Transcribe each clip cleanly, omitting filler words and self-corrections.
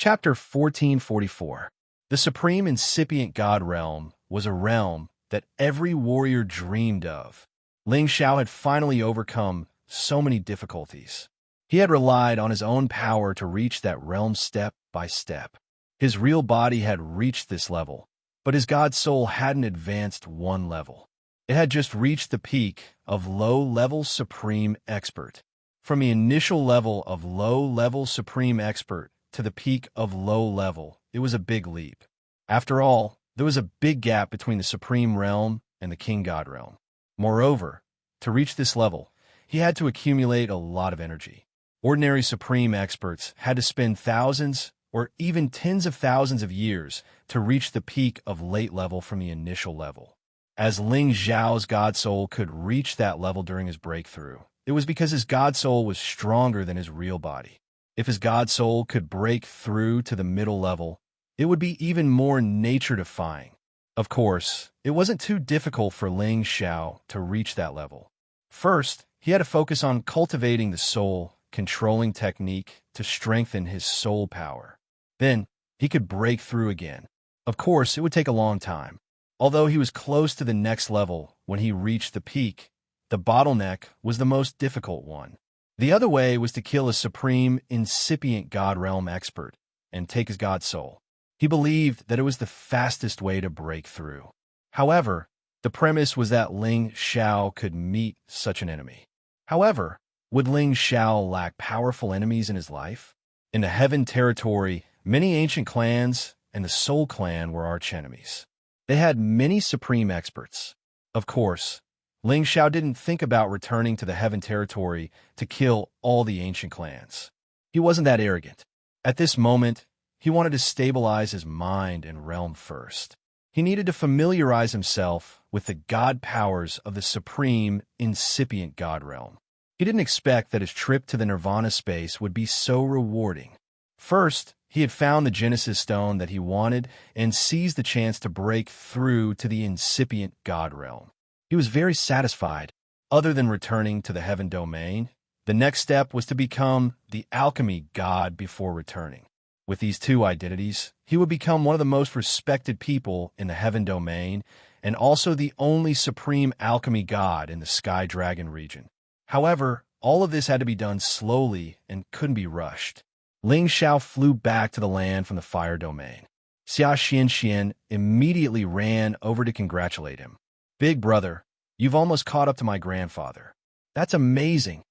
Chapter 1444. The Supreme Incipient God Realm was a realm that every warrior dreamed of. Ling Xiao had finally overcome so many difficulties. He had relied on his own power to reach that realm step by step. His real body had reached this level, but his god soul hadn't advanced one level. It had just reached the peak of low-level Supreme Expert. From the initial level of low-level Supreme Expert to the peak of low-level, it was a big leap. After all, there was a big gap between the Supreme Realm and the King God Realm. Moreover, to reach this level, he had to accumulate a lot of energy. Ordinary Supreme Experts had to spend thousands or even tens of thousands of years to reach the peak of late level from the initial level. As Ling Xiao's God Soul could reach that level during his breakthrough, it was because his God Soul was stronger than his real body. If his God Soul could break through to the middle level, it would be even more nature-defying. Of course, it wasn't too difficult for Ling Xiao to reach that level. First, he had to focus on cultivating the soul controlling technique to strengthen his soul power. Then, he could break through again. Of course, it would take a long time. Although he was close to the next level when he reached the peak, the bottleneck was the most difficult one. The other way was to kill a Supreme Incipient God Realm Expert and take his God Soul. He believed that it was the fastest way to break through. However, the premise was that Ling Xiao could meet such an enemy. However, would Ling Xiao lack powerful enemies in his life? In the Heaven territory, many ancient clans and the Soul Clan were archenemies. They had many Supreme Experts. Of course, Ling Xiao didn't think about returning to the Heaven territory to kill all the ancient clans. He wasn't that arrogant. At this moment, he wanted to stabilize his mind and realm first. He needed to familiarize himself with the god powers of the Supreme Incipient God Realm. He didn't expect that his trip to the Nirvana space would be so rewarding. First, he had found the Genesis Stone that he wanted and seized the chance to break through to the Incipient God Realm. He was very satisfied. Other than returning to the Heaven domain, the next step was to become the Alchemy God before returning. With these two identities, he would become one of the most respected people in the Heaven domain and also the only Supreme Alchemy God in the Sky Dragon region. However, all of this had to be done slowly and couldn't be rushed. Ling Xiao flew back to the land from the Fire domain. Xia Xianxian immediately ran over to congratulate him. "Big brother, you've almost caught up to my grandfather. That's amazing."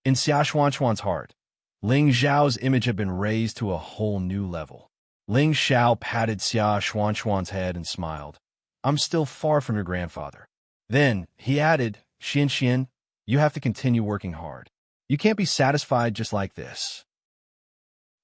In Xia Xuanxuan's heart, Ling Xiao's image had been raised to a whole new level. Ling Xiao patted Xia Xuanxuan's head and smiled. "I'm still far from your grandfather." Then he added, "Xianxian, you have to continue working hard. You can't be satisfied just like this."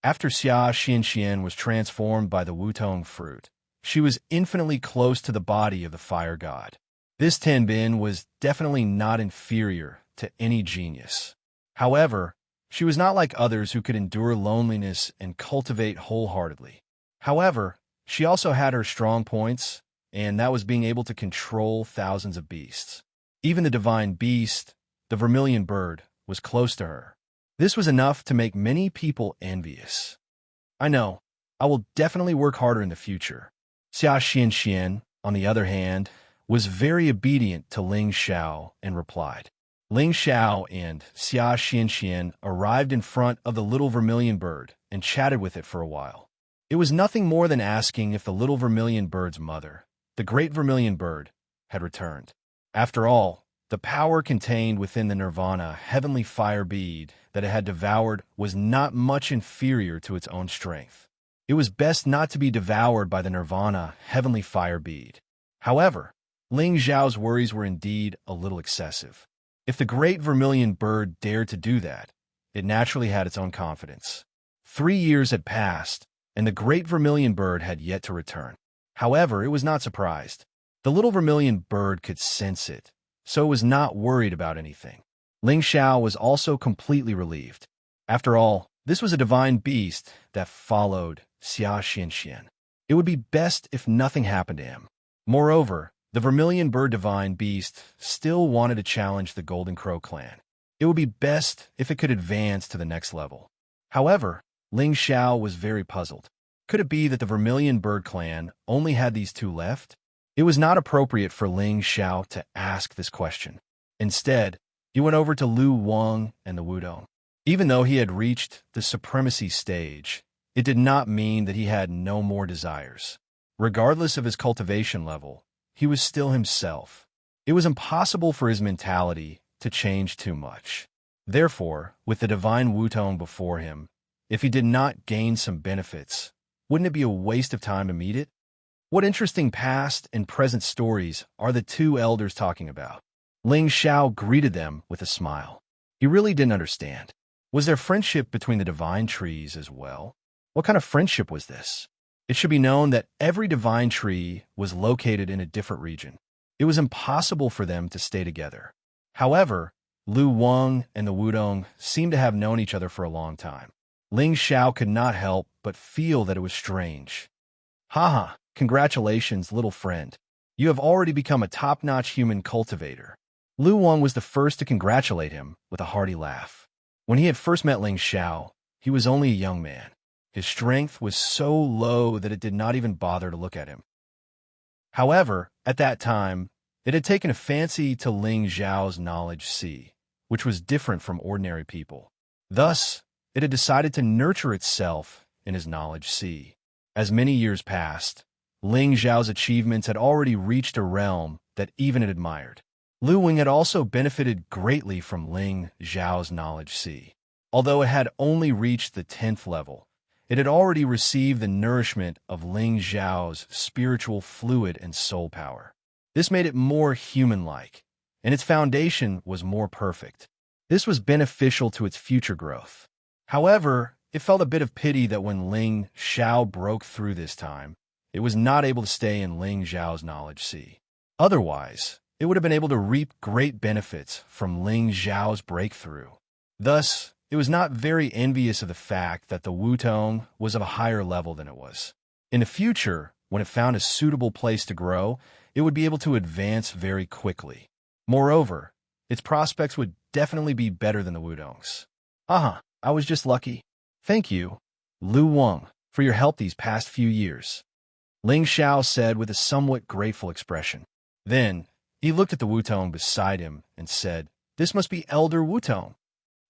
After Xia Xianxian was transformed by the Wutong fruit, she was infinitely close to the body of the fire god. This Tenbin was definitely not inferior to any genius. However, she was not like others who could endure loneliness and cultivate wholeheartedly. However, she also had her strong points, and that was being able to control thousands of beasts. Even the divine beast, the vermilion bird, was close to her. This was enough to make many people envious. "I know. I will definitely work harder in the future." Xia Xianxian, on the other hand, was very obedient to Ling Xiao and replied. Ling Xiao and Xia Xianxian arrived in front of the little vermilion bird and chatted with it for a while. It was nothing more than asking if the little vermilion bird's mother, the great vermilion bird, had returned. After all, the power contained within the Nirvana heavenly fire bead that it had devoured was not much inferior to its own strength. It was best not to be devoured by the Nirvana heavenly fire bead. However, Ling Xiao's worries were indeed a little excessive. If the great vermilion bird dared to do that, it naturally had its own confidence. 3 years had passed, and the great vermilion bird had yet to return. However, it was not surprised. The little vermilion bird could sense it, so it was not worried about anything. Ling Xiao was also completely relieved. After all, this was a divine beast that followed Xia Xianxian. It would be best if nothing happened to him. Moreover, the vermilion bird divine beast still wanted to challenge the Golden Crow clan. It would be best if it could advance to the next level. However, Ling Xiao was very puzzled. Could it be that the Vermilion Bird clan only had these two left? It was not appropriate for Ling Xiao to ask this question. Instead, he went over to Lu Wang and the Wudong. Even though he had reached the supremacy stage, it did not mean that he had no more desires. Regardless of his cultivation level, he was still himself. It was impossible for his mentality to change too much. Therefore, with the divine Wutong before him, if he did not gain some benefits, wouldn't it be a waste of time to meet it? What interesting past and present stories are the two elders talking about? Ling Xiao greeted them with a smile. He really didn't understand. Was there friendship between the divine trees as well? What kind of friendship was this? It should be known that every divine tree was located in a different region. It was impossible for them to stay together. However, Lu Wang and the Wudong seemed to have known each other for a long time. Ling Xiao could not help but feel that it was strange. Haha, congratulations, little friend. You have already become a top-notch human cultivator. Lu Wang was the first to congratulate him with a hearty laugh. When he had first met Ling Xiao, he was only a young man. His strength was so low that it did not even bother to look at him. However, at that time, it had taken a fancy to Ling Xiao's knowledge sea, which was different from ordinary people. Thus, it had decided to nurture itself in his knowledge sea. As many years passed, Ling Xiao's achievements had already reached a realm that even it admired. Lu Wing had also benefited greatly from Ling Xiao's knowledge sea. Although it had only reached the 10th level, it had already received the nourishment of Ling Xiao's spiritual fluid and soul power. This made it more human-like, and its foundation was more perfect. This was beneficial to its future growth. However, it felt a bit of pity that when Ling Xiao broke through this time, it was not able to stay in Ling Xiao's knowledge sea. Otherwise, it would have been able to reap great benefits from Ling Xiao's breakthrough. Thus, it was not very envious of the fact that the Wutong was of a higher level than it was. In the future, when it found a suitable place to grow, it would be able to advance very quickly. Moreover, its prospects would definitely be better than the Wudong's. I was just lucky. Thank you, Lu Wang, for your help these past few years, Ling Xiao said with a somewhat grateful expression. Then, he looked at the Wutong beside him and said, "This must be Elder Wutong."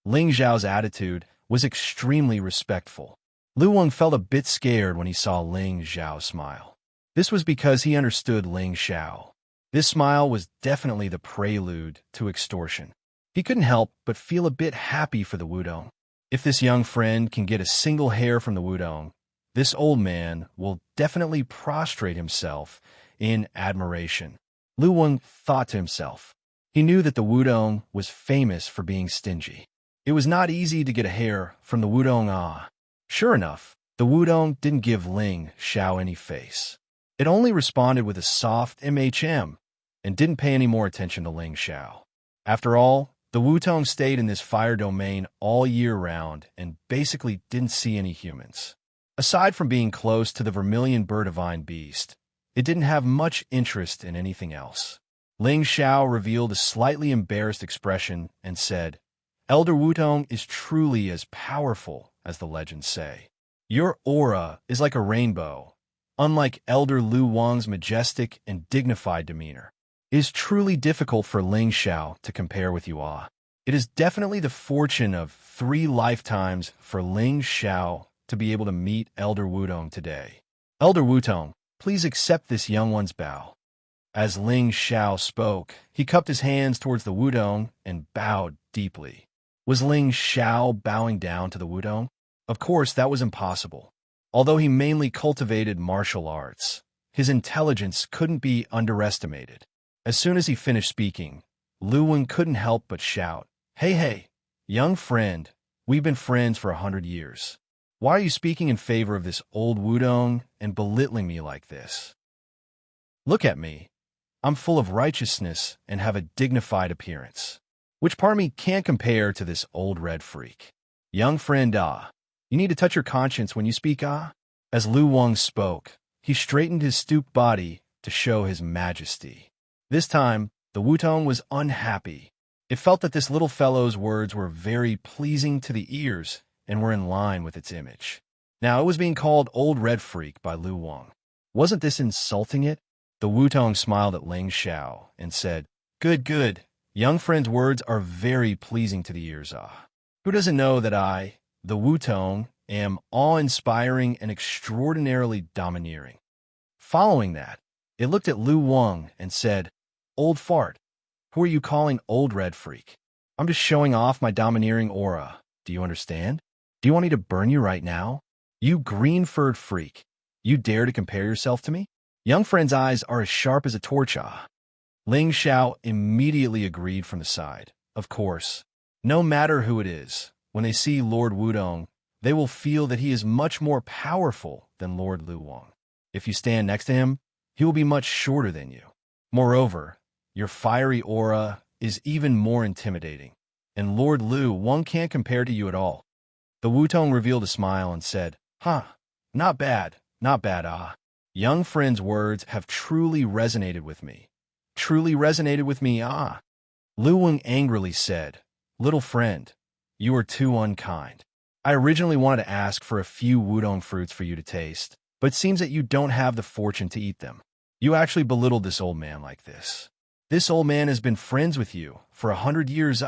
Ling Xiao's attitude was extremely respectful. Lu Wang felt a bit scared when he saw Ling Xiao smile. This was because he understood Ling Xiao. This smile was definitely the prelude to extortion. He couldn't help but feel a bit happy for the Wudong. If this young friend can get a single hair from the Wudong, this old man will definitely prostrate himself in admiration. Lu Wang thought to himself. He knew that the Wudong was famous for being stingy. It was not easy to get a hair from the Wudong. Sure enough, the Wudong didn't give Ling Xiao any face. It only responded with a soft MHM and didn't pay any more attention to Ling Xiao. After all, the Wutong stayed in this fire domain all year round and basically didn't see any humans. Aside from being close to the Vermilion Bird Divine Beast, it didn't have much interest in anything else. Ling Xiao revealed a slightly embarrassed expression and said, "Elder Wutong is truly as powerful as the legends say. Your aura is like a rainbow, unlike Elder Lu Wang's majestic and dignified demeanor. It is truly difficult for Ling Xiao to compare with you. It is definitely the fortune of 3 lifetimes for Ling Xiao to be able to meet Elder Wutong today. Elder Wutong, please accept this young one's bow." As Ling Xiao spoke, he cupped his hands towards the Wudong and bowed deeply. Was Ling Xiao bowing down to the Wudong? Of course, that was impossible. Although he mainly cultivated martial arts, his intelligence couldn't be underestimated. As soon as he finished speaking, Lu Wang couldn't help but shout, Hey, young friend, we've been friends for 100 years. Why are you speaking in favor of this old Wudong and belittling me like this? Look at me. I'm full of righteousness and have a dignified appearance. Which part of me can't compare to this old red freak? Young friend, you need to touch your conscience when you speak, As Lu Wang spoke, he straightened his stooped body to show his majesty. This time, the Wutong was unhappy. It felt that this little fellow's words were very pleasing to the ears and were in line with its image. Now, it was being called Old Red Freak by Lu Wang. Wasn't this insulting it? The Wutong smiled at Ling Xiao and said, "Good, good. Young friend's words are very pleasing to the ears. Who doesn't know that I, the Wutong, am awe-inspiring and extraordinarily domineering?" Following that, it looked at Lu Wang and said, "Old fart. Who are you calling Old Red Freak? I'm just showing off my domineering aura. Do you understand? Do you want me to burn you right now? You green-furred freak. You dare to compare yourself to me?" Young friend's eyes are as sharp as a torch. Ling Xiao immediately agreed from the side. Of course, no matter who it is, when they see Lord Wudong, they will feel that he is much more powerful than Lord Lu Wang. If you stand next to him, he will be much shorter than you. Moreover, your fiery aura is even more intimidating, and Lord Lu Wang can't compare to you at all. The Wutong revealed a smile and said, Not bad, not bad. Young friend's words have truly resonated with me. Truly resonated with me, Lu Wang angrily said, "Little friend, you are too unkind. I originally wanted to ask for a few Wudong fruits for you to taste, but it seems that you don't have the fortune to eat them. You actually belittled this old man like this. This old man has been friends with you for 100 years,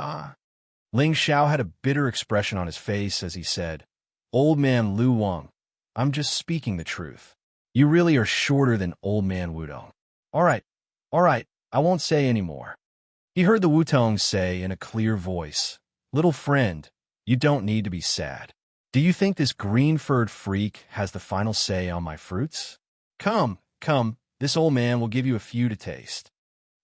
Ling Xiao had a bitter expression on his face as he said, "Old man Lu Wang, I'm just speaking the truth. You really are shorter than old man Wudong." All right, I won't say any more." He heard the Wutong say in a clear voice, "Little friend, you don't need to be sad. Do you think this green-furred freak has the final say on my fruits? Come, this old man will give you a few to taste."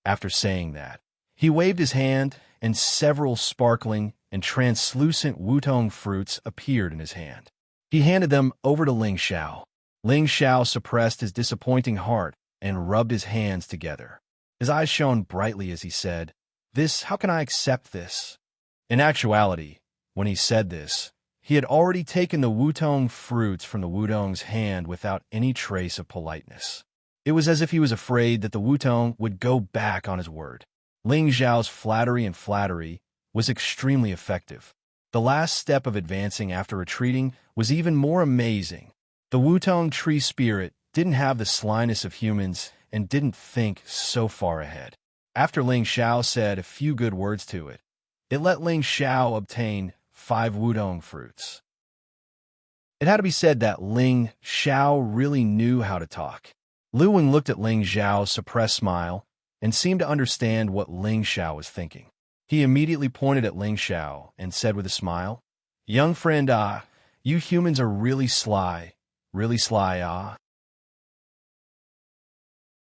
After saying that, he waved his hand, and several sparkling and translucent Wutong fruits appeared in his hand. He handed them over to Ling Xiao. Ling Xiao suppressed his disappointing heart and rubbed his hands together. His eyes shone brightly as he said, How can I accept this?" In actuality, when he said this, he had already taken the Wutong fruits from the Wutong's hand without any trace of politeness. It was as if he was afraid that the Wutong would go back on his word. Ling Xiao's flattery was extremely effective. The last step of advancing after retreating was even more amazing. The Wutong tree spirit didn't have the slyness of humans and didn't think so far ahead. After Ling Xiao said a few good words to it, it let Ling Xiao obtain 5 Wudong fruits. It had to be said that Ling Xiao really knew how to talk. Lu Wang looked at Ling Xiao's suppressed smile and seemed to understand what Ling Xiao was thinking. He immediately pointed at Ling Xiao and said with a smile, "Young friend, you humans are really sly,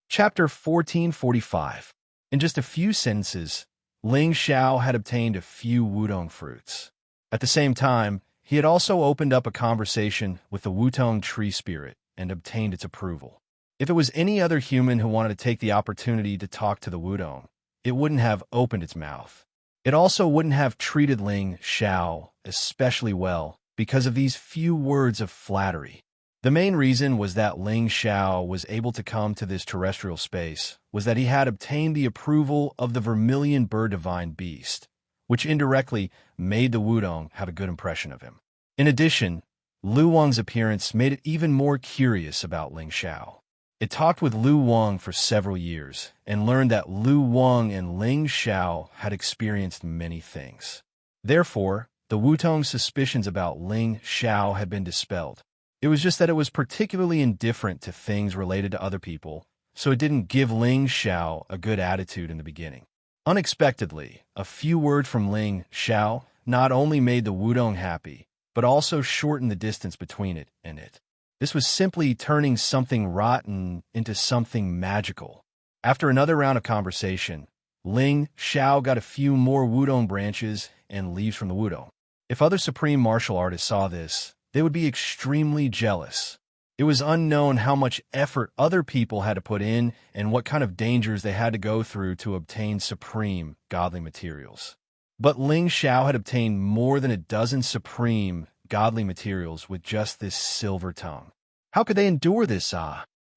Chapter 1445. In just a few sentences, Ling Xiao had obtained a few Wudong fruits. At the same time, he had also opened up a conversation with the Wutong tree spirit and obtained its approval. If it was any other human who wanted to take the opportunity to talk to the Wudong, it wouldn't have opened its mouth. It also wouldn't have treated Ling Xiao especially well because of these few words of flattery. The main reason was that Ling Xiao was able to come to this terrestrial space was that he had obtained the approval of the vermilion bird divine beast, which indirectly made the Wudong have a good impression of him. In addition, Lu Wang's appearance made it even more curious about Ling Xiao. It talked with Lu Wang for several years and learned that Lu Wang and Ling Xiao had experienced many things. Therefore, the Wutong's suspicions about Ling Xiao had been dispelled. It was just that it was particularly indifferent to things related to other people, so it didn't give Ling Xiao a good attitude in the beginning. Unexpectedly, a few words from Ling Xiao not only made the Wudong happy, but also shortened the distance between it and it. This was simply turning something rotten into something magical. After another round of conversation, Ling Xiao got a few more Wudong branches and leaves from the Wudong. If other supreme martial artists saw this, they would be extremely jealous. It was unknown how much effort other people had to put in and what kind of dangers they had to go through to obtain supreme godly materials. But Ling Xiao had obtained more than a dozen supreme godly materials with just this silver tongue. How could they endure this?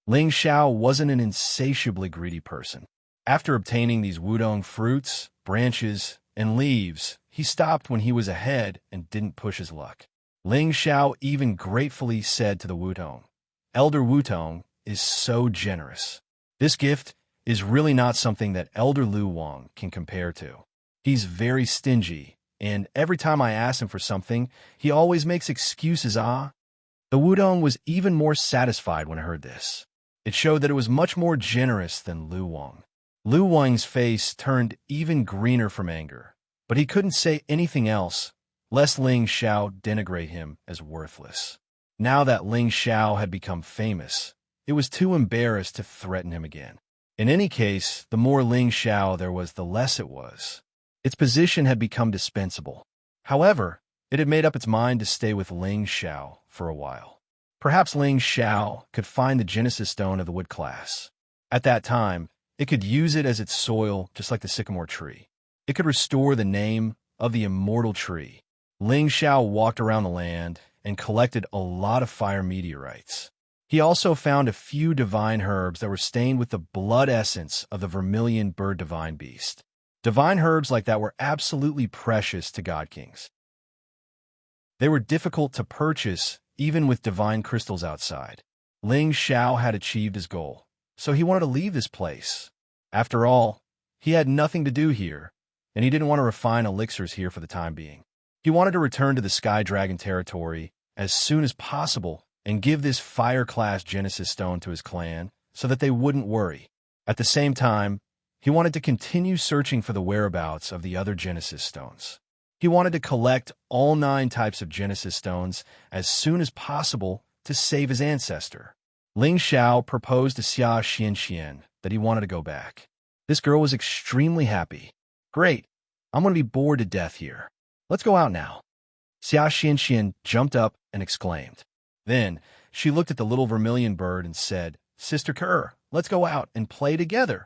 Ling Xiao wasn't an insatiably greedy person. After obtaining these Wudong fruits, branches, and leaves, he stopped when he was ahead and didn't push his luck. Ling Xiao even gratefully said to the Wutong, Elder Wutong is so generous. This gift is really not something that Elder Lu Wang can compare to. He's very stingy, and every time I ask him for something, he always makes excuses. The Wudong was even more satisfied when I heard this. It showed that it was much more generous than Lu Wang. Lu Wang's face turned even greener from anger, but he couldn't say anything else, lest Ling Xiao denigrate him as worthless. Now that Ling Xiao had become famous, it was too embarrassed to threaten him again. In any case, the more Ling Xiao there was, the less it was. Its position had become dispensable. However, it had made up its mind to stay with Ling Xiao for a while. Perhaps Ling Xiao could find the Genesis Stone of the wood class. At that time, it could use it as its soil, just like the sycamore tree. It could restore the name of the immortal tree. Ling Xiao walked around the land and collected a lot of fire meteorites. He also found a few divine herbs that were stained with the blood essence of the vermilion bird divine beast. Divine herbs like that were absolutely precious to God Kings. They were difficult to purchase, even with divine crystals outside. Ling Xiao had achieved his goal, so he wanted to leave this place. After all, he had nothing to do here, and he didn't want to refine elixirs here for the time being. He wanted to return to the Sky Dragon territory as soon as possible and give this fire-class Genesis Stone to his clan so that they wouldn't worry. At the same time, he wanted to continue searching for the whereabouts of the other Genesis Stones. He wanted to collect all 9 types of Genesis Stones as soon as possible to save his ancestor. Ling Xiao proposed to Xia Xianxian that he wanted to go back. This girl was extremely happy. Great, I'm going to be bored to death here. Let's go out now. Xia Xianxian jumped up and exclaimed. Then she looked at the little vermilion bird and said, Sister Kerr, let's go out and play together.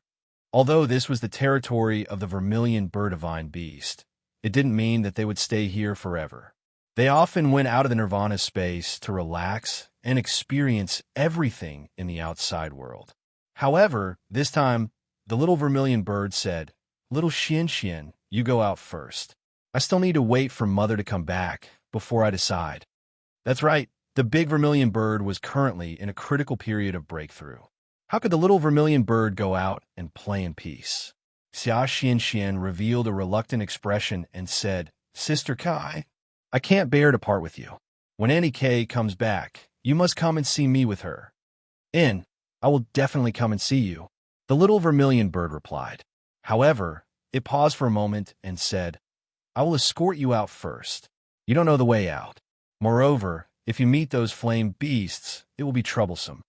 Although this was the territory of the vermilion bird divine beast, it didn't mean that they would stay here forever. They often went out of the nirvana space to relax and experience everything in the outside world. However, this time, the little vermilion bird said, Little Xianxian, you go out first. I still need to wait for Mother to come back before I decide. That's right, the big vermilion bird was currently in a critical period of breakthrough. How could the little vermilion bird go out and play in peace? Xia Xianxian revealed a reluctant expression and said, Sister Kai, I can't bear to part with you. When Annie Kay comes back, you must come and see me with her. I will definitely come and see you, the little vermilion bird replied. However, it paused for a moment and said, I will escort you out first. You don't know the way out. Moreover, if you meet those flame beasts, it will be troublesome.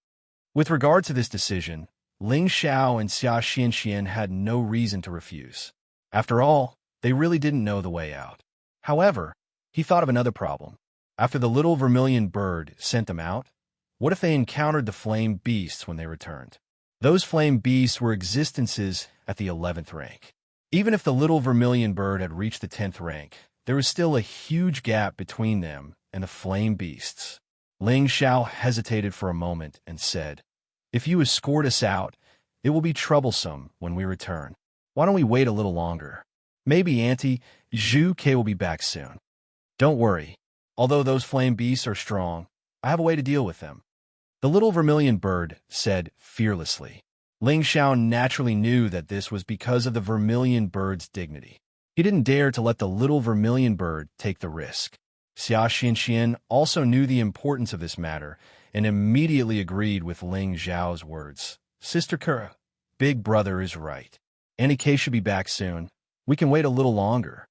With regard to this decision, Ling Xiao and Xia Xianxian had no reason to refuse. After all, they really didn't know the way out. However, he thought of another problem. After the little vermilion bird sent them out, what if they encountered the flame beasts when they returned? Those flame beasts were existences at the 11th rank. Even if the little vermilion bird had reached the 10th rank, there was still a huge gap between them and the flame beasts. Ling Xiao hesitated for a moment and said, If you escort us out, it will be troublesome when we return. Why don't we wait a little longer? Maybe Auntie Zhu Ke will be back soon. Don't worry. Although those flame beasts are strong, I have a way to deal with them. The little vermilion bird said fearlessly. Ling Xiao naturally knew that this was because of the vermilion bird's dignity. He didn't dare to let the little vermilion bird take the risk. Xia Xianxian also knew the importance of this matter and immediately agreed with Ling Xiao's words. Sister Kura, Big Brother is right. Annie K should be back soon. We can wait a little longer.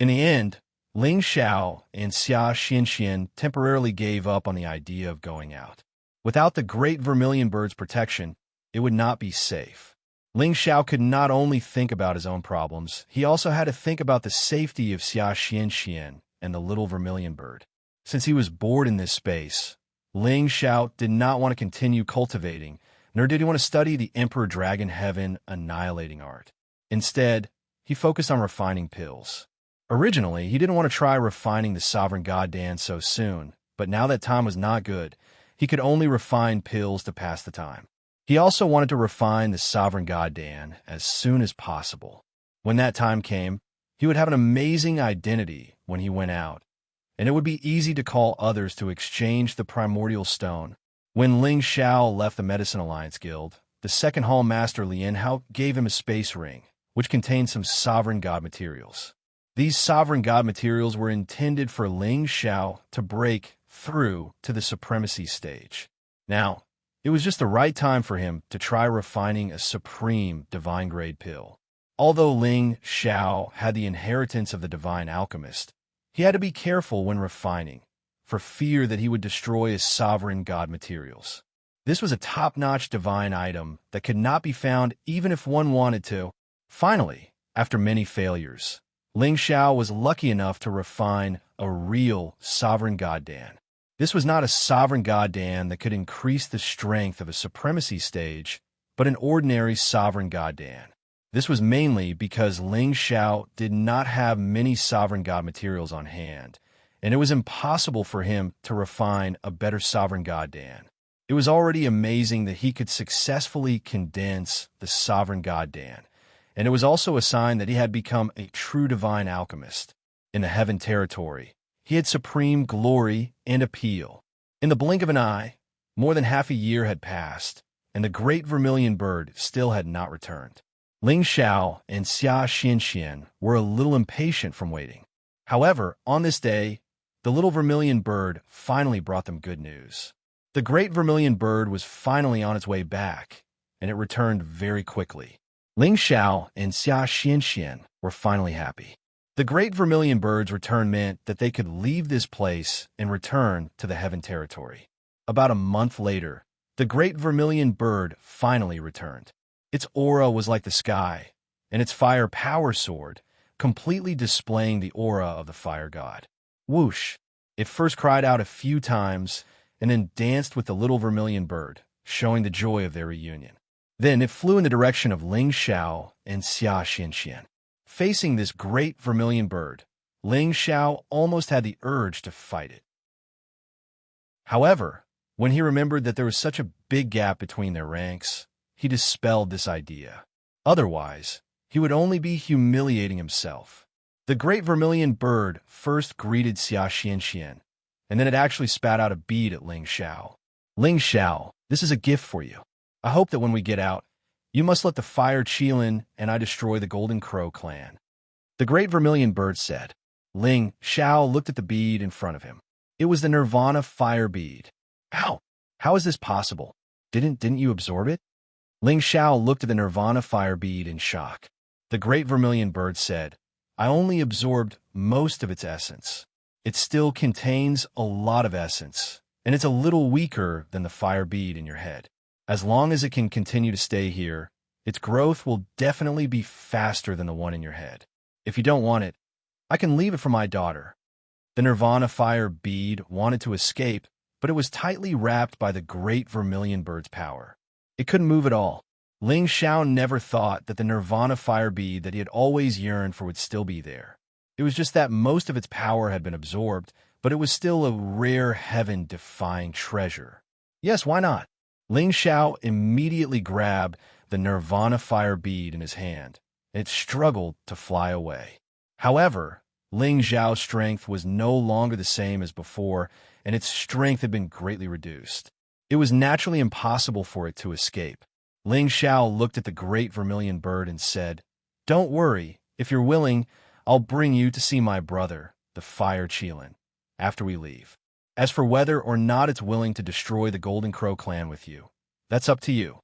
In the end, Ling Xiao and Xia Xianxian temporarily gave up on the idea of going out. Without the great vermilion bird's protection, it would not be safe. Ling Xiao could not only think about his own problems, he also had to think about the safety of Xia Xianxian and the little vermilion bird. Since he was bored in this space, Ling Xiao did not want to continue cultivating, nor did he want to study the Emperor Dragon Heaven annihilating art. Instead, he focused on refining pills. Originally, he didn't want to try refining the Sovereign God Dan so soon, but now that time was not good, he could only refine pills to pass the time. He also wanted to refine the Sovereign God Dan as soon as possible. When that time came, he would have an amazing identity when he went out, and it would be easy to call others to exchange the primordial stone. When Ling Xiao left the Medicine Alliance Guild, the second Hall Master Lien Hao gave him a space ring, which contained some sovereign god materials. These sovereign god materials were intended for Ling Xiao to break through to the supremacy stage. Now, it was just the right time for him to try refining a supreme divine-grade pill. Although Ling Xiao had the inheritance of the divine alchemist, he had to be careful when refining, for fear that he would destroy his sovereign god materials. This was a top-notch divine item that could not be found even if one wanted to. Finally, after many failures, Ling Xiao was lucky enough to refine a real sovereign god Dan. This was not a sovereign god Dan that could increase the strength of a supremacy stage, but an ordinary sovereign god Dan. This was mainly because Ling Xiao did not have many sovereign god materials on hand, and it was impossible for him to refine a better sovereign god Dan. It was already amazing that he could successfully condense the sovereign god Dan, and it was also a sign that he had become a true divine alchemist. In the heaven territory, he had supreme glory and appeal. In the blink of an eye, more than half a year had passed, and the great vermilion bird still had not returned. Ling Xiao and Xia Xianxian were a little impatient from waiting. However, on this day, the little vermilion bird finally brought them good news. The great vermilion bird was finally on its way back, and it returned very quickly. Ling Xiao and Xia Xianxian were finally happy. The great vermilion bird's return meant that they could leave this place and return to the heaven territory. About a month later, the great vermilion bird finally returned. Its aura was like the sky, and its fire power soared, completely displaying the aura of the fire god. Whoosh! It first cried out a few times, and then danced with the little vermilion bird, showing the joy of their reunion. Then it flew in the direction of Ling Xiao and Xia Xianxian. Facing this great vermilion bird, Ling Xiao almost had the urge to fight it. However, when he remembered that there was such a big gap between their ranks, he dispelled this idea. Otherwise, he would only be humiliating himself. The great vermilion bird first greeted Xia Xianxian, and then it actually spat out a bead at Ling Xiao. Ling Xiao, this is a gift for you. I hope that when we get out, you must let the fire Qilin and I destroy the Golden Crow clan. The great vermilion bird said. Ling Xiao looked at the bead in front of him. It was the Nirvana fire bead. How? How is this possible? Didn't you absorb it? Ling Xiao looked at the Nirvana fire bead in shock. The great vermilion bird said, I only absorbed most of its essence. It still contains a lot of essence, and it's a little weaker than the fire bead in your head. As long as it can continue to stay here, its growth will definitely be faster than the one in your head. If you don't want it, I can leave it for my daughter. The Nirvana fire bead wanted to escape, but it was tightly wrapped by the great vermilion bird's power. It couldn't move at all. Ling Xiao never thought that the Nirvana fire bead that he had always yearned for would still be there. It was just that most of its power had been absorbed, but it was still a rare heaven-defying treasure. Yes, why not? Ling Xiao immediately grabbed the Nirvana fire bead in his hand, and it struggled to fly away. However, Ling Xiao's strength was no longer the same as before, and its strength had been greatly reduced. It was naturally impossible for it to escape. Ling Xiao looked at the great vermilion bird and said, Don't worry, if you're willing, I'll bring you to see my brother, the fire Qilin, after we leave. As for whether or not it's willing to destroy the Golden Crow clan with you, that's up to you.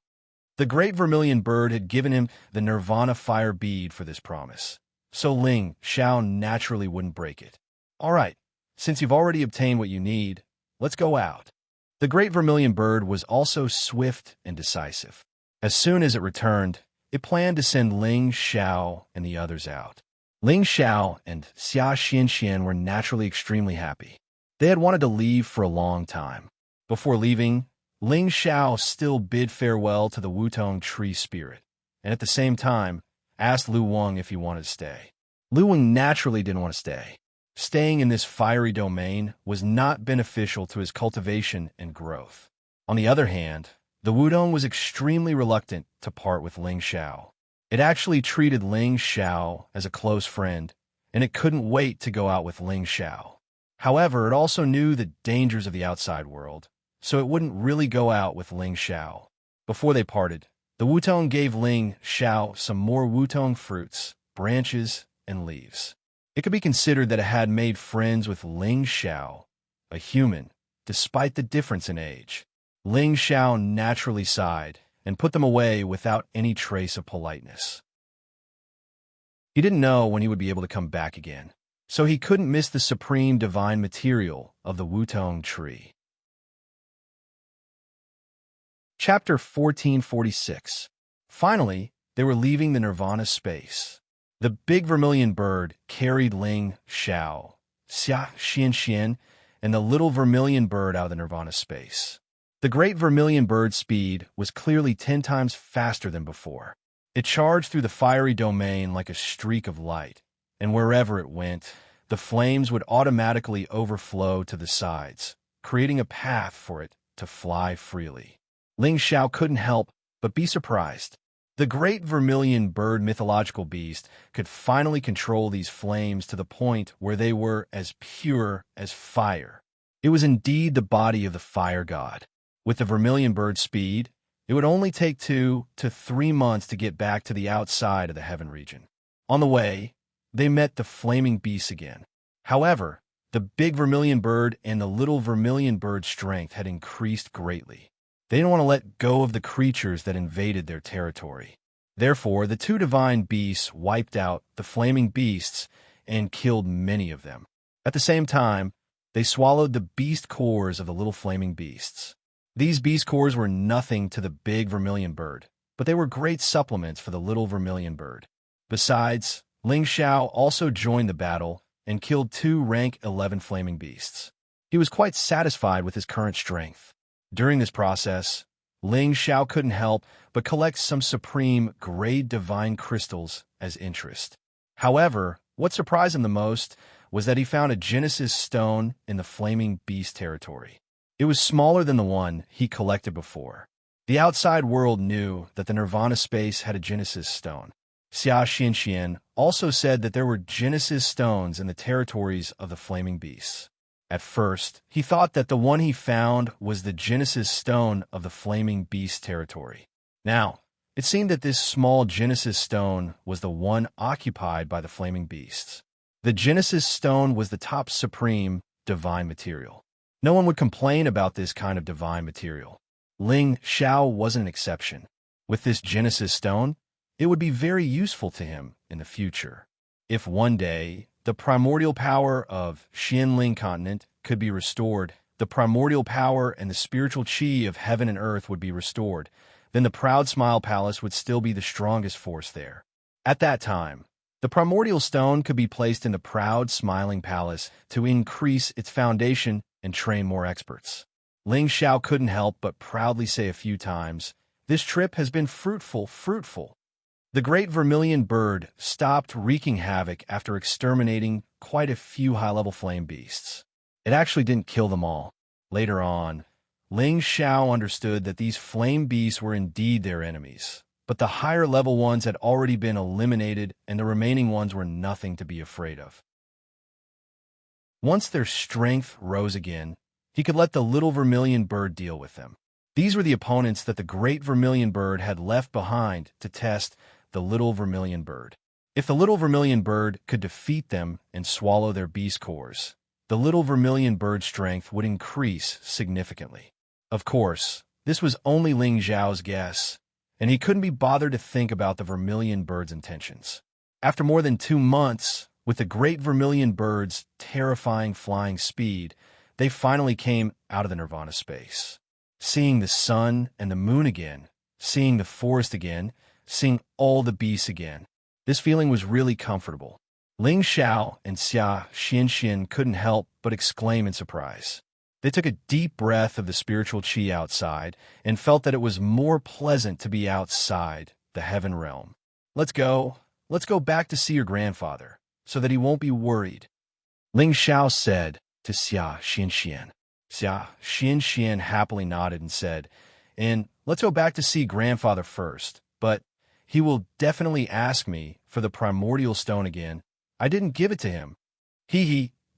The great vermilion bird had given him the Nirvana fire bead for this promise, so Ling Xiao naturally wouldn't break it. All right, since you've already obtained what you need, let's go out. The great vermilion bird was also swift and decisive. As soon as it returned, it planned to send Ling Xiao and the others out. Ling Xiao and Xia Xianxian were naturally extremely happy. They had wanted to leave for a long time. Before leaving, Ling Xiao still bid farewell to the Wutong tree spirit, and at the same time, asked Lu Wang if he wanted to stay. Lu Wang naturally didn't want to stay. Staying in this fiery domain was not beneficial to his cultivation and growth. On the other hand, the Wudong was extremely reluctant to part with Ling Xiao. It actually treated Ling Xiao as a close friend, and it couldn't wait to go out with Ling Xiao. However, it also knew the dangers of the outside world, so it wouldn't really go out with Ling Xiao. Before they parted, the Wutong gave Ling Xiao some more Wutong fruits, branches, and leaves. It could be considered that it had made friends with Ling Xiao, a human, despite the difference in age. Ling Xiao naturally sighed and put them away without any trace of politeness. He didn't know when he would be able to come back again, so he couldn't miss the supreme divine material of the Wutong tree. Chapter 1446. Finally, they were leaving the Nirvana space. The big vermilion bird carried Ling Xiao, Xia Xianxian, and the little vermilion bird out of the Nirvana space. The great vermilion bird's speed was clearly 10 times faster than before. It charged through the fiery domain like a streak of light, and wherever it went, the flames would automatically overflow to the sides, creating a path for it to fly freely. Ling Xiao couldn't help but be surprised. The great vermilion bird mythological beast could finally control these flames to the point where they were as pure as fire. It was indeed the body of the fire god. With the vermilion bird's speed, it would only take 2 to 3 months to get back to the outside of the heaven region. On the way, they met the flaming beasts again. However, the big vermilion bird and the little vermilion bird's strength had increased greatly. They didn't want to let go of the creatures that invaded their territory. Therefore, the 2 divine beasts wiped out the flaming beasts and killed many of them. At the same time, they swallowed the beast cores of the little flaming beasts. These beast cores were nothing to the big vermilion bird, but they were great supplements for the little vermilion bird. Besides, Ling Xiao also joined the battle and killed 2 rank 11 flaming beasts. He was quite satisfied with his current strength. During this process, Ling Xiao couldn't help but collect some supreme grade divine crystals as interest. However, what surprised him the most was that he found a Genesis stone in the flaming beast territory. It was smaller than the one he collected before. The outside world knew that the Nirvana space had a Genesis stone. Xia Xianxian also said that there were Genesis stones in the territories of the flaming beasts. At first, he thought that the one he found was the Genesis stone of the flaming beast territory. Now, it seemed that this small Genesis stone was the one occupied by the flaming beasts. The Genesis stone was the top supreme divine material. No one would complain about this kind of divine material. Ling Xiao wasn't an exception. With this Genesis stone, it would be very useful to him in the future. If one day the primordial power of Xianling continent could be restored, the primordial power and the spiritual chi of heaven and earth would be restored, then the Proud Smile Palace would still be the strongest force there. At that time, the primordial stone could be placed in the Proud Smiling Palace to increase its foundation and train more experts. Ling Xiao couldn't help but proudly say a few times, "This trip has been fruitful." The great vermilion bird stopped wreaking havoc after exterminating quite a few high-level flame beasts. It actually didn't kill them all. Later on, Ling Xiao understood that these flame beasts were indeed their enemies, but the higher-level ones had already been eliminated and the remaining ones were nothing to be afraid of. Once their strength rose again, he could let the little vermilion bird deal with them. These were the opponents that the great vermilion bird had left behind to test the little vermilion bird. If the little vermilion bird could defeat them and swallow their beast cores, the little vermilion bird's strength would increase significantly. Of course, this was only Ling Xiao's guess, and he couldn't be bothered to think about the vermilion bird's intentions. After more than 2 months, with the great vermilion bird's terrifying flying speed, they finally came out of the Nirvana space. Seeing the sun and the moon again, seeing the forest again, seeing all the beasts again. This feeling was really comfortable. Ling Xiao and Xia Xianxian couldn't help but exclaim in surprise. They took a deep breath of the spiritual chi outside and felt that it was more pleasant to be outside the heaven realm. Let's go back to see your grandfather, so that he won't be worried," Ling Xiao said to Xia Xianxian. Xia Xianxian happily nodded and said, "And let's go back to see grandfather first, but he will definitely ask me for the primordial stone again. I didn't give it to him."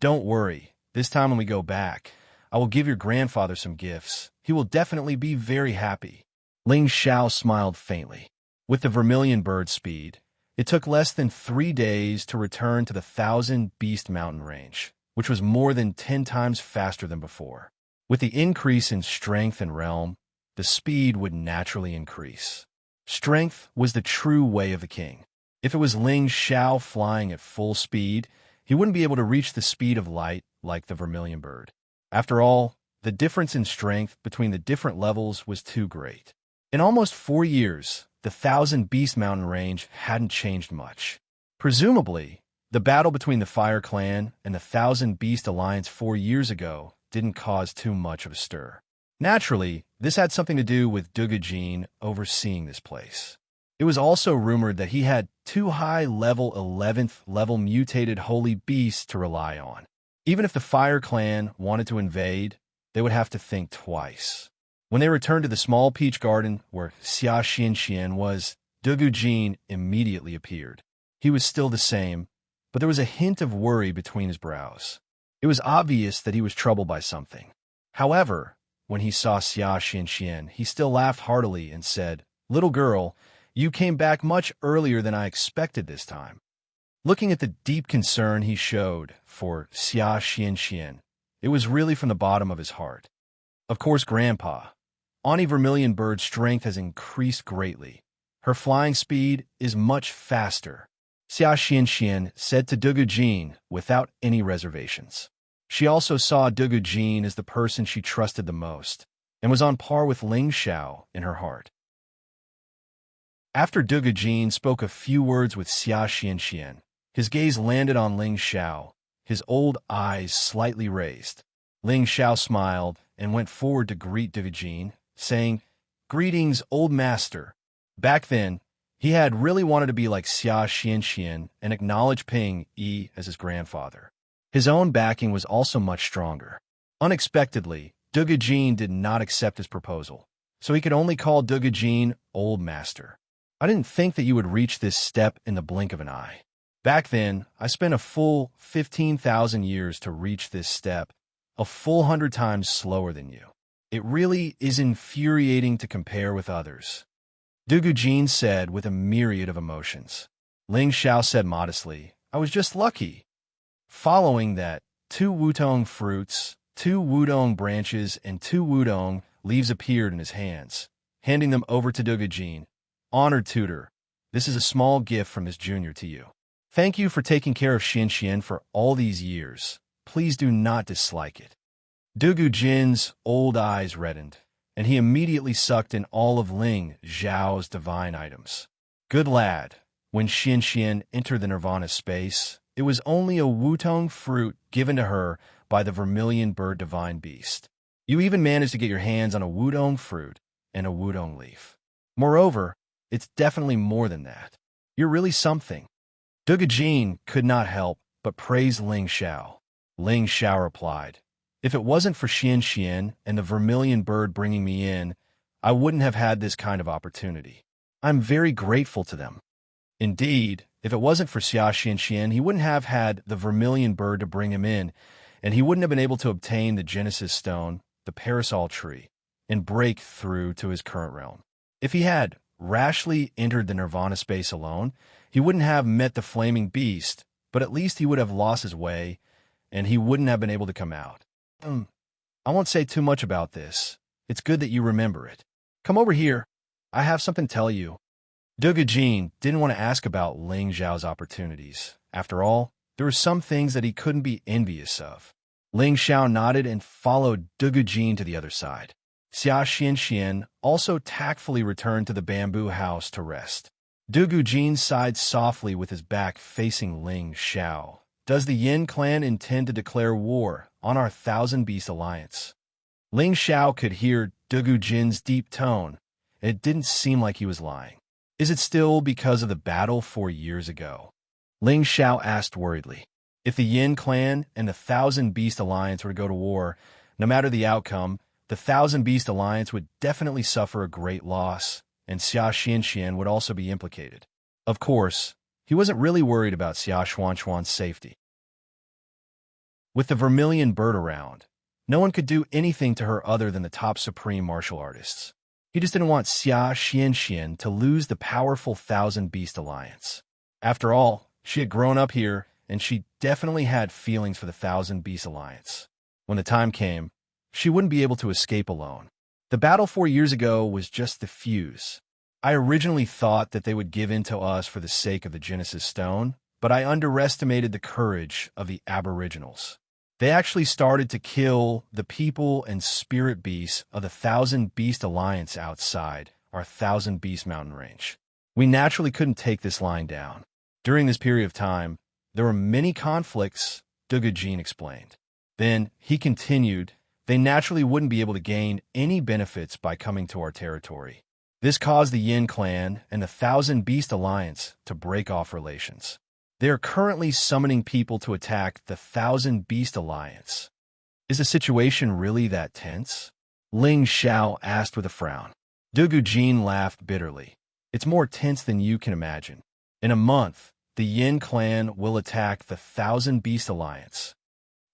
Don't worry. This time when we go back, I will give your grandfather some gifts. He will definitely be very happy. Ling Xiao smiled faintly. With the vermilion bird speed, it took less than 3 days to return to the Thousand Beast mountain range, which was more than 10 times faster than before. With the increase in strength and realm, the speed would naturally increase. Strength was the true way of the king. If it was Ling Xiao flying at full speed, he wouldn't be able to reach the speed of light like the vermilion bird. After all, the difference in strength between the different levels was too great. In almost 4 years, the Thousand Beast mountain range hadn't changed much. Presumably, the battle between the Fire Clan and the Thousand Beast Alliance 4 years ago didn't cause too much of a stir. Naturally, this had something to do with Dugujin overseeing this place. It was also rumored that he had 2 high-level 11th level mutated holy beasts to rely on. Even if the Fire Clan wanted to invade, they would have to think twice. When they returned to the small peach garden where Xia Xianxian was, Dugujin immediately appeared. He was still the same, but there was a hint of worry between his brows. It was obvious that he was troubled by something. However, when he saw Xia Xianxian, he still laughed heartily and said, "Little girl, you came back much earlier than I expected this time." Looking at the deep concern he showed for Xia Xianxian, it was really from the bottom of his heart. Of course, Grandpa, Ani Vermilion Bird's strength has increased greatly. Her flying speed is much faster, Xia Xianxian said to Dugujin without any reservations. She also saw Dugujin as the person she trusted the most, and was on par with Ling Xiao in her heart. After Dugujin spoke a few words with Xia Xianxian, his gaze landed on Ling Xiao, his old eyes slightly raised. Ling Xiao smiled and went forward to greet Dugujin, saying, "Greetings, old master." Back then, he had really wanted to be like Xia Xianxian and acknowledge Ping Yi as his grandfather. His own backing was also much stronger. Unexpectedly, Dugujin did not accept his proposal, so he could only call Dugujin old master. "I didn't think that you would reach this step in the blink of an eye. Back then, I spent a full 15,000 years to reach this step, a full 100 times slower than you. It really is infuriating to compare with others," Dugujin said with a myriad of emotions. Ling Xiao said modestly, "I was just lucky." Following that, 2 wudong fruits, 2 wudong branches, and 2 wudong leaves appeared in his hands, handing them over to Dugujin. "Honored tutor, this is a small gift from his junior to you. Thank you for taking care of Xianxian for all these years. Please do not dislike it." Dugujin's old eyes reddened, and he immediately sucked in all of Ling Xiao's divine items. Good lad, when Xianxian entered the nirvana space, it was only a wutong fruit given to her by the vermilion bird divine beast. You even managed to get your hands on a wudong fruit and a wudong leaf. Moreover, it's definitely more than that. You're really something. Dugujin could not help but praise Ling Xiao. Ling Xiao replied, "If it wasn't for Xianxian and the vermilion bird bringing me in, I wouldn't have had this kind of opportunity. I'm very grateful to them." Indeed, if it wasn't for Xia Xianxian, he wouldn't have had the vermilion bird to bring him in, and he wouldn't have been able to obtain the Genesis Stone, the Parasol Tree, and break through to his current realm. If he had rashly entered the nirvana space alone, he wouldn't have met the flaming beast, but at least he would have lost his way, and he wouldn't have been able to come out. I won't say too much about this. It's good that you remember it. Come over here. I have something to tell you. Dugujin didn't want to ask about Ling Xiao's opportunities. After all, there were some things that he couldn't be envious of. Ling Xiao nodded and followed Dugujin to the other side. Xia Xianxian also tactfully returned to the bamboo house to rest. Dugujin sighed softly with his back facing Ling Xiao. "Does the Yin clan intend to declare war on our Thousand Beast Alliance?" Ling Xiao could hear Dugujin's deep tone, and it didn't seem like he was lying. "Is it still because of the battle 4 years ago?" Ling Xiao asked worriedly. If the Yin clan and the Thousand Beast Alliance were to go to war, no matter the outcome, the Thousand Beast Alliance would definitely suffer a great loss, and Xia Xianxian would also be implicated. Of course, he wasn't really worried about Xia Xuanxuan's safety. With the Vermilion Bird around, no one could do anything to her other than the top supreme martial artists. He just didn't want Xia Xianxian to lose the powerful Thousand Beast Alliance. After all, she had grown up here, and she definitely had feelings for the Thousand Beast Alliance. When the time came, she wouldn't be able to escape alone. The battle 4 years ago was just the fuse. I originally thought that they would give in to us for the sake of the Genesis Stone, but I underestimated the courage of the Aboriginals. They actually started to kill the people and spirit beasts of the Thousand Beast Alliance outside our Thousand Beast mountain range. We naturally couldn't take this line down. During this period of time, there were many conflicts, Dugujin explained. Then, he continued, they naturally wouldn't be able to gain any benefits by coming to our territory. This caused the Yin clan and the Thousand Beast Alliance to break off relations. They are currently summoning people to attack the Thousand Beast Alliance. Is the situation really that tense? Ling Xiao asked with a frown. Dugujin laughed bitterly. It's more tense than you can imagine. In a month, the Yin clan will attack the Thousand Beast Alliance.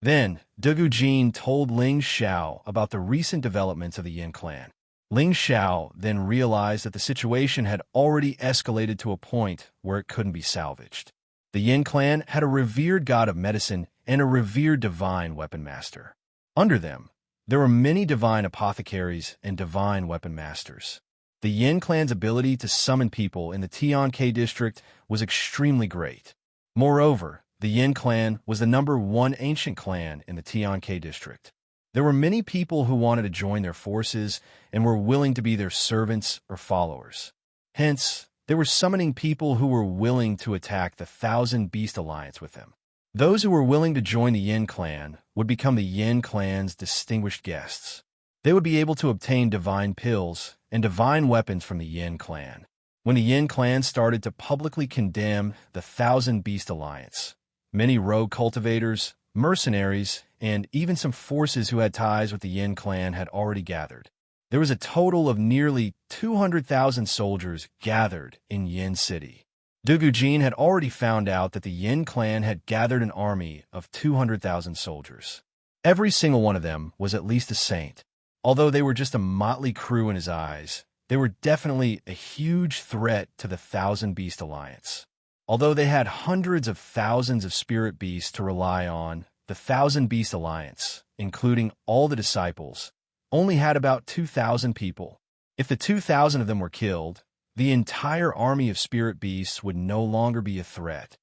Then, Dugujin told Ling Xiao about the recent developments of the Yin clan. Ling Xiao then realized that the situation had already escalated to a point where it couldn't be salvaged. The Yin clan had a revered god of medicine and a revered divine weapon master. Under them, there were many divine apothecaries and divine weapon masters. The Yin clan's ability to summon people in the Tianke district was extremely great. Moreover, the Yin clan was the #1 ancient clan in the Tianke district. There were many people who wanted to join their forces and were willing to be their servants or followers. Hence, they were summoning people who were willing to attack the Thousand Beast Alliance with them. Those who were willing to join the Yin clan would become the Yin clan's distinguished guests. They would be able to obtain divine pills and divine weapons from the Yin clan. When the Yin clan started to publicly condemn the Thousand Beast Alliance, many rogue cultivators, mercenaries, and even some forces who had ties with the Yin clan had already gathered. There was a total of nearly 200,000 soldiers gathered in Yin City. Dugujin had already found out that the Yin clan had gathered an army of 200,000 soldiers. Every single one of them was at least a saint. Although they were just a motley crew in his eyes, they were definitely a huge threat to the Thousand Beast Alliance. Although they had hundreds of thousands of spirit beasts to rely on, the Thousand Beast Alliance, including all the disciples, only had about 2,000 people. If the 2,000 of them were killed, the entire army of spirit beasts would no longer be a threat.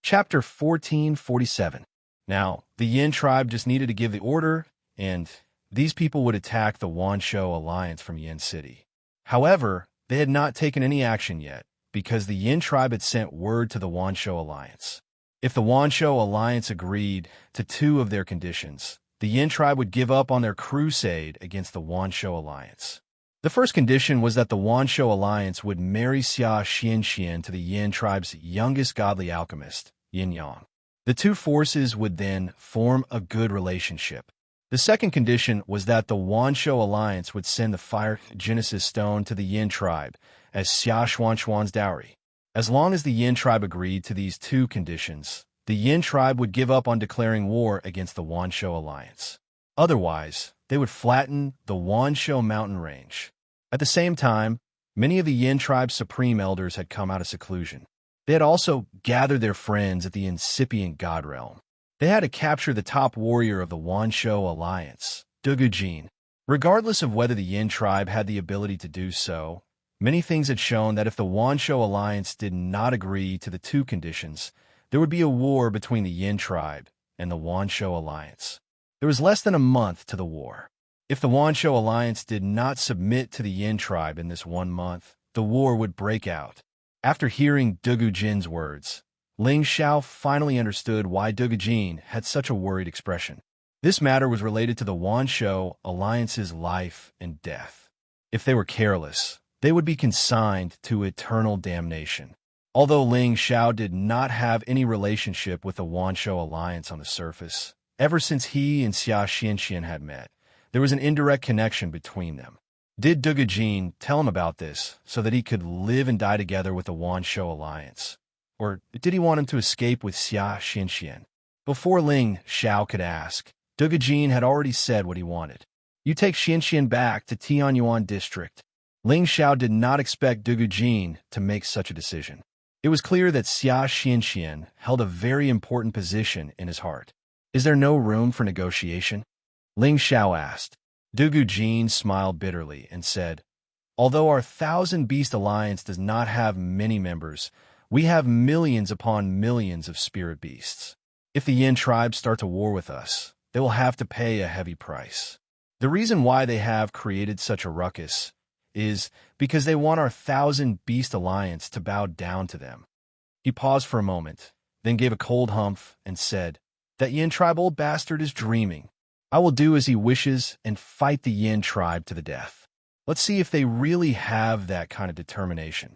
Chapter 1447. Now, the Yin tribe just needed to give the order, and these people would attack the Wanshou Alliance from Yin City. However, they had not taken any action yet, because the Yin tribe had sent word to the Wanshou Alliance. If the Wanshou Alliance agreed to 2 of their conditions, the Yin tribe would give up on their crusade against the Wanshou Alliance. The first condition was that the Wanshou Alliance would marry Xia Xianxian to the Yin tribe's youngest godly alchemist, Yin Yang. The 2 forces would then form a good relationship. The second condition was that the Wanshou Alliance would send the Fire Genesis Stone to the Yin tribe as Xia Xuanxuan's dowry. As long as the Yin tribe agreed to these 2 conditions, the Yin tribe would give up on declaring war against the Wanshou Alliance. Otherwise, they would flatten the Wanshou mountain range. At the same time, many of the Yin tribe's supreme elders had come out of seclusion. They had also gathered their friends at the incipient God realm. They had to capture the top warrior of the Wanshou Alliance, Dugujin. Regardless of whether the Yin tribe had the ability to do so, many things had shown that if the Wanshou Alliance did not agree to the 2 conditions, there would be a war between the Yin tribe and the Wanshou Alliance. There was less than a month to the war. If the Wanshou Alliance did not submit to the Yin tribe in this 1 month, the war would break out. After hearing Dugujin's words, Ling Xiao finally understood why Dugujin had such a worried expression. This matter was related to the Wanshou Alliance's life and death. If they were careless, they would be consigned to eternal damnation. Although Ling Xiao did not have any relationship with the Wanshou Alliance on the surface, ever since he and Xia Xianxian had met, there was an indirect connection between them. Did Dugujin tell him about this so that he could live and die together with the Wanshou Alliance? Or did he want him to escape with Xia Xianxian? Before Ling Xiao could ask, Dugujin had already said what he wanted. You take Xianxian back to Tianyuan district. Ling Xiao did not expect Dugujin to make such a decision. It was clear that Xia Xianxian held a very important position in his heart. Is there no room for negotiation? Ling Xiao asked. Dugujin smiled bitterly and said, although our Thousand Beast Alliance does not have many members, we have millions upon millions of spirit beasts. If the Yin tribe start to war with us, they will have to pay a heavy price. The reason why they have created such a ruckus is because they want our Thousand Beast Alliance to bow down to them. He paused for a moment, then gave a cold humph and said, that Yin tribe old bastard is dreaming. I will do as he wishes and fight the Yin tribe to the death. Let's see if they really have that kind of determination.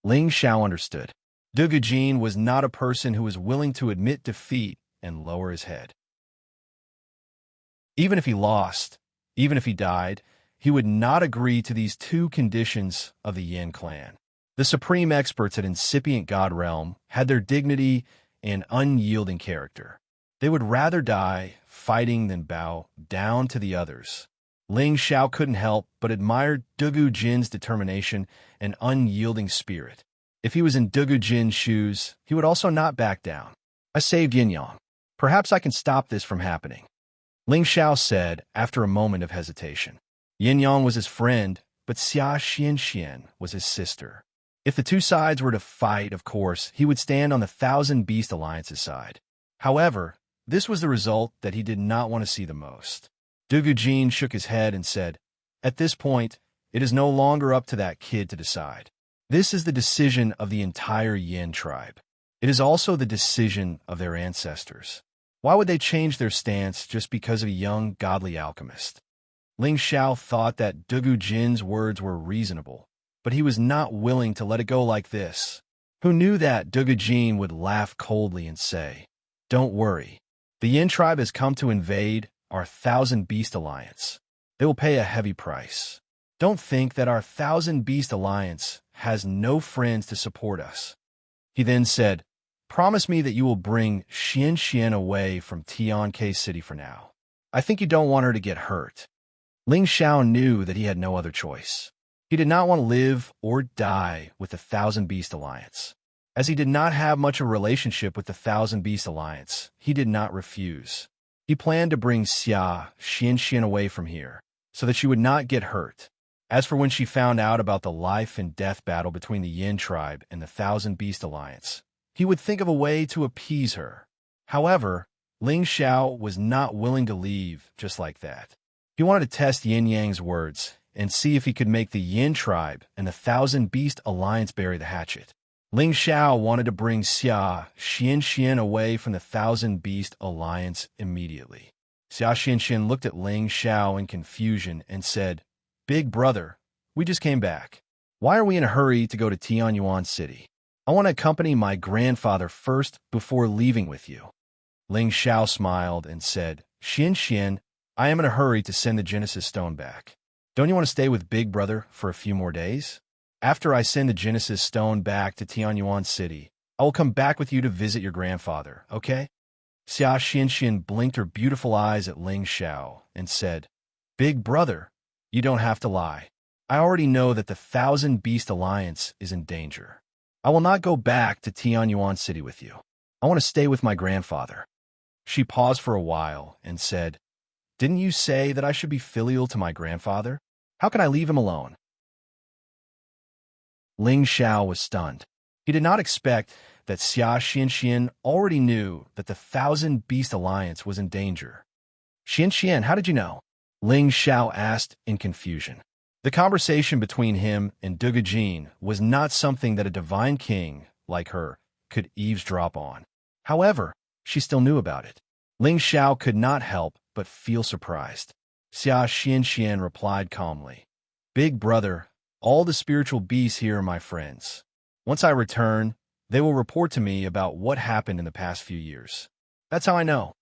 Ling Xiao understood. Dugujin was not a person who was willing to admit defeat and lower his head. Even if he lost, even if he died, he would not agree to these two conditions of the Yin clan. The supreme experts at incipient God realm had their dignity and unyielding character. They would rather die fighting than bow down to the others. Ling Xiao couldn't help but admire Dugujin's determination and unyielding spirit. If he was in Dugujin's shoes, he would also not back down. I saved Yin Yang. Perhaps I can stop this from happening. Ling Xiao said after a moment of hesitation. Yin Yang was his friend, but Xia Xianxian was his sister. If the two sides were to fight, of course, he would stand on the Thousand Beast Alliance's side. However, this was the result that he did not want to see the most. Dugujin shook his head and said, at this point, it is no longer up to that kid to decide. This is the decision of the entire Yin tribe. It is also the decision of their ancestors. Why would they change their stance just because of a young, godly alchemist? Ling Xiao thought that Dugujin's words were reasonable, but he was not willing to let it go like this. Who knew that Dugujin would laugh coldly and say, don't worry. The Yin tribe has come to invade our Thousand Beast Alliance. They will pay a heavy price. Don't think that our Thousand Beast Alliance has no friends to support us. He then said, promise me that you will bring Xianxian away from Tianke City for now. I think you don't want her to get hurt. Ling Xiao knew that he had no other choice. He did not want to live or die with the Thousand Beast Alliance. As he did not have much of a relationship with the Thousand Beast Alliance, he did not refuse. He planned to bring Xia Xianxian away from here, so that she would not get hurt. As for when she found out about the life and death battle between the Yin tribe and the Thousand Beast Alliance, he would think of a way to appease her. However, Ling Xiao was not willing to leave just like that. He wanted to test Yin Yang's words and see if he could make the Yin tribe and the Thousand Beast Alliance bury the hatchet. Ling Xiao wanted to bring Xia Xianxian away from the Thousand Beast Alliance immediately. Xia Xianxian looked at Ling Xiao in confusion and said, Big brother, we just came back. Why are we in a hurry to go to Tianyuan City? I want to accompany my grandfather first before leaving with you. Ling Xiao smiled and said, Xianxian, I am in a hurry to send the Genesis Stone back. Don't you want to stay with Big Brother for a few more days? After I send the Genesis Stone back to Tianyuan City, I will come back with you to visit your grandfather, okay? Xia Xianxian blinked her beautiful eyes at Ling Xiao and said, Big Brother, you don't have to lie. I already know that the Thousand Beast Alliance is in danger. I will not go back to Tianyuan City with you. I want to stay with my grandfather. She paused for a while and said, Didn't you say that I should be filial to my grandfather? How can I leave him alone? Ling Xiao was stunned. He did not expect that Xia Xianxian already knew that the Thousand Beast Alliance was in danger. Xianxian, how did you know? Ling Xiao asked in confusion. The conversation between him and Dugujin was not something that a divine king like her could eavesdrop on. However, she still knew about it. Ling Xiao could not help but feel surprised. Xia Xianxian replied calmly, Big brother, all the spiritual beasts here are my friends. Once I return, they will report to me about what happened in the past few years. That's how I know.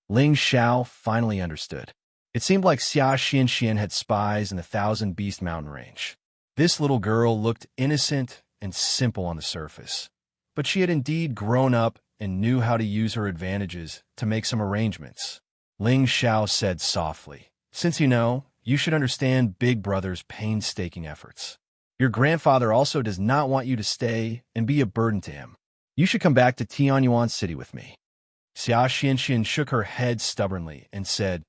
Ling Xiao finally understood. It seemed like Xia Xianxian had spies in the Thousand Beast mountain range. This little girl looked innocent and simple on the surface, but but she had indeed grown up and knew how to use her advantages to make some arrangements. Ling Xiao said softly, "Since you know, you should understand Big Brother's painstaking efforts. Your grandfather also does not want you to stay and be a burden to him. You should come back to Tianyuan City with me." Xia Xianxian shook her head stubbornly and said,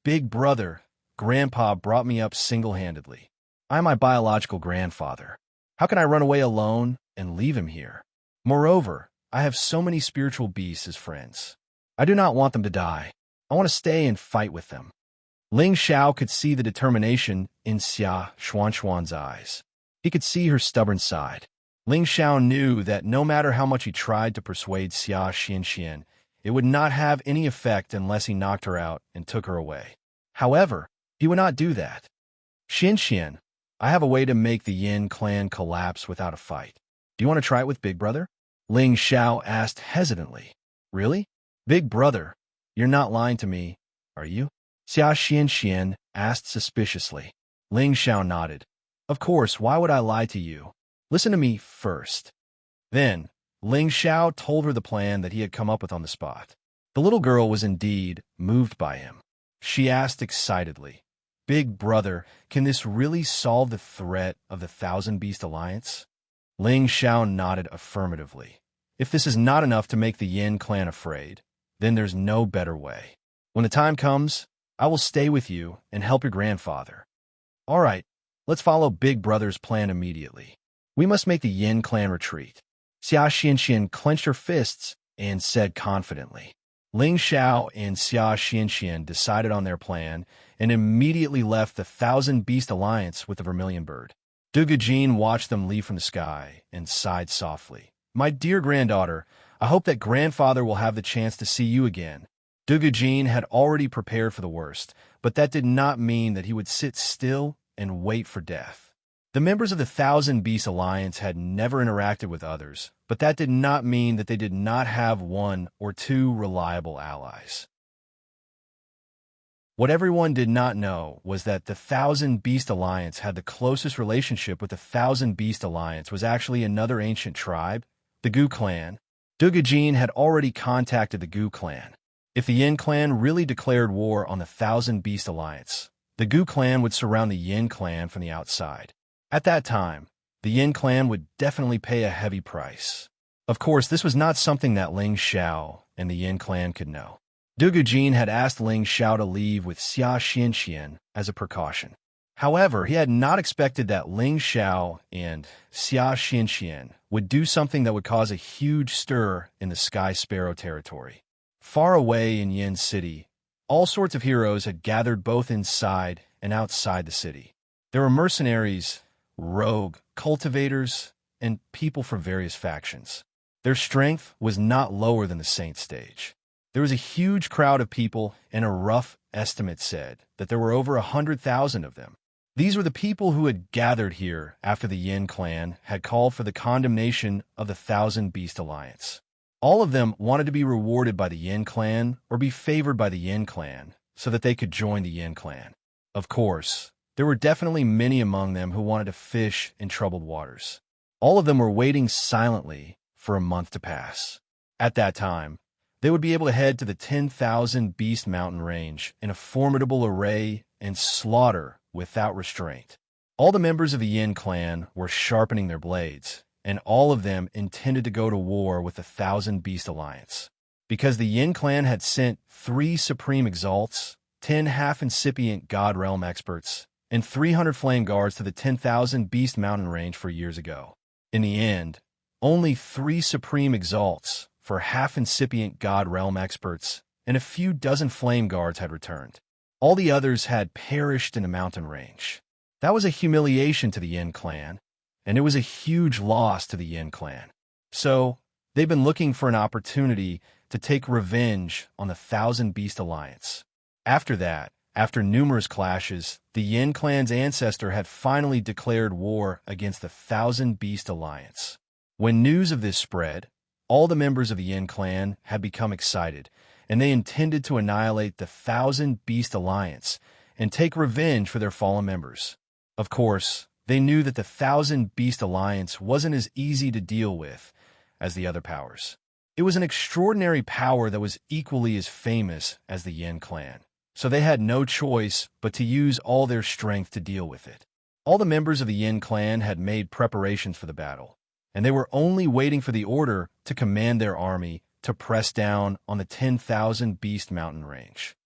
"Big Brother, Grandpa brought me up single-handedly. I'm my biological grandfather. How can I run away alone and leave him here? Moreover, I have so many spiritual beasts as friends. I do not want them to die. I want to stay and fight with them." Ling Xiao could see the determination in Xia Xuanxuan's eyes. He could see her stubborn side. Ling Xiao knew that no matter how much he tried to persuade Xia Xianxian, it would not have any effect unless he knocked her out and took her away. However, he would not do that. "Xianxian, I have a way to make the Yin clan collapse without a fight. Do you want to try it with Big Brother?" Ling Xiao asked hesitantly. "Really? Big Brother, you're not lying to me, are you?" Xia Xianxian asked suspiciously. Ling Xiao nodded. "Of course, why would I lie to you? Listen to me first." Then, Ling Xiao told her the plan that he had come up with on the spot. The little girl was indeed moved by him. She asked excitedly, "Big Brother, can this really solve the threat of the Thousand Beast Alliance?" Ling Xiao nodded affirmatively. "If this is not enough to make the Yin clan afraid, then there's no better way. When the time comes, I will stay with you and help your grandfather. All right, let's follow Big Brother's plan immediately. We must make the Yin clan retreat." Xia Xianxian clenched her fists and said confidently. Ling Xiao and Xia Xianxian decided on their plan and immediately left the Thousand Beast Alliance with the Vermilion Bird. Dugujin watched them leave from the sky and sighed softly. "My dear granddaughter, I hope that grandfather will have the chance to see you again." Dugujin had already prepared for the worst, but that did not mean that he would sit still and wait for death. The members of the Thousand Beast Alliance had never interacted with others, but that did not mean that they did not have one or two reliable allies. What everyone did not know was that the Thousand Beast Alliance had the closest relationship with the Thousand Beast Alliance was actually another ancient tribe, the Gu clan. Dugujin had already contacted the Gu clan. If the Yin clan really declared war on the Thousand Beast Alliance, the Gu clan would surround the Yin clan from the outside. At that time, the Yin clan would definitely pay a heavy price. Of course, this was not something that Ling Xiao and the Yin clan could know. Dugujin had asked Ling Xiao to leave with Xia Xianxian as a precaution. However, he had not expected that Ling Xiao and Xia Xianxian would do something that would cause a huge stir in the Sky Sparrow territory. Far away in Yin City, all sorts of heroes had gathered both inside and outside the city. There were mercenaries, rogue, cultivators, and people from various factions. Their strength was not lower than the Saint stage. There was a huge crowd of people, and a rough estimate said that there were over 100,000 of them. These were the people who had gathered here after the Yin clan had called for the condemnation of the Thousand Beast Alliance. All of them wanted to be rewarded by the Yin clan or be favored by the Yin clan so that they could join the Yin clan. Of course, there were definitely many among them who wanted to fish in troubled waters. All of them were waiting silently for a month to pass. At that time, they would be able to head to the 10,000 Beast Mountain Range in a formidable array and slaughter without restraint. All the members of the Yin clan were sharpening their blades, and all of them intended to go to war with the Thousand Beast Alliance. Because the Yin clan had sent 3 Supreme Exalts, 10 half-incipient God Realm experts, and 300 flame guards to the 10,000 Beast Mountain Range for years ago. In the end, only 3 Supreme Exalts for half-incipient God Realm experts and a few dozen flame guards had returned. All the others had perished in the mountain range. That was a humiliation to the Yin clan, and it was a huge loss to the Yin clan. So, they've been looking for an opportunity to take revenge on the Thousand Beast Alliance. After that, after numerous clashes, the Yin clan's ancestor had finally declared war against the Thousand Beast Alliance. When news of this spread, all the members of the Yin clan had become excited, and they intended to annihilate the Thousand Beast Alliance and take revenge for their fallen members. Of course, they knew that the Thousand Beast Alliance wasn't as easy to deal with, as the other powers. It was an extraordinary power that was equally as famous as the Yin clan, so they had no choice but to use all their strength to deal with it. All the members of the Yin clan had made preparations for the battle, and they were only waiting for the order to command their army to press down on the 10,000 Beast Mountain range.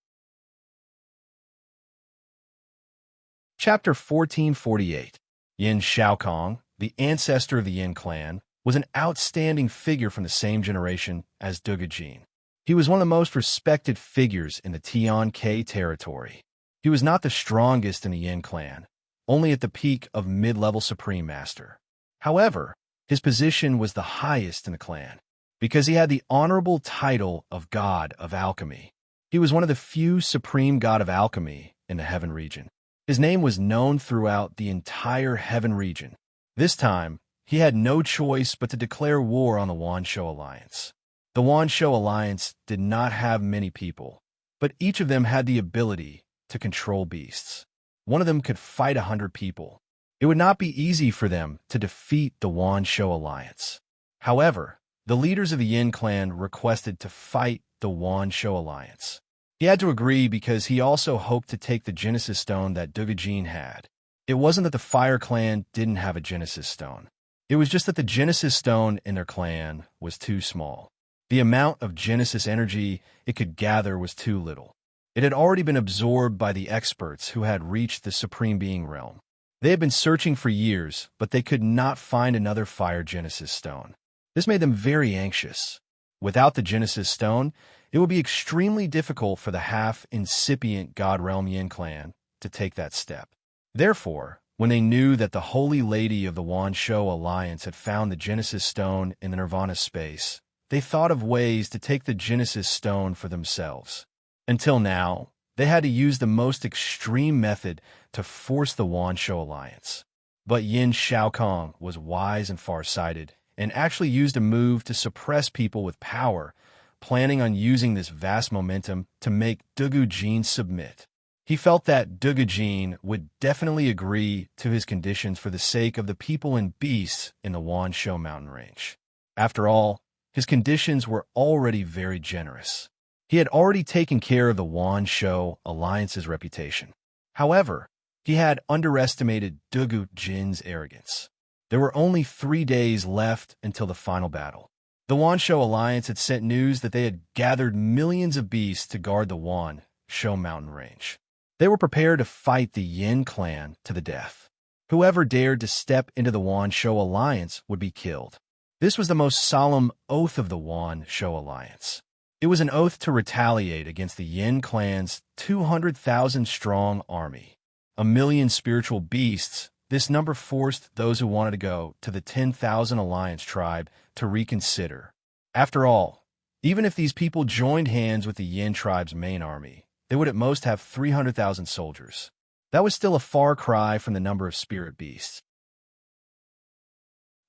Chapter 1448. Yin Shaokong, the ancestor of the Yin clan, was an outstanding figure from the same generation as Dugu Jin. He was one of the most respected figures in the Tian-Kai territory. He was not the strongest in the Yin clan, only at the peak of mid-level Supreme Master. However, his position was the highest in the clan, because he had the honorable title of God of Alchemy. He was one of the few Supreme God of Alchemy in the Heaven region. His name was known throughout the entire Heaven region. This time, he had no choice but to declare war on the Wanshou Alliance. The Wanshou Alliance did not have many people, but each of them had the ability to control beasts. One of them could fight 100 people. It would not be easy for them to defeat the Wanshou Alliance. However, the leaders of the Yin clan requested to fight the Wanshou Alliance. He had to agree because he also hoped to take the Genesis Stone that Dugu Jin had. It wasn't that the Fire Clan didn't have a Genesis Stone. It was just that the Genesis Stone in their clan was too small. The amount of Genesis energy it could gather was too little. It had already been absorbed by the experts who had reached the Supreme Being realm. They had been searching for years, but they could not find another Fire Genesis Stone. This made them very anxious. Without the Genesis Stone, it would be extremely difficult for the half-incipient God Realm Yin clan to take that step. Therefore, when they knew that the Holy Lady of the Wanshou Alliance had found the Genesis Stone in the Nirvana space, they thought of ways to take the Genesis Stone for themselves. Until now, they had to use the most extreme method to force the Wanshou Alliance. But Yin Shaokong was wise and far-sighted, and actually used a move to suppress people with power, planning on using this vast momentum to make Dugu Jin submit. He felt that Dugu Jin would definitely agree to his conditions for the sake of the people and beasts in the Wanshou mountain range. After all, his conditions were already very generous. He had already taken care of the Wanshou Alliance's reputation. However, he had underestimated Dugu Jin's arrogance. There were only 3 days left until the final battle. The Wanshou Alliance had sent news that they had gathered millions of beasts to guard the Wanshou mountain range. They were prepared to fight the Yin clan to the death. Whoever dared to step into the Wanshou Alliance would be killed. This was the most solemn oath of the Wanshou Alliance. It was an oath to retaliate against the Yin clan's 200,000-strong army. 1,000,000 spiritual beasts, this number forced those who wanted to go to the 10,000 Alliance tribe to reconsider. After all, even if these people joined hands with the Yin tribe's main army, they would at most have 300,000 soldiers. That was still a far cry from the number of spirit beasts.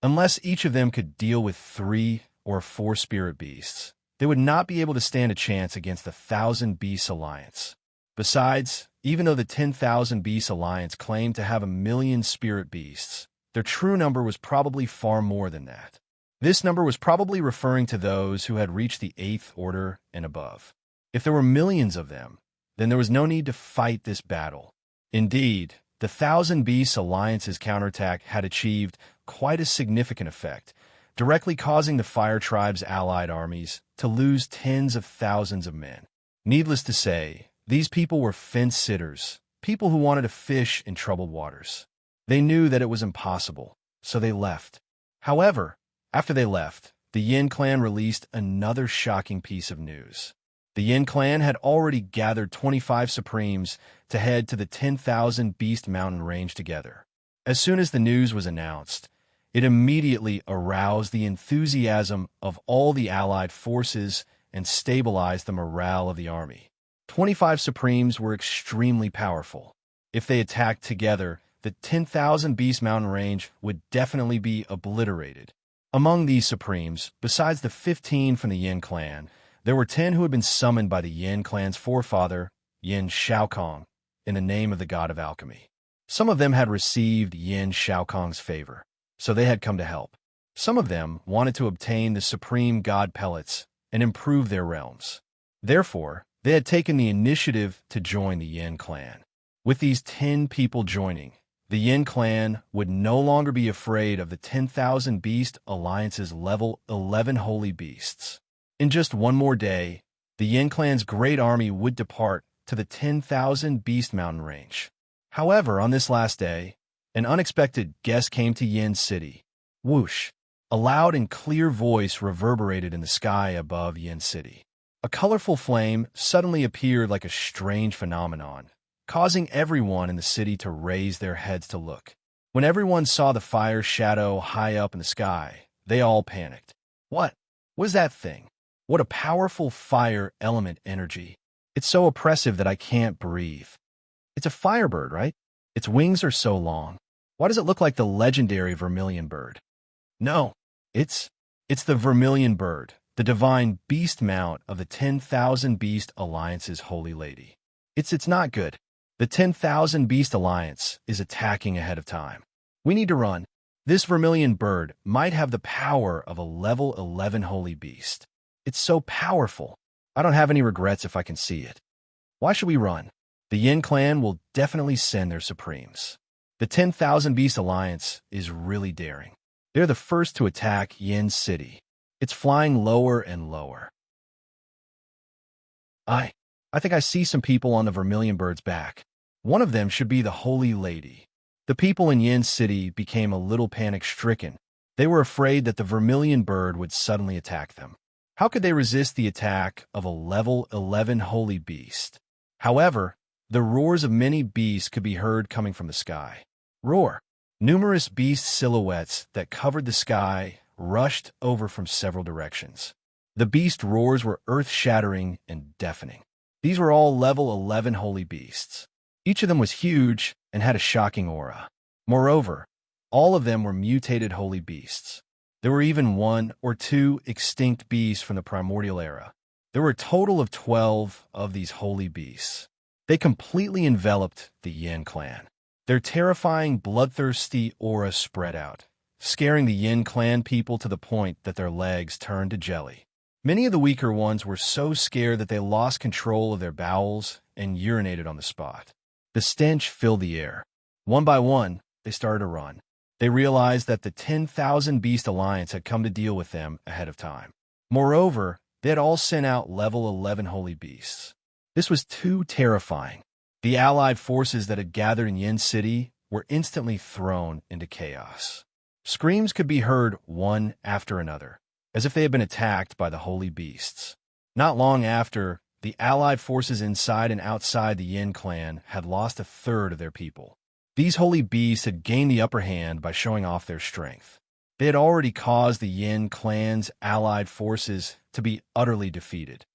Unless each of them could deal with 3 or 4 spirit beasts, they would not be able to stand a chance against the 1,000 Beasts Alliance. Besides, even though the 10,000 Beasts Alliance claimed to have 1,000,000 spirit beasts, their true number was probably far more than that. This number was probably referring to those who had reached the 8th order and above. If there were millions of them, then there was no need to fight this battle. Indeed, the 1,000 Beasts Alliance's counterattack had achieved quite a significant effect, directly causing the Fire Tribe's allied armies to lose tens of thousands of men. Needless to say, these people were fence-sitters, people who wanted to fish in troubled waters. They knew that it was impossible, so they left. However, after they left, the Yin clan released another shocking piece of news. The Yin clan had already gathered 25 Supremes to head to the 10,000 Beast Mountain range together. As soon as the news was announced, it immediately aroused the enthusiasm of all the allied forces and stabilized the morale of the army. 25 Supremes were extremely powerful. If they attacked together, the 10,000 Beast Mountain range would definitely be obliterated. Among these Supremes, besides the 15 from the Yin clan, there were 10 who had been summoned by the Yin clan's forefather, Yin Shaokong, in the name of the god of alchemy. Some of them had received Yin Shaokong's favor, so they had come to help. Some of them wanted to obtain the supreme god pellets and improve their realms. Therefore, they had taken the initiative to join the Yin clan. With these 10 people joining, the Yin clan would no longer be afraid of the 10,000 Beast Alliance's level 11 holy beasts. In just one more day, the Yin clan's great army would depart to the 10,000 Beast Mountain range. However, on this last day, an unexpected guest came to Yin City. Whoosh! A loud and clear voice reverberated in the sky above Yin City. A colorful flame suddenly appeared like a strange phenomenon, causing everyone in the city to raise their heads to look. When everyone saw the fire shadow high up in the sky, they all panicked. What was that thing? What a powerful fire element energy. It's so oppressive that I can't breathe. It's a firebird, right? Its wings are so long. Why does it look like the legendary vermilion bird? No, it's the vermilion bird, the divine beast mount of the 10,000 Beast Alliance's holy lady. It's not good. The 10,000 Beast Alliance is attacking ahead of time. We need to run. This vermilion bird might have the power of a level 11 holy beast. It's so powerful. I don't have any regrets if I can see it. Why should we run? The Yin clan will definitely send their supremes. The 10,000 Beast Alliance is really daring. They're the first to attack Yin City. It's flying lower and lower. I think I see some people on the vermilion bird's back. One of them should be the Holy Lady. The people in Yin City became a little panic-stricken. They were afraid that the vermilion bird would suddenly attack them. How could they resist the attack of a level 11 holy beast? However, the roars of many beasts could be heard coming from the sky. Roar! Numerous beast silhouettes that covered the sky rushed over from several directions. The beast roars were earth-shattering and deafening. These were all level 11 holy beasts. Each of them was huge and had a shocking aura. Moreover, all of them were mutated holy beasts. There were even 1 or 2 extinct beasts from the primordial era. There were a total of 12 of these holy beasts. They completely enveloped the Yin clan. Their terrifying, bloodthirsty aura spread out, scaring the Yin clan people to the point that their legs turned to jelly. Many of the weaker ones were so scared that they lost control of their bowels and urinated on the spot. The stench filled the air. One by one, they started to run. They realized that the 10,000 Beast Alliance had come to deal with them ahead of time. Moreover, they had all sent out level 11 holy beasts. This was too terrifying. The allied forces that had gathered in Yin City were instantly thrown into chaos. Screams could be heard one after another, as if they had been attacked by the holy beasts. Not long after, the allied forces inside and outside the Yin clan had lost a third of their people. These holy beasts had gained the upper hand by showing off their strength. They had already caused the Yin clan's allied forces to be utterly defeated.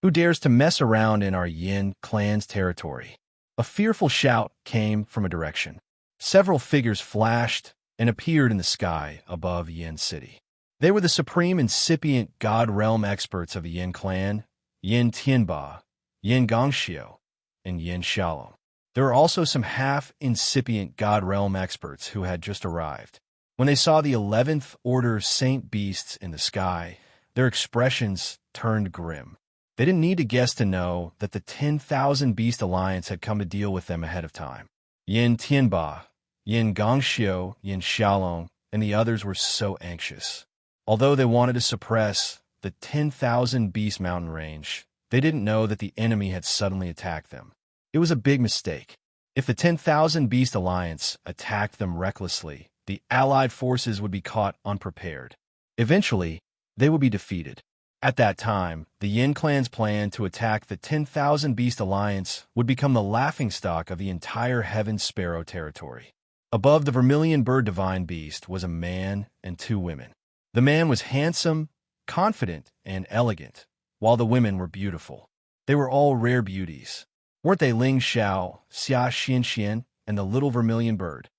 Who dares to mess around in our Yin clan's territory? A fearful shout came from a direction. Several figures flashed and appeared in the sky above Yin City. They were the supreme incipient god realm experts of the Yin clan, Yin Tianba, Yin Gongxiu, and Yin Xiaolong. There were also some half-incipient god realm experts who had just arrived. When they saw the 11th Order Saint Beasts in the sky, their expressions turned grim. They didn't need to guess to know that the 10,000 Beast Alliance had come to deal with them ahead of time. Yin Tianba, Yin Gongxiu, Yin Xiaolong, and the others were so anxious. Although they wanted to suppress the 10,000 Beast Mountain range, they didn't know that the enemy had suddenly attacked them. It was a big mistake. If the 10,000 Beast Alliance attacked them recklessly, the allied forces would be caught unprepared. Eventually, they would be defeated. At that time, the Yin clan's plan to attack the 10,000 Beast Alliance would become the laughingstock of the entire Heaven Sparrow territory. Above the vermilion bird divine beast was a man and 2 women. The man was handsome, confident, and elegant, while the women were beautiful. They were all rare beauties. Weren't they Ling Xiao, Xia Xianxian, and the little vermilion bird?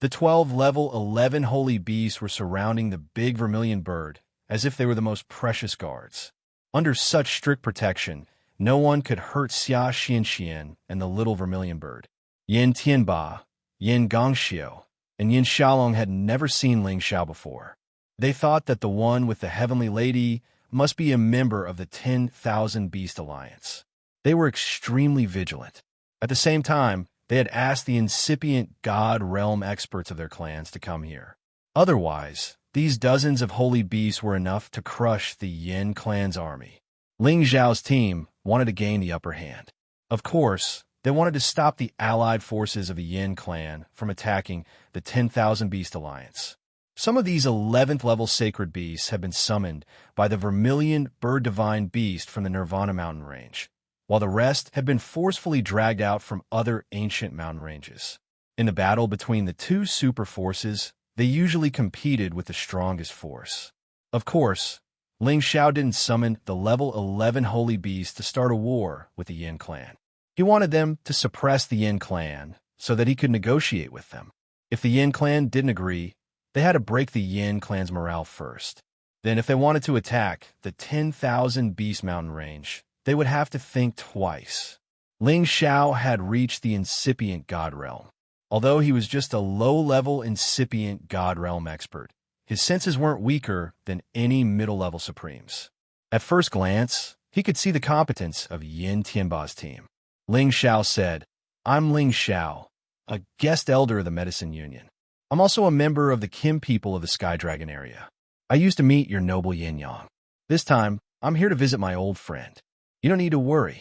The 12 level 11 holy beasts were surrounding the big vermilion bird as if they were the most precious guards. Under such strict protection, no one could hurt Xia Xianxian and the little vermilion bird. Yin Tianba, Yin Gongxiu, and Yin Xiaolong had never seen Ling Xiao before. They thought that the one with the heavenly lady must be a member of the 10,000 Beast Alliance. They were extremely vigilant. At the same time, they had asked the incipient God realm experts of their clans to come here. Otherwise, these dozens of holy beasts were enough to crush the Yin clan's army. Ling Xiao's team wanted to gain the upper hand. Of course, they wanted to stop the allied forces of the Yin clan from attacking the 10,000 Beast Alliance. Some of these 11th level sacred beasts had been summoned by the Vermilion Bird Divine Beast from the Nirvana mountain range, while the rest had been forcefully dragged out from other ancient mountain ranges. In the battle between the two super forces, they usually competed with the strongest force. Of course, Ling Xiao didn't summon the level 11 holy beasts to start a war with the Yin clan. He wanted them to suppress the Yin clan so that he could negotiate with them. If the Yin clan didn't agree, they had to break the Yin clan's morale first. Then if they wanted to attack the 10,000 Beast Mountain range, they would have to think twice. Ling Xiao had reached the incipient God realm. Although he was just a low-level incipient God realm expert, his senses weren't weaker than any middle-level supremes. At first glance, he could see the competence of Yin Tianba's team. Ling Xiao said, "I'm Ling Xiao, a guest elder of the Medicine Union. I'm also a member of the Kim people of the Sky Dragon area. I used to meet your noble Yin Yang. This time, I'm here to visit my old friend. You don't need to worry."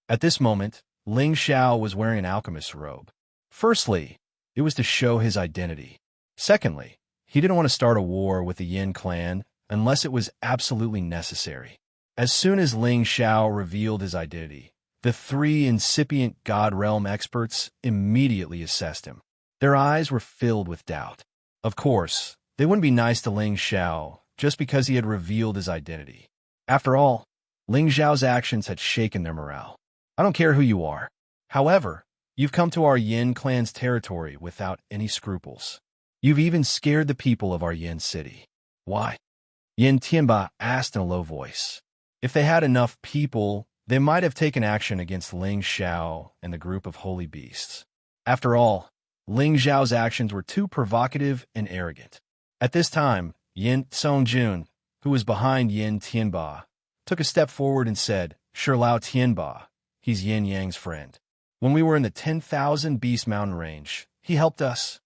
At this moment, Ling Xiao was wearing an alchemist's robe. Firstly, it was to show his identity. Secondly, he didn't want to start a war with the Yin clan unless it was absolutely necessary. As soon as Ling Xiao revealed his identity, the three incipient God realm experts immediately assessed him. Their eyes were filled with doubt. Of course, they wouldn't be nice to Ling Xiao just because he had revealed his identity. After all, Ling Xiao's actions had shaken their morale. "I don't care who you are. However, you've come to our Yin clan's territory without any scruples. You've even scared the people of our Yin city. Why?" Yin Tianba asked in a low voice. If they had enough people, they might have taken action against Ling Xiao and the group of holy beasts. After all, Ling Xiao's actions were too provocative and arrogant. At this time, Yin Songjun, who was behind Yin Tianba, took a step forward and said, "Shilao Tianba, he's Yin Yang's friend. When we were in the 10,000 Beast Mountain range, he helped us."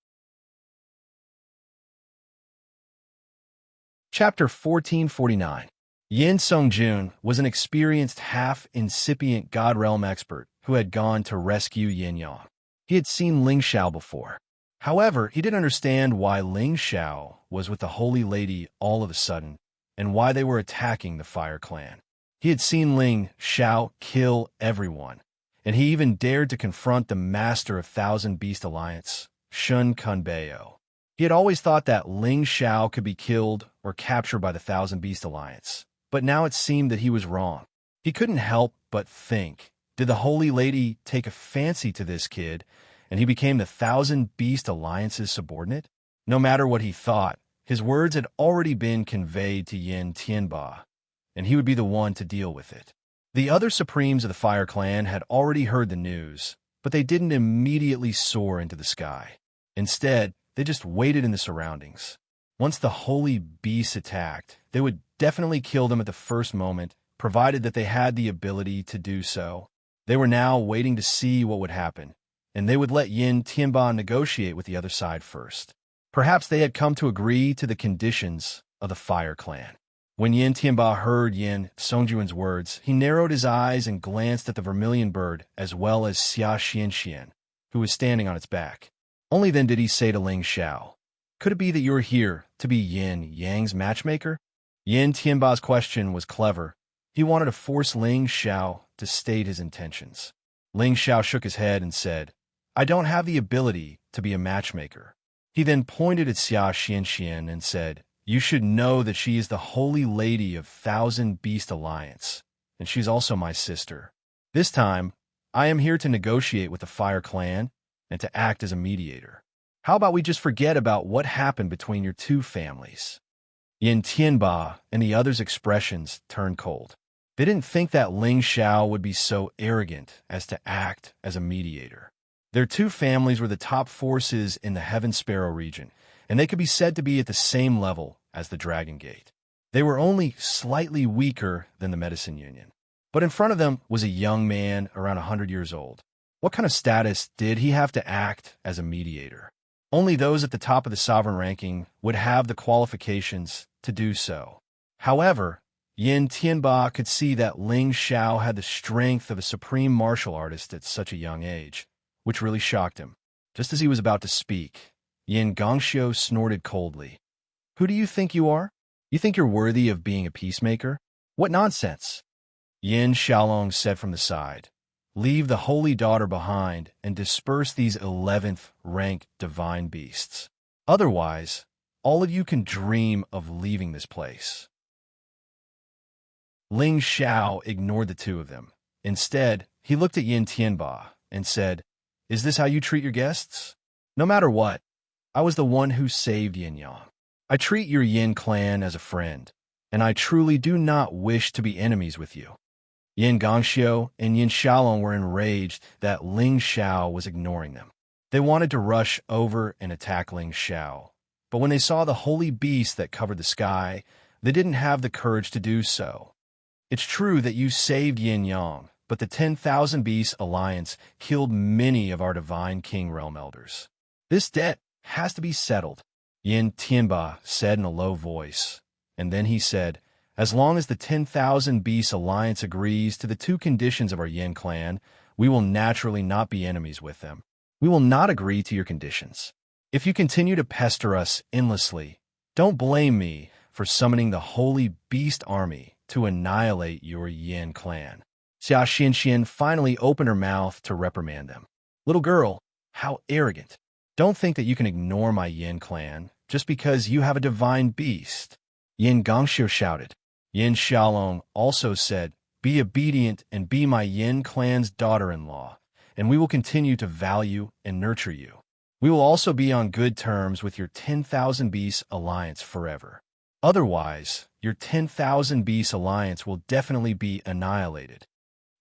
Chapter 1449. Yin Songjun was an experienced half-incipient God realm expert who had gone to rescue Yin Yang. He had seen Ling Xiao before. However, he didn't understand why Ling Xiao was with the Holy Lady all of a sudden and why they were attacking the Fire Clan. He had seen Ling Xiao kill everyone, and he even dared to confront the Master of Thousand Beast Alliance, Shun Kunbeo. He had always thought that Ling Xiao could be killed or captured by the Thousand Beast Alliance, but now it seemed that he was wrong. He couldn't help but think, did the Holy Lady take a fancy to this kid, and he became the Thousand Beast Alliance's subordinate? No matter what he thought, his words had already been conveyed to Yin Tianba, and he would be the one to deal with it. The other Supremes of the Fire Clan had already heard the news, but they didn't immediately soar into the sky. Instead, they just waited in the surroundings. Once the holy beasts attacked, they would definitely kill them at the first moment, provided that they had the ability to do so. They were now waiting to see what would happen, and they would let Yin Tianba negotiate with the other side first. Perhaps they had come to agree to the conditions of the Fire Clan. When Yin Tianba heard Yin Songjun's words, he narrowed his eyes and glanced at the vermilion bird as well as Xia Xianxian, who was standing on its back. Only then did he say to Ling Xiao, "Could it be that you're here to be Yin Yang's matchmaker?" Yin Tianba's question was clever. He wanted to force Ling Xiao to state his intentions. Ling Xiao shook his head and said, "I don't have the ability to be a matchmaker." He then pointed at Xia Xianxian and said, "You should know that she is the Holy Lady of Thousand Beast Alliance, and she's also my sister. This time, I am here to negotiate with the Fire Clan and to act as a mediator. How about we just forget about what happened between your two families?" Yin Tianba and the others' expressions turned cold. They didn't think that Ling Xiao would be so arrogant as to act as a mediator. Their two families were the top forces in the Heaven Sparrow region, and they could be said to be at the same level as the Dragon Gate. They were only slightly weaker than the Medicine Union. But in front of them was a young man around 100 years old. What kind of status did he have to act as a mediator? Only those at the top of the sovereign ranking would have the qualifications to do so. However, Yin Tianba could see that Ling Xiao had the strength of a supreme martial artist at such a young age, which really shocked him. Just as he was about to speak, Yin Gongxiu snorted coldly. "Who do you think you are? You think you're worthy of being a peacemaker? What nonsense!" Yin Xiaolong said from the side, "Leave the holy daughter behind and disperse these 11th rank divine beasts. Otherwise, all of you can dream of leaving this place." Ling Xiao ignored the two of them. Instead, he looked at Yin Tianba and said, "Is this how you treat your guests? No matter what, I was the one who saved Yin Yang. I treat your Yin clan as a friend, and I truly do not wish to be enemies with you." Yin Gongxiu and Yin Xiaolong were enraged that Ling Xiao was ignoring them. They wanted to rush over and attack Ling Xiao, but when they saw the holy beast that covered the sky, they didn't have the courage to do so. "It's true that you saved Yin Yang, but the 10,000 Beast Alliance killed many of our Divine King Realm Elders. This debt has to be settled," Yin Tianba said in a low voice. And then he said, "As long as the 10,000 Beast Alliance agrees to the two conditions of our Yin clan, we will naturally not be enemies with them. We will not agree to your conditions. If you continue to pester us endlessly, don't blame me for summoning the Holy Beast Army to annihilate your Yin clan." Xia Xianxian finally opened her mouth to reprimand them. "Little girl, how arrogant. Don't think that you can ignore my Yin clan just because you have a divine beast." Yin Gongxiu shouted. Yin Xiaolong also said, "Be obedient and be my Yin clan's daughter-in-law, and we will continue to value and nurture you. We will also be on good terms with your 10,000 Beast Alliance forever. Otherwise, your 10,000 Beast Alliance will definitely be annihilated."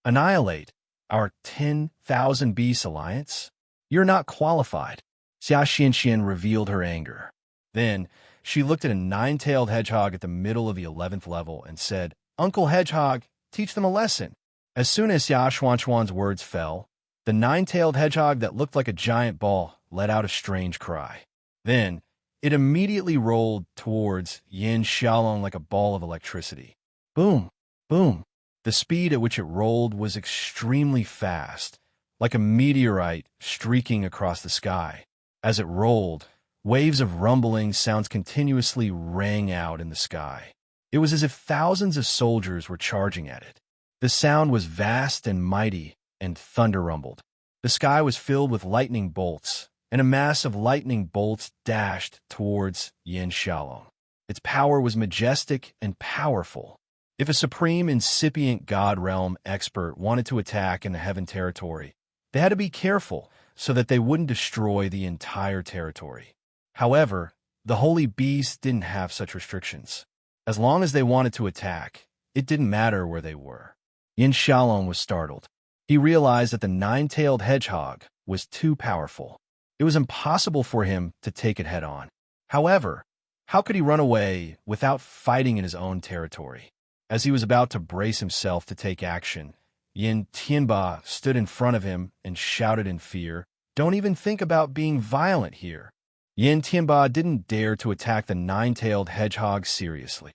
"Annihilate our 10,000 Beast Alliance? You're not qualified." Xia Xianxian revealed her anger. Then, she looked at a nine-tailed hedgehog at the middle of the 11th level and said, "Uncle Hedgehog, teach them a lesson." As soon as Xia Xuanchuan's words fell, the nine-tailed hedgehog that looked like a giant ball let out a strange cry. Then, it immediately rolled towards Yin Xiaolong like a ball of electricity. Boom! Boom! The speed at which it rolled was extremely fast, like a meteorite streaking across the sky. As it rolled, waves of rumbling sounds continuously rang out in the sky. It was as if thousands of soldiers were charging at it. The sound was vast and mighty, and thunder rumbled. The sky was filled with lightning bolts, and a mass of lightning bolts dashed towards Yin Xiaolong. Its power was majestic and powerful. If a supreme incipient god realm expert wanted to attack in the heaven territory, they had to be careful so that they wouldn't destroy the entire territory. However, the holy beast didn't have such restrictions. As long as they wanted to attack, it didn't matter where they were. Yin Xiaolong was startled. He realized that the nine-tailed hedgehog was too powerful. It was impossible for him to take it head-on. However, how could he run away without fighting in his own territory? As he was about to brace himself to take action, Yin Tianba stood in front of him and shouted in fear, "Don't even think about being violent here." Yin Tianba didn't dare to attack the nine-tailed hedgehog seriously.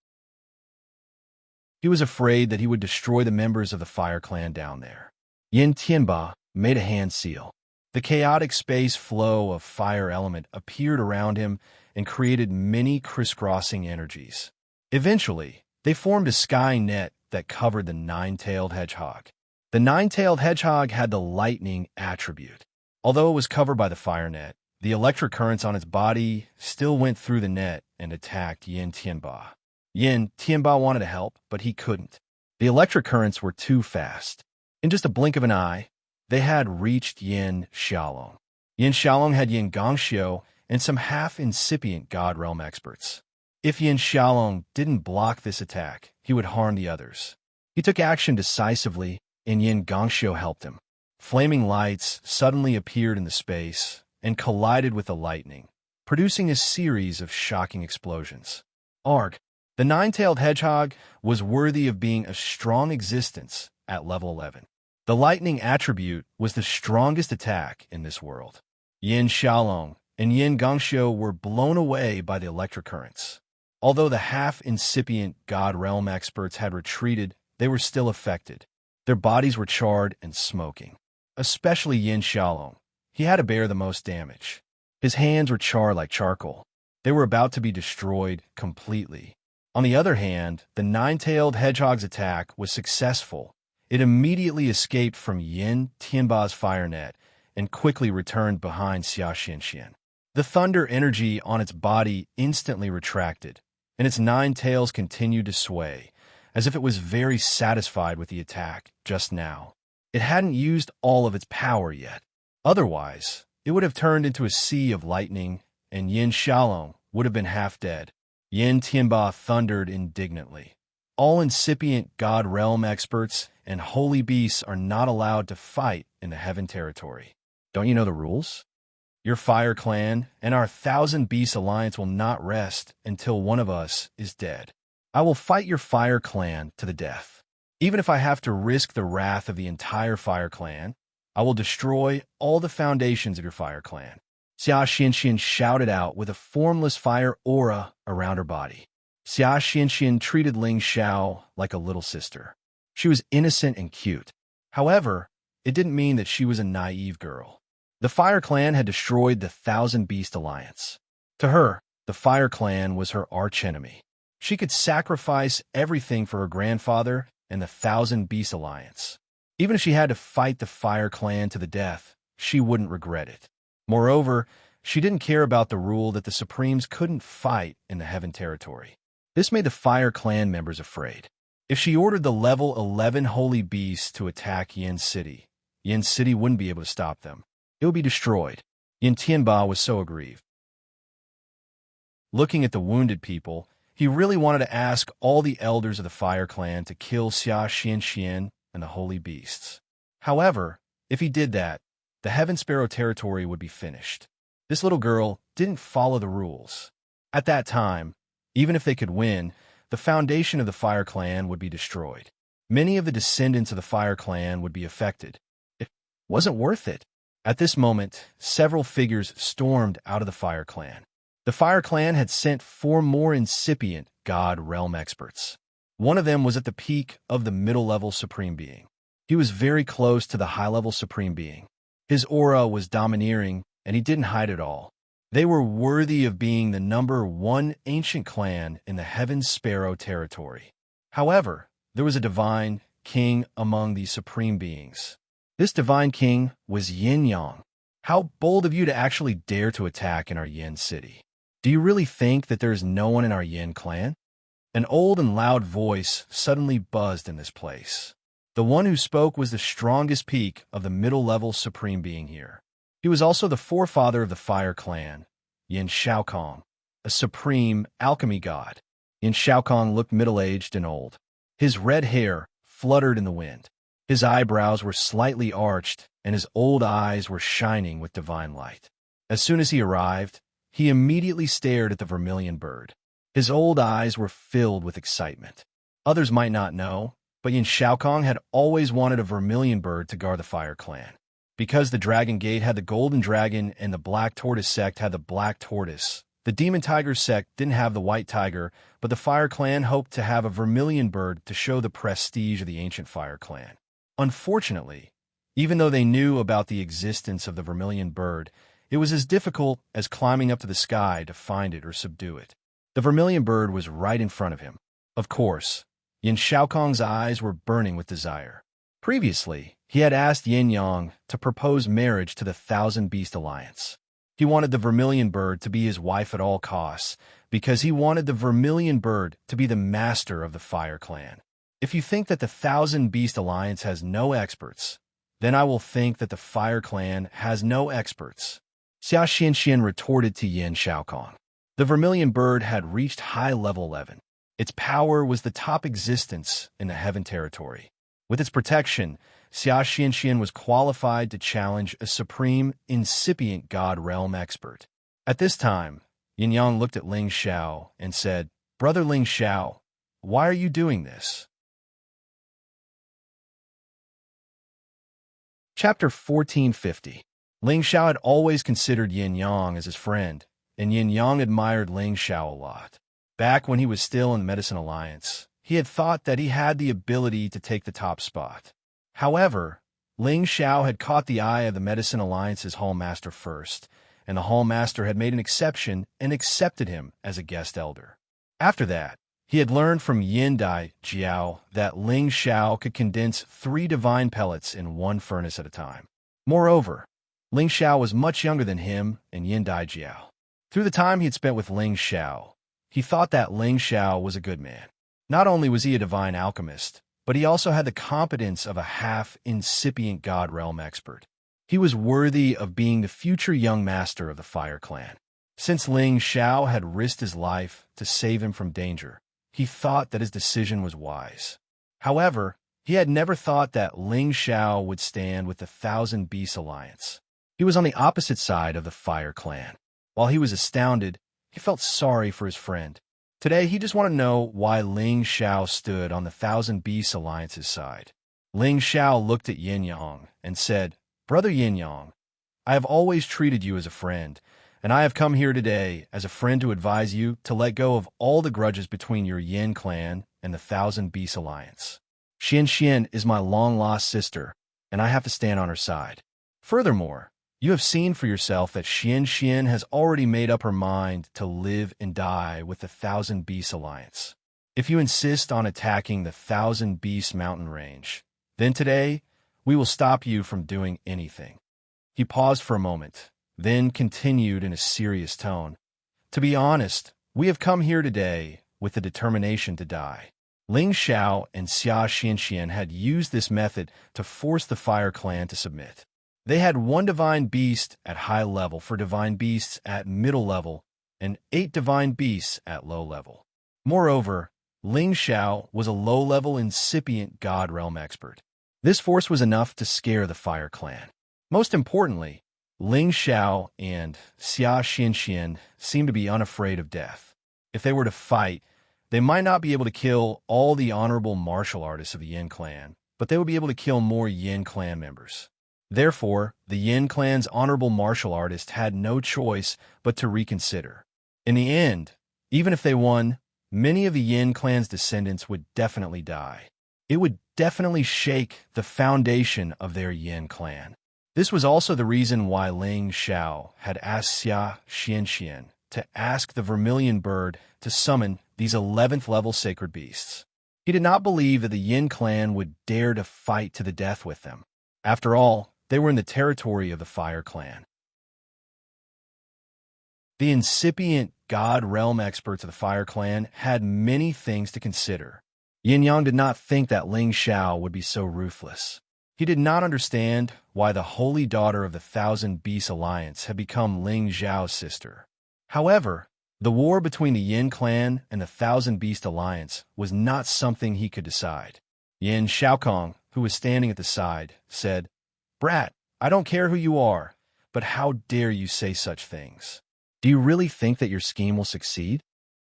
He was afraid that he would destroy the members of the fire clan down there. Yin Tianba made a hand seal. The chaotic space flow of fire element appeared around him and created many crisscrossing energies. Eventually, they formed a sky net that covered the nine-tailed hedgehog. The nine-tailed hedgehog had the lightning attribute. Although it was covered by the fire net, the electric currents on its body still went through the net and attacked Yin Tianba. Yin Tianba wanted to help, but he couldn't. The electric currents were too fast. In just a blink of an eye, they had reached Yin Xiaolong. Yin Xiaolong had Yin Gongxiu and some half-incipient God Realm experts. If Yin Xiaolong didn't block this attack, he would harm the others. He took action decisively, and Yin Gongxiu helped him. Flaming lights suddenly appeared in the space and collided with the lightning, producing a series of shocking explosions. Arg! The nine-tailed hedgehog was worthy of being a strong existence at level 11. The lightning attribute was the strongest attack in this world. Yin Xiaolong and Yin Gongxiu were blown away by the electric currents. Although the half-incipient God Realm experts had retreated, they were still affected. Their bodies were charred and smoking. Especially Yin Xiaolong. He had to bear the most damage. His hands were charred like charcoal. They were about to be destroyed completely. On the other hand, the nine-tailed hedgehog's attack was successful. It immediately escaped from Yin Tianba's fire net and quickly returned behind Xia Xianxian. The thunder energy on its body instantly retracted, and its nine tails continued to sway, as if it was very satisfied with the attack just now. It hadn't used all of its power yet. Otherwise, it would have turned into a sea of lightning, and Yin Xiaolong would have been half dead. Yin Tianba thundered indignantly. All incipient God Realm experts and holy beasts are not allowed to fight in the Heaven territory. Don't you know the rules? Your Fire Clan and our Thousand Beast Alliance will not rest until one of us is dead. I will fight your Fire Clan to the death. Even if I have to risk the wrath of the entire Fire Clan, I will destroy all the foundations of your Fire Clan. Xia Xianxian shouted out with a formless fire aura around her body. Xia Xianxian treated Ling Xiao like a little sister. She was innocent and cute. However, it didn't mean that she was a naive girl. The Fire Clan had destroyed the Thousand Beast Alliance. To her, the Fire Clan was her archenemy. She could sacrifice everything for her grandfather and the Thousand Beast Alliance. Even if she had to fight the Fire Clan to the death, she wouldn't regret it. Moreover, she didn't care about the rule that the Supremes couldn't fight in the Heaven territory. This made the Fire Clan members afraid. If she ordered the level 11 holy beasts to attack Yin City wouldn't be able to stop them. It would be destroyed. Yin Tianba was so aggrieved. Looking at the wounded people, he really wanted to ask all the elders of the Fire Clan to kill Xia Xianxian and the holy beasts. However, if he did that, the Heaven Sparrow territory would be finished. This little girl didn't follow the rules. At that time, even if they could win, the foundation of the Fire Clan would be destroyed. Many of the descendants of the Fire Clan would be affected. It wasn't worth it. At this moment, several figures stormed out of the Fire Clan. The Fire Clan had sent 4 more incipient God Realm experts. One of them was at the peak of the middle-level Supreme Being. He was very close to the high-level Supreme Being. His aura was domineering, and he didn't hide it all. They were worthy of being the number 1 ancient clan in the Heaven Sparrow territory. However, there was a divine king among these supreme beings. This divine king was Yin Yang. How bold of you to actually dare to attack in our Yin city. Do you really think that there is no one in our Yin clan? An old and loud voice suddenly buzzed in this place. The one who spoke was the strongest peak of the middle-level supreme being here. He was also the forefather of the Fire Clan, Yin Xiaokong, a supreme alchemy god. Yin Xiaokong looked middle-aged and old. His red hair fluttered in the wind. His eyebrows were slightly arched, and his old eyes were shining with divine light. As soon as he arrived, he immediately stared at the vermilion bird. His old eyes were filled with excitement. Others might not know, but Yin Xiaokong had always wanted a vermilion bird to guard the Fire Clan. Because the Dragon Gate had the Golden Dragon and the Black Tortoise sect had the Black Tortoise, the Demon Tiger sect didn't have the White Tiger, but the Fire Clan hoped to have a vermilion bird to show the prestige of the ancient Fire Clan. Unfortunately, even though they knew about the existence of the vermilion bird, it was as difficult as climbing up to the sky to find it or subdue it. The vermilion bird was right in front of him. Of course, Yin Xiaokong's eyes were burning with desire. Previously, he had asked Yin Yang to propose marriage to the Thousand Beast Alliance. He wanted the vermilion bird to be his wife at all costs, because he wanted the vermilion bird to be the master of the Fire Clan. If you think that the Thousand Beast Alliance has no experts, then I will think that the Fire Clan has no experts. Xia Xianxian retorted to Yin Xiaokong. The vermilion bird had reached high level 11. Its power was the top existence in the Heaven territory. With its protection, Xia Xianxian was qualified to challenge a supreme incipient god realm expert. At this time, Yin Yang looked at Ling Xiao and said, "Brother Ling Xiao, why are you doing this?" Chapter 1450. Ling Xiao had always considered Yin Yang as his friend, and Yin Yang admired Ling Xiao a lot. Back when he was still in the Medicine Alliance, he had thought that he had the ability to take the top spot. However, Ling Xiao had caught the eye of the Medicine Alliance's Hallmaster first, and the Hallmaster had made an exception and accepted him as a guest elder. After that, he had learned from Yin Dai Jiao that Ling Xiao could condense 3 divine pellets in one furnace at a time. Moreover, Ling Xiao was much younger than him and Yin Dai Jiao. Through the time he had spent with Ling Xiao, he thought that Ling Xiao was a good man. Not only was he a divine alchemist, but he also had the competence of a half-incipient god realm expert. He was worthy of being the future young master of the Fire Clan. Since Ling Xiao had risked his life to save him from danger, he thought that his decision was wise. However, he had never thought that Ling Xiao would stand with the Thousand Beasts Alliance. He was on the opposite side of the Fire Clan. While he was astounded, he felt sorry for his friend. Today, he just wanted to know why Ling Xiao stood on the Thousand Beasts Alliance's side. Ling Xiao looked at Yin Yang and said, "Brother Yin Yang, I have always treated you as a friend, and I have come here today as a friend to advise you to let go of all the grudges between your Yin clan and the Thousand Beasts Alliance. Xian is my long-lost sister, and I have to stand on her side. Furthermore, you have seen for yourself that Xian has already made up her mind to live and die with the Thousand Beasts Alliance. If you insist on attacking the Thousand Beasts mountain range, then today we will stop you from doing anything." He paused for a moment, then continued in a serious tone. "To be honest, we have come here today with the determination to die." Ling Xiao and Xia Xianxian had used this method to force the Fire Clan to submit. They had 1 divine beast at high level for divine beasts at middle level and 8 divine beasts at low level. Moreover, Ling Xiao was a low-level incipient god realm expert. This force was enough to scare the Fire Clan. Most importantly, Ling Xiao and Xia Xianxian seemed to be unafraid of death. If they were to fight, they might not be able to kill all the honorable martial artists of the Yin clan, but they would be able to kill more Yin clan members. Therefore, the Yin clan's honorable martial artist had no choice but to reconsider. In the end, even if they won, many of the Yin clan's descendants would definitely die. It would definitely shake the foundation of their Yin clan. This was also the reason why Ling Xiao had asked Xia Xianxian to ask the Vermilion Bird to summon these 11th level sacred beasts. He did not believe that the Yin clan would dare to fight to the death with them. After all, they were in the territory of the Fire Clan. The incipient god realm experts of the Fire Clan had many things to consider. Yin Yang did not think that Ling Xiao would be so ruthless. He did not understand why the holy daughter of the Thousand Beasts Alliance had become Ling Xiao's sister. However, the war between the Yin clan and the Thousand Beast Alliance was not something he could decide. Yin Xiaokong, who was standing at the side, said, "Brat, I don't care who you are, but how dare you say such things? Do you really think that your scheme will succeed?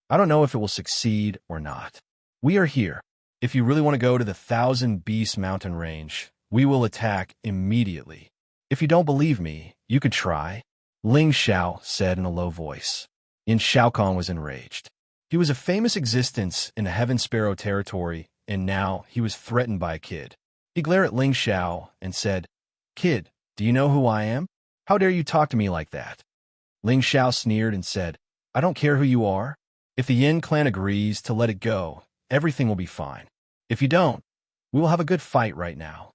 I don't know if it will succeed or not. We are here. If you really want to go to the Thousand Beast mountain range, we will attack immediately. If you don't believe me, you could try," Ling Xiao said in a low voice. Yin Xiaokong was enraged. He was a famous existence in the Heaven Sparrow territory, and now he was threatened by a kid. He glared at Ling Xiao and said, "Kid, do you know who I am? How dare you talk to me like that?" Ling Xiao sneered and said, "I don't care who you are. If the Yin clan agrees to let it go, everything will be fine. If you don't, we will have a good fight right now."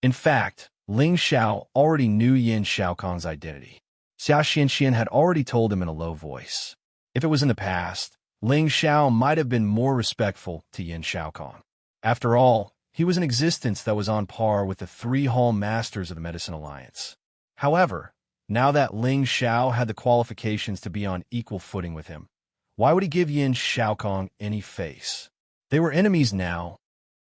In fact, Ling Xiao already knew Yin Xiaokong's identity. Xia Xianxian had already told him in a low voice. If it was in the past, Ling Xiao might have been more respectful to Yin Xiaokong. After all, he was an existence that was on par with the 3 Hall Masters of the Medicine Alliance. However, now that Ling Xiao had the qualifications to be on equal footing with him, why would he give Yin Xiaokong any face? They were enemies now.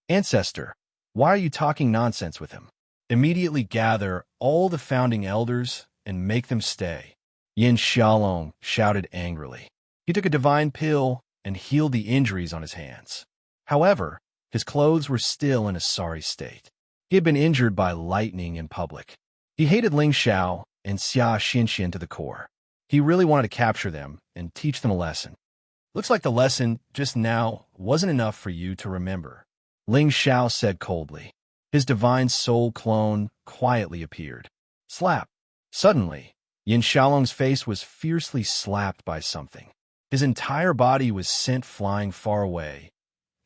"Ancestor, Why are you talking nonsense with him? Immediately gather all the founding elders and make them stay. Yin Xiaolong shouted angrily. He took a divine pill and healed the injuries on his hands. However, his clothes were still in a sorry state. He had been injured by lightning in public. He hated Ling Xiao and Xia Xinxian to the core. He really wanted to capture them and teach them a lesson. Looks like the lesson just now wasn't enough for you to remember, Ling Xiao said coldly. His divine soul clone quietly appeared. Slap. Suddenly, Yin Xiaolong's face was fiercely slapped by something. His entire body was sent flying far away,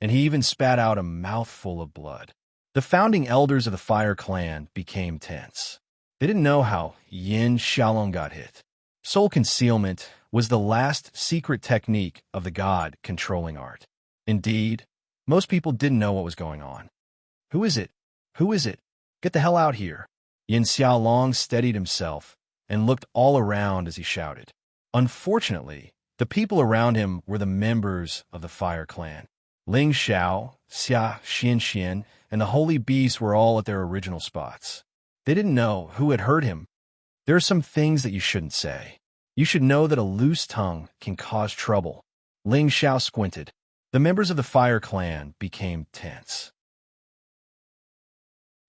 and he even spat out a mouthful of blood. The founding elders of the Fire Clan became tense. They didn't know how Yin Xiaolong got hit. Soul concealment was the last secret technique of the god controlling art. Indeed, most people didn't know what was going on. Who is it? Who is it? Get the hell out here. Yin Xiaolong steadied himself and looked all around as he shouted. Unfortunately, the people around him were the members of the Fire Clan. Ling Xiao, Xia Xinxian, and the Holy Beast were all at their original spots. They didn't know who had hurt him. There are some things that you shouldn't say. You should know that a loose tongue can cause trouble. Ling Xiao squinted. The members of the Fire Clan became tense.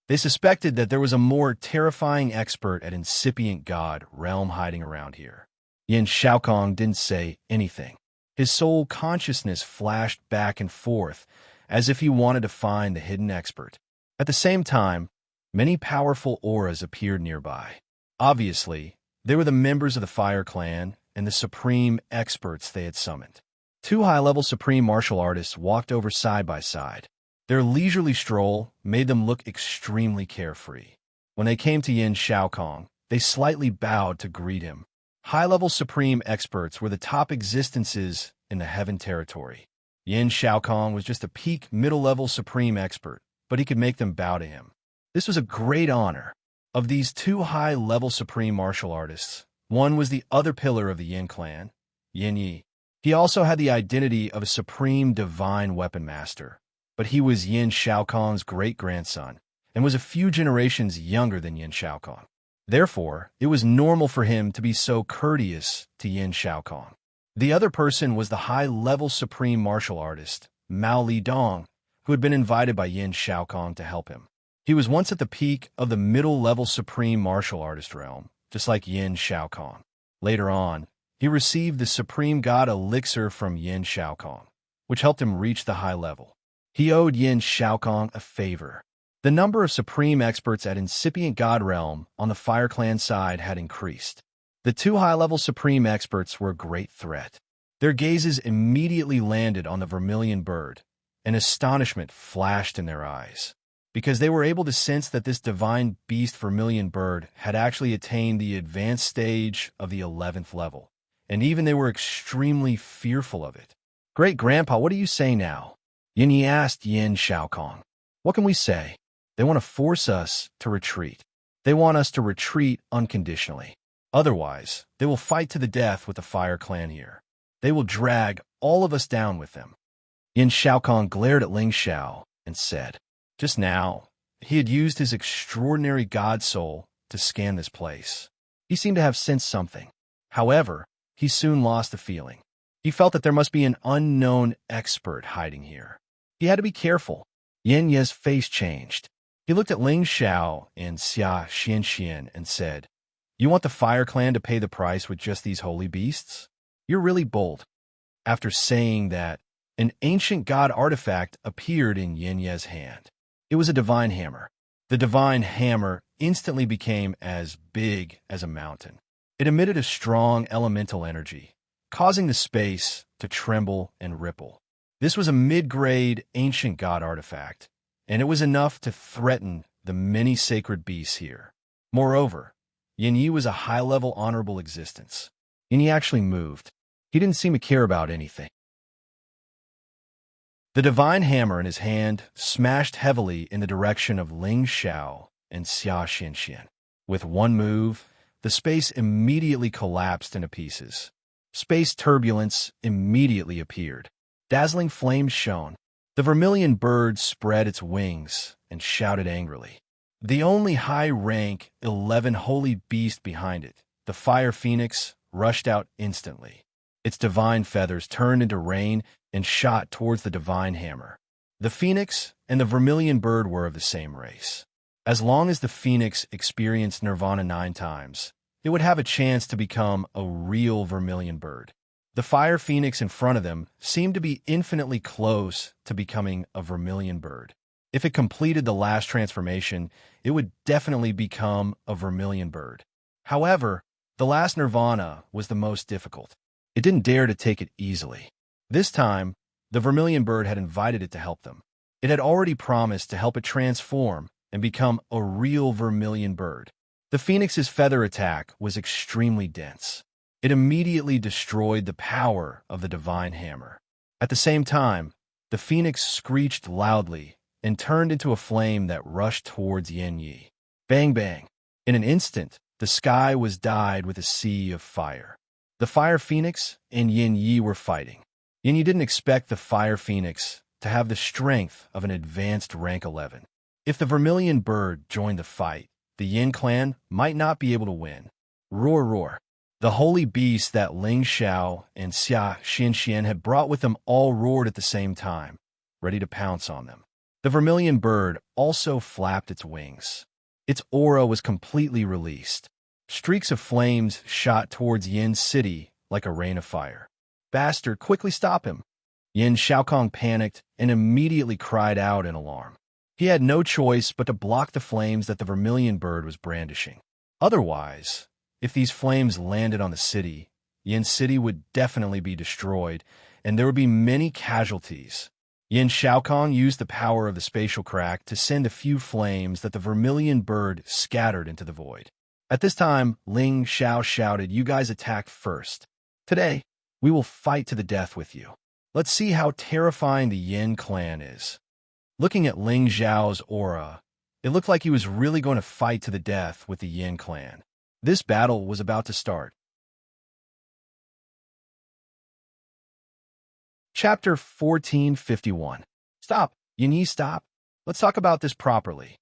They suspected that there was a more terrifying expert at incipient god realm hiding around here. Yin Xiaokong didn't say anything. His soul consciousness flashed back and forth as if he wanted to find the hidden expert. At the same time, many powerful auras appeared nearby. Obviously, they were the members of the Fire Clan and the supreme experts they had summoned. Two high-level supreme martial artists walked over side by side. Their leisurely stroll made them look extremely carefree. When they came to Yin Xiaokong, they slightly bowed to greet him. High-level supreme experts were the top existences in the Heaven territory. Yin Xiaokong was just a peak middle-level supreme expert, but he could make them bow to him. This was a great honor. Of these two high-level supreme martial artists, one was the other pillar of the Yin clan, Yin Yi. He also had the identity of a supreme divine weapon master, but he was Yin Xiaokong's great-grandson and was a few generations younger than Yin Xiaokong. Therefore, it was normal for him to be so courteous to Yin Xiaokong. The other person was the high-level supreme martial artist, Mao Li Dong, who had been invited by Yin Xiaokong to help him. He was once at the peak of the middle-level supreme martial artist realm, just like Yin Xiaokong. Later on, he received the supreme god elixir from Yin Xiaokong, which helped him reach the high level. He owed Yin Xiaokong a favor. The number of supreme experts at incipient god realm on the Fire Clan side had increased. The two high-level supreme experts were a great threat. Their gazes immediately landed on the vermilion bird, and astonishment flashed in their eyes, because they were able to sense that this divine beast vermilion bird had actually attained the advanced stage of the 11th level, and even they were extremely fearful of it. Great-grandpa, what do you say now? Yin Yi asked Yin Xiaokong. What can we say? They want to force us to retreat. They want us to retreat unconditionally. Otherwise, they will fight to the death with the Fire Clan here. They will drag all of us down with them. Yin Xiaokong glared at Ling Xiao and said, just now, he had used his extraordinary god soul to scan this place. He seemed to have sensed something. However, he soon lost the feeling. He felt that there must be an unknown expert hiding here. He had to be careful. Yin Ye's face changed. He looked at Ling Xiao and Xia Xinxian and said, you want the Fire Clan to pay the price with just these holy beasts? You're really bold. After saying that, an ancient god artifact appeared in Yin Ye's hand. It was a divine hammer. The divine hammer instantly became as big as a mountain. It emitted a strong elemental energy, causing the space to tremble and ripple. This was a mid-grade ancient god artifact, and it was enough to threaten the many sacred beasts here. Moreover, Yin Yi was a high-level honorable existence. Yin Yi actually moved. He didn't seem to care about anything. The divine hammer in his hand smashed heavily in the direction of Ling Xiao and Xia Xinxian. With one move, the space immediately collapsed into pieces. Space turbulence immediately appeared. Dazzling flames shone. The vermilion bird spread its wings and shouted angrily. The only high-rank 11 holy beast behind it, the fire phoenix, rushed out instantly. Its divine feathers turned into rain and shot towards the divine hammer. The phoenix and the vermilion bird were of the same race. As long as the phoenix experienced nirvana 9 times, it would have a chance to become a real vermilion bird. The fire phoenix in front of them seemed to be infinitely close to becoming a vermilion bird. If it completed the last transformation, it would definitely become a vermilion bird. However, the last nirvana was the most difficult. It didn't dare to take it easily. This time, the vermilion bird had invited it to help them. It had already promised to help it transform and become a real vermilion bird. The phoenix's feather attack was extremely dense. It immediately destroyed the power of the divine hammer. At the same time, the phoenix screeched loudly and turned into a flame that rushed towards Yin Yi. Bang bang! In an instant, the sky was dyed with a sea of fire. The fire phoenix and Yin Yi were fighting. Yin Yi didn't expect the fire phoenix to have the strength of an advanced rank 11. If the vermilion bird joined the fight, the Yin clan might not be able to win. Roar, roar. The holy beasts that Ling Xiao and Xia Xianxian had brought with them all roared at the same time, ready to pounce on them. The vermilion bird also flapped its wings. Its aura was completely released. Streaks of flames shot towards Yin's city like a rain of fire. Bastard, quickly stop him! Yin Xiaokong panicked and immediately cried out in alarm. He had no choice but to block the flames that the vermilion bird was brandishing. Otherwise, if these flames landed on the city, Yin's city would definitely be destroyed, and there would be many casualties. Yin Xiaokong used the power of the spatial crack to send a few flames that the vermilion bird scattered into the void. At this time, Ling Xiao shouted, "You guys attack first. Today, we will fight to the death with you. Let's see how terrifying the Yin clan is." Looking at Ling Xiao's aura, it looked like he was really going to fight to the death with the Yin clan. This battle was about to start. Chapter 1451. Stop! Yin Yi, stop! Let's talk about this properly.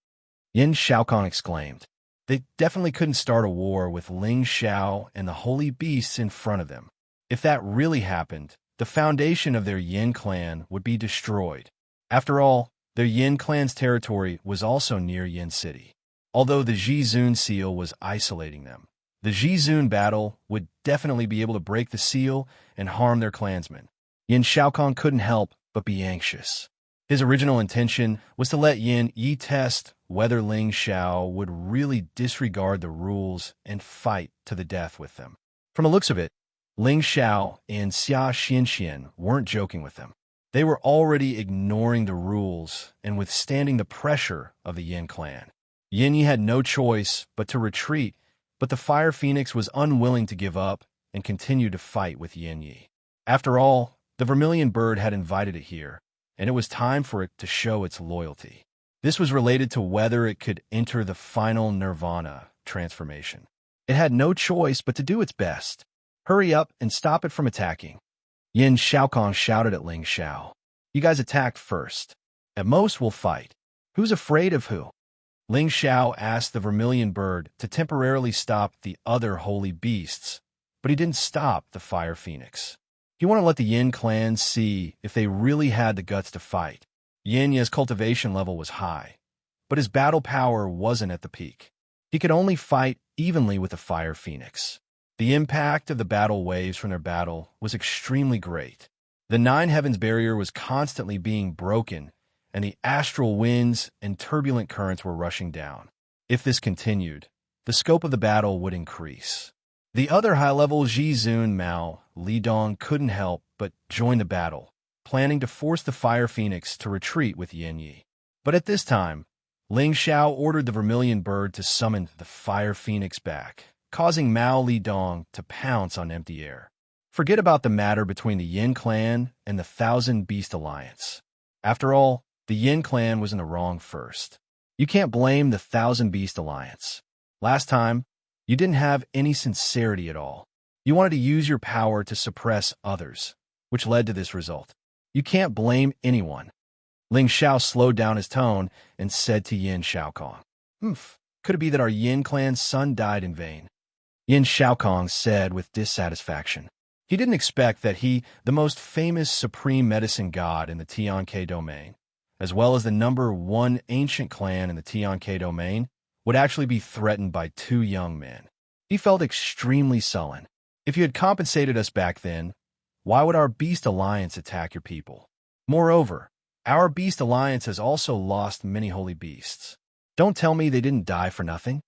Yin Xiaokong exclaimed. They definitely couldn't start a war with Ling Xiao and the holy beasts in front of them. If that really happened, the foundation of their Yin clan would be destroyed. After all, their Yin clan's territory was also near Yin City. Although the Jizun seal was isolating them, the Jizun battle would definitely be able to break the seal and harm their clansmen. Yin Xiaokong couldn't help but be anxious. His original intention was to let Yin Yi test whether Ling Xiao would really disregard the rules and fight to the death with them. From the looks of it, Ling Xiao and Xia Xianxian weren't joking with them. They were already ignoring the rules and withstanding the pressure of the Yin clan. Yin Yi had no choice but to retreat, but the Fire Phoenix was unwilling to give up and continued to fight with Yin Yi. After all, the vermilion bird had invited it here, and it was time for it to show its loyalty. This was related to whether it could enter the final nirvana transformation. It had no choice but to do its best. Hurry up and stop it from attacking. Yin Xiaokong shouted at Ling Xiao. You guys attack first. At most, we'll fight. Who's afraid of who? Ling Xiao asked the vermilion bird to temporarily stop the other holy beasts, but he didn't stop the Fire Phoenix. He wanted to let the Yin clan see if they really had the guts to fight. Yin Yi's cultivation level was high, but his battle power wasn't at the peak. He could only fight evenly with the Fire Phoenix. The impact of the battle waves from their battle was extremely great. The Nine Heavens barrier was constantly being broken, and the astral winds and turbulent currents were rushing down. If this continued, the scope of the battle would increase. The other high-level Jizun Mao Lidong couldn't help but join the battle, planning to force the Fire Phoenix to retreat with Yin Yi. But at this time, Ling Xiao ordered the vermilion bird to summon the Fire Phoenix back, causing Mao Lidong to pounce on empty air. Forget about the matter between the Yin clan and the Thousand Beast Alliance. After all, the Yin clan was in the wrong first. You can't blame the Thousand Beast Alliance. Last time, you didn't have any sincerity at all. You wanted to use your power to suppress others, which led to this result. You can't blame anyone. Ling Xiao slowed down his tone and said to Yin Xiaokong, Could it be that our Yin clan's son died in vain? Yin Xiaokong said with dissatisfaction. He didn't expect that he, the most famous supreme medicine god in the Tianke domain, as well as the #1 ancient clan in the Tianke domain, would actually be threatened by 2 young men. He felt extremely sullen. If you had compensated us back then, why would our Beast Alliance attack your people? Moreover, our Beast Alliance has also lost many holy beasts. Don't tell me they didn't die for nothing.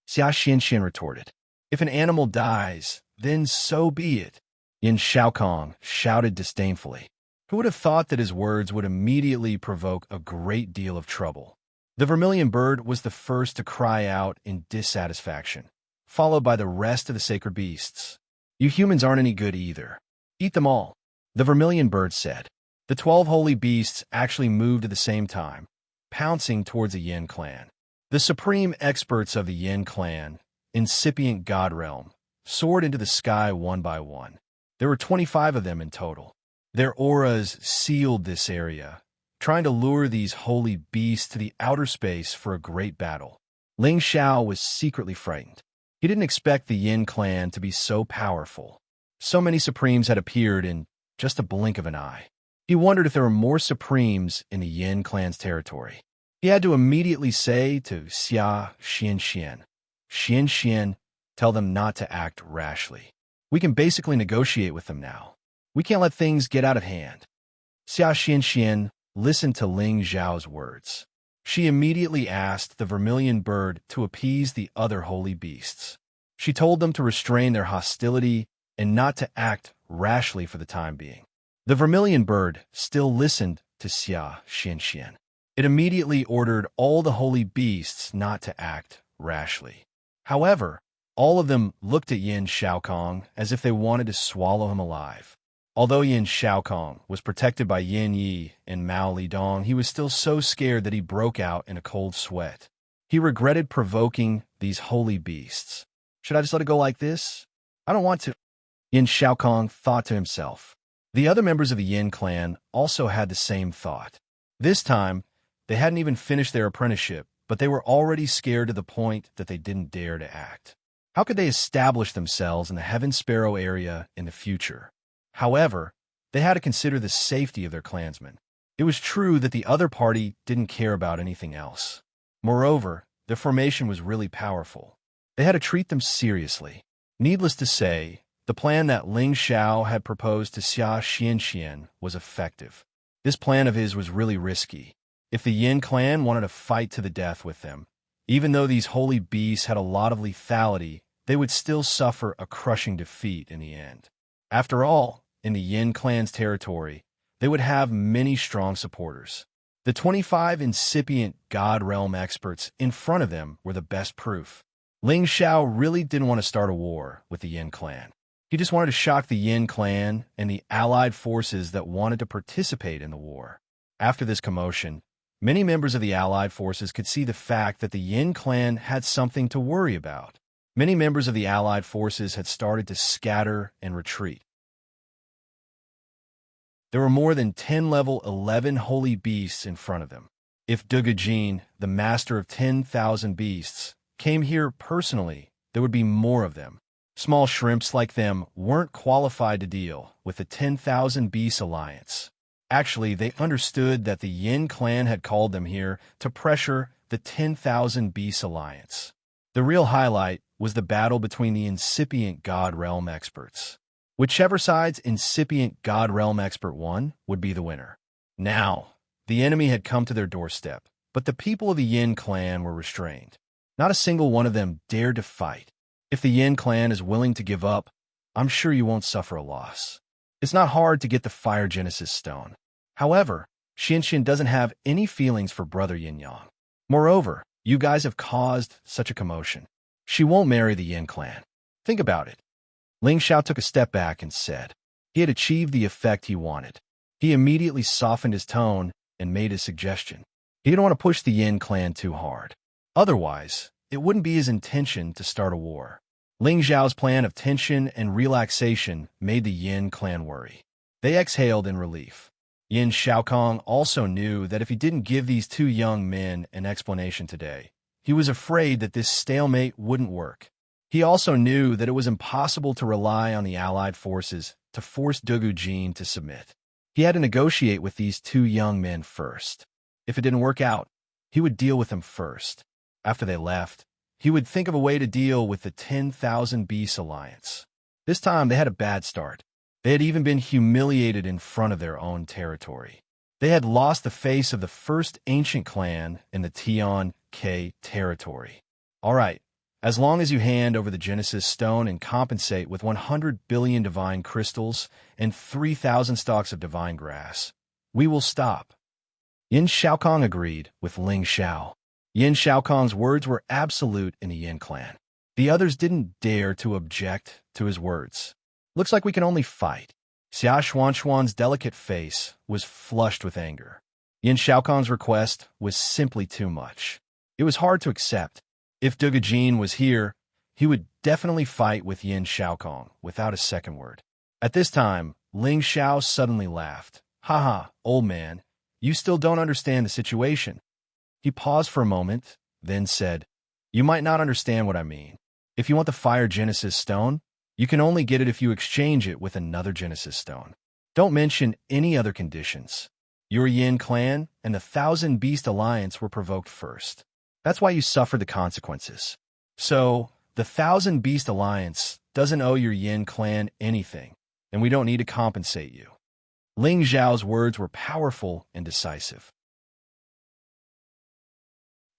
Xia Xianxian retorted. If an animal dies, then so be it. Yin Xiaokong shouted disdainfully. Who would have thought that his words would immediately provoke a great deal of trouble? The vermilion bird was the first to cry out in dissatisfaction, followed by the rest of the sacred beasts. You humans aren't any good either. Eat them all. The vermilion bird said. The 12 holy beasts actually moved at the same time, pouncing towards the Yin clan. The supreme experts of the Yin clan, incipient god realm, soared into the sky one by one. There were 25 of them in total. Their auras sealed this area, trying to lure these holy beasts to the outer space for a great battle. Ling Xiao was secretly frightened. He didn't expect the Yin clan to be so powerful. So many supremes had appeared in just a blink of an eye. He wondered if there were more supremes in the Yin clan's territory. He had to immediately say to Xia Xianxian, Xianxian, tell them not to act rashly. We can basically negotiate with them now. We can't let things get out of hand. Xia Xianxian listened to Ling Xiao's words. She immediately asked the vermilion bird to appease the other holy beasts. She told them to restrain their hostility and not to act rashly for the time being. The vermilion bird still listened to Xia Xianxian. It immediately ordered all the holy beasts not to act rashly. However, all of them looked at Yin Xiaokong as if they wanted to swallow him alive. Although Yin Xiaokong was protected by Yin Yi and Mao Lidong, he was still so scared that he broke out in a cold sweat. He regretted provoking these holy beasts. Should I just let it go like this? I don't want to. Yin Xiaokong thought to himself. The other members of the Yin clan also had the same thought. This time, they hadn't even finished their apprenticeship, but they were already scared to the point that they didn't dare to act. How could they establish themselves in the Heaven Sparrow area in the future? However, they had to consider the safety of their clansmen. It was true that the other party didn't care about anything else. Moreover, their formation was really powerful. They had to treat them seriously. Needless to say, the plan that Ling Xiao had proposed to Xia Xianxian was effective. This plan of his was really risky. If the Yin clan wanted to fight to the death with them, even though these holy beasts had a lot of lethality, they would still suffer a crushing defeat in the end. After all, in the Yin clan's territory, they would have many strong supporters. The 25 incipient God realm experts in front of them were the best proof. Ling Xiao really didn't want to start a war with the Yin clan. He just wanted to shock the Yin clan and the allied forces that wanted to participate in the war. After this commotion, many members of the allied forces could see the fact that the Yin clan had something to worry about. Many members of the allied forces had started to scatter and retreat. There were more than 10 level 11 holy beasts in front of them. If Dugajin, the master of 10,000 beasts, came here personally, there would be more of them. Small shrimps like them weren't qualified to deal with the 10,000 Beast Alliance. Actually, they understood that the Yin clan had called them here to pressure the 10,000 Beast Alliance. The real highlight was the battle between the incipient God Realm experts. Whichever side's incipient God Realm expert won would be the winner. Now, the enemy had come to their doorstep, but the people of the Yin clan were restrained. Not a single one of them dared to fight. If the Yin clan is willing to give up, I'm sure you won't suffer a loss. It's not hard to get the Fire Genesis Stone. However, Xianxian doesn't have any feelings for Brother Yin Yang. Moreover, you guys have caused such a commotion. She won't marry the Yin clan. Think about it. Ling Xiao took a step back and said. He had achieved the effect he wanted. He immediately softened his tone and made a suggestion. He didn't want to push the Yin clan too hard. Otherwise, it wouldn't be his intention to start a war. Ling Xiao's plan of tension and relaxation made the Yin clan worry. They exhaled in relief. Yin Shaokong also knew that if he didn't give these two young men an explanation today, he was afraid that this stalemate wouldn't work. He also knew that it was impossible to rely on the allied forces to force Dugu Jin to submit. He had to negotiate with these two young men first. If it didn't work out, he would deal with them first. After they left, he would think of a way to deal with the 10,000 Beast Alliance. This time they had a bad start. They had even been humiliated in front of their own territory. They had lost the face of the first ancient clan in the Tian K territory. All right, as long as you hand over the Genesis Stone and compensate with 100 billion divine crystals and 3,000 stalks of divine grass, we will stop. Yin Shaokong agreed with Ling Xiao. Yin Shaokong's words were absolute in the Yin clan. The others didn't dare to object to his words. Looks like we can only fight. Xia Xuanxuan's delicate face was flushed with anger. Yin Shaokong's request was simply too much. It was hard to accept. If Dugu Jin was here, he would definitely fight with Yin Shaokong without a second word. At this time, Ling Xiao suddenly laughed. Haha, old man, you still don't understand the situation. He paused for a moment, then said, You might not understand what I mean. If you want the Fire Genesis Stone, you can only get it if you exchange it with another Genesis Stone. Don't mention any other conditions. Your Yin clan and the Thousand Beast Alliance were provoked first. That's why you suffered the consequences. So, the Thousand Beast Alliance doesn't owe your Yin clan anything, and we don't need to compensate you. Ling Zhao's words were powerful and decisive.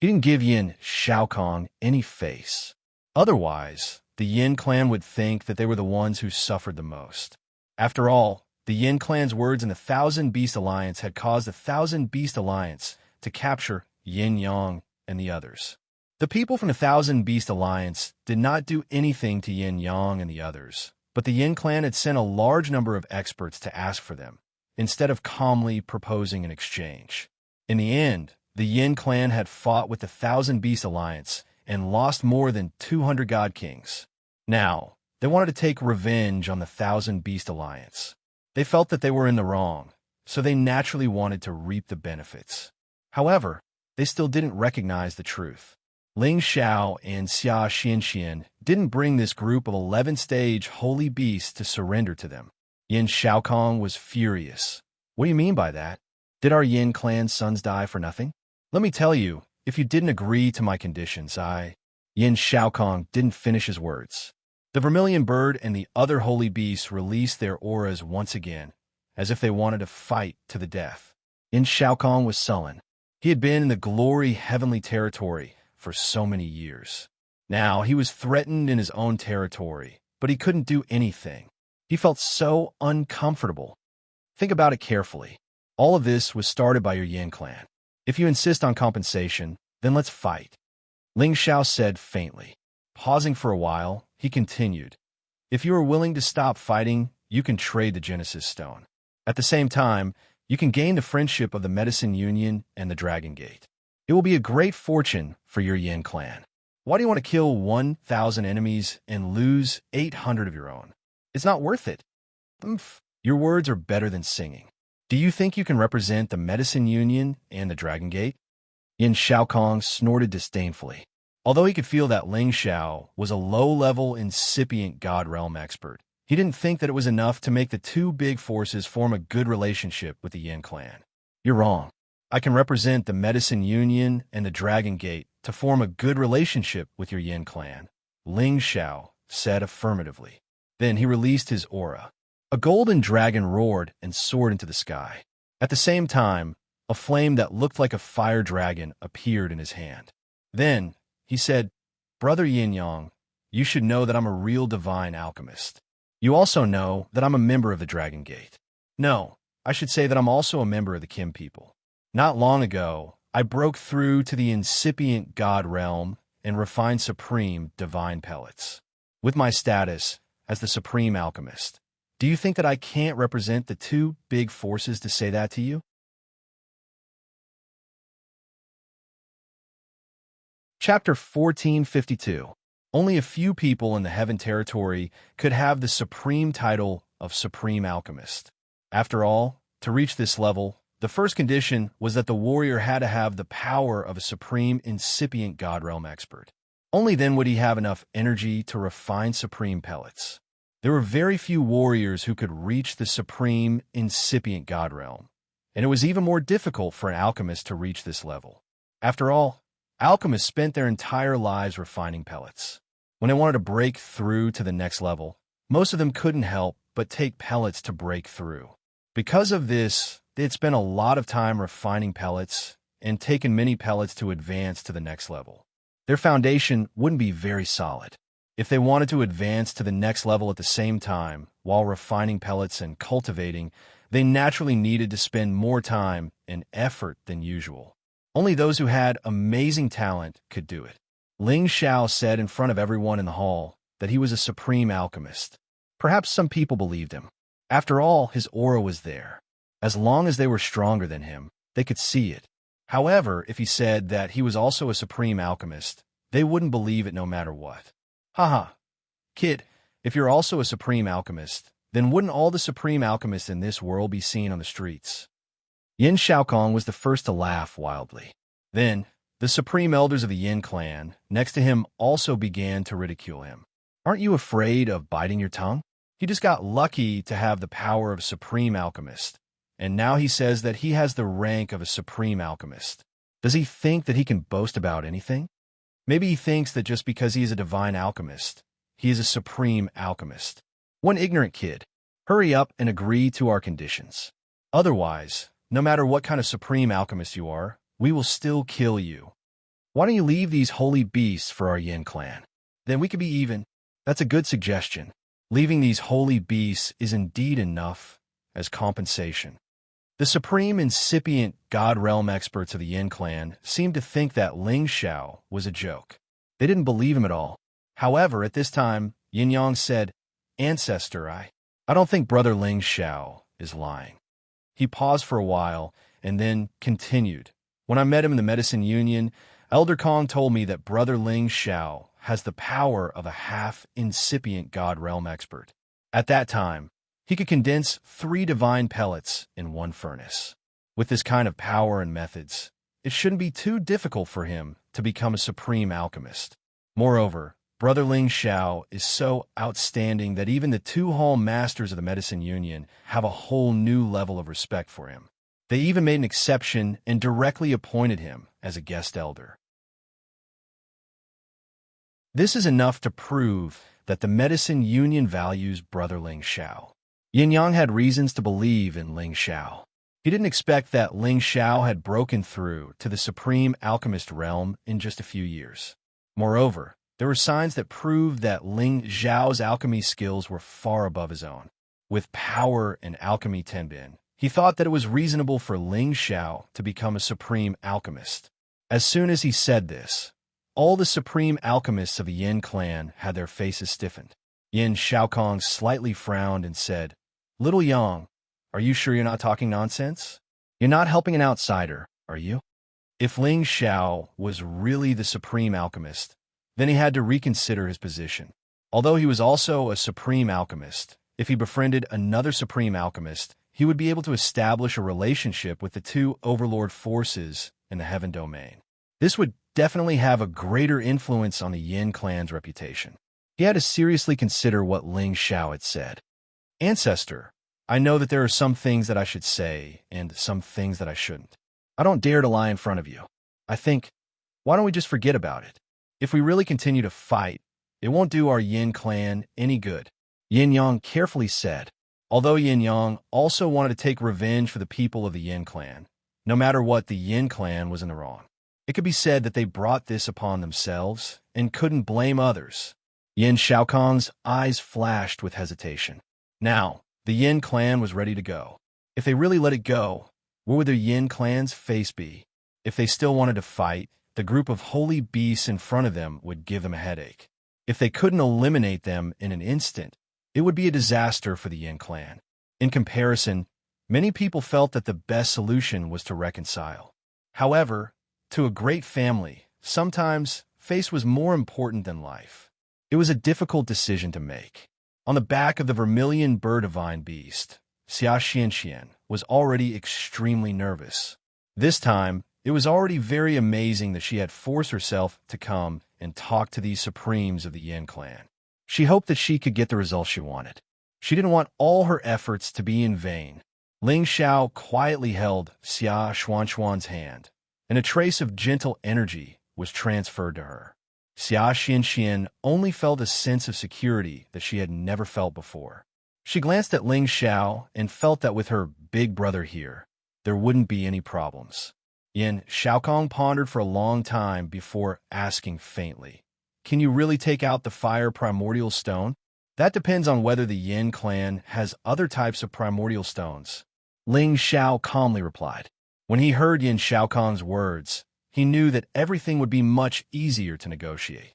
He didn't give Yin Shaokong any face. Otherwise, the Yin clan would think that they were the ones who suffered the most. After all, the Yin clan's words in the Thousand Beast Alliance had caused the Thousand Beast Alliance to capture Yin Yang and the others. The people from the Thousand Beast Alliance did not do anything to Yin Yang and the others, but the Yin clan had sent a large number of experts to ask for them, instead of calmly proposing an exchange. In the end, the Yin clan had fought with the Thousand Beast Alliance and lost more than 200 God Kings. Now, they wanted to take revenge on the Thousand Beast Alliance. They felt that they were in the wrong, so they naturally wanted to reap the benefits. However, they still didn't recognize the truth. Ling Xiao and Xia Xianxian didn't bring this group of 11-stage holy beasts to surrender to them. Yin Shaokong was furious. What do you mean by that? Did our Yin clan sons die for nothing? Let me tell you, if you didn't agree to my conditions, Yin Shaokong didn't finish his words. The vermilion bird and the other holy beasts released their auras once again, as if they wanted to fight to the death. Yin Shaokong was sullen. He had been in the glory heavenly territory for so many years. Now he was threatened in his own territory, but he couldn't do anything. He felt so uncomfortable. Think about it carefully. All of this was started by your Yin clan. If you insist on compensation, then let's fight. Ling Xiao said faintly. Pausing for a while, he continued. If you are willing to stop fighting, you can trade the Genesis Stone. At the same time, you can gain the friendship of the Medicine Union and the Dragon Gate. It will be a great fortune for your Yin clan. Why do you want to kill 1,000 enemies and lose 800 of your own? It's not worth it. Your words are better than singing. Do you think you can represent the Medicine Union and the Dragon Gate? Yin Shaokong snorted disdainfully. Although he could feel that Ling Xiao was a low-level, incipient God Realm expert, he didn't think that it was enough to make the two big forces form a good relationship with the Yin clan. You're wrong. I can represent the Medicine Union and the Dragon Gate to form a good relationship with your Yin clan, Ling Xiao said affirmatively. Then he released his aura. A golden dragon roared and soared into the sky. At the same time, a flame that looked like a fire dragon appeared in his hand. Then, he said, Brother Yin Yang, you should know that I'm a real divine alchemist. You also know that I'm a member of the Dragon Gate. No, I should say that I'm also a member of the Kim people. Not long ago, I broke through to the incipient God realm and refined supreme divine pellets. With my status as the supreme alchemist, do you think that I can't represent the two big forces to say that to you? Chapter 1452. Only a few people in the Heaven Territory could have the supreme title of Supreme Alchemist. After all, To reach this level, the first condition was that the warrior had to have the power of a supreme incipient God realm expert. Only then would he have enough energy to refine supreme pellets. There were very few warriors who could reach the supreme incipient God realm, and it was even more difficult for an alchemist to reach this level. After all, alchemists spent their entire lives refining pellets. When they wanted to break through to the next level, most of them couldn't help but take pellets to break through. Because of this, they had spent a lot of time refining pellets and taken many pellets to advance to the next level. Their foundation wouldn't be very solid. If they wanted to advance to the next level at the same time, while refining pellets and cultivating, they naturally needed to spend more time and effort than usual. Only those who had amazing talent could do it. Ling Xiao said in front of everyone in the hall that he was a supreme alchemist. Perhaps some people believed him. After all, his aura was there. As long as they were stronger than him, they could see it. However, if he said that he was also a supreme alchemist, they wouldn't believe it no matter what. Haha. Kid, if you're also a supreme alchemist, then wouldn't all the supreme alchemists in this world be seen on the streets? Yin Shaokong was the first to laugh wildly. Then, the supreme elders of the Yin clan, next to him, also began to ridicule him. Aren't you afraid of biting your tongue? He just got lucky to have the power of a supreme alchemist, and now he says that he has the rank of a supreme alchemist. Does he think that he can boast about anything? Maybe he thinks that just because he is a divine alchemist, he is a supreme alchemist. One ignorant kid. Hurry up and agree to our conditions. Otherwise, no matter what kind of supreme alchemist you are, we will still kill you. Why don't you leave these holy beasts for our Yin clan? Then we could be even. That's a good suggestion. Leaving these holy beasts is indeed enough as compensation. The supreme incipient God realm experts of the Yin clan seemed to think that Ling Xiao was a joke. They didn't believe him at all. However, at this time, Yin Yang said, "Ancestor, I don't think Brother Ling Xiao is lying." He paused for a while and then continued. When I met him in the Medicine Union, Elder Kong told me that Brother Ling Xiao has the power of a half-incipient God realm expert. At that time, he could condense 3 divine pellets in one furnace. With this kind of power and methods, it shouldn't be too difficult for him to become a supreme alchemist. Moreover, Brother Ling Xiao is so outstanding that even the 2 hall masters of the Medicine Union have a whole new level of respect for him. They even made an exception and directly appointed him as a guest elder. This is enough to prove that the Medicine Union values Brother Ling Xiao. Yin Yang had reasons to believe in Ling Xiao. He didn't expect that Ling Xiao had broken through to the supreme alchemist realm in just a few years. Moreover, there were signs that proved that Ling Xiao's alchemy skills were far above his own. With power and alchemy tenbin, he thought that it was reasonable for Ling Xiao to become a supreme alchemist. As soon as he said this, all the supreme alchemists of the Yin clan had their faces stiffened. Yin Shaokong slightly frowned and said, "Little Yang, are you sure you're not talking nonsense? You're not helping an outsider, are you?" If Ling Xiao was really the supreme alchemist, then he had to reconsider his position. Although he was also a supreme alchemist, if he befriended another supreme alchemist, he would be able to establish a relationship with the 2 overlord forces in the heaven domain. This would definitely have a greater influence on the Yin clan's reputation. He had to seriously consider what Ling Xiao had said. "Ancestor, I know that there are some things that I should say and some things that I shouldn't. I don't dare to lie in front of you. I think, why don't we just forget about it? If we really continue to fight, it won't do our Yin clan any good," Yin Yang carefully said. Although Yin Yang also wanted to take revenge for the people of the Yin clan, no matter what, the Yin clan was in the wrong. It could be said that they brought this upon themselves and couldn't blame others. Yin Shaokong's eyes flashed with hesitation. Now, the Yin clan was ready to go. If they really let it go, where would the Yin clan's face be? If they still wanted to fight, the group of holy beasts in front of them would give them a headache. If they couldn't eliminate them in an instant, it would be a disaster for the Yin clan. In comparison, many people felt that the best solution was to reconcile. However, to a great family, sometimes face was more important than life. It was a difficult decision to make. On the back of the vermilion bird divine beast, Xia Xianxian was already extremely nervous. This time, it was already very amazing that she had forced herself to come and talk to these supremes of the Yin clan. She hoped that she could get the results she wanted. She didn't want all her efforts to be in vain. Ling Xiao quietly held Xia Xuanxuan's hand, and a trace of gentle energy was transferred to her. Xia Xianxian only felt a sense of security that she had never felt before. She glanced at Ling Xiao and felt that with her big brother here, there wouldn't be any problems. Yin Xiaokong pondered for a long time before asking faintly, "Can you really take out the fire primordial stone?" "That depends on whether the Yin clan has other types of primordial stones," Ling Xiao calmly replied. When he heard Yin Xiaokong's words, he knew that everything would be much easier to negotiate.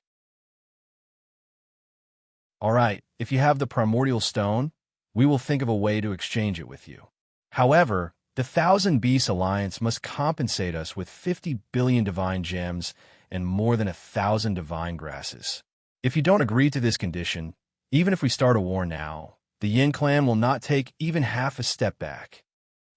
"All right, if you have the primordial stone, we will think of a way to exchange it with you. However, the Thousand Beasts Alliance must compensate us with 50 billion divine gems and more than 1,000 divine grasses. If you don't agree to this condition, even if we start a war now, the Yin clan will not take even half a step back,"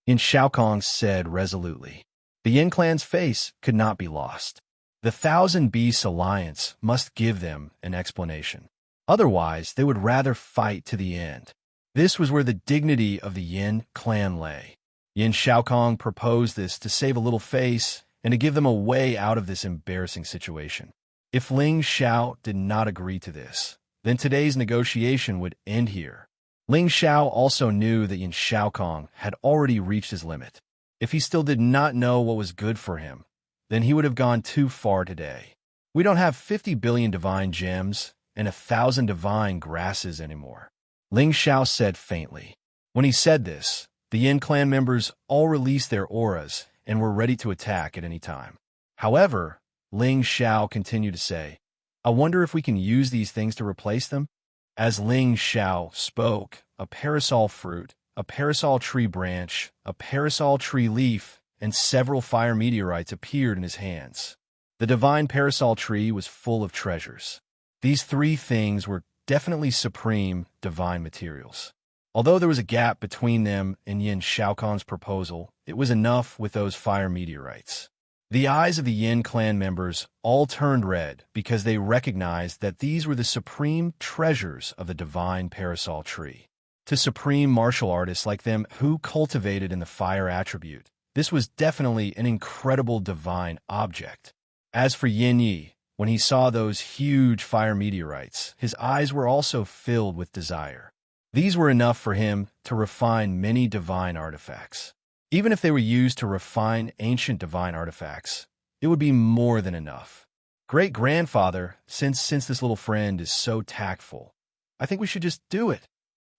Yin Xiaokong said resolutely. The Yin clan's face could not be lost. The Thousand Beasts Alliance must give them an explanation. Otherwise, they would rather fight to the end. This was where the dignity of the Yin clan lay. Yin Xiaokong proposed this to save a little face and to give them a way out of this embarrassing situation. If Ling Xiao did not agree to this, then today's negotiation would end here. Ling Xiao also knew that Yin Xiaokong had already reached his limit. If he still did not know what was good for him, then he would have gone too far today. "We don't have 50 billion divine gems and 1,000 divine grasses anymore," Ling Xiao said faintly. When he said this, the Yin clan members all released their auras and were ready to attack at any time. However, Ling Xiao continued to say, "I wonder if we can use these things to replace them?" As Ling Xiao spoke, a parasol fruit, a parasol tree branch, a parasol tree leaf, and several fire meteorites appeared in his hands. The divine parasol tree was full of treasures. These three things were definitely supreme divine materials. Although there was a gap between them and Yin Xiaokong's proposal, it was enough with those fire meteorites. The eyes of the Yin clan members all turned red because they recognized that these were the supreme treasures of the divine parasol tree. To supreme martial artists like them who cultivated in the fire attribute, this was definitely an incredible divine object. As for Yin Yi, when he saw those huge fire meteorites, his eyes were also filled with desire. These were enough for him to refine many divine artifacts. Even if they were used to refine ancient divine artifacts, it would be more than enough. "Great-grandfather, since this little friend is so tactful, I think we should just do it,"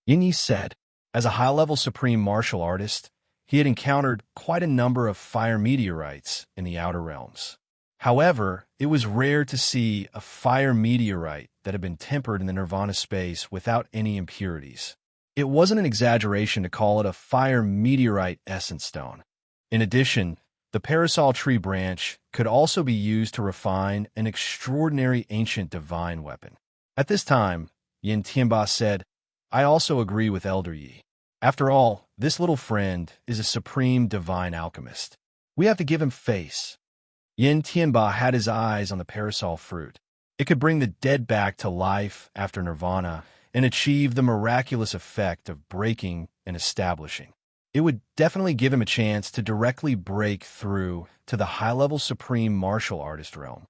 Yin Yi said. As a high-level supreme martial artist, he had encountered quite a number of fire meteorites in the outer realms. However, it was rare to see a fire meteorite that had been tempered in the nirvana space without any impurities. It wasn't an exaggeration to call it a fire meteorite essence stone. In addition, the parasol tree branch could also be used to refine an extraordinary ancient divine weapon. At this time, Yin Tianba said, "I also agree with Elder Yi. After all, this little friend is a supreme divine alchemist. We have to give him face." Yin Tianba had his eyes on the parasol fruit. It could bring the dead back to life after nirvana and achieve the miraculous effect of breaking and establishing. It would definitely give him a chance to directly break through to the high-level supreme martial artist realm.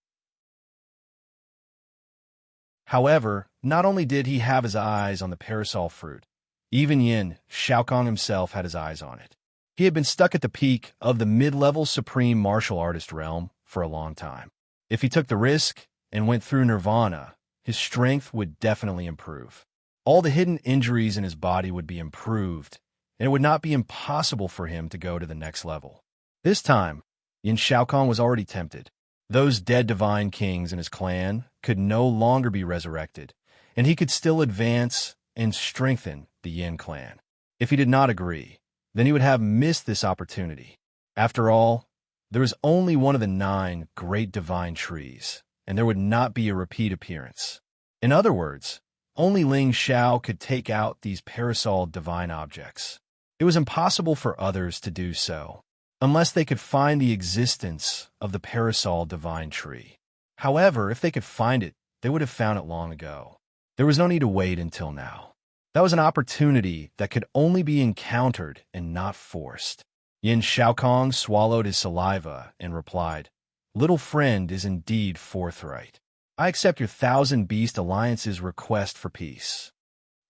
However, not only did he have his eyes on the parasol fruit, even Yin Xiaokong himself had his eyes on it. He had been stuck at the peak of the mid-level supreme martial artist realm for a long time. If he took the risk and went through nirvana, his strength would definitely improve. All the hidden injuries in his body would be improved, and it would not be impossible for him to go to the next level. This time, Yin Xiaokong was already tempted. Those dead divine kings in his clan could no longer be resurrected, and he could still advance and strengthen the Yin clan. If he did not agree, then he would have missed this opportunity. After all, there is only one of the 9 great divine trees, and there would not be a repeat appearance. In other words, only Ling Xiao could take out these parasol divine objects. It was impossible for others to do so, unless they could find the existence of the parasol divine tree. However, if they could find it, they would have found it long ago. There was no need to wait until now. That was an opportunity that could only be encountered and not forced. Yin Shaokong swallowed his saliva and replied, "Little friend is indeed forthright. I accept your Thousand Beast Alliance's request for peace."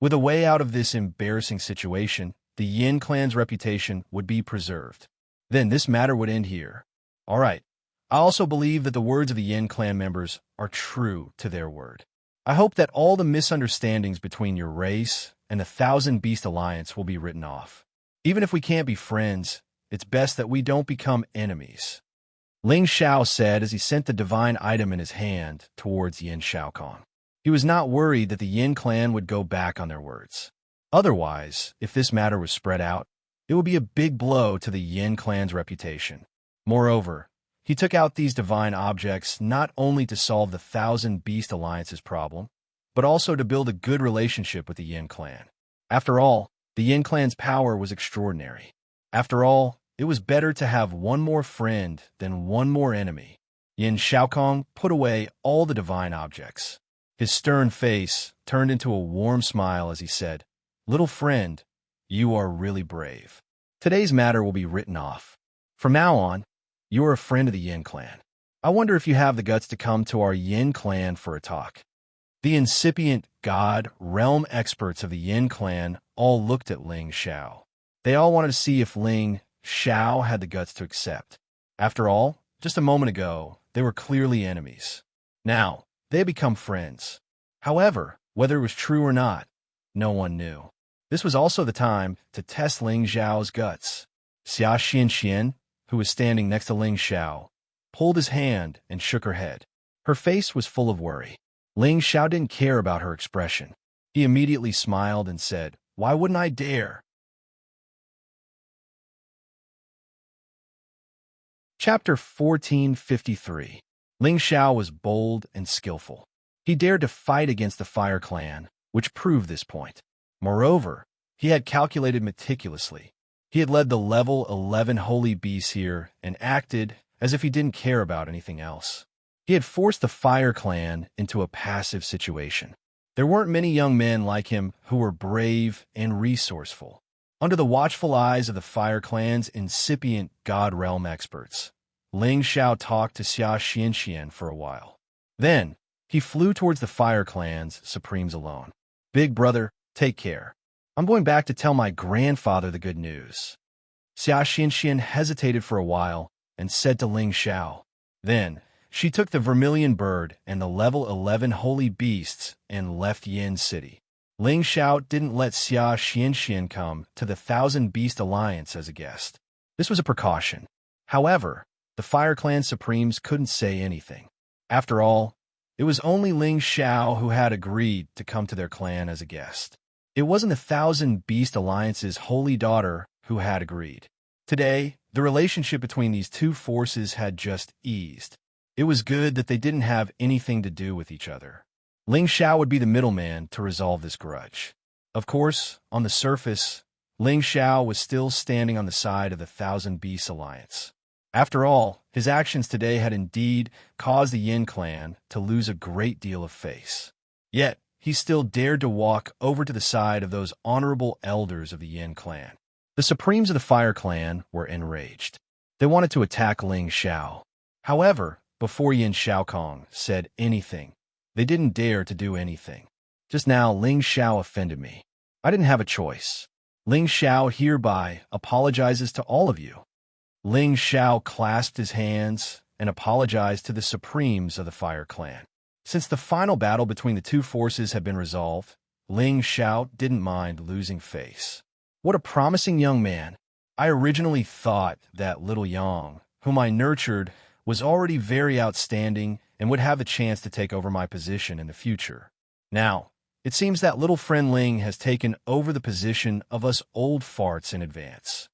With a way out of this embarrassing situation, the Yin clan's reputation would be preserved. Then this matter would end here. All right. I also believe that the words of the Yin clan members are true to their word. I hope that all the misunderstandings between your race and the Thousand Beast Alliance will be written off. Even if we can't be friends, it's best that we don't become enemies. Ling Xiao said as he sent the divine item in his hand towards Yin Shaokong. He was not worried that the Yin clan would go back on their words. Otherwise, if this matter was spread out, it would be a big blow to the Yin clan's reputation. Moreover, he took out these divine objects not only to solve the Thousand Beast Alliance's problem, but also to build a good relationship with the Yin clan. After all, the Yin clan's power was extraordinary. After all, it was better to have one more friend than one more enemy. Yin Shaokong put away all the divine objects. His stern face turned into a warm smile as he said, "Little friend, you are really brave. Today's matter will be written off. From now on, you are a friend of the Yin clan. I wonder if you have the guts to come to our Yin clan for a talk." The incipient god realm experts of the Yin clan all looked at Ling Xiao. They all wanted to see if Ling Xiao had the guts to accept. After all, just a moment ago, they were clearly enemies. Now, they had become friends. However, whether it was true or not, no one knew. This was also the time to test Ling Xiao's guts. Xia Xianxian, who was standing next to Ling Xiao, pulled his hand and shook her head. Her face was full of worry. Ling Xiao didn't care about her expression. He immediately smiled and said, "Why wouldn't I dare?" Chapter 1453. Ling Xiao was bold and skillful. He dared to fight against the Fire Clan, which proved this point. Moreover, he had calculated meticulously. He had led the level 11 holy beasts here and acted as if he didn't care about anything else. He had forced the Fire Clan into a passive situation. There weren't many young men like him who were brave and resourceful. Under the watchful eyes of the Fire Clan's incipient God Realm experts, Ling Xiao talked to Xia Xianxian for a while. Then, he flew towards the Fire Clan's Supremes alone. "Big brother, take care. I'm going back to tell my grandfather the good news." Xia Xianxian hesitated for a while and said to Ling Xiao. Then, she took the vermilion bird and the level 11 holy beasts and left Yin City. Ling Xiao didn't let Xia Xianxian come to the Thousand Beast Alliance as a guest. This was a precaution. However, the Fire Clan Supremes couldn't say anything. After all, it was only Ling Xiao who had agreed to come to their clan as a guest. It wasn't the Thousand Beast Alliance's holy daughter who had agreed. Today, the relationship between these two forces had just eased. It was good that they didn't have anything to do with each other. Ling Xiao would be the middleman to resolve this grudge. Of course, on the surface, Ling Xiao was still standing on the side of the Thousand Beasts Alliance. After all, his actions today had indeed caused the Yin clan to lose a great deal of face. Yet, he still dared to walk over to the side of those honorable elders of the Yin clan. The Supremes of the Fire Clan were enraged. They wanted to attack Ling Xiao. However, before Yin Shaokong said anything, they didn't dare to do anything. Just now, Ling Xiao offended me. I didn't have a choice. Ling Xiao hereby apologizes to all of you. Ling Xiao clasped his hands and apologized to the Supremes of the Fire Clan. Since the final battle between the two forces had been resolved, Ling Xiao didn't mind losing face. What a promising young man. I originally thought that little Yang, whom I nurtured, was already very outstanding and would have a chance to take over my position in the future. Now, it seems that little friend Ling has taken over the position of us old farts in advance.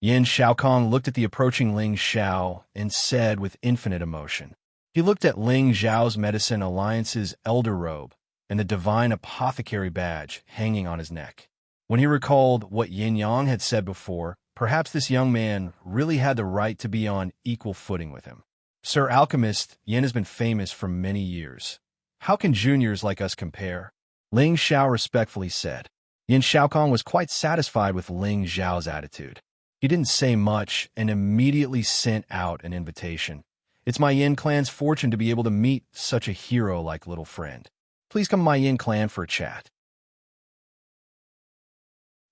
Yin Shaokong looked at the approaching Ling Xiao and said with infinite emotion. He looked at Ling Xiao's Medicine Alliance's elder robe and the divine apothecary badge hanging on his neck. When he recalled what Yin Yang had said before, perhaps this young man really had the right to be on equal footing with him. Sir Alchemist, Yin has been famous for many years. How can juniors like us compare? Ling Xiao respectfully said. Yin Xiaokong was quite satisfied with Ling Xiao's attitude. He didn't say much and immediately sent out an invitation. It's my Yin clan's fortune to be able to meet such a hero like little friend. Please come to my Yin clan for a chat.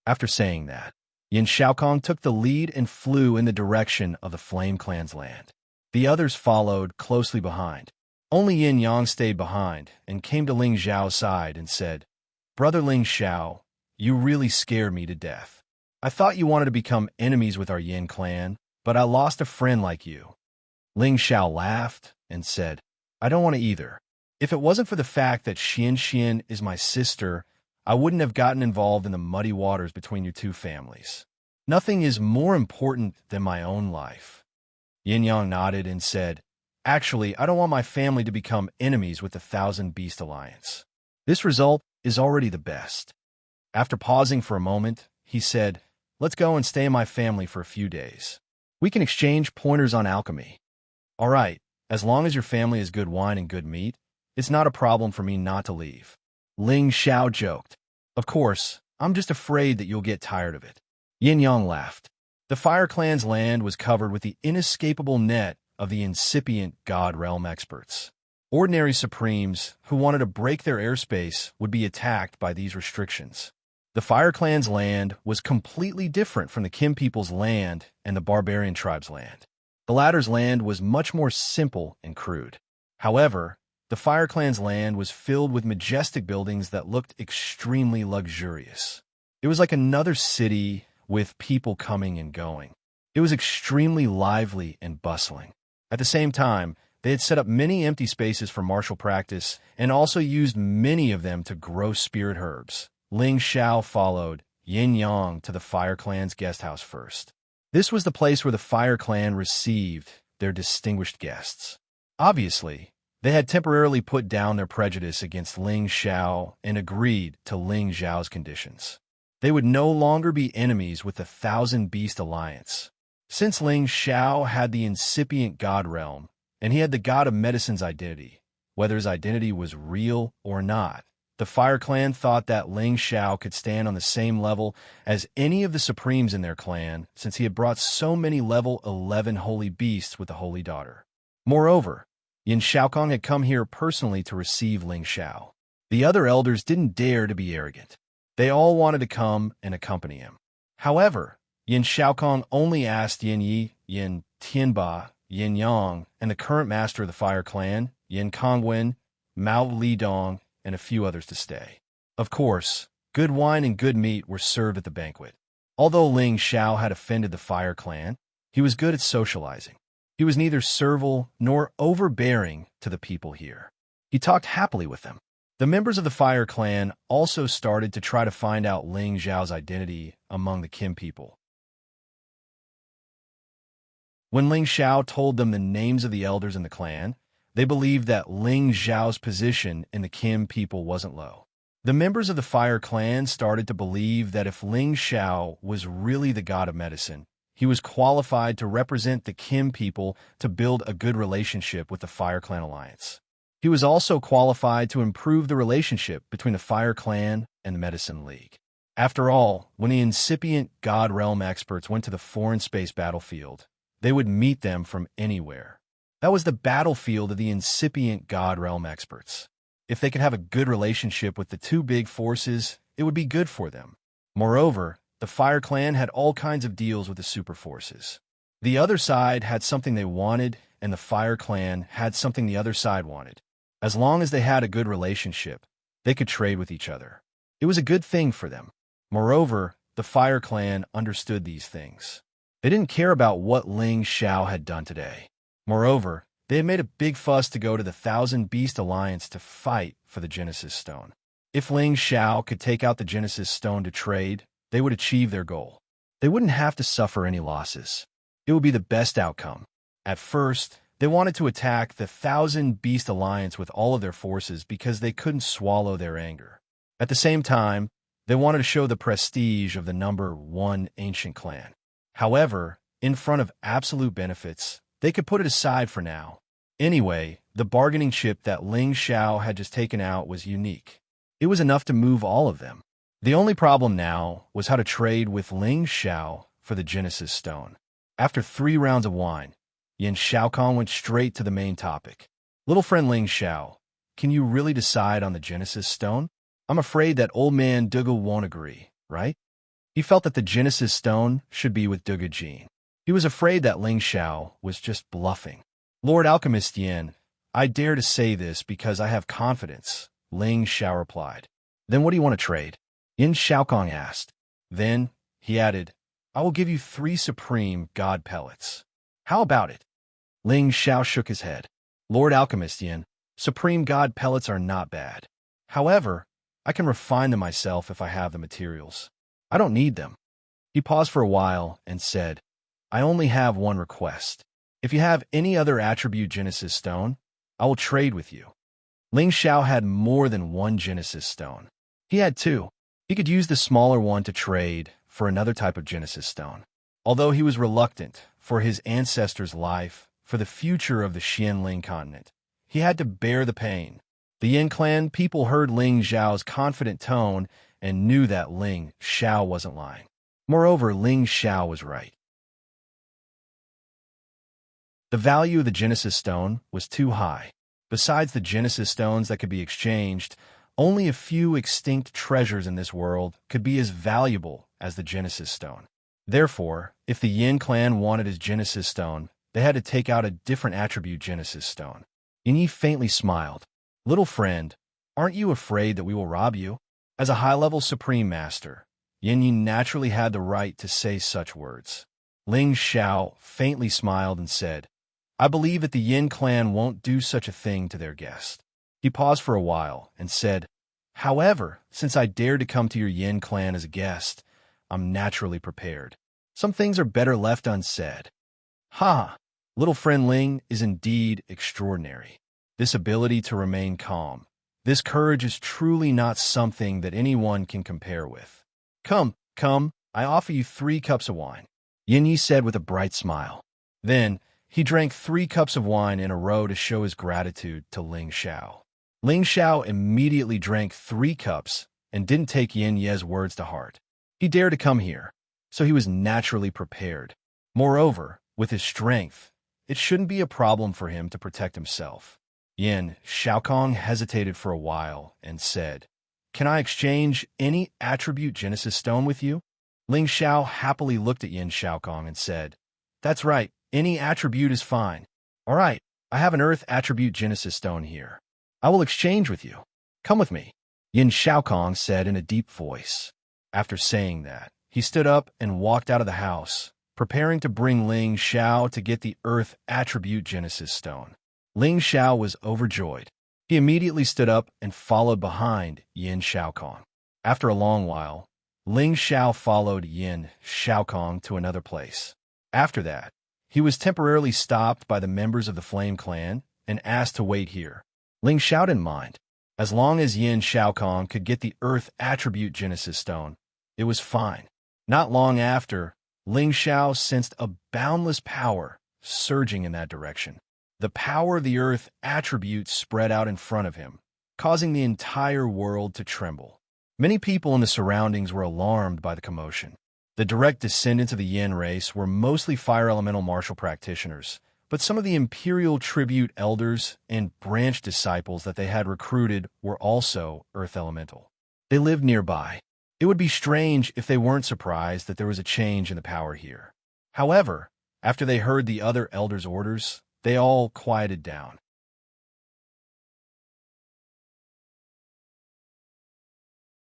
After saying that, Yin Xiaokong took the lead and flew in the direction of the Flame Clan's land. The others followed closely behind. Only Yin Yang stayed behind and came to Ling Xiao's side and said, "Brother Ling Xiao, you really scared me to death. I thought you wanted to become enemies with our Yin clan, but I lost a friend like you." Ling Xiao laughed and said, "I don't want to either. If it wasn't for the fact that Xian is my sister, I wouldn't have gotten involved in the muddy waters between your two families. Nothing is more important than my own life." Yin Yang nodded and said, "Actually, I don't want my family to become enemies with the Thousand Beast Alliance. This result is already the best." After pausing for a moment, he said, "Let's go and stay in my family for a few days. We can exchange pointers on alchemy. All right, as long as your family has good wine and good meat, it's not a problem for me not to leave." Ling Xiao joked. "Of course, I'm just afraid that you'll get tired of it." Yin Yang laughed. The Fire Clan's land was covered with the inescapable net of the incipient God Realm experts. Ordinary Supremes who wanted to break their airspace would be attacked by these restrictions. The Fire Clan's land was completely different from the Kim people's land and the Barbarian tribe's land. The latter's land was much more simple and crude. However, the Fire Clan's land was filled with majestic buildings that looked extremely luxurious. It was like another city with people coming and going. It was extremely lively and bustling. At the same time, they had set up many empty spaces for martial practice and also used many of them to grow spirit herbs. Ling Xiao followed Yin Yang to the Fire Clan's guest house first. This was the place where the Fire Clan received their distinguished guests. Obviously, they had temporarily put down their prejudice against Ling Xiao and agreed to Ling Xiao's conditions. They would no longer be enemies with the Thousand Beast Alliance. Since Ling Xiao had the incipient God Realm, and he had the God of Medicine's identity, whether his identity was real or not, the Fire Clan thought that Ling Xiao could stand on the same level as any of the Supremes in their clan, since he had brought so many level 11 holy beasts with the Holy Daughter. Moreover, Yin Xiaokong had come here personally to receive Ling Xiao. The other elders didn't dare to be arrogant. They all wanted to come and accompany him. However, Yin Xiaokong only asked Yin Yi, Yin Tianba, Yin Yang, and the current master of the Fire Clan, Yin Kongwen, Mao Lidong, and a few others to stay. Of course, good wine and good meat were served at the banquet. Although Ling Xiao had offended the Fire Clan, he was good at socializing. He was neither servile nor overbearing to the people here. He talked happily with them. The members of the Fire Clan also started to try to find out Ling Xiao's identity among the Kim people. When Ling Xiao told them the names of the elders in the clan, they believed that Ling Xiao's position in the Kim people wasn't low. The members of the Fire Clan started to believe that if Ling Xiao was really the God of Medicine, he was qualified to represent the Kim people to build a good relationship with the Fire Clan Alliance. He was also qualified to improve the relationship between the Fire Clan and the Medicine League. After all, when the incipient God Realm experts went to the foreign space battlefield, they would meet them from anywhere. That was the battlefield of the incipient God Realm experts. If they could have a good relationship with the two big forces, it would be good for them. Moreover, the Fire Clan had all kinds of deals with the super forces. The other side had something they wanted, and the Fire Clan had something the other side wanted. As long as they had a good relationship, they could trade with each other. It was a good thing for them. Moreover, the Fire Clan understood these things. They didn't care about what Ling Xiao had done today. Moreover, they had made a big fuss to go to the Thousand Beast Alliance to fight for the Genesis Stone. If Ling Xiao could take out the Genesis Stone to trade, they would achieve their goal. They wouldn't have to suffer any losses. It would be the best outcome. At first, they wanted to attack the Thousand Beast Alliance with all of their forces because they couldn't swallow their anger. At the same time, They wanted to show the prestige of the number one ancient clan. However, in front of absolute benefits, they could put it aside for now. Anyway, the bargaining chip that Ling Xiao had just taken out was unique. It was enough to move all of them. The only problem now was how to trade with Ling Xiao for the Genesis Stone. After 3 rounds of wine, Yin Xiaokong went straight to the main topic. Little friend Ling Xiao, can you really decide on the Genesis Stone? I'm afraid that old man Dugu won't agree, right? He felt that the Genesis Stone should be with Dugu Jin. He was afraid that Ling Xiao was just bluffing. Lord Alchemist Yin, I dare to say this because I have confidence, Ling Xiao replied. Then what do you want to trade? Yin Xiaokong asked. Then, he added, I will give you 3 supreme god pellets. How about it? Ling Xiao shook his head. Lord Alchemist Yin, supreme god pellets are not bad. However, I can refine them myself if I have the materials. I don't need them. He paused for a while and said, I only have one request. If you have any other attribute Genesis Stone, I will trade with you. Ling Xiao had more than one Genesis Stone. He had 2. He could use the smaller one to trade for another type of Genesis Stone. Although he was reluctant for his ancestors' life, for the future of the Xianling continent, he had to bear the pain. The Yin clan people heard Ling Xiao's confident tone and knew that Ling Xiao wasn't lying. Moreover, Ling Xiao was right. The value of the Genesis Stone was too high. Besides the Genesis Stones that could be exchanged, only a few extinct treasures in this world could be as valuable as the Genesis Stone. Therefore, if the Yin clan wanted his Genesis Stone, they had to take out a different attribute Genesis Stone. Yin Yi faintly smiled. Little friend, aren't you afraid that we will rob you? As a high-level Supreme Master, Yin Yi naturally had the right to say such words. Ling Xiao faintly smiled and said, I believe that the Yin clan won't do such a thing to their guest. He paused for a while and said, However, since I dared to come to your Yin clan as a guest, I'm naturally prepared. Some things are better left unsaid. Ha! Little friend Ling is indeed extraordinary. This ability to remain calm, this courage is truly not something that anyone can compare with. Come, I offer you 3 cups of wine, Yin Yi said with a bright smile. Then, he drank 3 cups of wine in a row to show his gratitude to Ling Xiao. Ling Xiao immediately drank 3 cups and didn't take Yin Ye's words to heart. He dared to come here, so he was naturally prepared. Moreover, with his strength, it shouldn't be a problem for him to protect himself. Yin Xiaokong hesitated for a while and said, Can I exchange any attribute Genesis Stone with you? Ling Xiao happily looked at Yin Xiaokong and said, That's right, any attribute is fine. All right, I have an Earth attribute Genesis Stone here. I will exchange with you. Come with me, Yin Xiaokong said in a deep voice. After saying that, he stood up and walked out of the house, preparing to bring Ling Xiao to get the Earth attribute Genesis Stone. Ling Xiao was overjoyed. He immediately stood up and followed behind Yin Xiaokong. After a long while, Ling Xiao followed Yin Xiaokong to another place. After that, he was temporarily stopped by the members of the Flame Clan and asked to wait here. Ling Xiao didn't mind. As long as Yin Xiaokong could get the Earth attribute Genesis Stone, it was fine. Not long after, Ling Xiao sensed a boundless power surging in that direction. The power of the Earth attribute spread out in front of him, causing the entire world to tremble. Many people in the surroundings were alarmed by the commotion. The direct descendants of the Yin race were mostly fire elemental martial practitioners, but some of the imperial tribute elders and branch disciples that they had recruited were also Earth elemental. They lived nearby. It would be strange if they weren't surprised that there was a change in the power here. However, after they heard the other elders' orders, they all quieted down.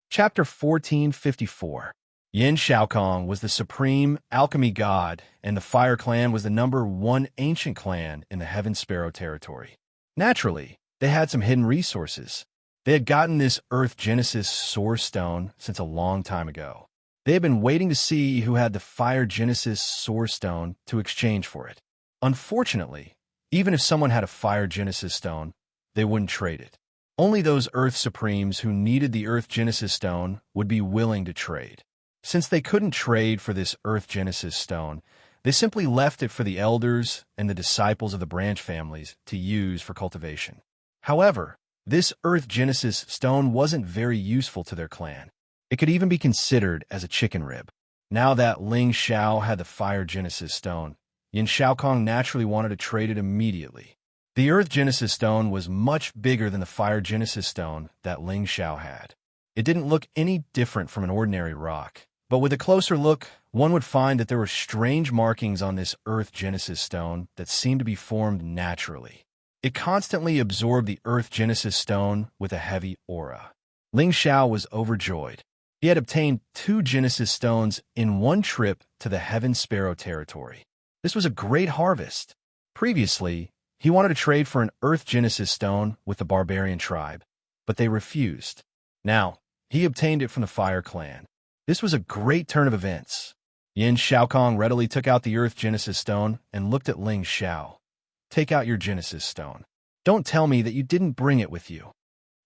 Chapter 1454. Yin Xiaokong was the supreme alchemy god, and the Fire Clan was the number 1 ancient clan in the Heaven Sparrow territory. Naturally, they had some hidden resources. They had gotten this Earth Genesis Source Stone since a long time ago. They had been waiting to see who had the Fire Genesis Source Stone to exchange for it. Unfortunately, even if someone had a Fire Genesis Stone, they wouldn't trade it. Only those Earth Supremes who needed the Earth Genesis Stone would be willing to trade. Since they couldn't trade for this Earth Genesis Stone, they simply left it for the elders and the disciples of the branch families to use for cultivation. However, this Earth Genesis Stone wasn't very useful to their clan. It could even be considered as a chicken rib. Now that Ling Xiao had the Fire Genesis Stone, Yin Xiaokong naturally wanted to trade it immediately. The Earth Genesis Stone was much bigger than the Fire Genesis Stone that Ling Xiao had. It didn't look any different from an ordinary rock, but with a closer look, one would find that there were strange markings on this Earth Genesis Stone that seemed to be formed naturally. It constantly absorbed the Earth Genesis Stone with a heavy aura. Ling Xiao was overjoyed. He had obtained 2 Genesis Stones in one trip to the Heaven Sparrow territory. This was a great harvest. Previously, he wanted to trade for an Earth Genesis Stone with the barbarian tribe, but they refused. Now, he obtained it from the Fire Clan. This was a great turn of events. Yin Xiaokong readily took out the Earth Genesis Stone and looked at Ling Xiao. "Take out your Genesis Stone. Don't tell me that you didn't bring it with you."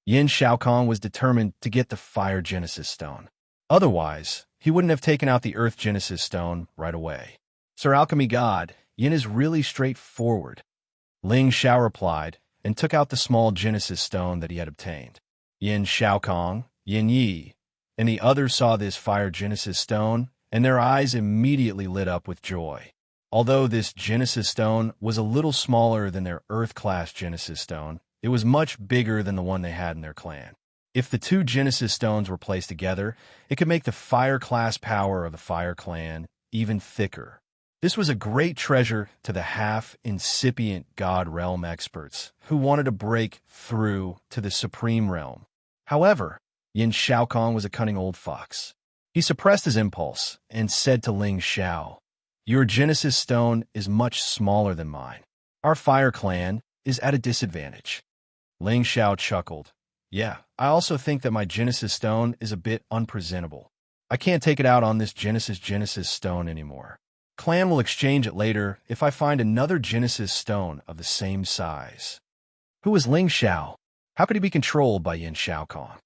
Yin Xiaokong was determined to get the Fire Genesis Stone. Otherwise, he wouldn't have taken out the Earth Genesis Stone right away. "Sir Alchemy God, Yin is really straightforward." Ling Xiao replied and took out the small Genesis Stone that he had obtained. Yin Xiaokong, Yin Yi, and the others saw this Fire Genesis Stone, and their eyes immediately lit up with joy. Although this Genesis Stone was a little smaller than their Earth-class Genesis Stone, it was much bigger than the one they had in their clan. If the 2 Genesis Stones were placed together, it could make the Fire-class power of the Fire Clan even thicker. This was a great treasure to the half-incipient God Realm experts who wanted to break through to the Supreme Realm. However, Yin Xiaokong was a cunning old fox. He suppressed his impulse and said to Ling Xiao, "Your Genesis Stone is much smaller than mine. Our Fire Clan is at a disadvantage." Ling Xiao chuckled. "Yeah, I also think that my Genesis Stone is a bit unpresentable. I can't take it out on this Genesis Stone anymore. Clan will exchange it later if I find another Genesis Stone of the same size." Who was Ling Xiao? How could he be controlled by Yin Xiaokong?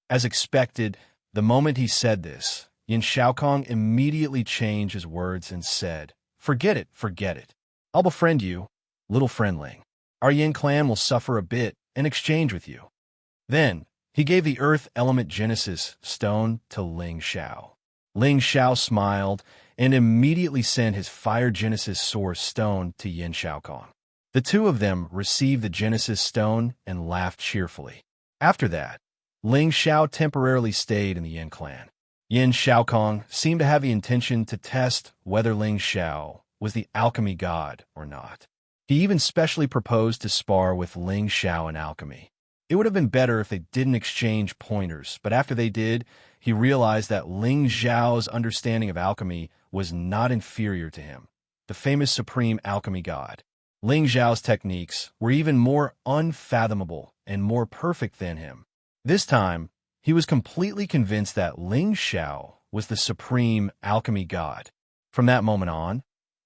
As expected, the moment he said this, Yin Xiaokong immediately changed his words and said, forget it. I'll befriend you, little friendling. Our Yin clan will suffer a bit in exchange with you." Then, he gave the Earth Element Genesis Stone to Ling Xiao. Ling Xiao smiled and immediately sent his Fire Genesis Source Stone to Yin Xiaokong. The 2 of them received the Genesis Stone and laughed cheerfully. After that, Ling Xiao temporarily stayed in the Yin clan. Yin Xiaokong seemed to have the intention to test whether Ling Xiao was the alchemy god or not. He even specially proposed to spar with Ling Xiao in alchemy. It would have been better if they didn't exchange pointers, but after they did, he realized that Ling Xiao's understanding of alchemy was not inferior to him, the famous supreme alchemy god. Ling Xiao's techniques were even more unfathomable and more perfect than him. This time, he was completely convinced that Ling Xiao was the supreme alchemy god. From that moment on,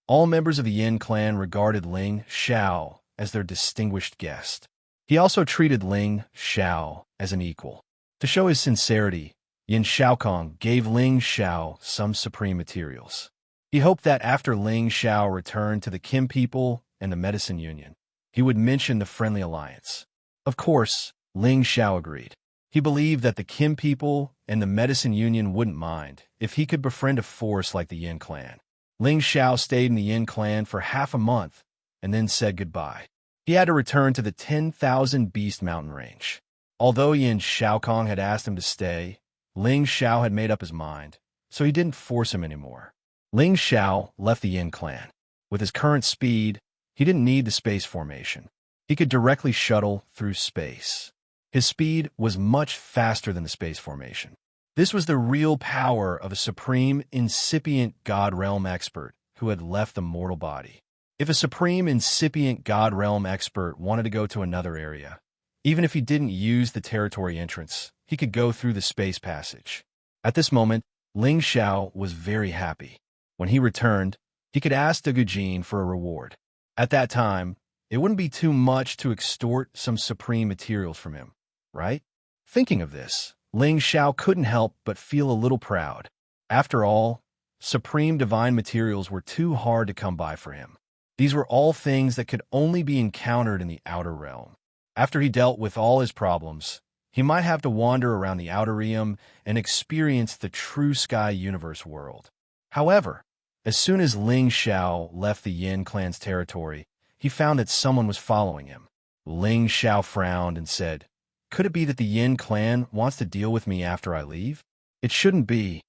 all members of the Yin clan regarded Ling Xiao as their distinguished guest. He also treated Ling Xiao as an equal. To show his sincerity, Yin Xiaokong gave Ling Xiao some supreme materials. He hoped that after Ling Xiao returned to the Kim people and the Medicine Union, he would mention the Friendly Alliance. Of course, Ling Xiao agreed. He believed that the Kim people and the Medicine Union wouldn't mind if he could befriend a force like the Yin clan. Ling Xiao stayed in the Yin clan for half a month and then said goodbye. He had to return to the 10,000 Beast Mountain Range. Although Yin Xiaokong had asked him to stay, Ling Xiao had made up his mind, so he didn't force him anymore. Ling Xiao left the Yin clan. With his current speed, he didn't need the space formation. He could directly shuttle through space. His speed was much faster than the space formation. This was the real power of a supreme incipient God Realm expert who had left the mortal body. If a supreme incipient God Realm expert wanted to go to another area, even if he didn't use the territory entrance, he could go through the space passage. At this moment, Ling Xiao was very happy. When he returned, he could ask De Gujin for a reward. At that time, it wouldn't be too much to extort some supreme materials from him, right? Thinking of this, Ling Xiao couldn't help but feel a little proud. After all, supreme divine materials were too hard to come by for him. These were all things that could only be encountered in the outer realm. After he dealt with all his problems, he might have to wander around the outer realm and experience the true sky universe world. However, as soon as Ling Xiao left the Yin clan's territory, he found that someone was following him. Ling Xiao frowned and said, "Could it be that the Yin clan wants to deal with me after I leave? It shouldn't be."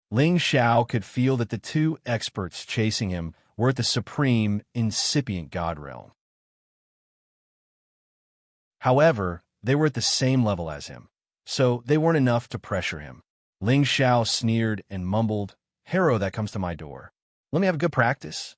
Ling Xiao could feel that the two experts chasing him were at the supreme, incipient god realm. However, they were at the same level as him, so they weren't enough to pressure him. Ling Xiao sneered and mumbled, "Hero that comes to my door. Let me have a good practice."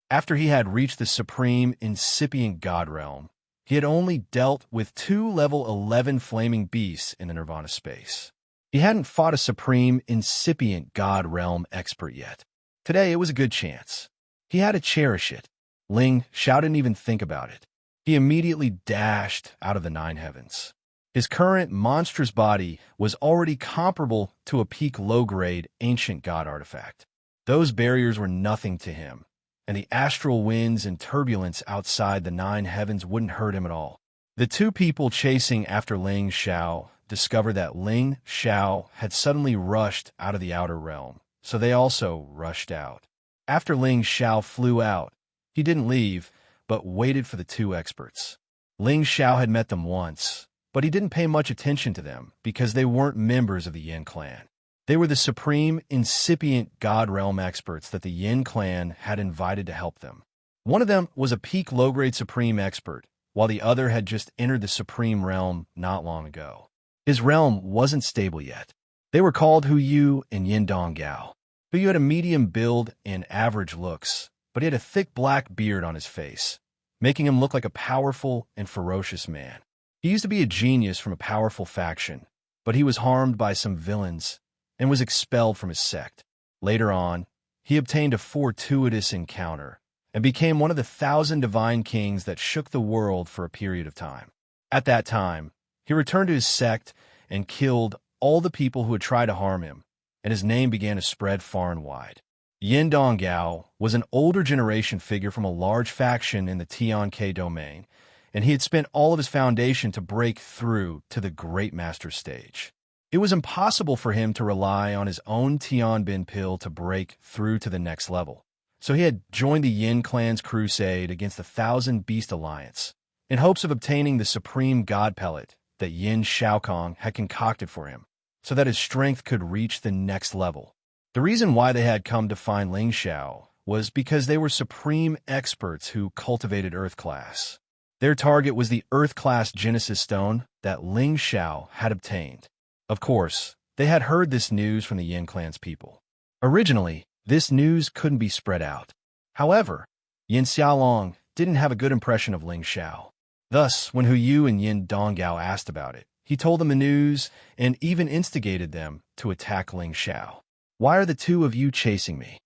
After he had reached the supreme, incipient god realm, he had only dealt with 2 level 11 flaming beasts in the Nirvana space. He hadn't fought a supreme, incipient god realm expert yet. Today, it was a good chance. He had to cherish it. Ling Xiao didn't even think about it. He immediately dashed out of the 9 heavens. His current monstrous body was already comparable to a peak low-grade ancient god artifact. Those barriers were nothing to him, and the astral winds and turbulence outside the 9 heavens wouldn't hurt him at all. The 2 people chasing after Ling Xiao discovered that Ling Xiao had suddenly rushed out of the outer realm, so they also rushed out. After Ling Xiao flew out, he didn't leave, but waited for the 2 experts. Ling Xiao had met them once, but he didn't pay much attention to them because they weren't members of the Yin clan. They were the supreme, incipient god realm experts that the Yin clan had invited to help them. One of them was a peak low-grade supreme expert, while the other had just entered the supreme realm not long ago. His realm wasn't stable yet. They were called Hu Yu and Yin Dong Gao. Hu Yu had a medium build and average looks, but he had a thick black beard on his face, making him look like a powerful and ferocious man. He used to be a genius from a powerful faction, but he was harmed by some villains and was expelled from his sect. Later on, he obtained a fortuitous encounter and became one of the 1,000 divine kings that shook the world for a period of time. At that time, he returned to his sect and killed all the people who had tried to harm him, and his name began to spread far and wide. Yin Dong Gao was an older generation figure from a large faction in the Tian-Ke domain, and he had spent all of his foundation to break through to the Great Master stage. It was impossible for him to rely on his own Tian Bin pill to break through to the next level, so he had joined the Yin clan's crusade against the 1,000 Beast Alliance, in hopes of obtaining the supreme god pellet that Yin Shaokong had concocted for him, so that his strength could reach the next level. The reason why they had come to find Ling Xiao was because they were supreme experts who cultivated Earth Class. Their target was the Earth Class Genesis Stone that Ling Xiao had obtained. Of course, they had heard this news from the Yin clan's people. Originally, this news couldn't be spread out. However, Yin Xiaolong didn't have a good impression of Ling Xiao. Thus, when Hu Yu and Yin Donggao asked about it, he told them the news and even instigated them to attack Ling Xiao. "Why are the 2 of you chasing me?"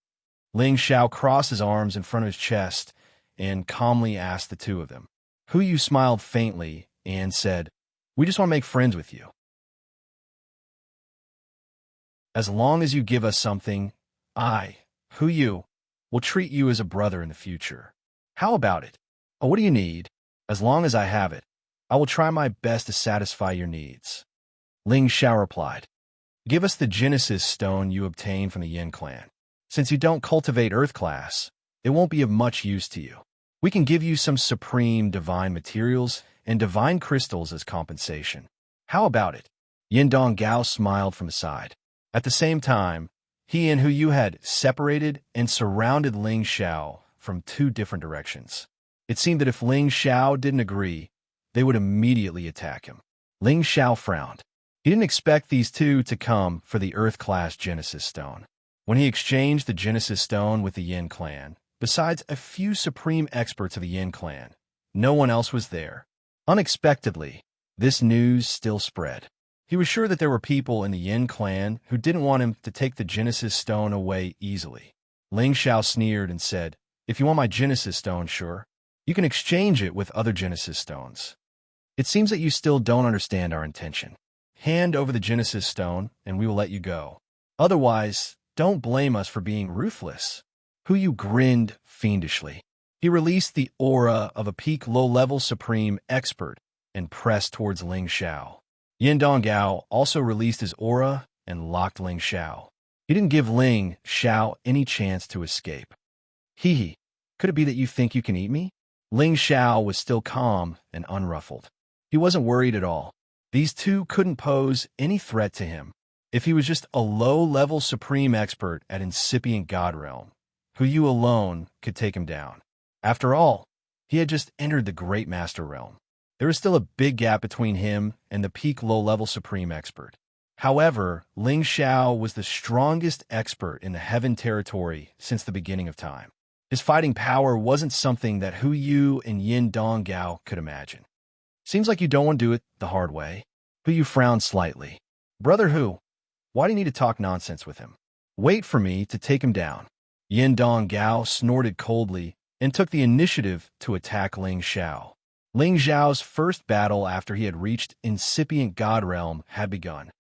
Ling Xiao crossed his arms in front of his chest and calmly asked the 2 of them. Hu Yu smiled faintly and said, "We just want to make friends with you. As long as you give us something, I, Hu Yu, will treat you as a brother in the future. How about it? Oh, what do you need? As long as I have it, I will try my best to satisfy your needs." Ling Xiao replied, "Give us the Genesis Stone you obtained from the Yin clan. Since you don't cultivate Earth Class, it won't be of much use to you. We can give you some supreme divine materials and divine crystals as compensation. How about it?" Yin Dong Gao smiled from the side. At the same time, he and Hu Yu had separated and surrounded Ling Xiao from 2 different directions. It seemed that if Ling Xiao didn't agree, they would immediately attack him. Ling Xiao frowned. He didn't expect these 2 to come for the Earth-class Genesis Stone. When he exchanged the Genesis Stone with the Yin clan, besides a few supreme experts of the Yin clan, no one else was there. Unexpectedly, this news still spread. He was sure that there were people in the Yin clan who didn't want him to take the Genesis Stone away easily. Ling Xiao sneered and said, "If you want my Genesis Stone, sure. You can exchange it with other Genesis stones. It seems that you still don't understand our intention. Hand over the Genesis stone, and we will let you go. Otherwise, don't blame us for being ruthless. Hu grinned fiendishly. He released the aura of a peak low-level supreme expert and pressed towards Ling Xiao. Yin Donggao also released his aura and locked Ling Xiao. He didn't give Ling Xiao any chance to escape. Hee, could it be that you think you can eat me? Ling Xiao was still calm and unruffled. He wasn't worried at all. These two couldn't pose any threat to him. If he was just a low-level supreme expert at incipient God realm, Hu alone could take him down. After all, he had just entered the Great Master realm. There was still a big gap between him and the peak low-level supreme expert. However, Ling Xiao was the strongest expert in the Heaven territory since the beginning of time. His fighting power wasn't something that Hu and Yin Donggao could imagine. Seems like you don't want to do it the hard way. Hu frowned slightly. Brother Hu, why do you need to talk nonsense with him? Wait for me to take him down. Yin Donggao snorted coldly and took the initiative to attack Ling Xiao. Ling Xiao's first battle after he had reached incipient God realm had begun.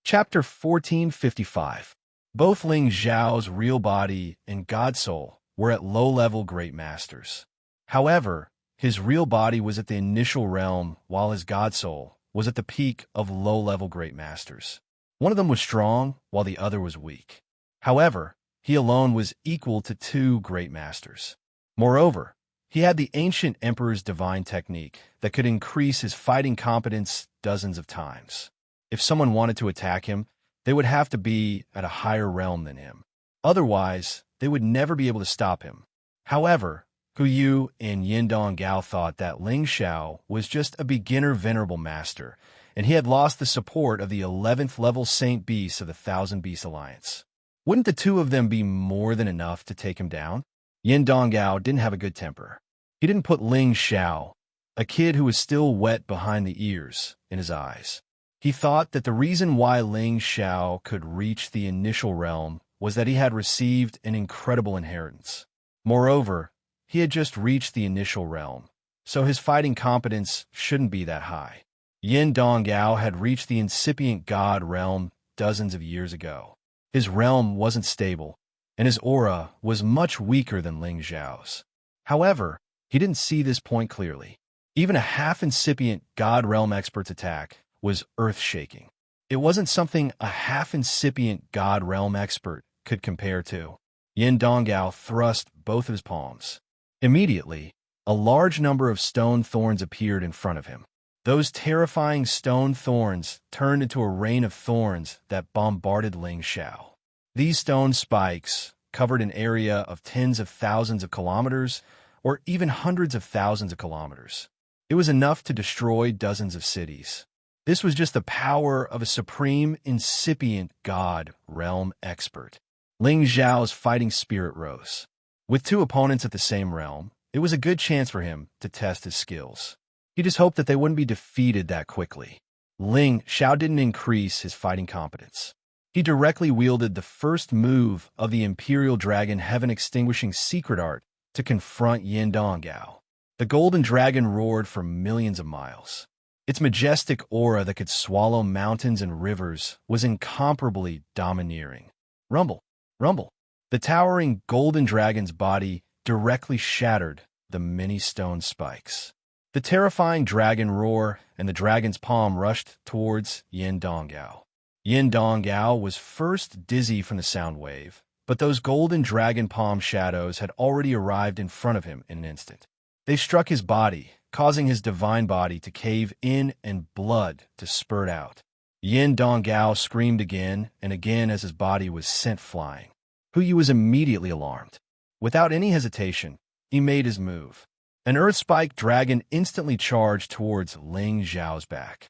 Chapter 1455. Both Ling Xiao's real body and God soul were at low-level Great Masters. However, his real body was at the initial realm while his God soul was at the peak of low-level Great Masters. One of them was strong while the other was weak. However, he alone was equal to two Great Masters. Moreover, he had the ancient Emperor's divine technique that could increase his fighting competence dozens of times. If someone wanted to attack him, they would have to be at a higher realm than him. Otherwise, they would never be able to stop him. However, Hu and Yin Donggao thought that Ling Xiao was just a beginner venerable master, and he had lost the support of the 11th level Saint Beasts of the Thousand Beast Alliance. Wouldn't the two of them be more than enough to take him down? Yin Donggao didn't have a good temper. He didn't put Ling Xiao, a kid who was still wet behind the ears, in his eyes. He thought that the reason why Ling Xiao could reach the initial realm was that he had received an incredible inheritance. Moreover, he had just reached the initial realm, so his fighting competence shouldn't be that high. Yin Donggao had reached the incipient God realm dozens of years ago. His realm wasn't stable, and his aura was much weaker than Ling Xiao's. However, he didn't see this point clearly. Even a half-incipient God realm expert's attack was earth-shaking. It wasn't something a half-incipient God realm expert could compare to. Yin Donggao thrust both of his palms. Immediately, a large number of stone thorns appeared in front of him. Those terrifying stone thorns turned into a rain of thorns that bombarded Ling Xiao. These stone spikes covered an area of tens of thousands of kilometers, or even hundreds of thousands of kilometers. It was enough to destroy dozens of cities. This was just the power of a supreme incipient God realm expert. Ling Xiao's fighting spirit rose. With two opponents at the same realm, it was a good chance for him to test his skills. He just hoped that they wouldn't be defeated that quickly. Ling Xiao didn't increase his fighting competence. He directly wielded the first move of the Imperial Dragon Heaven-Extinguishing Secret Art to confront Yin Donggao. The Golden Dragon roared for millions of miles. Its majestic aura that could swallow mountains and rivers was incomparably domineering. Rumble, rumble. The towering Golden Dragon's body directly shattered the many stone spikes. The terrifying dragon roar and the dragon's palm rushed towards Yin Donggao. Yin Donggao was first dizzy from the sound wave, but those golden dragon palm shadows had already arrived in front of him in an instant. They struck his body, causing his divine body to cave in and blood to spurt out. Yin Donggao screamed again and again as his body was sent flying. Hu was immediately alarmed. Without any hesitation, he made his move. An earth-spiked dragon instantly charged towards Ling Xiao's back.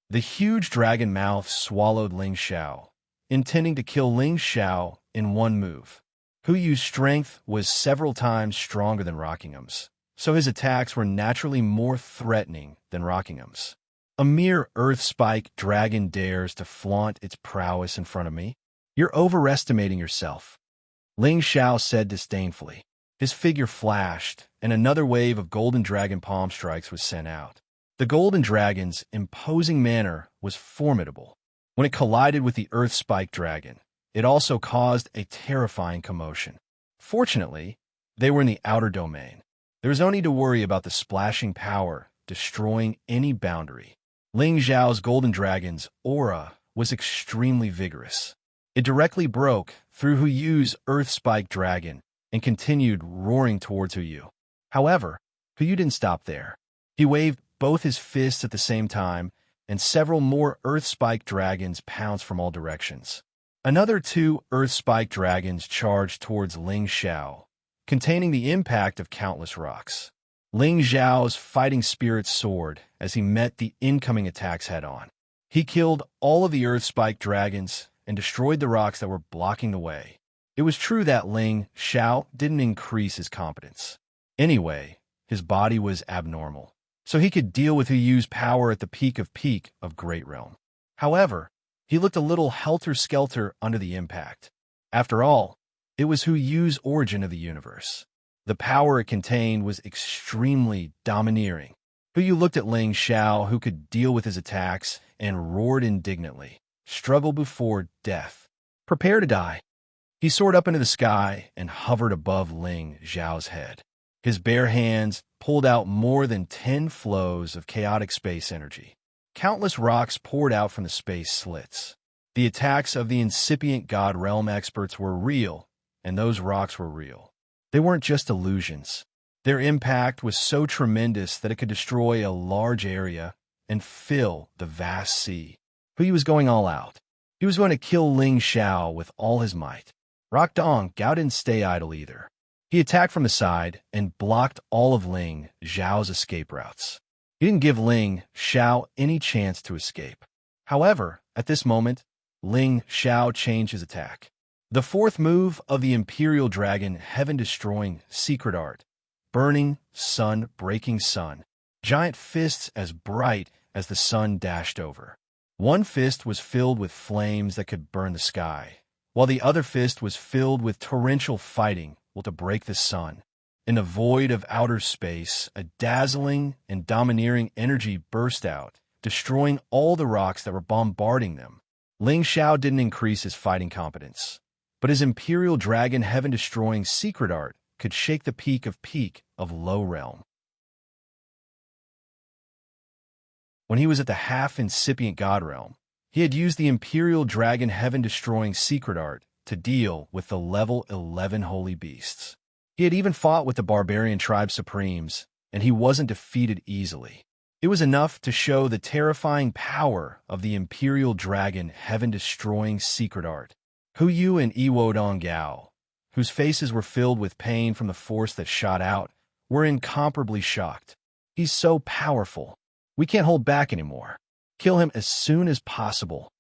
The huge dragon mouth swallowed Ling Xiao, intending to kill Ling Xiao in one move. Hu's strength was several times stronger than Rockingham's, so his attacks were naturally more threatening than Rockingham's. A mere earth-spike dragon dares to flaunt its prowess in front of me? You're overestimating yourself, Ling Xiao said disdainfully. His figure flashed, and another wave of golden dragon palm strikes was sent out. The golden dragon's imposing manner was formidable. When it collided with the earth-spike dragon, it also caused a terrifying commotion. Fortunately, they were in the outer domain. There was no need to worry about the splashing power destroying any boundary. Ling Xiao's golden dragon's aura was extremely vigorous. It directly broke through Hu Yu's earth-spike dragon and continued roaring towards Hu Yu. However, Hu Yu didn't stop there. He waved both his fists at the same time, and several more earth-spike dragons pounced from all directions. Another 2 earth-spike dragons charged towards Ling Xiao, containing the impact of countless rocks. Ling Xiao's fighting spirit soared as he met the incoming attacks head-on. He killed all of the earth-spike dragons and destroyed the rocks that were blocking the way. It was true that Ling Xiao didn't increase his competence. Anyway, his body was abnormal, so he could deal with Hu Yu's power at the peak of Great Realm. However, he looked a little helter-skelter under the impact. After all, it was Hu Yu's origin of the universe. The power it contained was extremely domineering. Hu Yu looked at Ling Xiao, who could deal with his attacks, and roared indignantly. Struggle before death. Prepare to die. He soared up into the sky and hovered above Ling Xiao's head. His bare hands pulled out more than 10 flows of chaotic space energy. Countless rocks poured out from the space slits. The attacks of the incipient God Realm experts were real, and those rocks were real. They weren't just illusions. Their impact was so tremendous that it could destroy a large area and fill the vast sea. Hu Yu was going all out. He was going to kill Ling Xiao with all his might. Rock Dong Gao didn't stay idle either. He attacked from the side and blocked all of Ling Xiao's escape routes. He didn't give Ling Xiao any chance to escape. However, at this moment, Ling Xiao changed his attack. The 4th move of the Imperial Dragon Heaven-Destroying Secret Art, Burning Sun Breaking Sun, giant fists as bright as the sun dashed over. One fist was filled with flames that could burn the sky, while the other fist was filled with torrential fighting to break the sun. In the void of outer space, a dazzling and domineering energy burst out, destroying all the rocks that were bombarding them. Ling Xiao didn't increase his fighting competence, but his Imperial Dragon Heaven-Destroying Secret Art could shake the peak of Low Realm. When he was at the half-incipient God Realm, he had used the Imperial Dragon Heaven-Destroying Secret Art to deal with the level 11 Holy Beasts. He had even fought with the Barbarian Tribe Supremes, and he wasn't defeated easily. It was enough to show the terrifying power of the Imperial Dragon Heaven-Destroying Secret Art. Hu Yu and Dong Gao, whose faces were filled with pain from the force that shot out, were incomparably shocked. He's so powerful. We can't hold back anymore. Kill him as soon as possible.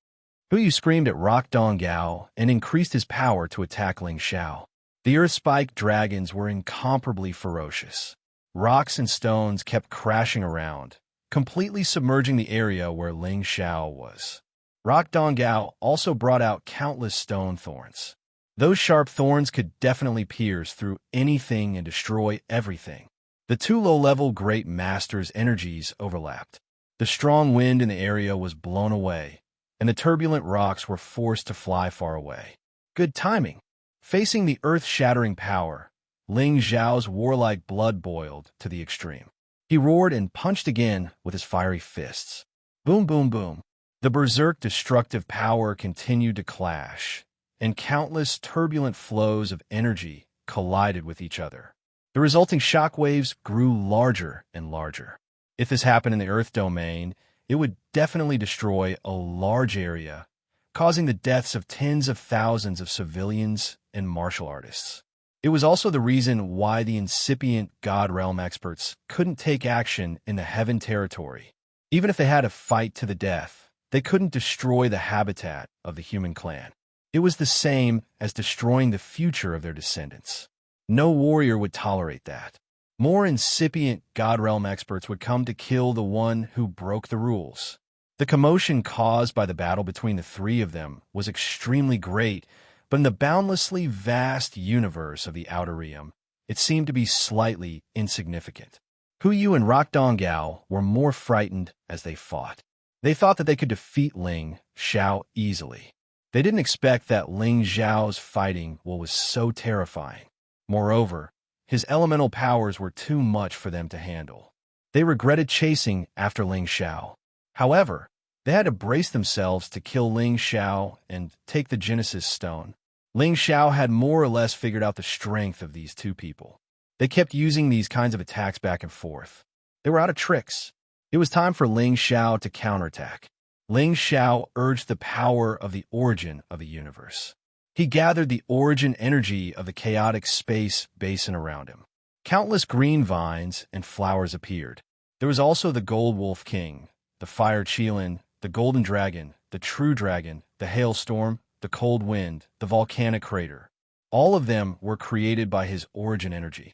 Hu Yu screamed at Rock Dong Gao and increased his power to attack Ling Xiao. The earth-spike dragons were incomparably ferocious. Rocks and stones kept crashing around, completely submerging the area where Ling Xiao was. Rock Dong Gao also brought out countless stone thorns. Those sharp thorns could definitely pierce through anything and destroy everything. The 2 low-level Great Masters' energies overlapped. The strong wind in the area was blown away, and the turbulent rocks were forced to fly far away. Good timing. Facing the earth-shattering power, Ling Xiao's warlike blood boiled to the extreme. He roared and punched again with his fiery fists. Boom, boom, boom. The berserk destructive power continued to clash, and countless turbulent flows of energy collided with each other. The resulting shockwaves grew larger and larger. If this happened in the Earth domain, it would definitely destroy a large area, causing the deaths of tens of thousands of civilians and martial artists. It was also the reason why the incipient God Realm experts couldn't take action in the Heaven territory. Even if they had to fight to the death, they couldn't destroy the habitat of the human clan. It was the same as destroying the future of their descendants. No warrior would tolerate that. More incipient God Realm experts would come to kill the one who broke the rules. The commotion caused by the battle between the three of them was extremely great, but in the boundlessly vast universe of the Outer Realm, it seemed to be slightly insignificant. Hu Yu and Rock Dong Gao were more frightened as they fought. They thought that they could defeat Ling Xiao easily. They didn't expect that Ling Xiao's fighting was so terrifying. Moreover, his elemental powers were too much for them to handle. They regretted chasing after Ling Xiao. However, they had to brace themselves to kill Ling Xiao and take the Genesis Stone. Ling Xiao had more or less figured out the strength of these two people. They kept using these kinds of attacks back and forth. They were out of tricks. It was time for Ling Xiao to counterattack. Ling Xiao urged the power of the origin of the universe. He gathered the origin energy of the chaotic space basin around him. Countless green vines and flowers appeared. There was also the Gold Wolf King, the Fire Qilin, the Golden Dragon, the True Dragon, the Hailstorm, the Cold Wind, the Volcanic Crater. All of them were created by his origin energy.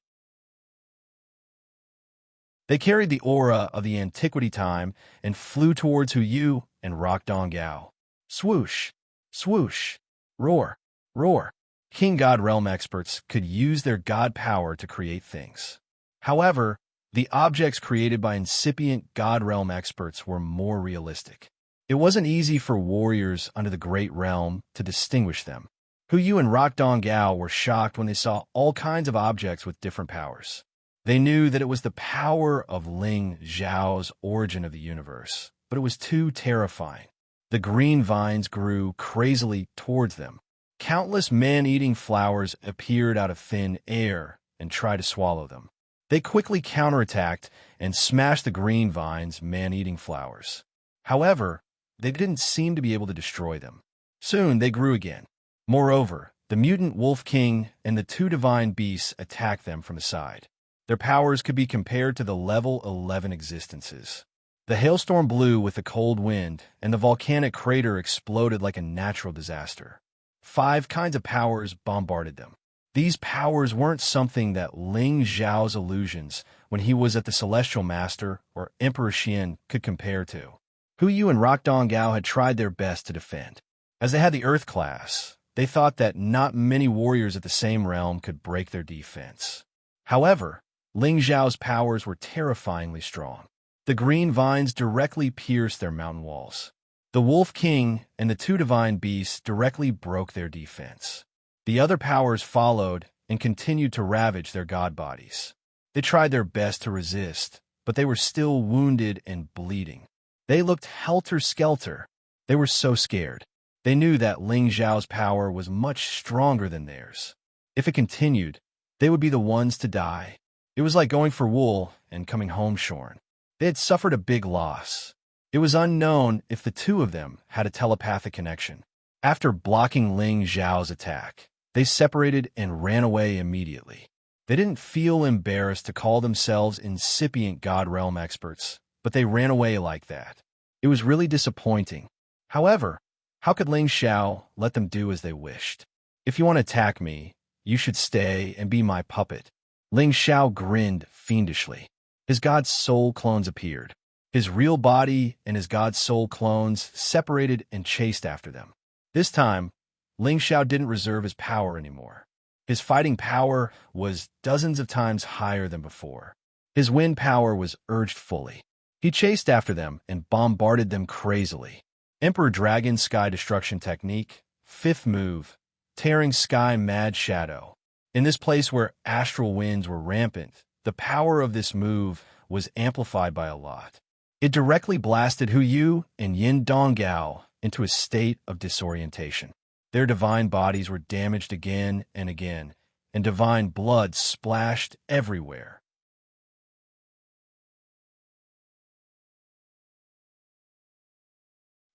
They carried the aura of the antiquity time and flew towards Hu Yu and Rock Dong Gao. Swoosh! Swoosh! Roar! Roar! King God Realm experts could use their god power to create things. However, the objects created by incipient God Realm experts were more realistic. It wasn't easy for warriors under the Great Realm to distinguish them. Hu Yu and Rock Dong Gao were shocked when they saw all kinds of objects with different powers. They knew that it was the power of Ling Xiao's origin of the universe, but it was too terrifying. The green vines grew crazily towards them. Countless man-eating flowers appeared out of thin air and tried to swallow them. They quickly counterattacked and smashed the green vines' man-eating flowers. However, they didn't seem to be able to destroy them. Soon they grew again. Moreover, the mutant Wolf King and the two divine beasts attacked them from the side. Their powers could be compared to the level 11 existences. The hailstorm blew with the cold wind, and the volcanic crater exploded like a natural disaster. 5 kinds of powers bombarded them. These powers weren't something that Ling Xiao's illusions, when he was at the Celestial Master or Emperor Xian, could compare to. Hu Yu and Rock Dong Gao had tried their best to defend. As they had the Earth class, they thought that not many warriors at the same realm could break their defense. However, Ling Xiao's powers were terrifyingly strong. The green vines directly pierced their mountain walls. The Wolf King and the two divine beasts directly broke their defense. The other powers followed and continued to ravage their god bodies. They tried their best to resist, but they were still wounded and bleeding. They looked helter-skelter. They were so scared. They knew that Ling Xiao's power was much stronger than theirs. If it continued, they would be the ones to die. It was like going for wool and coming home shorn. They had suffered a big loss. It was unknown if the two of them had a telepathic connection. After blocking Ling Xiao's attack, they separated and ran away immediately. They didn't feel embarrassed to call themselves incipient God Realm experts, but they ran away like that. It was really disappointing. However, how could Ling Xiao let them do as they wished? If you want to attack me, you should stay and be my puppet. Ling Xiao grinned fiendishly. His god's soul clones appeared. His real body and his god's soul clones separated and chased after them. This time, Ling Xiao didn't reserve his power anymore. His fighting power was dozens of times higher than before. His wind power was urged fully. He chased after them and bombarded them crazily. Emperor Dragon's Sky Destruction Technique, 5th move, Tearing Sky Mad Shadow. In this place where astral winds were rampant, the power of this move was amplified by a lot. It directly blasted Hu Yu and Yin Dong Gao into a state of disorientation. Their divine bodies were damaged again and again, and divine blood splashed everywhere.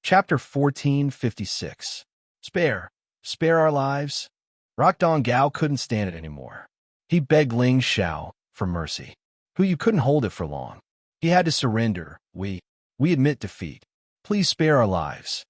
Chapter 1456. Spare our lives. Rock Dong Gao couldn't stand it anymore. He begged Ling Xiao for mercy. Hu Yu couldn't hold it for long. He had to surrender. We admit defeat. Please spare our lives.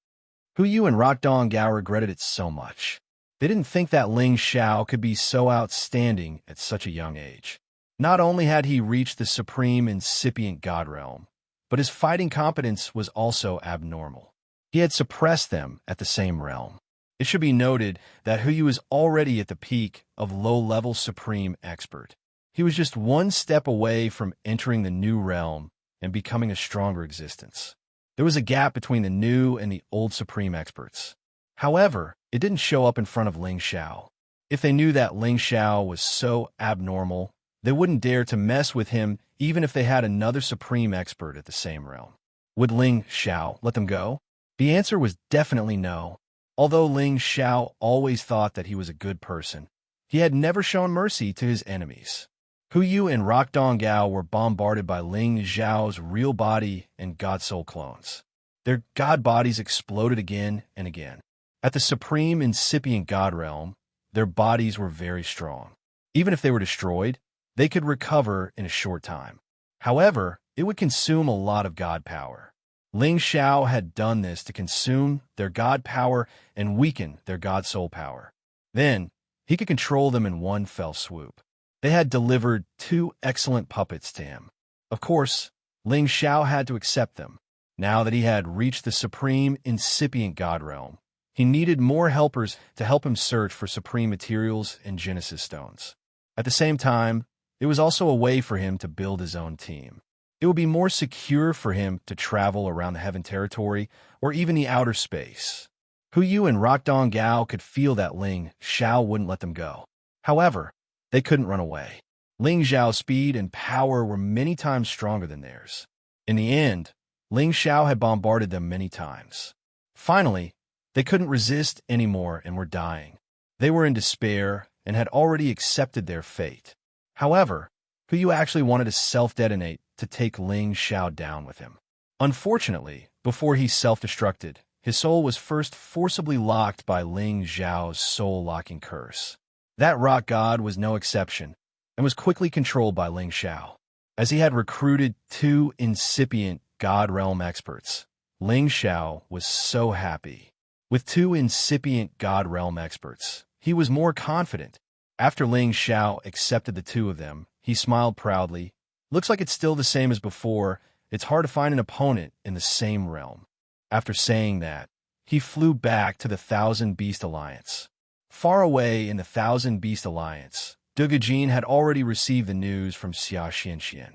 Hu Yu and Rock Dong Gao regretted it so much. They didn't think that Ling Xiao could be so outstanding at such a young age. Not only had he reached the supreme incipient god realm, but his fighting competence was also abnormal. He had suppressed them at the same realm. It should be noted that Huyu was already at the peak of low-level supreme expert. He was just one step away from entering the new realm and becoming a stronger existence. There was a gap between the new and the old supreme experts. However, it didn't show up in front of Ling Xiao. If they knew that Ling Xiao was so abnormal, they wouldn't dare to mess with him even if they had another supreme expert at the same realm. Would Ling Xiao let them go? The answer was definitely no. Although Ling Xiao always thought that he was a good person, he had never shown mercy to his enemies. Huyu and Rockdong Gao were bombarded by Ling Xiao's real body and god soul clones. Their god bodies exploded again and again. At the supreme incipient god realm, their bodies were very strong. Even if they were destroyed, they could recover in a short time. However, it would consume a lot of god power. Ling Xiao had done this to consume their god power and weaken their god soul power. Then, he could control them in one fell swoop. They had delivered 2 excellent puppets to him. Of course, Ling Xiao had to accept them. Now that he had reached the supreme incipient god realm, he needed more helpers to help him search for supreme materials and Genesis stones. At the same time, it was also a way for him to build his own team. It would be more secure for him to travel around the Heaven Territory or even the outer space. Huyu and Rockdong Gao could feel that Ling Xiao wouldn't let them go. However, they couldn't run away. Ling Xiao's speed and power were many times stronger than theirs. In the end, Ling Xiao had bombarded them many times. Finally, they couldn't resist anymore and were dying. They were in despair and had already accepted their fate. However, Huyu actually wanted to self-detonate to take Ling Xiao down with him. Unfortunately, before he self-destructed, his soul was first forcibly locked by Ling Xiao's soul-locking curse. That rock god was no exception, and was quickly controlled by Ling Xiao. As he had recruited 2 incipient god realm experts, Ling Xiao was so happy. With 2 incipient god realm experts, he was more confident. After Ling Xiao accepted the 2 of them, he smiled proudly. Looks like it's still the same as before. It's hard to find an opponent in the same realm. After saying that, he flew back to the Thousand Beast Alliance. Far away in the Thousand Beast Alliance, Dugajin had already received the news from Xia Xianxian.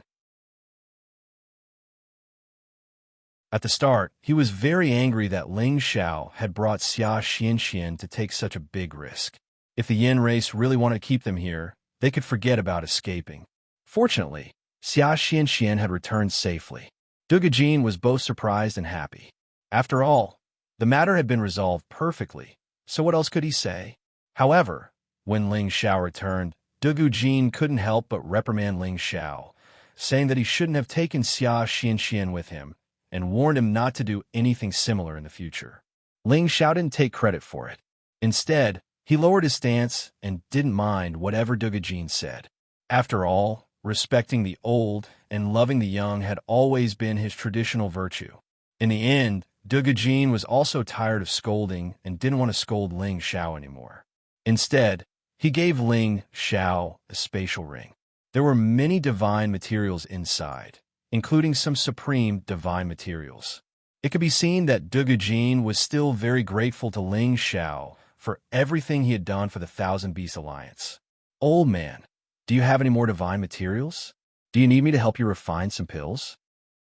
At the start, he was very angry that Ling Xiao had brought Xia Xianxian to take such a big risk. If the Yin race really wanted to keep them here, they could forget about escaping. Fortunately, Xia Xianxian had returned safely. Dugajin was both surprised and happy. After all, the matter had been resolved perfectly, so what else could he say? However, when Ling Xiao returned, Dugajin couldn't help but reprimand Ling Xiao, saying that he shouldn't have taken Xia Xianxian with him, and warned him not to do anything similar in the future. Ling Xiao didn't take credit for it. Instead, he lowered his stance and didn't mind whatever Dugajin said. After all, respecting the old and loving the young had always been his traditional virtue. In the end, Dugajin was also tired of scolding and didn't want to scold Ling Xiao anymore. Instead, he gave Ling Xiao a spatial ring. There were many divine materials inside, including some supreme divine materials. It could be seen that Dugajin was still very grateful to Ling Xiao for everything he had done for the Thousand Beast Alliance. Old man, do you have any more divine materials? Do you need me to help you refine some pills?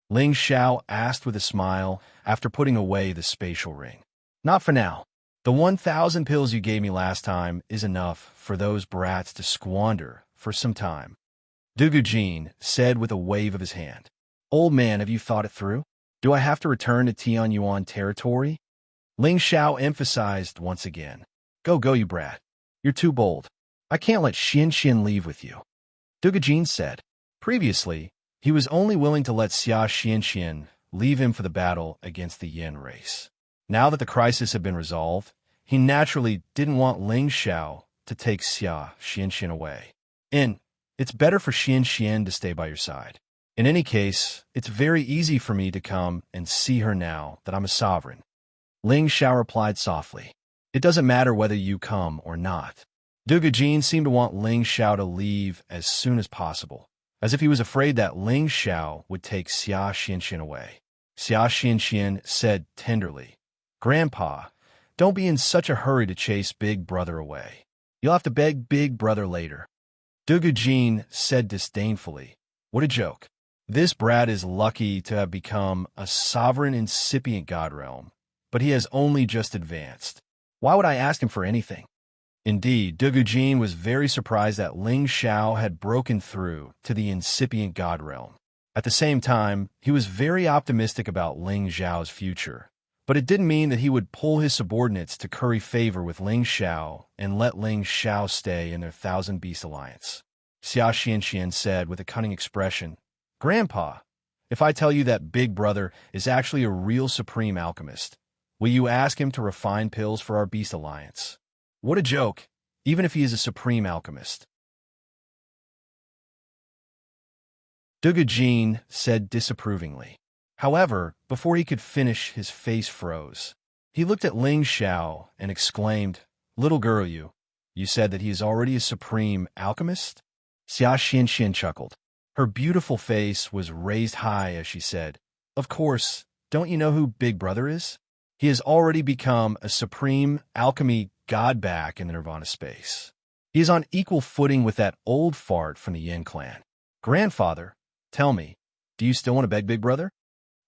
Ling Xiao asked with a smile after putting away the spatial ring. Not for now. The 1,000 pills you gave me last time is enough for those brats to squander for some time. Dugajin said with a wave of his hand. Old man, have you thought it through? Do I have to return to Tianyuan territory? Ling Xiao emphasized once again. Go, you brat. You're too bold. I can't let Xianxian leave with you. Dugajin said. Previously, he was only willing to let Xia Xianxian leave him for the battle against the Yin race. Now that the crisis had been resolved, he naturally didn't want Ling Xiao to take Xia Xianxian away. It's better for Xianxian to stay by your side. In any case, it's very easy for me to come and see her now that I'm a sovereign. Ling Xiao replied softly. It doesn't matter whether you come or not. Dugujin seemed to want Ling Xiao to leave as soon as possible, as if he was afraid that Ling Xiao would take Xia Xianxian away. Xia Xianxian said tenderly, "Grandpa, don't be in such a hurry to chase Big Brother away. You'll have to beg Big Brother later." Dugujin said disdainfully, "What a joke. This brat is lucky to have become a sovereign incipient god realm, but he has only just advanced. Why would I ask him for anything?" Indeed, Dugujin was very surprised that Ling Xiao had broken through to the incipient god realm. At the same time, he was very optimistic about Ling Xiao's future, but it didn't mean that he would pull his subordinates to curry favor with Ling Xiao and let Ling Xiao stay in their Thousand Beast alliance. Xia Xianxian said with a cunning expression, "Grandpa, if I tell you that Big Brother is actually a real supreme alchemist, will you ask him to refine pills for our beast alliance? What a joke, even if he is a supreme alchemist." Dugujin said disapprovingly. However, before he could finish, his face froze. He looked at Ling Xiao and exclaimed, "Little girl, you said that he is already a supreme alchemist?" Xia Xianxian chuckled. Her beautiful face was raised high as she said, "Of course, don't you know who Big Brother is? He has already become a supreme alchemy god back in the Nirvana space. He is on equal footing with that old fart from the Yin clan. Grandfather, tell me, do you still want to beg Big Brother?"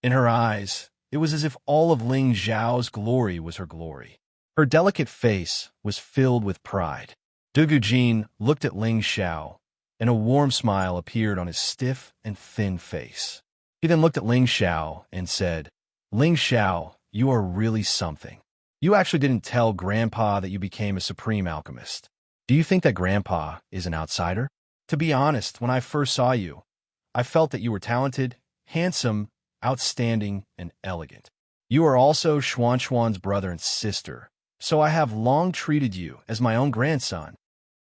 In her eyes, it was as if all of Ling Xiao's glory was her glory. Her delicate face was filled with pride. Dugujin looked at Ling Xiao, and a warm smile appeared on his stiff and thin face. He then looked at Ling Xiao and said, "Ling Xiao, you are really something. You actually didn't tell Grandpa that you became a supreme alchemist. Do you think that Grandpa is an outsider? To be honest, when I first saw you, I felt that you were talented, handsome, outstanding, and elegant. You are also Xuan's brother and sister, so I have long treated you as my own grandson."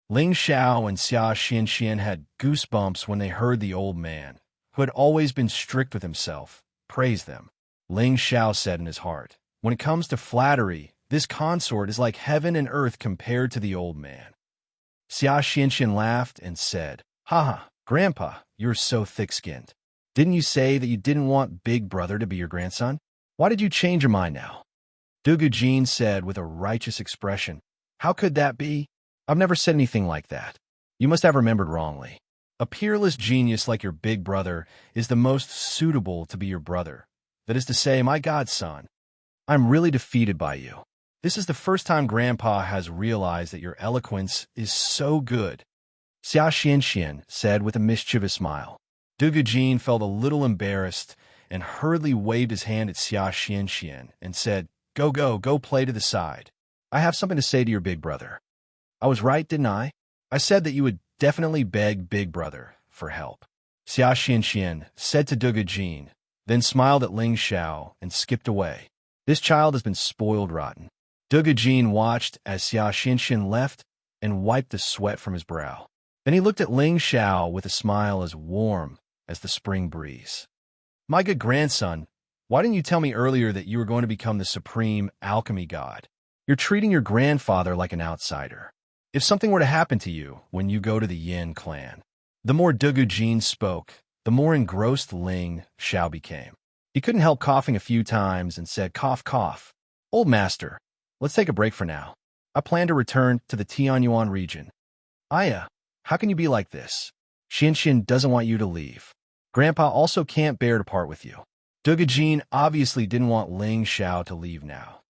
Ling Xiao and Xia Xianxian had goosebumps when they heard the old man, who had always been strict with himself, praise them. Ling Xiao said in his heart, "When it comes to flattery, this consort is like heaven and earth compared to the old man." Xia Xianxian laughed and said, "Haha, Grandpa, you're so thick-skinned. Didn't you say that you didn't want Big Brother to be your grandson? Why did you change your mind now?" Dugujin said with a righteous expression, "How could that be? I've never said anything like that. You must have remembered wrongly. A peerless genius like your Big Brother is the most suitable to be your brother. That is to say, my godson. I'm really defeated by you. This is the first time Grandpa has realized that your eloquence is so good." Xia Xianxian said with a mischievous smile. Dugujin felt a little embarrassed and hurriedly waved his hand at Xia Xianxian and said, Go play to the side. I have something to say to your Big Brother." I was right, didn't I? I said that you would definitely beg Big Brother for help. Xia Xianxian said to Dugujin, then smiled at Ling Xiao and skipped away. This child has been spoiled rotten. Dugujin watched as Xia Xianxian left and wiped the sweat from his brow. Then he looked at Ling Xiao with a smile as warm as the spring breeze. "My good grandson, why didn't you tell me earlier that you were going to become the supreme alchemy god? You're treating your grandfather like an outsider. If something were to happen to you when you go to the Yin clan..." The more Dugujin spoke, the more engrossed Ling Xiao became. He couldn't help coughing a few times and said, "Cough, cough. Old master, let's take a break for now. I plan to return to the Tianyuan region." "Aya, how can you be like this? Xianxian doesn't want you to leave. Grandpa also can't bear to part with you." Dugujin obviously didn't want Ling Xiao to leave now.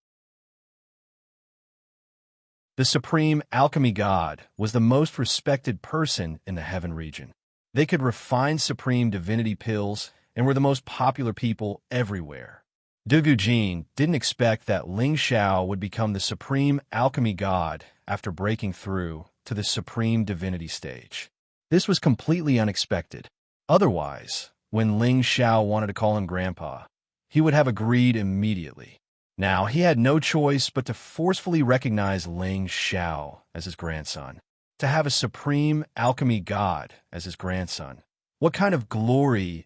The supreme alchemy god was the most respected person in the heaven region. They could refine supreme divinity pills and were the most popular people everywhere. Dugujin didn't expect that Ling Xiao would become the supreme alchemy god after breaking through to the supreme divinity stage. This was completely unexpected. Otherwise, when Ling Xiao wanted to call him Grandpa, he would have agreed immediately. Now, he had no choice but to forcefully recognize Ling Xiao as his grandson, to have a supreme alchemy god as his grandson. What kind of glory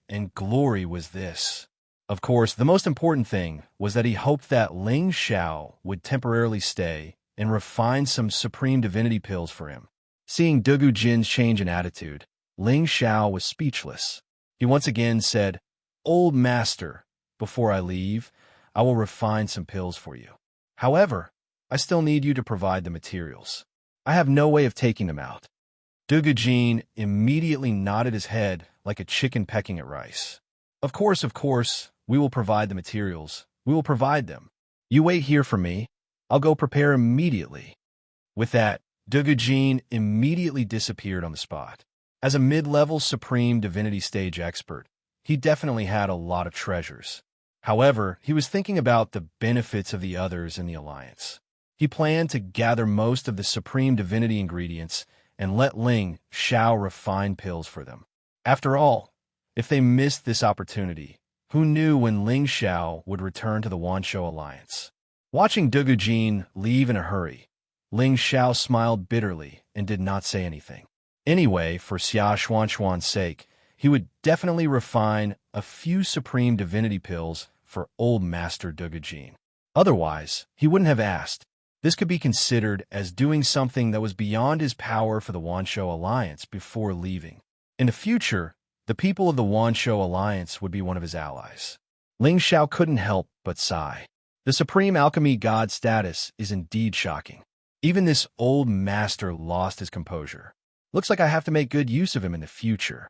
was this? Of course, the most important thing was that he hoped that Ling Xiao would temporarily stay and refine some supreme divinity pills for him. Seeing Dugu Jin's change in attitude, Ling Xiao was speechless. He once again said, "Old master, before I leave, I will refine some pills for you. However, I still need you to provide the materials. I have no way of taking them out." Dugu Jin immediately nodded his head like a chicken pecking at rice. Of course, we will provide the materials. We will provide them. You wait here for me. I'll go prepare immediately." With that, Dugu Jin immediately disappeared on the spot. As a mid-level Supreme Divinity Stage expert, he definitely had a lot of treasures. However, he was thinking about the benefits of the others in the alliance. He planned to gather most of the Supreme Divinity ingredients and let Ling Xiao refine pills for them. After all, if they missed this opportunity, who knew when Ling Xiao would return to the Wanshou Alliance? Watching Dugu Jin leave in a hurry, Ling Xiao smiled bitterly and did not say anything. Anyway, for Xia Xuanxuan's sake, he would definitely refine a few Supreme Divinity pills for old Master Dugu Jin. Otherwise, he wouldn't have asked. This could be considered as doing something that was beyond his power for the Wanshou Alliance before leaving. In the future, the people of the Wanshou Alliance would be one of his allies. Ling Xiao couldn't help but sigh. The Supreme Alchemy God status is indeed shocking. Even this old master lost his composure. Looks like I have to make good use of him in the future.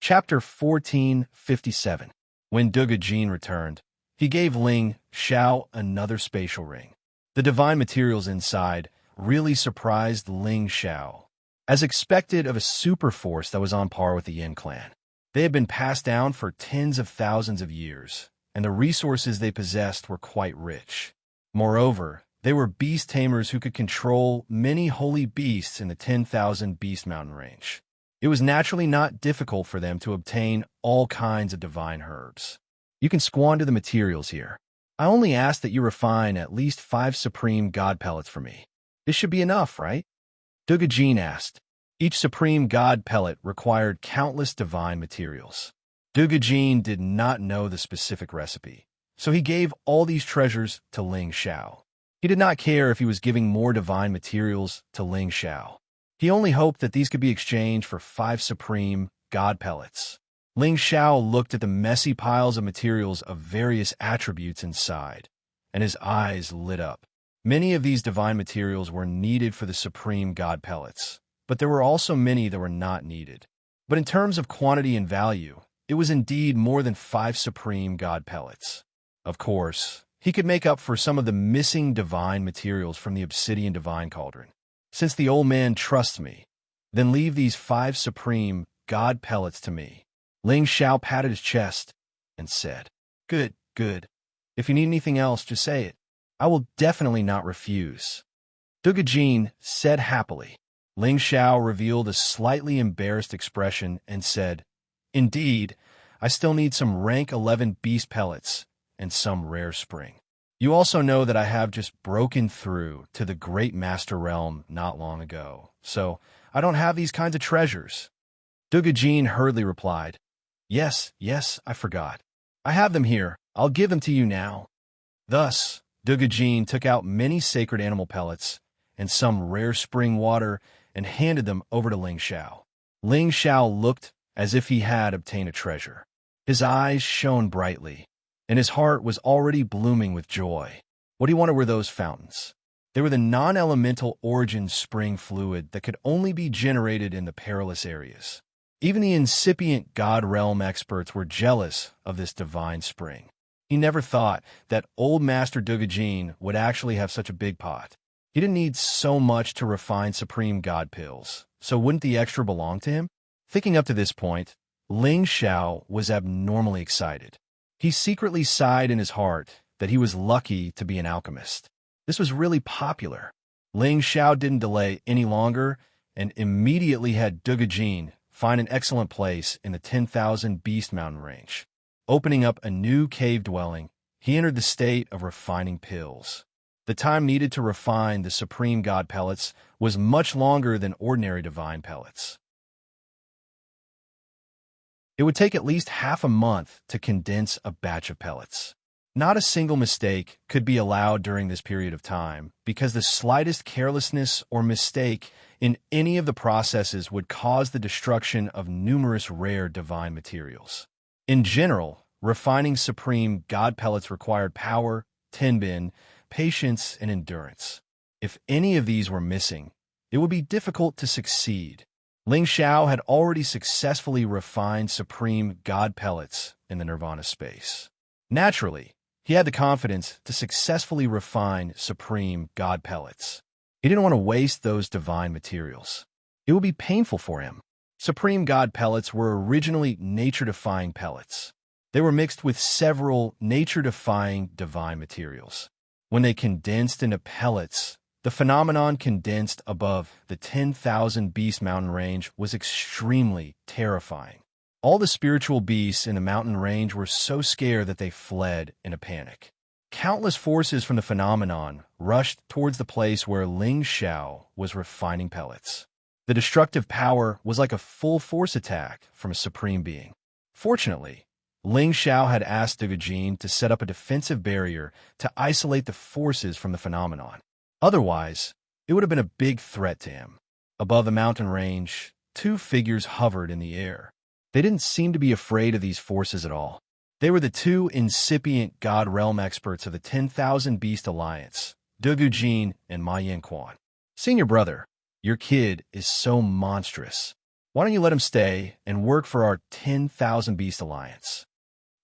Chapter 1457. When Dugu Jin returned, he gave Ling Xiao another spatial ring. The divine materials inside really surprised Ling Xiao. As expected of a super force that was on par with the Yin clan, they had been passed down for tens of thousands of years, and the resources they possessed were quite rich. Moreover, they were beast tamers who could control many holy beasts in the 10,000 Beast Mountain range. It was naturally not difficult for them to obtain all kinds of divine herbs. You can squander the materials here. I only ask that you refine at least 5 supreme god pellets for me. This should be enough, right? Dugu Jin asked. Each supreme god pellet required countless divine materials. Dugu Jin did not know the specific recipe, so he gave all these treasures to Ling Xiao. He did not care if he was giving more divine materials to Ling Xiao. He only hoped that these could be exchanged for 5 supreme god pellets. Ling Xiao looked at the messy piles of materials of various attributes inside, and his eyes lit up. Many of these divine materials were needed for the supreme god pellets, but there were also many that were not needed. But in terms of quantity and value, it was indeed more than 5 supreme god pellets. Of course, he could make up for some of the missing divine materials from the obsidian divine cauldron. Since the old man trusts me, then leave these 5 supreme god pellets to me. Ling Xiao patted his chest and said, Good. If you need anything else, just say it. I will definitely not refuse." Dugu Jin said happily. Ling Xiao revealed a slightly embarrassed expression and said, "Indeed, I still need some rank 11 beast pellets and some rare spring. You also know that I have just broken through to the Great Master Realm not long ago, so I don't have these kinds of treasures." Dugu Jin hurriedly replied, Yes, I forgot. I have them here. I'll give them to you now." Thus, Dugu Jin took out many sacred animal pellets and some rare spring water and handed them over to Ling Xiao. Ling Xiao looked as if he had obtained a treasure. His eyes shone brightly, and his heart was already blooming with joy. What he wanted were those fountains. They were the non-elemental origin spring fluid that could only be generated in the perilous areas. Even the incipient God Realm experts were jealous of this divine spring. He never thought that old Master Dugu Jin would actually have such a big pot. He didn't need so much to refine supreme god pills, so wouldn't the extra belong to him? Thinking up to this point, Ling Xiao was abnormally excited. He secretly sighed in his heart that he was lucky to be an alchemist. This was really popular. Ling Xiao didn't delay any longer and immediately had Dugu Jin find an excellent place in the 10,000 Beast Mountain range. Opening up a new cave dwelling, he entered the state of refining pills. The time needed to refine the supreme god pellets was much longer than ordinary divine pellets. It would take at least half a month to condense a batch of pellets. Not a single mistake could be allowed during this period of time, because the slightest carelessness or mistake in any of the processes would cause the destruction of numerous rare divine materials. In general, refining supreme God pellets required power, tenbin, patience, and endurance. If any of these were missing, it would be difficult to succeed. Ling Xiao had already successfully refined supreme God pellets in the Nirvana space. Naturally, he had the confidence to successfully refine supreme God pellets. He didn't want to waste those divine materials. It would be painful for him. Supreme God pellets were originally nature-defying pellets. They were mixed with several nature-defying divine materials. When they condensed into pellets, the phenomenon condensed above the 10,000 Beast mountain range was extremely terrifying. All the spiritual beasts in the mountain range were so scared that they fled in a panic. Countless forces from the phenomenon rushed towards the place where Ling Xiao was refining pellets. The destructive power was like a full-force attack from a supreme being. Fortunately, Ling Xiao had asked Dugujin to set up a defensive barrier to isolate the forces from the phenomenon. Otherwise, it would have been a big threat to him. Above the mountain range, two figures hovered in the air. They didn't seem to be afraid of these forces at all. They were the two incipient God realm experts of the 10,000 Beast Alliance, Dugujin and Ma Yanquan. Senior brother, your kid is so monstrous. Why don't you let him stay and work for our 10,000 Beast Alliance?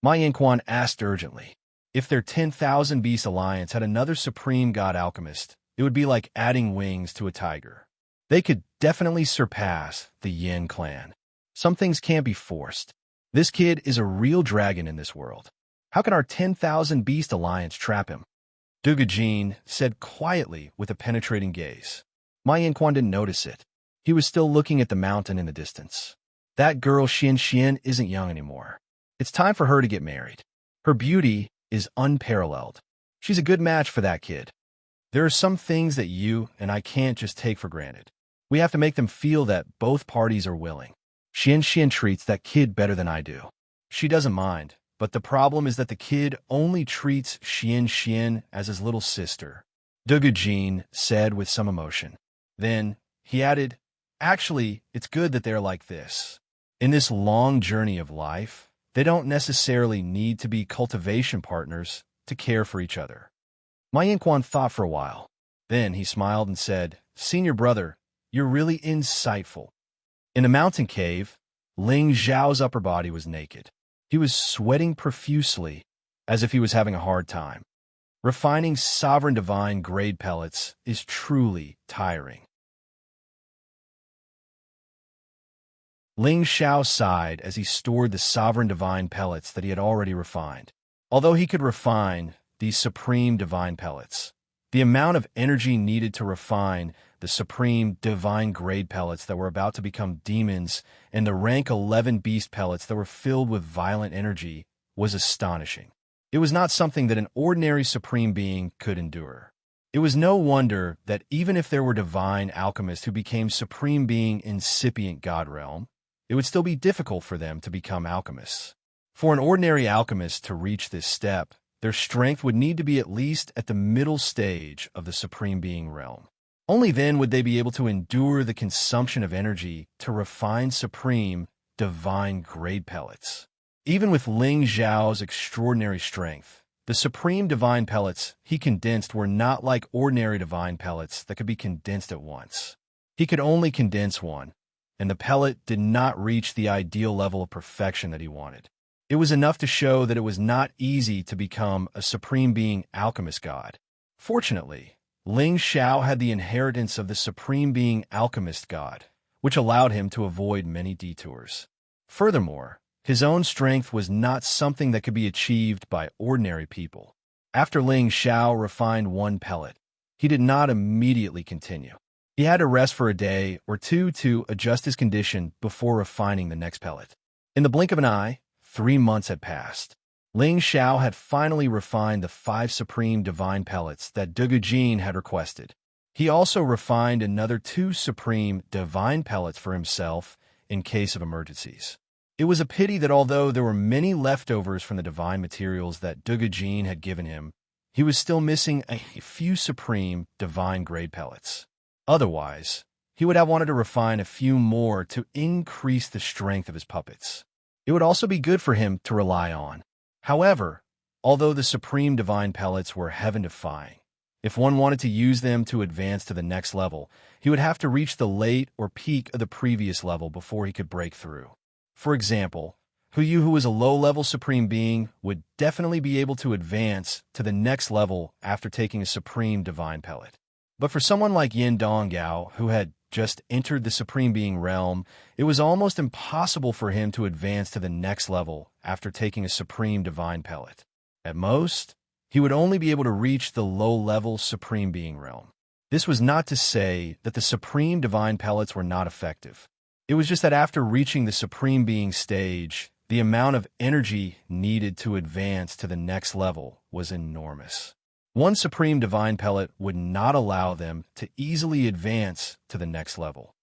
Ma Yanquan asked urgently. If their 10,000 Beast Alliance had another supreme God alchemist, it would be like adding wings to a tiger. They could definitely surpass the Yin clan. Some things can't be forced. This kid is a real dragon in this world. How can our 10,000 Beast Alliance trap him? Dugujin said quietly with a penetrating gaze. Ma Yanquan didn't notice it. He was still looking at the mountain in the distance. That girl Xian Xian isn't young anymore. It's time for her to get married. Her beauty is unparalleled. She's a good match for that kid. There are some things that you and I can't just take for granted. We have to make them feel that both parties are willing. Xian Xian treats that kid better than I do. She doesn't mind, but the problem is that the kid only treats Xian Xian as his little sister, Dugujin said with some emotion. Then, he added, actually, it's good that they're like this. In this long journey of life, they don't necessarily need to be cultivation partners to care for each other. Ma Yanquan thought for a while. Then he smiled and said, Senior brother, you're really insightful. In the mountain cave, Ling Xiao's upper body was naked. He was sweating profusely, as if he was having a hard time. Refining sovereign divine grade pellets is truly tiring. Ling Xiao sighed as he stored the sovereign divine pellets that he had already refined. Although he could refine these supreme divine pellets, the amount of energy needed to refine the supreme divine grade pellets that were about to become demons and the rank 11 beast pellets that were filled with violent energy was astonishing. It was not something that an ordinary supreme being could endure. It was no wonder that even if there were divine alchemists who became supreme being incipient God realm, it would still be difficult for them to become alchemists. For an ordinary alchemist to reach this step, their strength would need to be at least at the middle stage of the supreme being realm. Only then would they be able to endure the consumption of energy to refine supreme, divine grade pellets. Even with Ling Xiao's extraordinary strength, the supreme divine pellets he condensed were not like ordinary divine pellets that could be condensed at once. He could only condense one, and the pellet did not reach the ideal level of perfection that he wanted. It was enough to show that it was not easy to become a supreme being alchemist god. Fortunately, Ling Xiao had the inheritance of the supreme being alchemist god, which allowed him to avoid many detours. Furthermore, his own strength was not something that could be achieved by ordinary people. After Ling Xiao refined one pellet, he did not immediately continue. He had to rest for a day or two to adjust his condition before refining the next pellet. In the blink of an eye, 3 months had passed. Ling Xiao had finally refined the 5 supreme divine pellets that Dugujin had requested. He also refined another 2 supreme divine pellets for himself in case of emergencies. It was a pity that although there were many leftovers from the divine materials that Dugujin had given him, he was still missing a few supreme divine grade pellets. Otherwise, he would have wanted to refine a few more to increase the strength of his puppets. It would also be good for him to rely on. However, although the supreme divine pellets were heaven-defying, if one wanted to use them to advance to the next level, he would have to reach the late or peak of the previous level before he could break through. For example, Huyu, who was a low-level supreme being, would definitely be able to advance to the next level after taking a supreme divine pellet. But for someone like Yin Donggao, who had just entered the supreme being realm, it was almost impossible for him to advance to the next level after taking a supreme divine pellet. At most, he would only be able to reach the low-level supreme being realm. This was not to say that the supreme divine pellets were not effective. It was just that after reaching the supreme being stage, the amount of energy needed to advance to the next level was enormous. One supreme divine pellet would not allow them to easily advance to the next level.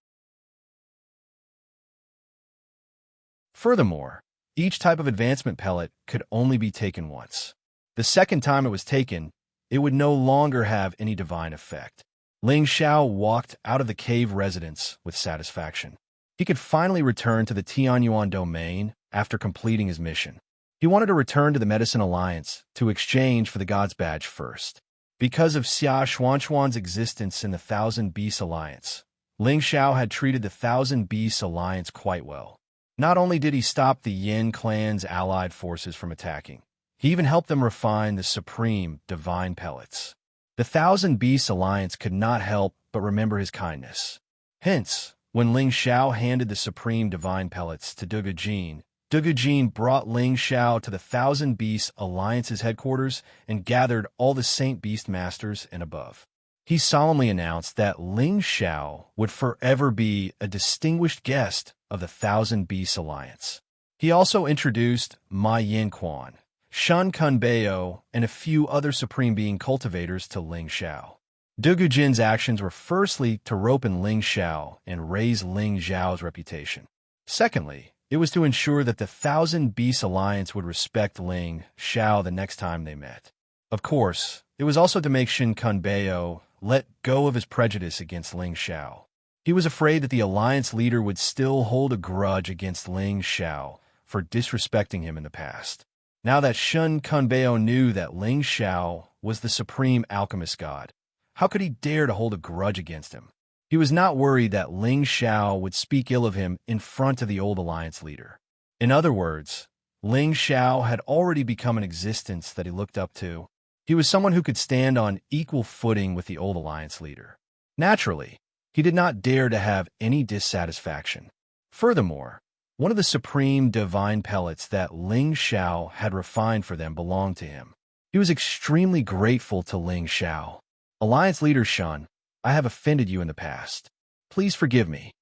Furthermore, each type of advancement pellet could only be taken once. The second time it was taken, it would no longer have any divine effect. Ling Xiao walked out of the cave residence with satisfaction. He could finally return to the Tianyuan domain after completing his mission. He wanted to return to the Medicine Alliance to exchange for the God's Badge first. Because of Xia Xuanchuan's existence in the Thousand Beasts Alliance, Ling Xiao had treated the Thousand Beasts Alliance quite well. Not only did he stop the Yin clan's allied forces from attacking, he even helped them refine the supreme divine pellets. The Thousand Beasts Alliance could not help but remember his kindness. Hence, when Ling Xiao handed the supreme divine pellets to Dugujin, Dugujin brought Ling Xiao to the Thousand Beasts Alliance's headquarters and gathered all the Saint Beast Masters and above. He solemnly announced that Ling Xiao would forever be a distinguished guest of the Thousand Beasts Alliance. He also introduced Ma Yinquan, Shun Kunbeo, and a few other Supreme Being cultivators to Ling Xiao. Dugujin's actions were firstly to rope in Ling Xiao and raise Ling Xiao's reputation. Secondly, it was to ensure that the Thousand Beasts Alliance would respect Ling Xiao the next time they met. Of course, it was also to make Shin Kunbeo let go of his prejudice against Ling Xiao. He was afraid that the Alliance leader would still hold a grudge against Ling Xiao for disrespecting him in the past. Now that Shun Kunbeo knew that Ling Xiao was the supreme alchemist god, how could he dare to hold a grudge against him? He was not worried that Ling Xiao would speak ill of him in front of the old Alliance leader. In other words, Ling Xiao had already become an existence that he looked up to. He was someone who could stand on equal footing with the old Alliance leader. Naturally, he did not dare to have any dissatisfaction. Furthermore, one of the supreme divine pellets that Ling Xiao had refined for them belonged to him. He was extremely grateful to Ling Xiao. Alliance leader Shun, I have offended you in the past. Please forgive me.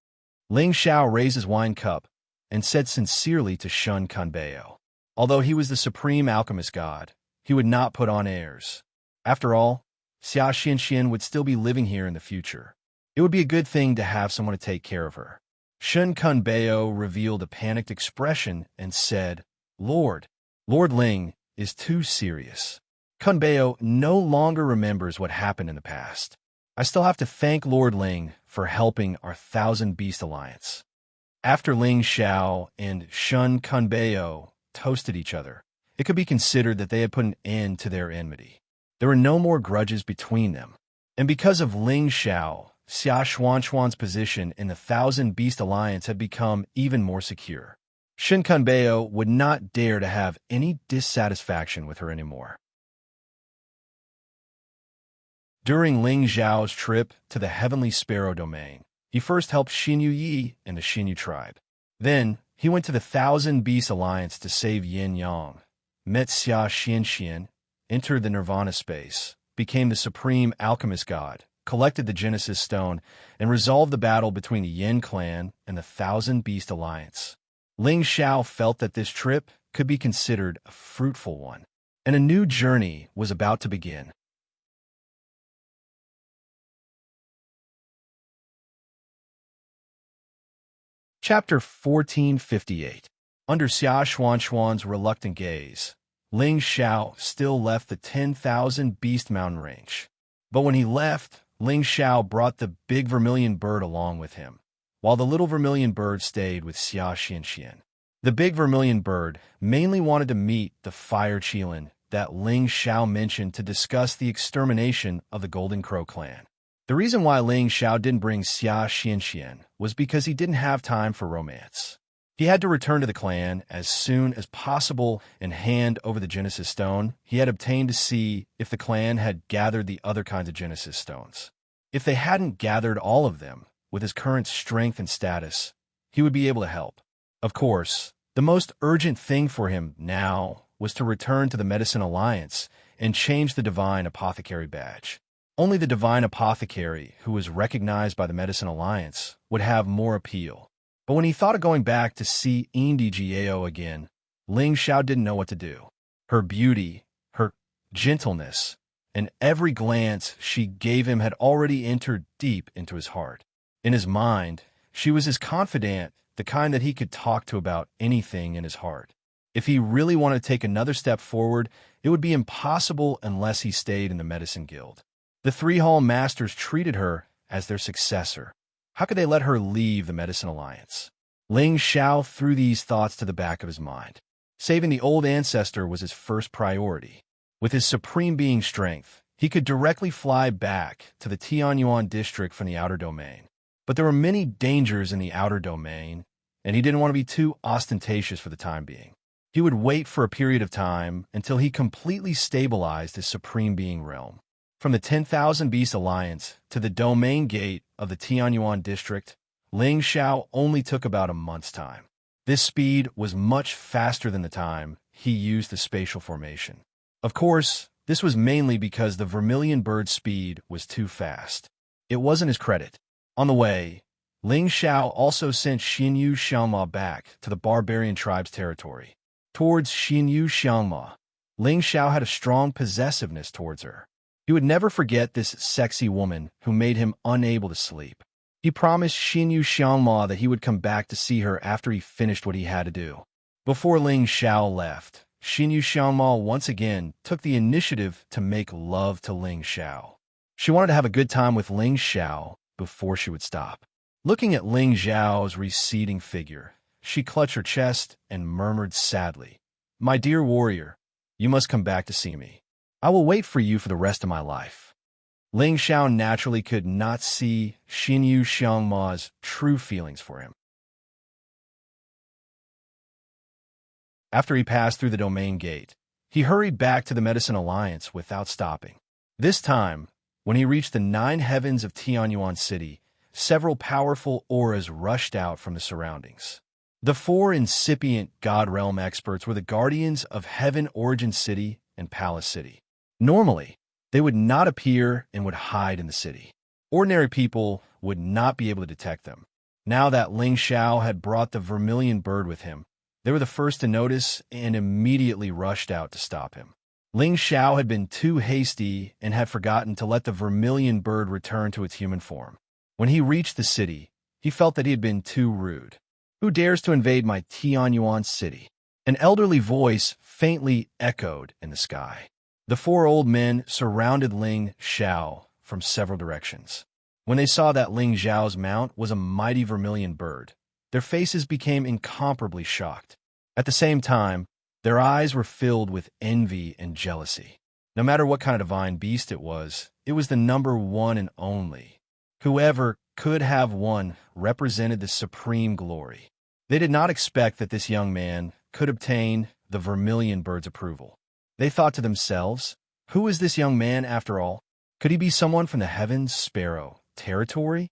Ling Xiao raised his wine cup and said sincerely to Shun Kunbeo. Although he was the supreme alchemist god, he would not put on airs. After all, Xia Xianxian would still be living here in the future. It would be a good thing to have someone to take care of her. Shun Kunbeo revealed a panicked expression and said, Lord Ling is too serious. Kunbeo no longer remembers what happened in the past. I still have to thank Lord Ling for helping our Thousand Beast Alliance. After Ling Xiao and Shun Kunbeo toasted each other, it could be considered that they had put an end to their enmity. There were no more grudges between them. And because of Ling Xiao, Xia Xuanchuan's position in the Thousand Beast Alliance had become even more secure. Shin Kunbeo would not dare to have any dissatisfaction with her anymore. During Ling Xiao's trip to the Heavenly Sparrow domain, he first helped Xinyu Yi and the Xinyu tribe. Then, he went to the Thousand Beast Alliance to save Yin Yang, met Xia Xianxian, entered the Nirvana space, became the supreme alchemist god, collected the Genesis Stone, and resolved the battle between the Yin clan and the Thousand Beast Alliance. Ling Xiao felt that this trip could be considered a fruitful one, and a new journey was about to begin. Chapter 1458. Under Xia Xuanxuan's reluctant gaze, Ling Xiao still left the 10,000 Beast Mountain range. But when he left, Ling Xiao brought the big vermilion bird along with him, while the little vermilion bird stayed with Xia Xianxian. The big vermilion bird mainly wanted to meet the fire Qilin that Ling Xiao mentioned to discuss the extermination of the Golden Crow clan. The reason why Ling Xiao didn't bring Xia Xianxian was because he didn't have time for romance. He had to return to the clan as soon as possible and hand over the Genesis Stone he had obtained to see if the clan had gathered the other kinds of Genesis Stones. If they hadn't gathered all of them, with his current strength and status, he would be able to help. Of course, the most urgent thing for him now was to return to the Medicine Alliance and change the Divine Apothecary badge. Only the Divine Apothecary, who was recognized by the Medicine Alliance, would have more appeal. But when he thought of going back to see Indigiao again, Ling Xiao didn't know what to do. Her beauty, her gentleness, and every glance she gave him had already entered deep into his heart. In his mind, she was his confidant, the kind that he could talk to about anything in his heart. If he really wanted to take another step forward, it would be impossible unless he stayed in the Medicine Guild. The three Hall Masters treated her as their successor. How could they let her leave the Medicine Alliance? Ling Xiao threw these thoughts to the back of his mind. Saving the old ancestor was his first priority. With his supreme being strength, he could directly fly back to the Tianyuan district from the outer domain. But there were many dangers in the outer domain, and he didn't want to be too ostentatious for the time being. He would wait for a period of time until he completely stabilized his supreme being realm. From the 10,000 Beast Alliance to the domain gate of the Tianyuan district, Ling Xiao only took about a month's time. This speed was much faster than the time he used the spatial formation. Of course, this was mainly because the vermilion bird's speed was too fast. It wasn't his credit. On the way, Ling Xiao also sent Xinyu Xiangma back to the barbarian tribe's territory. Towards Xinyu Xiangma, Ling Xiao had a strong possessiveness towards her. He would never forget this sexy woman who made him unable to sleep. He promised Xinyu Xiangma that he would come back to see her after he finished what he had to do. Before Ling Xiao left, Xinyu Xiangma once again took the initiative to make love to Ling Xiao. She wanted to have a good time with Ling Xiao before she would stop. Looking at Ling Xiao's receding figure, she clutched her chest and murmured sadly, "My dear warrior, you must come back to see me. I will wait for you for the rest of my life." Ling Xiao naturally could not see Xinyu Xiangma's true feelings for him. After he passed through the domain gate, he hurried back to the Medicine Alliance without stopping. This time, when he reached the 9 heavens of Tianyuan City, several powerful auras rushed out from the surroundings. The 4 incipient God Realm experts were the guardians of Heaven Origin City and Palace City. Normally, they would not appear and would hide in the city. Ordinary people would not be able to detect them. Now that Ling Xiao had brought the vermilion bird with him, they were the first to notice and immediately rushed out to stop him. Ling Xiao had been too hasty and had forgotten to let the vermilion bird return to its human form. When he reached the city, he felt that he had been too rude. "Who dares to invade my Tianyuan city?" An elderly voice faintly echoed in the sky. The 4 old men surrounded Ling Xiao from several directions. When they saw that Ling Xiao's mount was a mighty vermilion bird, their faces became incomparably shocked. At the same time, their eyes were filled with envy and jealousy. No matter what kind of divine beast it was the number one and only. Whoever could have one represented the supreme glory. They did not expect that this young man could obtain the vermilion bird's approval. They thought to themselves, who is this young man after all? Could he be someone from the Heaven's Sparrow territory?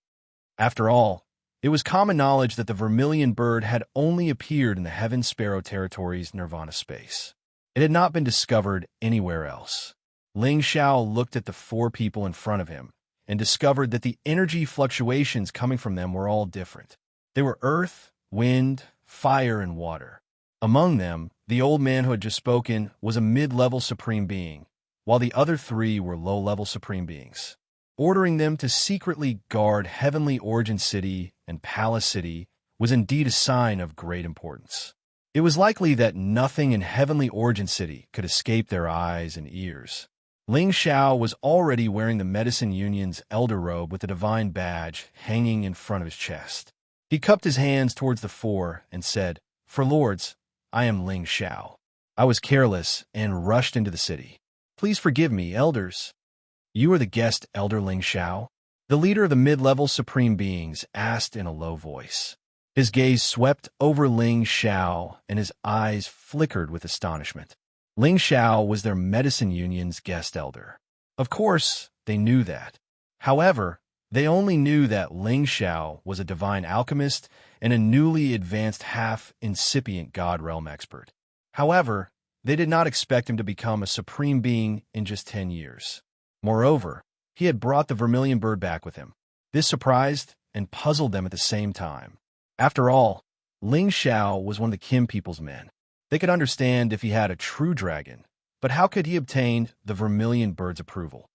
After all, it was common knowledge that the vermilion bird had only appeared in the Heaven's Sparrow territory's nirvana space. It had not been discovered anywhere else. Ling Xiao looked at the 4 people in front of him and discovered that the energy fluctuations coming from them were all different. They were earth, wind, fire, and water. Among them, the old man who had just spoken was a mid-level supreme being, while the other 3 were low-level supreme beings. Ordering them to secretly guard Heavenly Origin City and Palace City was indeed a sign of great importance. It was likely that nothing in Heavenly Origin City could escape their eyes and ears. Ling Xiao was already wearing the Medicine Union's elder robe with the divine badge hanging in front of his chest. He cupped his hands towards the four and said, "For lords, I am Ling Xiao. I was careless and rushed into the city. Please forgive me, elders." "You are the guest, Elder Ling Xiao?" the leader of the mid-level supreme beings asked in a low voice. His gaze swept over Ling Xiao, and his eyes flickered with astonishment. Ling Xiao was their Medicine Union's guest elder. Of course, they knew that. However, they only knew that Ling Xiao was a divine alchemist and a newly advanced half-incipient God Realm expert. However, they did not expect him to become a supreme being in just 10 years. Moreover, he had brought the vermilion bird back with him. This surprised and puzzled them at the same time. After all, Ling Xiao was one of the Kim people's men. They could understand if he had a true dragon, but how could he obtain the vermilion bird's approval?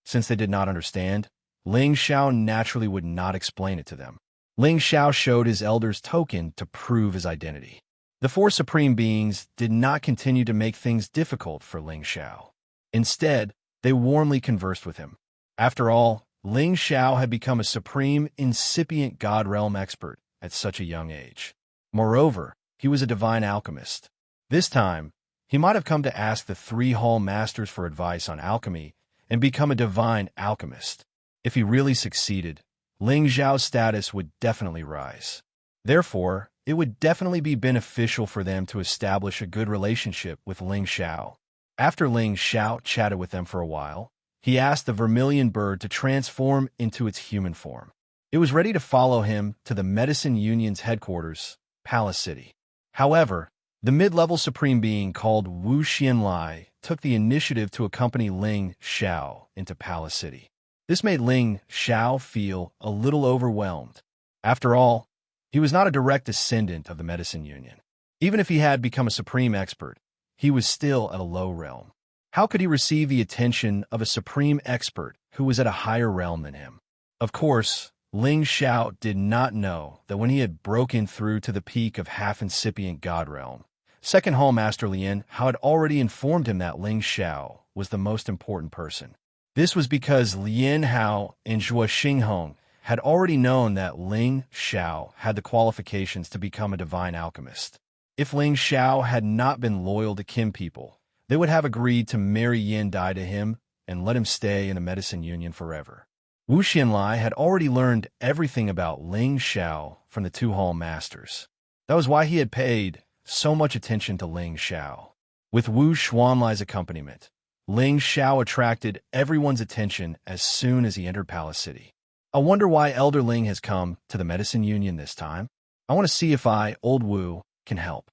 Since they did not understand, Ling Xiao naturally would not explain it to them. Ling Xiao showed his elder's token to prove his identity. The four supreme beings did not continue to make things difficult for Ling Xiao. Instead, they warmly conversed with him. After all, Ling Xiao had become a supreme incipient God Realm expert at such a young age. Moreover, he was a divine alchemist. This time, he might have come to ask the three hall masters for advice on alchemy and become a divine alchemist. If he really succeeded, Ling Xiao's status would definitely rise. Therefore, it would definitely be beneficial for them to establish a good relationship with Ling Xiao. After Ling Xiao chatted with them for a while, he asked the vermilion bird to transform into its human form. It was ready to follow him to the Medicine Union's headquarters, Palace City. However, the mid-level supreme being called Wu Xianlai took the initiative to accompany Ling Xiao into Palace City. This made Ling Xiao feel a little overwhelmed. After all, he was not a direct descendant of the Medicine Union. Even if he had become a supreme expert, he was still at a low realm. How could he receive the attention of a supreme expert who was at a higher realm than him? Of course, Ling Xiao did not know that when he had broken through to the peak of half-incipient God Realm, Second Hall Master Lian Hao had already informed him that Ling Xiao was the most important person. This was because Lian Hao and Zhuo Xinghong had already known that Ling Xiao had the qualifications to become a divine alchemist. If Ling Xiao had not been loyal to Kim people, they would have agreed to marry Yin Dai to him and let him stay in the Medicine Union forever. Wu Xianlai had already learned everything about Ling Xiao from the two hall masters. That was why he had paid so much attention to Ling Xiao. With Wu Xuanlai's accompaniment, Ling Xiao attracted everyone's attention as soon as he entered Palace City. I wonder why Elder Ling has come to the Medicine Union this time. I want to see if Old Wu, can help.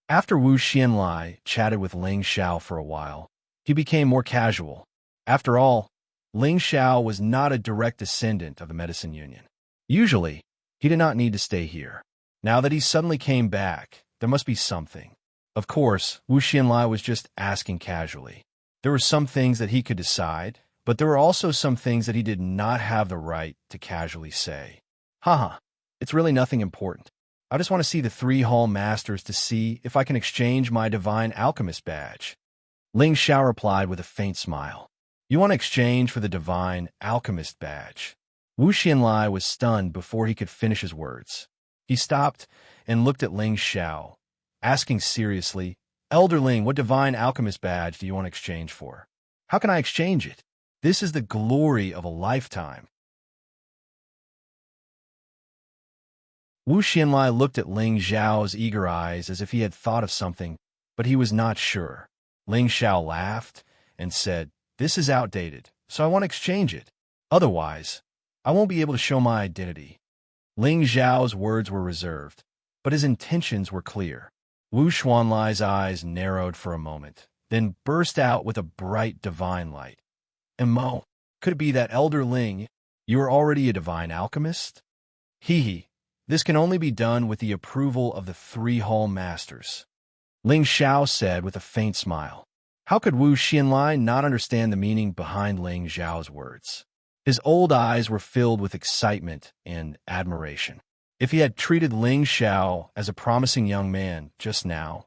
After Wu Xianlai chatted with Ling Xiao for a while, he became more casual. After all, Ling Xiao was not a direct descendant of the Medicine Union. Usually, he did not need to stay here. Now that he suddenly came back, there must be something. Of course, Wu Xianlai was just asking casually. There were some things that he could decide, but there were also some things that he did not have the right to casually say. Haha, it's really nothing important. I just want to see the three hall masters to see if I can exchange my divine alchemist badge. Ling Xiao replied with a faint smile. You want to exchange for the divine alchemist badge? Wu Xianlai was stunned before he could finish his words. He stopped and looked at Ling Xiao, asking seriously, Elder Ling, what divine alchemist badge do you want to exchange for? How can I exchange it? This is the glory of a lifetime. Wu Xianlai looked at Ling Xiao's eager eyes as if he had thought of something, but he was not sure. Ling Xiao laughed and said, This is outdated, so I want to exchange it. Otherwise, I won't be able to show my identity. Ling Xiao's words were reserved, but his intentions were clear. Wu Xuanlai's eyes narrowed for a moment, then burst out with a bright divine light. Mo, could it be that Elder Ling, you are already a divine alchemist? Hee. This can only be done with the approval of the three hall masters. Ling Xiao said with a faint smile. How could Wu Xianlai not understand the meaning behind Ling Xiao's words? His old eyes were filled with excitement and admiration. If he had treated Ling Xiao as a promising young man just now,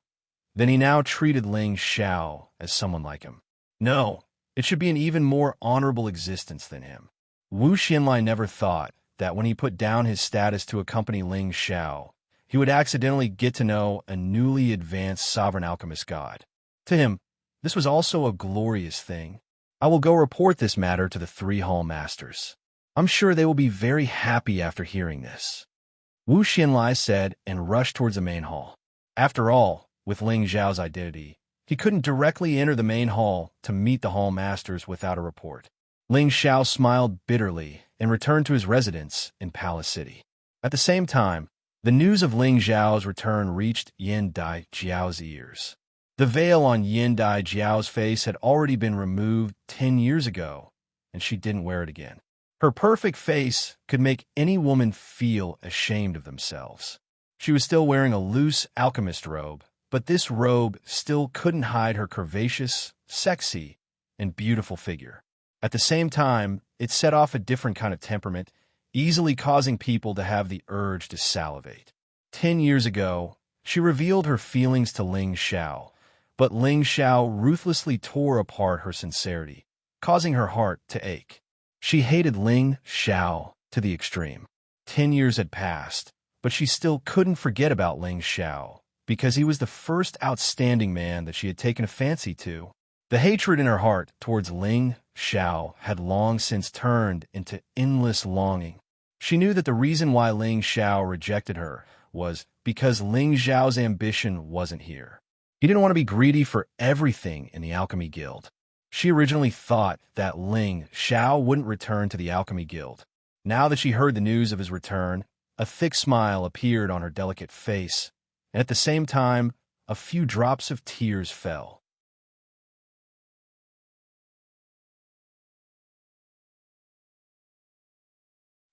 then he now treated Ling Xiao as someone like him. No, it should be an even more honorable existence than him. Wu Xinlai never thought that when he put down his status to accompany Ling Xiao, he would accidentally get to know a newly advanced sovereign alchemist god. To him, this was also a glorious thing. I will go report this matter to the 3 hall masters. I'm sure they will be very happy after hearing this. Wu Xinlai said and rushed towards the main hall. After all, with Ling Xiao's identity, he couldn't directly enter the main hall to meet the hall masters without a report. Ling Xiao smiled bitterly and returned to his residence in Palace City. At the same time, the news of Ling Xiao's return reached Yin Dai Jiao's ears. The veil on Yin Dai Jiao's face had already been removed 10 years ago, and she didn't wear it again. Her perfect face could make any woman feel ashamed of themselves. She was still wearing a loose alchemist robe, but this robe still couldn't hide her curvaceous, sexy, and beautiful figure. At the same time, it set off a different kind of temperament, easily causing people to have the urge to salivate. 10 years ago, she revealed her feelings to Ling Xiao, but Ling Xiao ruthlessly tore apart her sincerity, causing her heart to ache. She hated Ling Xiao to the extreme. 10 years had passed, but she still couldn't forget about Ling Xiao, because he was the first outstanding man that she had taken a fancy to. The hatred in her heart towards Ling Xiao had long since turned into endless longing. She knew that the reason why Ling Xiao rejected her was because Ling Xiao's ambition wasn't here. He didn't want to be greedy for everything in the Alchemy Guild. She originally thought that Ling Xiao wouldn't return to the Alchemy Guild. Now that she heard the news of his return, a thick smile appeared on her delicate face, and at the same time, a few drops of tears fell.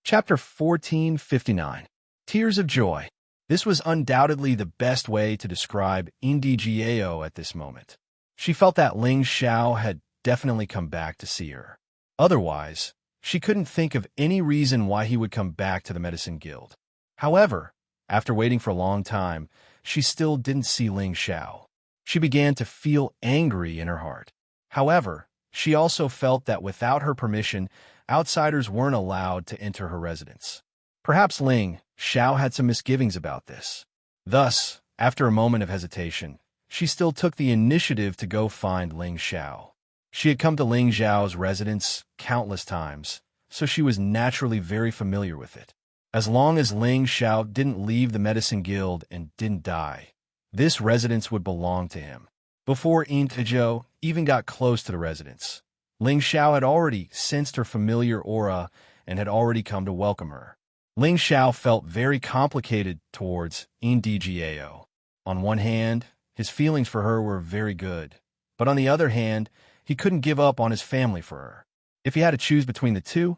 Chapter 1459. Tears of Joy. This was undoubtedly the best way to describe Indigiao at this moment. She felt that Ling Xiao had definitely come back to see her. Otherwise, she couldn't think of any reason why he would come back to the Medicine Guild. However, after waiting for a long time, she still didn't see Ling Xiao. She began to feel angry in her heart. However, she also felt that without her permission, outsiders weren't allowed to enter her residence. Perhaps Ling Xiao had some misgivings about this. Thus, after a moment of hesitation, she still took the initiative to go find Ling Xiao. She had come to Ling Xiao's residence countless times, so she was naturally very familiar with it. As long as Ling Xiao didn't leave the Medicine Guild and didn't die, this residence would belong to him. Before Indigiao even got close to the residence, Ling Xiao had already sensed her familiar aura and had already come to welcome her. Ling Xiao felt very complicated towards Indigiao. On one hand, his feelings for her were very good, but on the other hand, he couldn't give up on his family for her. If he had to choose between the two,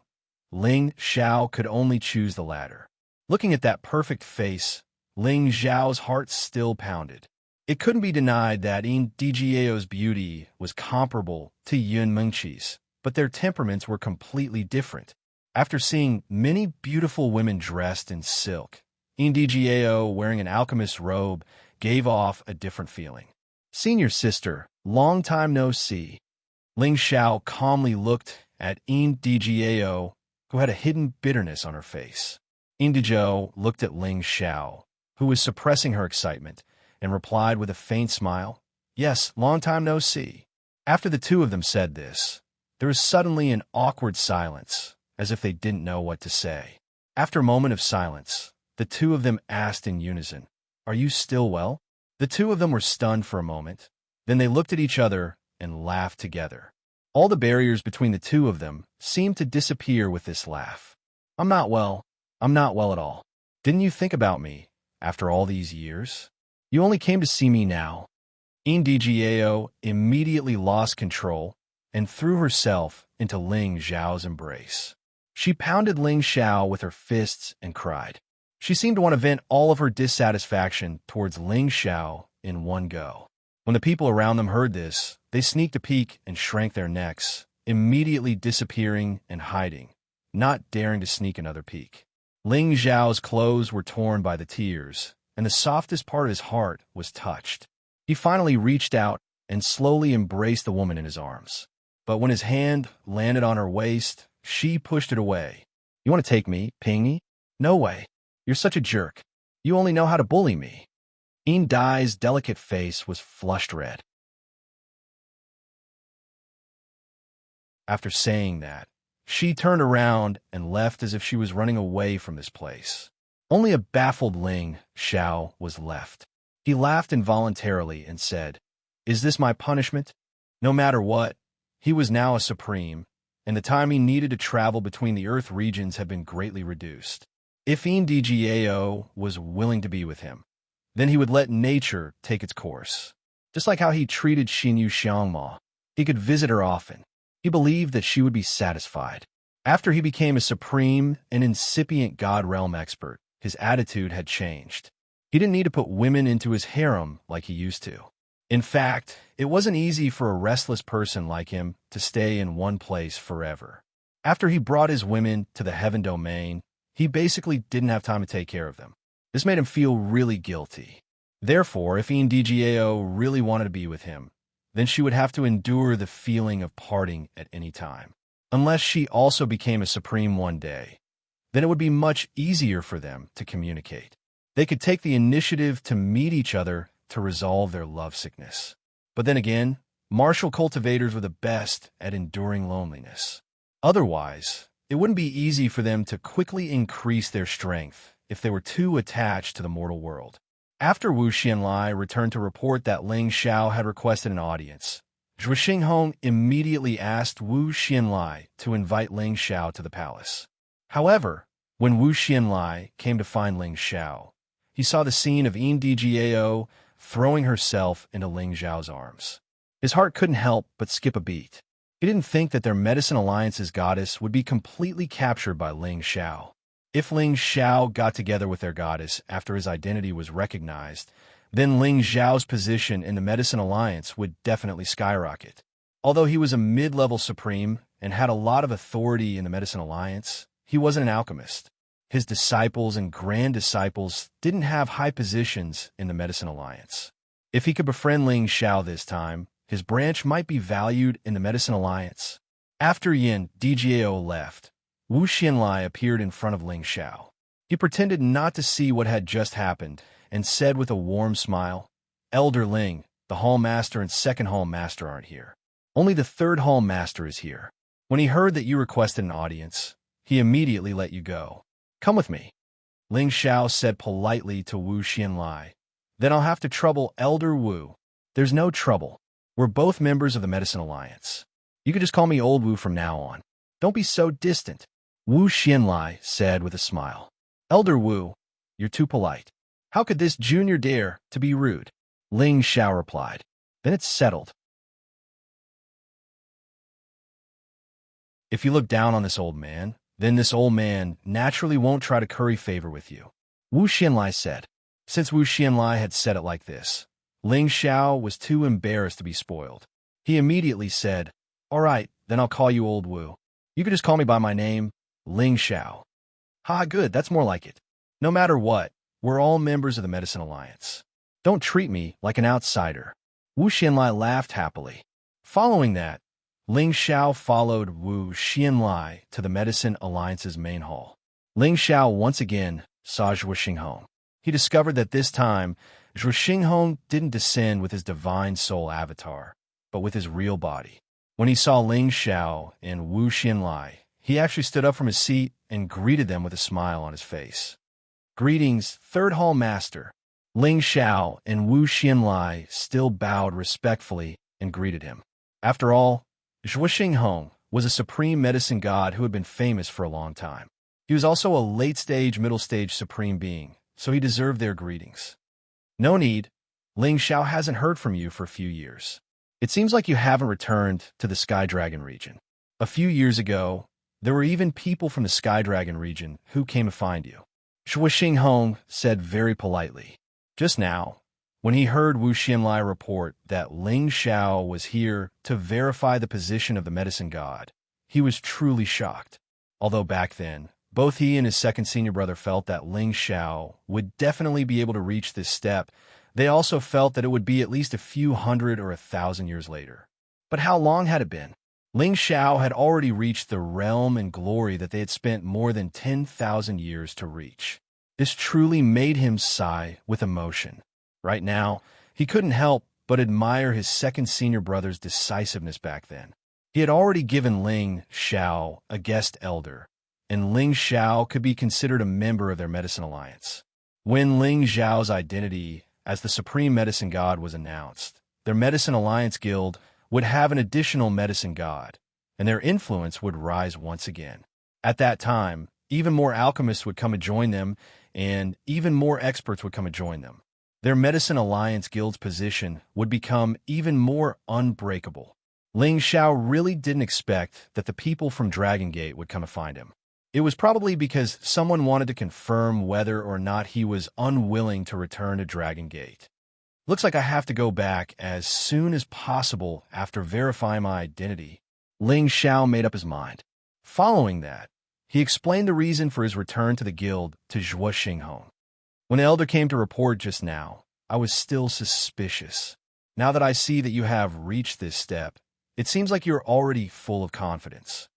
Ling Xiao could only choose the latter. Looking at that perfect face, Ling Xiao's heart still pounded. It couldn't be denied that Indigiao's beauty was comparable to Yun Mengqi's, but their temperaments were completely different. After seeing many beautiful women dressed in silk, Indigiao wearing an alchemist's robe gave off a different feeling. Senior sister, long time no see. Ling Xiao calmly looked at Indigiao, who had a hidden bitterness on her face. Indigiao looked at Ling Xiao, who was suppressing her excitement, and replied with a faint smile, "Yes, long time no see." After the two of them said this, there was suddenly an awkward silence, as if they didn't know what to say. After a moment of silence, the two of them asked in unison, "Are you still well?" The two of them were stunned for a moment. Then they looked at each other and laughed together. All the barriers between the two of them seemed to disappear with this laugh. "I'm not well. I'm not well at all. Didn't you think about me after all these years? You only came to see me now." Indigiao immediately lost control and threw herself into Ling Xiao's embrace. She pounded Ling Xiao with her fists and cried. She seemed to want to vent all of her dissatisfaction towards Ling Xiao in one go. When the people around them heard this, they sneaked a peek and shrank their necks, immediately disappearing and hiding, not daring to sneak another peek. Ling Zhao's clothes were torn by the tears, and the softest part of his heart was touched. He finally reached out and slowly embraced the woman in his arms. But when his hand landed on her waist, she pushed it away. "You want to take me, Pingy? No way. You're such a jerk. You only know how to bully me." Yin Dai's delicate face was flushed red. After saying that, she turned around and left as if she was running away from this place. Only a baffled Ling Xiao was left. He laughed involuntarily and said, "Is this my punishment?" No matter what, he was now a supreme, and the time he needed to travel between the Earth regions had been greatly reduced. If Ndgao was willing to be with him, then he would let nature take its course. Just like how he treated Xinyu Xiangma, he could visit her often. He believed that she would be satisfied. After he became a supreme and incipient God realm expert, his attitude had changed. He didn't need to put women into his harem like he used to. In fact, it wasn't easy for a restless person like him to stay in one place forever. After he brought his women to the heaven domain, he basically didn't have time to take care of them. This made him feel really guilty. Therefore, if Ndgao really wanted to be with him, then she would have to endure the feeling of parting at any time. Unless she also became a supreme one day, then it would be much easier for them to communicate. They could take the initiative to meet each other to resolve their lovesickness. But then again, martial cultivators were the best at enduring loneliness. Otherwise, it wouldn't be easy for them to quickly increase their strength if they were too attached to the mortal world. After Wu Xianlai returned to report that Ling Xiao had requested an audience, Zhuo Xinghong immediately asked Wu Xianlai to invite Ling Xiao to the palace. However, when Wu Xianlai came to find Ling Xiao, he saw the scene of Ndgao throwing herself into Ling Xiao's arms. His heart couldn't help but skip a beat. He didn't think that their Medicine Alliance's goddess would be completely captured by Ling Xiao. If Ling Xiao got together with their goddess after his identity was recognized, then Ling Xiao's position in the Medicine Alliance would definitely skyrocket. Although he was a mid-level supreme and had a lot of authority in the Medicine Alliance, he wasn't an alchemist. His disciples and grand disciples didn't have high positions in the Medicine Alliance. If he could befriend Ling Xiao this time, his branch might be valued in the Medicine Alliance. After Ndgao left, Wu Xianlai appeared in front of Ling Xiao. He pretended not to see what had just happened and said with a warm smile, "Elder Ling, the Hall Master and Second Hall Master aren't here. Only the Third Hall Master is here. When he heard that you requested an audience, he immediately let you go. Come with me." Ling Xiao said politely to Wu Xianlai, "Then I'll have to trouble Elder Wu." "There's no trouble. We're both members of the Medicine Alliance. You can just call me Old Wu from now on. Don't be so distant," Wu Xianlai said with a smile. "Elder Wu, you're too polite. How could this junior dare to be rude?" Ling Xiao replied. "Then it's settled. If you look down on this old man, then this old man naturally won't try to curry favor with you," Wu Xianlai said. Since Wu Xianlai had said it like this, Ling Xiao was too embarrassed to be spoiled. He immediately said, "All right, then I'll call you Old Wu. You can just call me by my name, Ling Xiao." "Ha, good, that's more like it. No matter what, we're all members of the Medicine Alliance. Don't treat me like an outsider." Wu Xianlai laughed happily. Following that, Ling Xiao followed Wu Xianlai to the Medicine Alliance's main hall. Ling Xiao once again saw Zhuo Xinghong. He discovered that this time, Zhuo Xinghong didn't descend with his divine soul avatar, but with his real body. When he saw Ling Xiao and Wu Xianlai, he actually stood up from his seat and greeted them with a smile on his face. "Greetings, Third Hall Master." Ling Xiao and Wu Xianlai still bowed respectfully and greeted him. After all, Zhuo Xinghong was a supreme medicine god who had been famous for a long time. He was also a late-stage, middle-stage supreme being, so he deserved their greetings. "No need. Ling Xiao hasn't heard from you for a few years. It seems like you haven't returned to the Sky Dragon region. A few years ago, there were even people from the Sky Dragon region who came to find you," Zhuo Xinghong said very politely. Just now, when he heard Wu Xianlai report that Ling Xiao was here to verify the position of the medicine god, he was truly shocked. Although back then, Both he and his second senior brother felt that Ling Xiao would definitely be able to reach this step. They also felt that it would be at least a few hundred or 1,000 years later. But how long had it been? Ling Xiao had already reached the realm and glory that they had spent more than 10,000 years to reach. This truly made him sigh with emotion. Right now, he couldn't help but admire his second senior brother's decisiveness back then. He had already given Ling Xiao a guest elder, and Ling Xiao could be considered a member of their medicine alliance. When Ling Xiao's identity as the supreme medicine god was announced, their medicine alliance guild would have an additional medicine god, and their influence would rise once again. At that time, even more alchemists would come and join them, and even more experts would come and join them. Their medicine alliance guild's position would become even more unbreakable. Ling Xiao really didn't expect that the people from Dragon Gate would come to find him. It was probably because someone wanted to confirm whether or not he was unwilling to return to Dragon Gate. Looks like I have to go back as soon as possible after verifying my identity. Ling Xiao made up his mind. Following that, he explained the reason for his return to the guild to Zhuo Xinghong. When the elder came to report just now, I was still suspicious. Now that I see that you have reached this step, it seems like you're already full of confidence.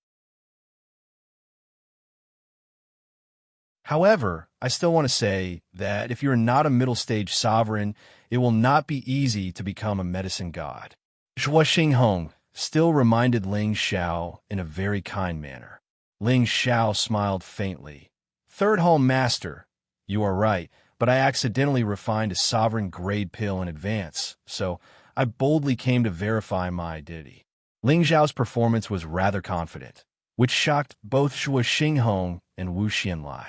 However, I still want to say that if you're not a middle-stage sovereign, it will not be easy to become a medicine god. Zhuo Xinghong still reminded Ling Xiao in a very kind manner. Ling Xiao smiled faintly. Third Hall Master, you are right, but I accidentally refined a sovereign-grade pill in advance, so I boldly came to verify my identity. Ling Xiao's performance was rather confident, which shocked both Zhuo Xinghong and Wu Xianlai.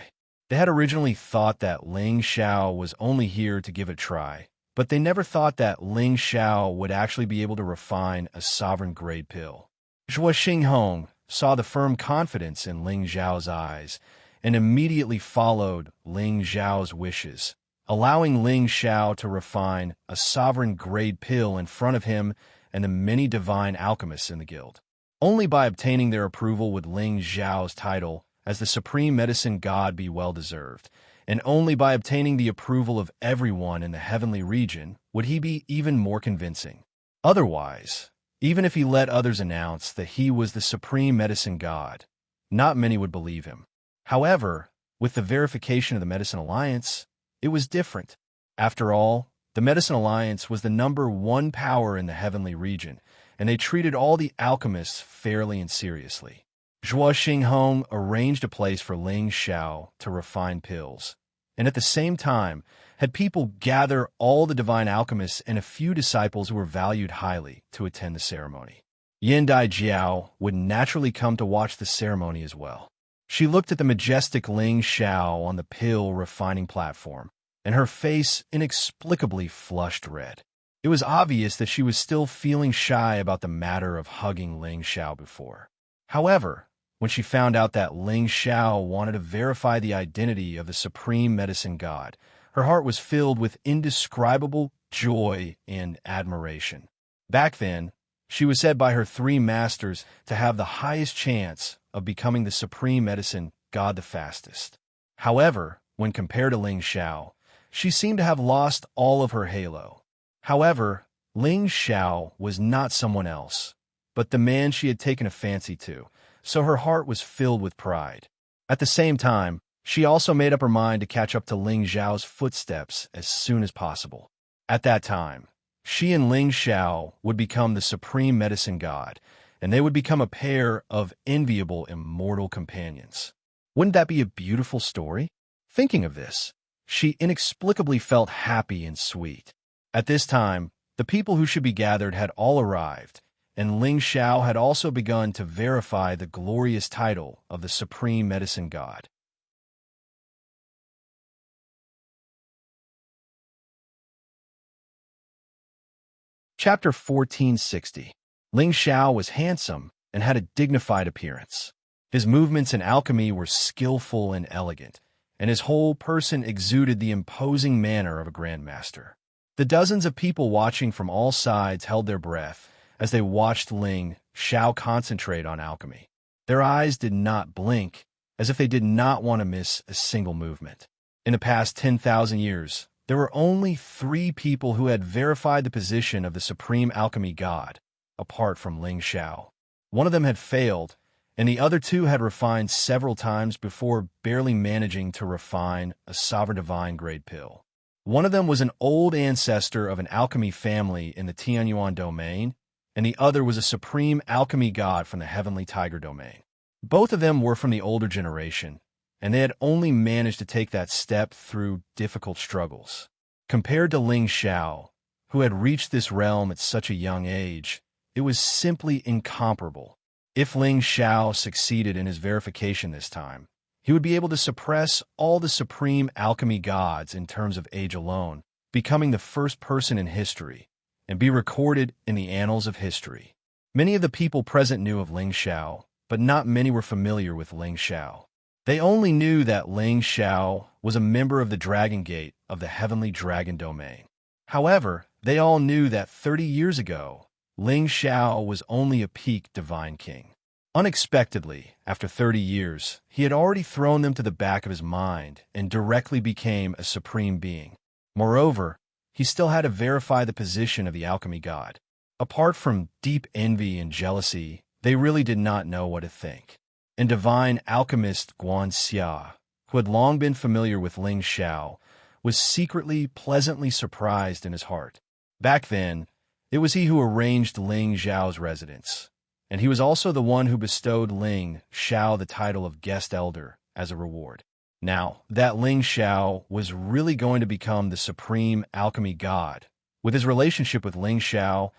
They had originally thought that Ling Xiao was only here to give it a try, but they never thought that Ling Xiao would actually be able to refine a sovereign-grade pill. Zhuo Xinghong saw the firm confidence in Ling Xiao's eyes and immediately followed Ling Xiao's wishes, allowing Ling Xiao to refine a sovereign-grade pill in front of him and the many divine alchemists in the guild. Only by obtaining their approval would Ling Xiao's title as the supreme medicine god be well-deserved, and only by obtaining the approval of everyone in the heavenly region would he be even more convincing. Otherwise, even if he let others announce that he was the supreme medicine god, not many would believe him. However, with the verification of the Medicine Alliance, it was different. After all, the Medicine Alliance was the #1 power in the heavenly region, and they treated all the alchemists fairly and seriously. Zhuo Xinghong arranged a place for Ling Xiao to refine pills, and at the same time had people gather all the divine alchemists and a few disciples who were valued highly to attend the ceremony. Yin Dai Jiao would naturally come to watch the ceremony as well. She looked at the majestic Ling Xiao on the pill refining platform, and her face inexplicably flushed red. It was obvious that she was still feeling shy about the matter of hugging Ling Xiao before. However, when she found out that Ling Xiao wanted to verify the identity of the supreme medicine god, her heart was filled with indescribable joy and admiration. Back then, she was said by her 3 masters to have the highest chance of becoming the supreme medicine god the fastest. However, when compared to Ling Xiao, she seemed to have lost all of her halo. However, Ling Xiao was not someone else, but the man she had taken a fancy to, so her heart was filled with pride. At the same time, she also made up her mind to catch up to Ling Xiao's footsteps as soon as possible. At that time, she and Ling Xiao would become the supreme medicine god, and they would become a pair of enviable immortal companions. Wouldn't that be a beautiful story? Thinking of this, she inexplicably felt happy and sweet. At this time, the people who should be gathered had all arrived, and Ling Xiao had also begun to verify the glorious title of the supreme medicine god. Chapter 1460. Ling Xiao was handsome and had a dignified appearance. His movements in alchemy were skillful and elegant, and his whole person exuded the imposing manner of a grandmaster. The dozens of people watching from all sides held their breath as they watched Ling Xiao concentrate on alchemy. Their eyes did not blink, as if they did not want to miss a single movement. In the past 10,000 years, there were only 3 people who had verified the position of the supreme alchemy god, apart from Ling Xiao. One of them had failed, and the other 2 had refined several times before barely managing to refine a sovereign divine grade pill. One of them was an old ancestor of an alchemy family in the Tianyuan domain, and the other was a supreme alchemy god from the heavenly tiger domain. Both of them were from the older generation, and they had only managed to take that step through difficult struggles. Compared to Ling Xiao, who had reached this realm at such a young age, it was simply incomparable. If Ling Xiao succeeded in his verification this time, he would be able to suppress all the supreme alchemy gods in terms of age alone, becoming the first person in history, and be recorded in the annals of history. Many of the people present knew of Ling Xiao, but not many were familiar with Ling Xiao. They only knew that Ling Xiao was a member of the Dragon Gate of the Heavenly Dragon Domain. However, they all knew that 30 years ago, Ling Xiao was only a peak divine king. Unexpectedly, after 30 years, he had already thrown them to the back of his mind and directly became a supreme being. Moreover, he still had to verify the position of the alchemy god. Apart from deep envy and jealousy, they really did not know what to think. And divine alchemist Guan Xia, who had long been familiar with Ling Xiao, was secretly pleasantly surprised in his heart. Back then, it was he who arranged Ling Xiao's residence, and he was also the one who bestowed Ling Xiao the title of guest elder as a reward. Now, that Ling Xiao was really going to become the supreme alchemy god. With his relationship with Ling Xiao,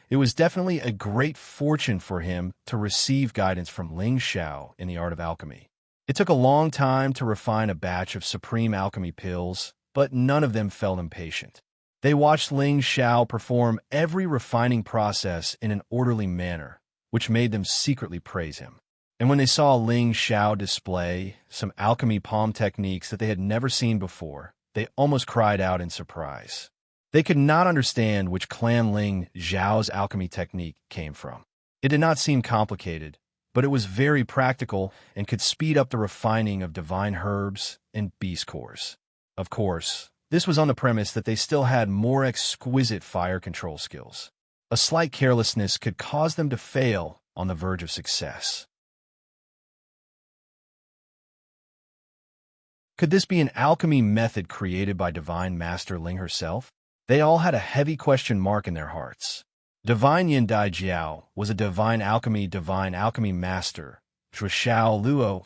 it was definitely a great fortune for him to receive guidance from Ling Xiao in the art of alchemy. It took a long time to refine a batch of supreme alchemy pills, but none of them felt impatient. They watched Ling Xiao perform every refining process in an orderly manner, which made them secretly praise him. And when they saw Ling Xiao display some alchemy palm techniques that they had never seen before, they almost cried out in surprise. They could not understand which clan Ling Xiao's alchemy technique came from. It did not seem complicated, but it was very practical and could speed up the refining of divine herbs and beast cores. Of course, this was on the premise that they still had more exquisite fire control skills. A slight carelessness could cause them to fail on the verge of success. Could this be an alchemy method created by Divine Master Ling herself? They all had a heavy question mark in their hearts. Divine Yin Dai Jiao was a divine alchemy master. Zhuxiao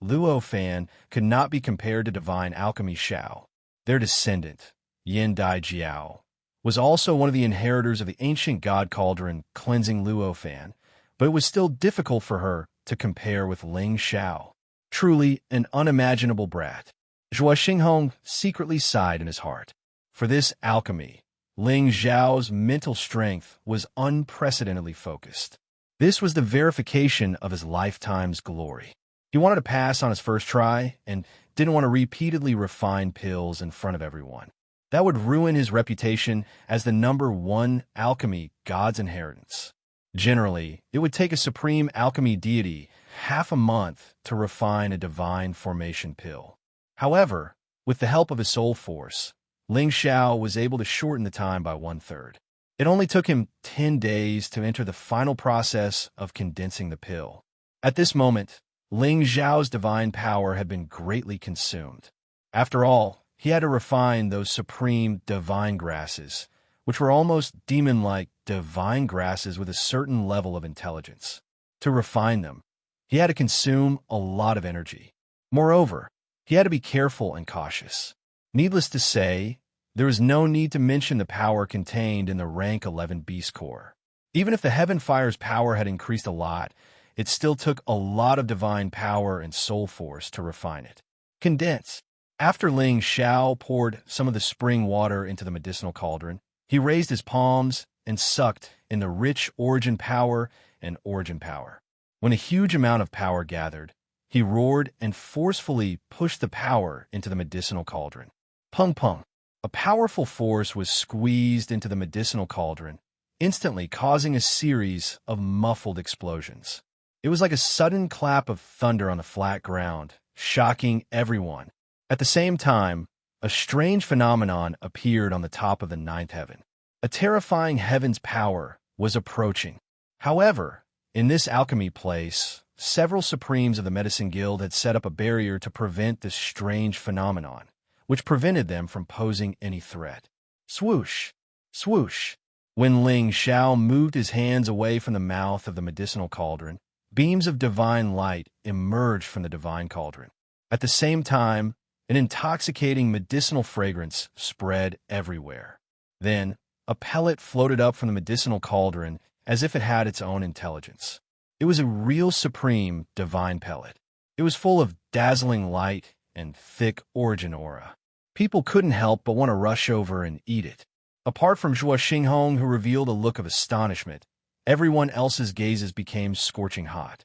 Luo Fan could not be compared to divine alchemy Xiao. Their descendant, Yin Dai Jiao, was also one of the inheritors of the ancient god cauldron cleansing Luo Fan, but it was still difficult for her to compare with Ling Xiao. Truly an unimaginable brat. Zhuo Xinghong secretly sighed in his heart. For this alchemy, Ling Xiao's mental strength was unprecedentedly focused. This was the verification of his lifetime's glory. He wanted to pass on his first try and didn't want to repeatedly refine pills in front of everyone. That would ruin his reputation as the #1 alchemy god's inheritance. Generally, it would take a supreme alchemy deity half a month to refine a divine formation pill. However, with the help of his soul force, Ling Xiao was able to shorten the time by 1/3. It only took him 10 days to enter the final process of condensing the pill. At this moment, Ling Xiao's divine power had been greatly consumed. After all, he had to refine those supreme divine grasses, which were almost demon-like divine grasses with a certain level of intelligence. To refine them, he had to consume a lot of energy. Moreover, he had to be careful and cautious. Needless to say, there is no need to mention the power contained in the rank 11 Beast Core. Even if the Heaven Fire's power had increased a lot, it still took a lot of divine power and soul force to refine it. Condense. After Ling Xiao poured some of the spring water into the medicinal cauldron, he raised his palms and sucked in the rich origin power and origin power. When a huge amount of power gathered, he roared and forcefully pushed the power into the medicinal cauldron. Pung pung. A powerful force was squeezed into the medicinal cauldron, instantly causing a series of muffled explosions. It was like a sudden clap of thunder on the flat ground, shocking everyone. At the same time, a strange phenomenon appeared on the top of the ninth heaven. A terrifying heaven's power was approaching. However, in this alchemy place, several supremes of the Medicine Guild had set up a barrier to prevent this strange phenomenon, which prevented them from posing any threat. Swoosh! Swoosh! When Ling Xiao moved his hands away from the mouth of the medicinal cauldron, beams of divine light emerged from the divine cauldron. At the same time, an intoxicating medicinal fragrance spread everywhere. Then, a pellet floated up from the medicinal cauldron as if it had its own intelligence. It was a real supreme divine pellet. It was full of dazzling light and thick origin aura. People couldn't help but want to rush over and eat it. Apart from Zhuo Xinghong, who revealed a look of astonishment, everyone else's gazes became scorching hot.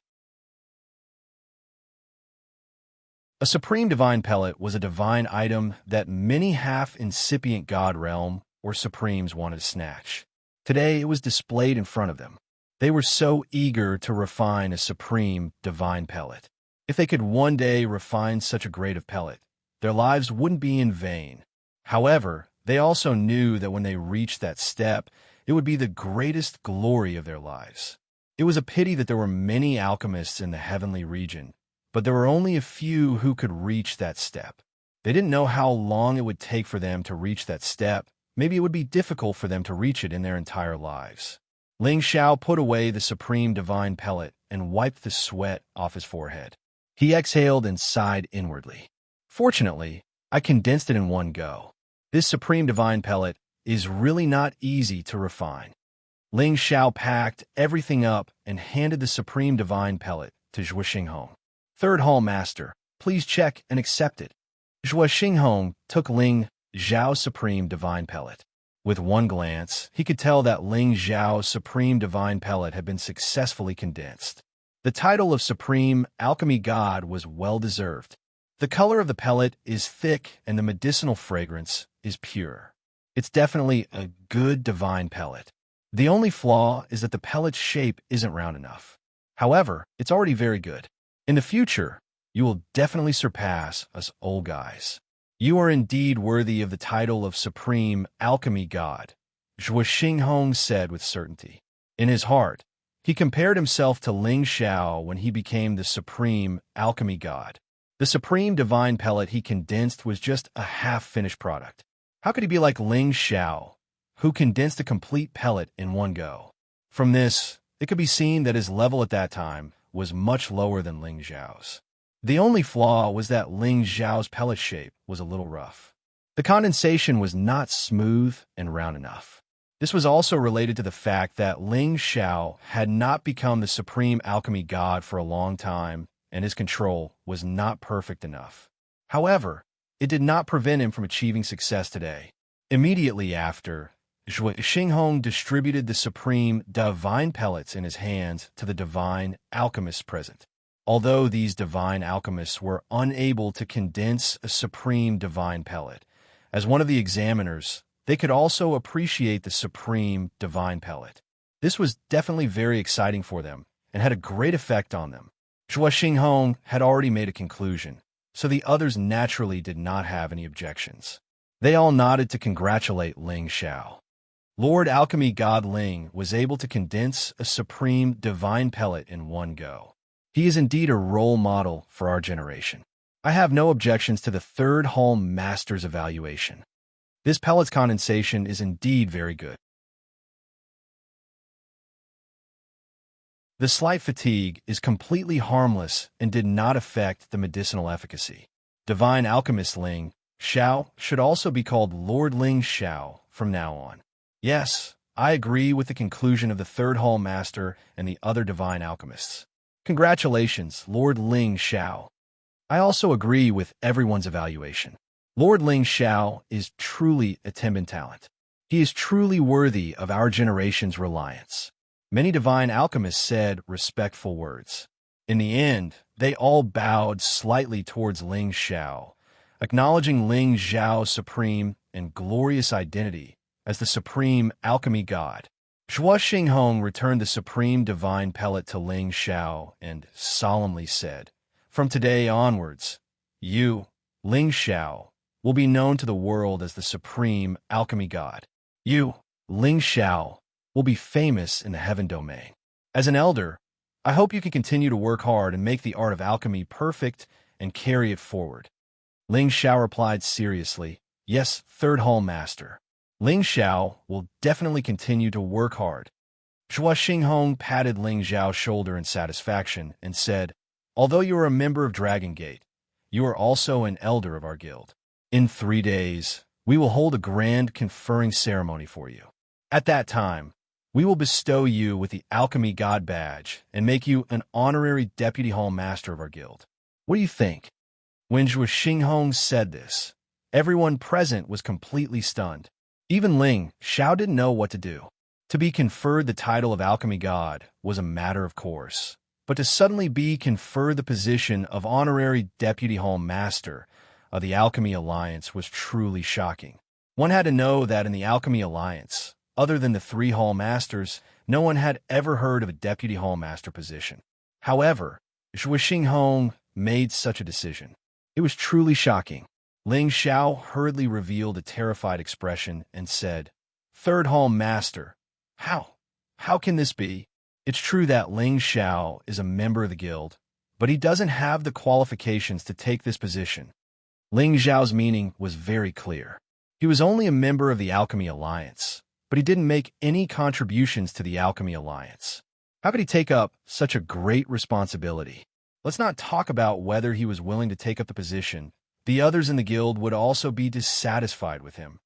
A supreme divine pellet was a divine item that many half-incipient god realm or supremes wanted to snatch. Today it was displayed in front of them. They were so eager to refine a supreme divine pellet. If they could one day refine such a grade of pellet, their lives wouldn't be in vain. However, they also knew that when they reached that step, it would be the greatest glory of their lives. It was a pity that there were many alchemists in the heavenly region, but there were only a few who could reach that step. They didn't know how long it would take for them to reach that step. Maybe it would be difficult for them to reach it in their entire lives. Ling Xiao put away the supreme divine pellet and wiped the sweat off his forehead. He exhaled and sighed inwardly. Fortunately, I condensed it in one go. This supreme divine pellet is really not easy to refine. Ling Xiao packed everything up and handed the supreme divine pellet to Zhuo Xinghong. Third Hall Master, please check and accept it. Zhuo Xinghong took Ling Xiao's supreme divine pellet. With one glance, he could tell that Ling Xiao's supreme divine pellet had been successfully condensed. The title of Supreme Alchemy God was well-deserved. The color of the pellet is thick and the medicinal fragrance is pure. It's definitely a good divine pellet. The only flaw is that the pellet's shape isn't round enough. However, it's already very good. In the future, you will definitely surpass us old guys. You are indeed worthy of the title of Supreme Alchemy God, Zhuo Xinghong said with certainty. In his heart, he compared himself to Ling Xiao when he became the Supreme Alchemy God. The supreme divine pellet he condensed was just a half-finished product. How could he be like Ling Xiao, who condensed a complete pellet in one go? From this, it could be seen that his level at that time was much lower than Ling Xiao's. The only flaw was that Ling Xiao's pellet shape was a little rough. The condensation was not smooth and round enough. This was also related to the fact that Ling Xiao had not become the supreme alchemy god for a long time, and his control was not perfect enough. However, it did not prevent him from achieving success today. Immediately after, Zhuo Xinghong distributed the supreme divine pellets in his hands to the divine alchemists present. Although these divine alchemists were unable to condense a supreme divine pellet, as one of the examiners, they could also appreciate the supreme divine pellet. This was definitely very exciting for them and had a great effect on them. Zhuo Xinghong had already made a conclusion, so the others naturally did not have any objections. They all nodded to congratulate Ling Xiao. Lord Alchemy God Ling was able to condense a supreme divine pellet in one go. He is indeed a role model for our generation. I have no objections to the Third Hall Master's evaluation. This pellet's condensation is indeed very good. The slight fatigue is completely harmless and did not affect the medicinal efficacy. Divine Alchemist Ling Xiao should also be called Lord Ling Xiao from now on. Yes, I agree with the conclusion of the Third Hall Master and the other Divine Alchemists. Congratulations, Lord Ling Xiao. I also agree with everyone's evaluation. Lord Ling Xiao is truly a Timbin talent. He is truly worthy of our generation's reliance. Many divine alchemists said respectful words. In the end, they all bowed slightly towards Ling Xiao, acknowledging Ling Xiao's supreme and glorious identity as the supreme alchemy god. Shua Xinghong returned the supreme divine pellet to Ling Xiao and solemnly said, "From today onwards, you, Ling Xiao, will be known to the world as the supreme alchemy god. You, Ling Xiao, will be famous in the heaven domain. As an elder, I hope you can continue to work hard and make the art of alchemy perfect and carry it forward." Ling Xiao replied seriously, "Yes, third hall master. Ling Xiao will definitely continue to work hard." Shua Xinghong patted Ling Xiao's shoulder in satisfaction and said, "Although you are a member of Dragon Gate, you are also an elder of our guild. In 3 days, we will hold a grand conferring ceremony for you. At that time, we will bestow you with the Alchemy God Badge and make you an honorary Deputy Hall Master of our guild. What do you think?" When Shua Xinghong said this, everyone present was completely stunned. Even Ling Xiao didn't know what to do. To be conferred the title of Alchemy God was a matter of course, but to suddenly be conferred the position of Honorary Deputy Hall Master of the Alchemy Alliance was truly shocking. One had to know that in the Alchemy Alliance, other than the 3 Hall Masters, no one had ever heard of a Deputy Hall Master position. However, Shua Xinghong made such a decision. It was truly shocking. Ling Xiao hurriedly revealed a terrified expression and said, "Third Hall Master, how can this be?" It's true that Ling Xiao is a member of the guild, but he doesn't have the qualifications to take this position. Ling Xiao's meaning was very clear. He was only a member of the Alchemy Alliance, but he didn't make any contributions to the Alchemy Alliance. How could he take up such a great responsibility? Let's not talk about whether he was willing to take up the position. The others in the guild would also be dissatisfied with him.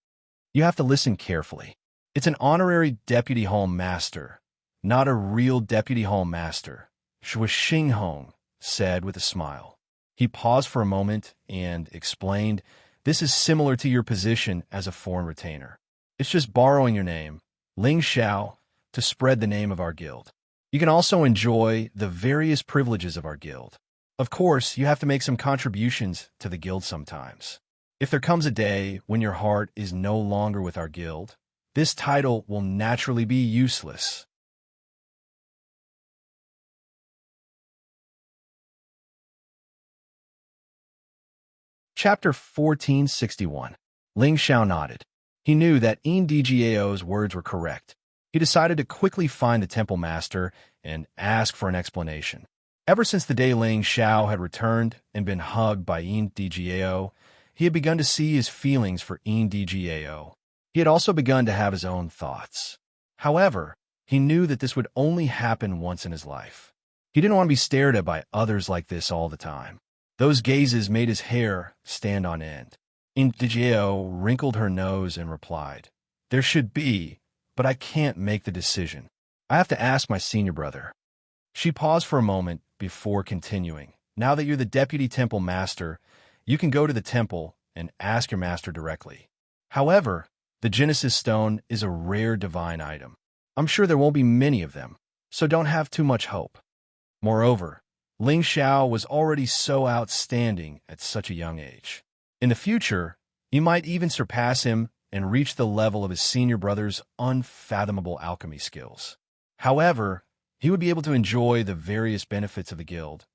You have to listen carefully. It's an honorary Deputy Hall Master, not a real Deputy Hall Master, Shua Xinghong said with a smile. He paused for a moment and explained, "This is similar to your position as a foreign retainer. It's just borrowing your name, Ling Xiao, to spread the name of our guild. You can also enjoy the various privileges of our guild. Of course, you have to make some contributions to the guild sometimes. If there comes a day when your heart is no longer with our guild, this title will naturally be useless." Chapter 1461. Ling Xiao nodded. He knew that Ndgao's words were correct. He decided to quickly find the temple master and ask for an explanation. Ever since the day Ling Xiao had returned and been hugged by Ndgao, he had begun to see his feelings for Ndgao. He had also begun to have his own thoughts. However, he knew that this would only happen once in his life. He didn't want to be stared at by others like this all the time. Those gazes made his hair stand on end. Ndgao wrinkled her nose and replied, "There should be, but I can't make the decision. I have to ask my senior brother." She paused for a moment before continuing. "Now that you're the Deputy Temple Master, you can go to the temple and ask your master directly. However, the Genesis Stone is a rare divine item. I'm sure there won't be many of them, so don't have too much hope." Moreover, Ling Xiao was already so outstanding at such a young age. In the future, he might even surpass him and reach the level of his senior brother's unfathomable alchemy skills. However, he would be able to enjoy the various benefits of the guild,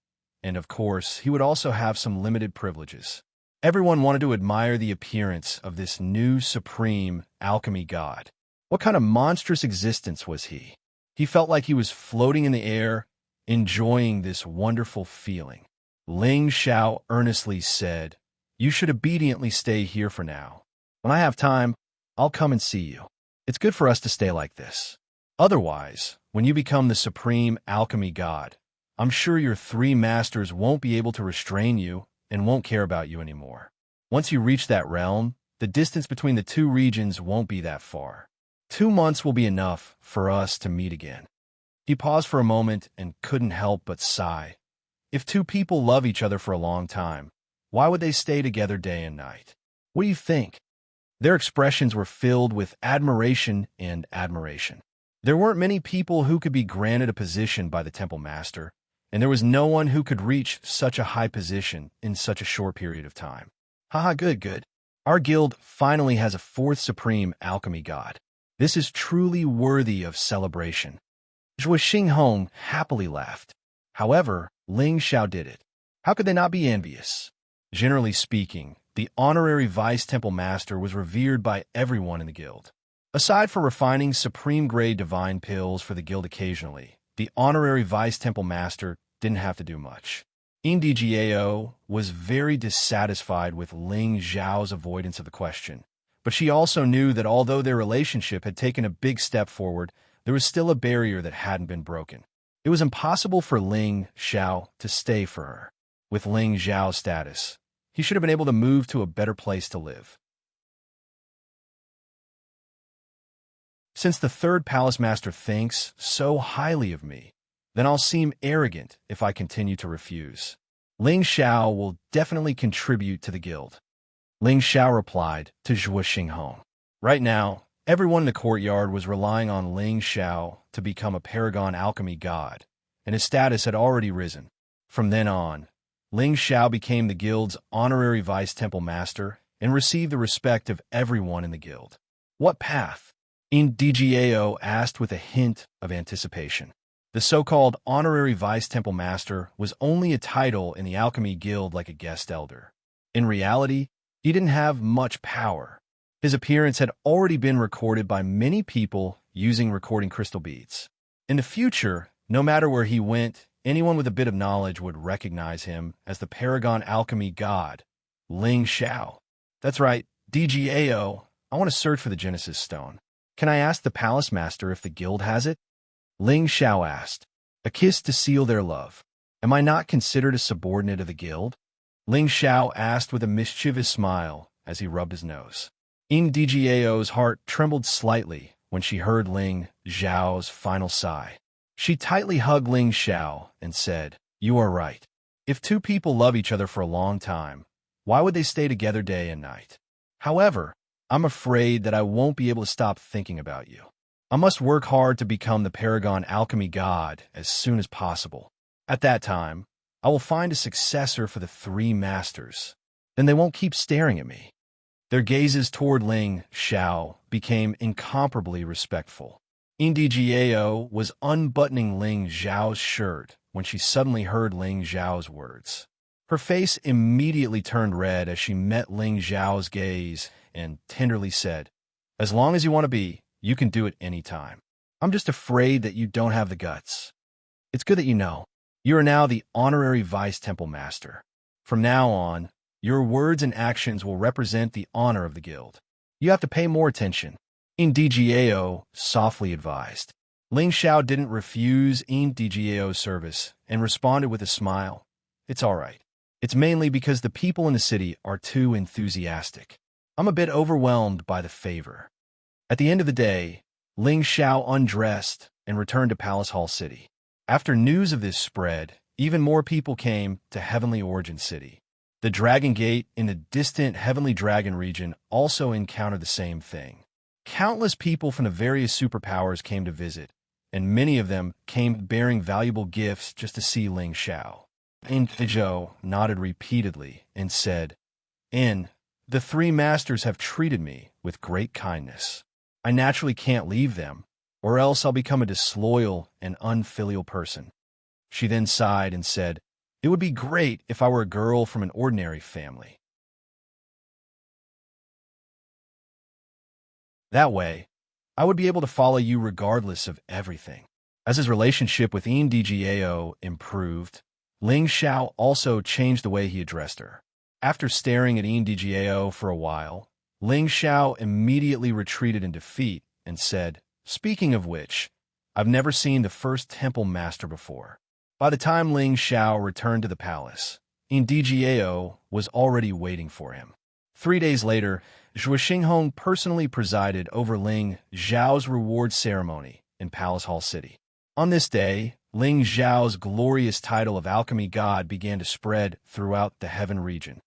and of course, he would also have some limited privileges. Everyone wanted to admire the appearance of this new supreme alchemy god. What kind of monstrous existence was he? He felt like he was floating in the air, enjoying this wonderful feeling. Ling Xiao earnestly said, "You should obediently stay here for now. When I have time, I'll come and see you. It's good for us to stay like this. Otherwise, when you become the supreme alchemy god, I'm sure your 3 masters won't be able to restrain you and won't care about you anymore. Once you reach that realm, the distance between the 2 regions won't be that far. 2 months will be enough for us to meet again." He paused for a moment and couldn't help but sigh. If 2 people love each other for a long time, why would they stay together day and night? What do you think? Their expressions were filled with admiration and admiration. There weren't many people who could be granted a position by the Temple Master, and there was no one who could reach such a high position in such a short period of time. Haha, good. Our guild finally has a 4th supreme alchemy god. This is truly worthy of celebration. Zhuo Xinghong happily laughed. However, Ling Xiao did it. How could they not be envious? Generally speaking, the honorary vice temple master was revered by everyone in the guild. Aside from refining supreme-grade divine pills for the guild occasionally, the honorary vice temple master didn't have to do much. Ndgao was very dissatisfied with Ling Xiao's avoidance of the question, but she also knew that although their relationship had taken a big step forward, there was still a barrier that hadn't been broken. It was impossible for Ling Xiao to stay for her. With Ling Xiao's status, he should have been able to move to a better place to live. Since the third palace master thinks so highly of me, then I'll seem arrogant if I continue to refuse. Ling Xiao will definitely contribute to the guild. Ling Xiao replied to Zhuo Xinghong. Right now, everyone in the courtyard was relying on Ling Xiao to become a paragon alchemy god, and his status had already risen. From then on, Ling Xiao became the guild's honorary vice temple master and received the respect of everyone in the guild. What path? Ndgao asked with a hint of anticipation. The so-called honorary vice temple master was only a title in the alchemy guild like a guest elder. In reality, he didn't have much power. His appearance had already been recorded by many people using recording crystal beads. In the future, no matter where he went, anyone with a bit of knowledge would recognize him as the paragon alchemy god, Ling Xiao. That's right, DGAO, I want to search for the Genesis Stone. Can I ask the palace master if the guild has it? Ling Xiao asked. A kiss to seal their love. Am I not considered a subordinate of the guild? Ling Xiao asked with a mischievous smile as he rubbed his nose. Ndgao's heart trembled slightly when she heard Ling Xiao's final sigh. She tightly hugged Ling Xiao and said, "You are right. If two people love each other for a long time, why would they stay together day and night? However, I'm afraid that I won't be able to stop thinking about you. I must work hard to become the paragon alchemy god as soon as possible. At that time, I will find a successor for the three masters. Then they won't keep staring at me." Their gazes toward Ling Xiao became incomparably respectful. Ndgao was unbuttoning Ling Xiao's shirt when she suddenly heard Ling Xiao's words. Her face immediately turned red as she met Ling Xiao's gaze and tenderly said, "As long as you want to be, you can do it any time. I'm just afraid that you don't have the guts. It's good that you know. You are now the honorary vice temple master. From now on, your words and actions will represent the honor of the guild. You have to pay more attention." Ndgao softly advised. Ling Xiao didn't refuse Ndgao's service and responded with a smile. "It's all right. It's mainly because the people in the city are too enthusiastic. I'm a bit overwhelmed by the favor." At the end of the day, Ling Xiao undressed and returned to Palace Hall City. After news of this spread, even more people came to Heavenly Origin City. The Dragon Gate in the distant Heavenly Dragon region also encountered the same thing. Countless people from the various superpowers came to visit, and many of them came bearing valuable gifts just to see Ling Xiao. Ndgao nodded repeatedly and said, "The three masters have treated me with great kindness. I naturally can't leave them, or else I'll become a disloyal and unfilial person." She then sighed and said, "It would be great if I were a girl from an ordinary family. That way, I would be able to follow you regardless of everything." As his relationship with Ndgao improved, Ling Xiao also changed the way he addressed her. After staring at Ndgao for a while, Ling Xiao immediately retreated in defeat and said, "Speaking of which, I've never seen the first temple master before." By the time Ling Xiao returned to the palace, Ndgao was already waiting for him. 3 days later, Zhuo Xinghong personally presided over Ling Xiao's reward ceremony in Palace Hall City. On this day, Ling Xiao's glorious title of alchemy god began to spread throughout the Heaven region.